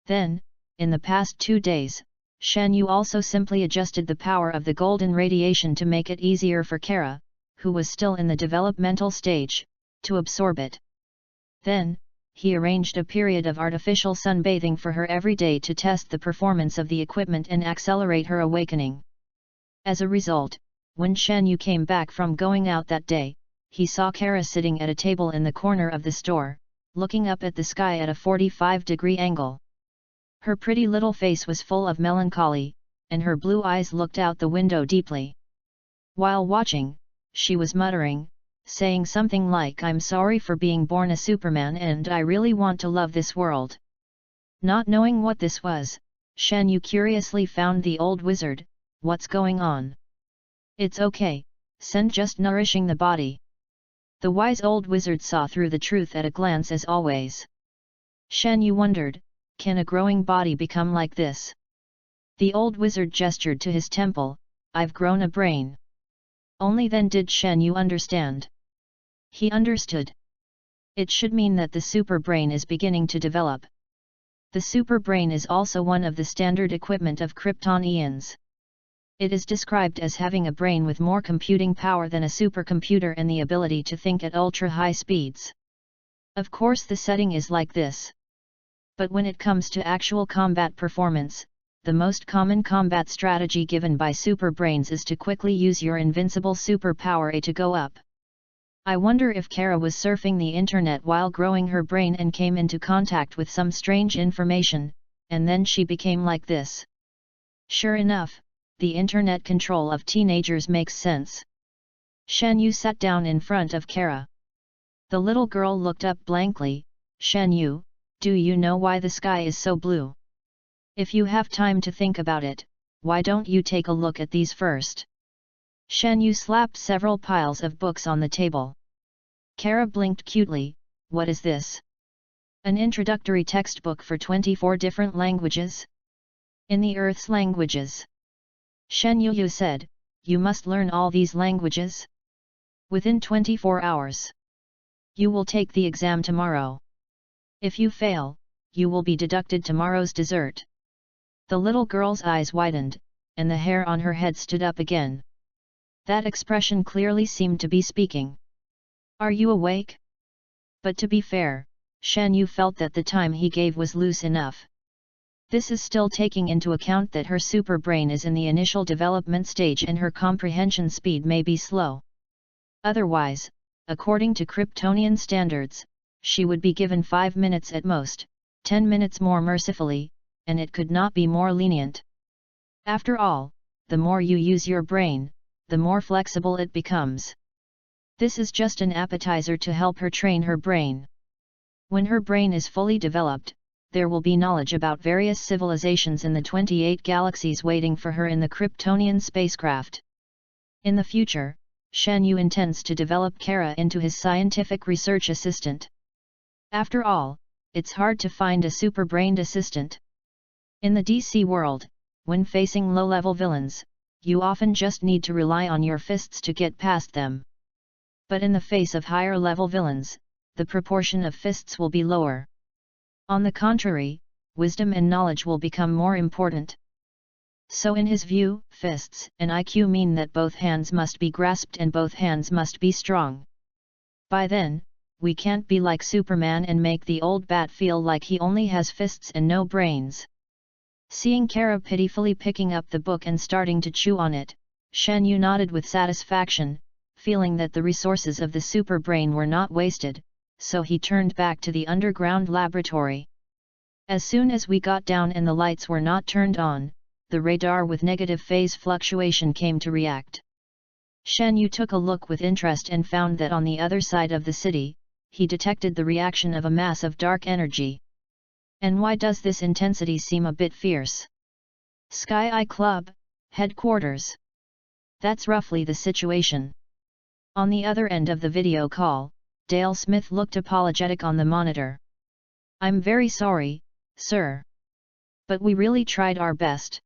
Then, in the past 2 days, Shen Yu also simply adjusted the power of the golden radiation to make it easier for Kara, who was still in the developmental stage, to absorb it. Then, he arranged a period of artificial sunbathing for her every day to test the performance of the equipment and accelerate her awakening. As a result, when Shen Yu came back from going out that day, he saw Kara sitting at a table in the corner of the store, looking up at the sky at a 45-degree angle. Her pretty little face was full of melancholy, and her blue eyes looked out the window deeply. While watching, she was muttering, saying something like, "I'm sorry for being born a Superman and I really want to love this world." Not knowing what this was, Shen Yu curiously found the old wizard. "What's going on?" "It's okay, Sen, just nourishing the body." The wise old wizard saw through the truth at a glance as always. Shen Yu wondered, can a growing body become like this? The old wizard gestured to his temple, "I've grown a brain." Only then did Shen Yu understand. He understood. It should mean that the super brain is beginning to develop. The super brain is also one of the standard equipment of Kryptonians. It is described as having a brain with more computing power than a supercomputer and the ability to think at ultra-high speeds. Of course the setting is like this. But when it comes to actual combat performance, the most common combat strategy given by super brains is to quickly use your invincible superpower A to go up. I wonder if Kara was surfing the internet while growing her brain and came into contact with some strange information, and then she became like this. Sure enough, the internet control of teenagers makes sense. Shen Yu sat down in front of Kara. The little girl looked up blankly. "Shen Yu, do you know why the sky is so blue? If you have time to think about it, why don't you take a look at these first?" Shen Yu slapped several piles of books on the table. Kara blinked cutely. "What is this? An introductory textbook for 24 different languages? In the Earth's languages?" Shen Yu said, "You must learn all these languages within 24 hours. You will take the exam tomorrow. If you fail, you will be deducted tomorrow's dessert." The little girl's eyes widened, and the hair on her head stood up again. That expression clearly seemed to be speaking. "Are you awake?" But to be fair, Shen Yu felt that the time he gave was loose enough. This is still taking into account that her super brain is in the initial development stage and her comprehension speed may be slow. Otherwise, according to Kryptonian standards, she would be given 5 minutes at most, 10 minutes more mercifully, and it could not be more lenient. After all, the more you use your brain, the more flexible it becomes. This is just an appetizer to help her train her brain. When her brain is fully developed, there will be knowledge about various civilizations in the 28 galaxies waiting for her in the Kryptonian spacecraft. In the future, Shen Yu intends to develop Kara into his scientific research assistant. After all, it's hard to find a super-brained assistant. In the DC world, when facing low-level villains, you often just need to rely on your fists to get past them. But in the face of higher-level villains, the proportion of fists will be lower. On the contrary, wisdom and knowledge will become more important. So in his view, fists and IQ mean that both hands must be grasped and both hands must be strong. By then, we can't be like Superman and make the old bat feel like he only has fists and no brains. Seeing Kara pitifully picking up the book and starting to chew on it, Shen Yu nodded with satisfaction, feeling that the resources of the super brain were not wasted, so he turned back to the underground laboratory. As soon as we got down and the lights were not turned on, the radar with negative phase fluctuation came to react. Shen Yu took a look with interest and found that on the other side of the city, he detected the reaction of a mass of dark energy. And why does this intensity seem a bit fierce? Sky Eye Club, headquarters. That's roughly the situation. On the other end of the video call, Dale Smith looked apologetic on the monitor. I'm very sorry, sir. But we really tried our best.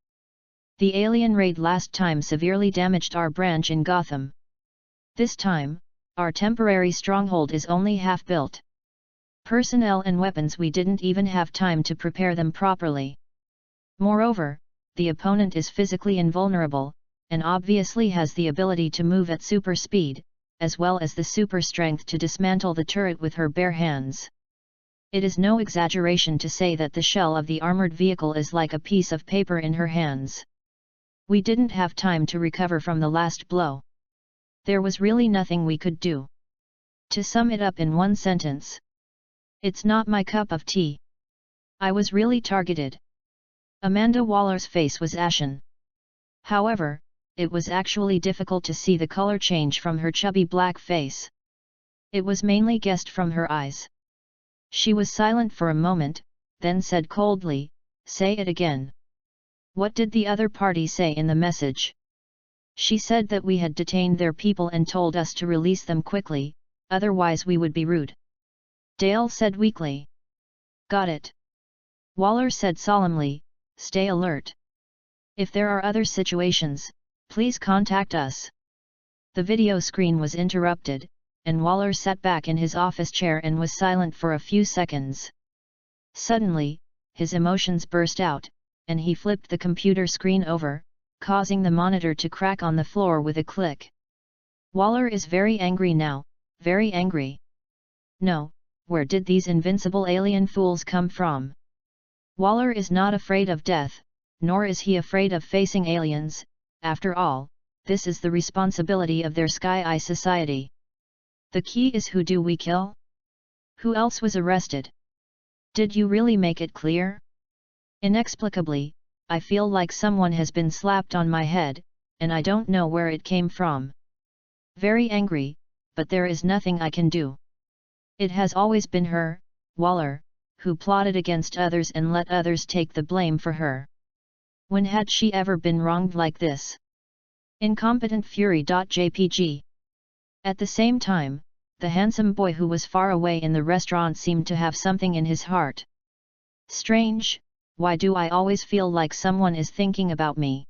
The alien raid last time severely damaged our branch in Gotham. This time, our temporary stronghold is only half built. Personnel and weapons, we didn't even have time to prepare them properly. Moreover, the opponent is physically invulnerable, and obviously has the ability to move at super speed, as well as the super strength to dismantle the turret with her bare hands. It is no exaggeration to say that the shell of the armored vehicle is like a piece of paper in her hands. We didn't have time to recover from the last blow. There was really nothing we could do. To sum it up in one sentence, it's not my cup of tea. I was really targeted. Amanda Waller's face was ashen. However, it was actually difficult to see the color change from her chubby black face. It was mainly guessed from her eyes. She was silent for a moment, then said coldly, "Say it again. What did the other party say in the message?" She said that we had detained their people and told us to release them quickly, otherwise we would be rude. Dale said weakly. Got it. Waller said solemnly, "Stay alert. If there are other situations, please contact us." The video screen was interrupted, and Waller sat back in his office chair and was silent for a few seconds. Suddenly, his emotions burst out, and he flipped the computer screen over, causing the monitor to crack on the floor with a click. Waller is very angry now, very angry. No, where did these invincible alien fools come from? Waller is not afraid of death, nor is he afraid of facing aliens. After all, this is the responsibility of their Sky Eye society. The key is, who do we kill? Who else was arrested? Did you really make it clear? Inexplicably, I feel like someone has been slapped on my head, and I don't know where it came from. Very angry, but there is nothing I can do. It has always been her, Waller, who plotted against others and let others take the blame for her. When had she ever been wronged like this? Incompetent fury.jpg. At the same time, the handsome boy who was far away in the restaurant seemed to have something in his heart. Strange, why do I always feel like someone is thinking about me?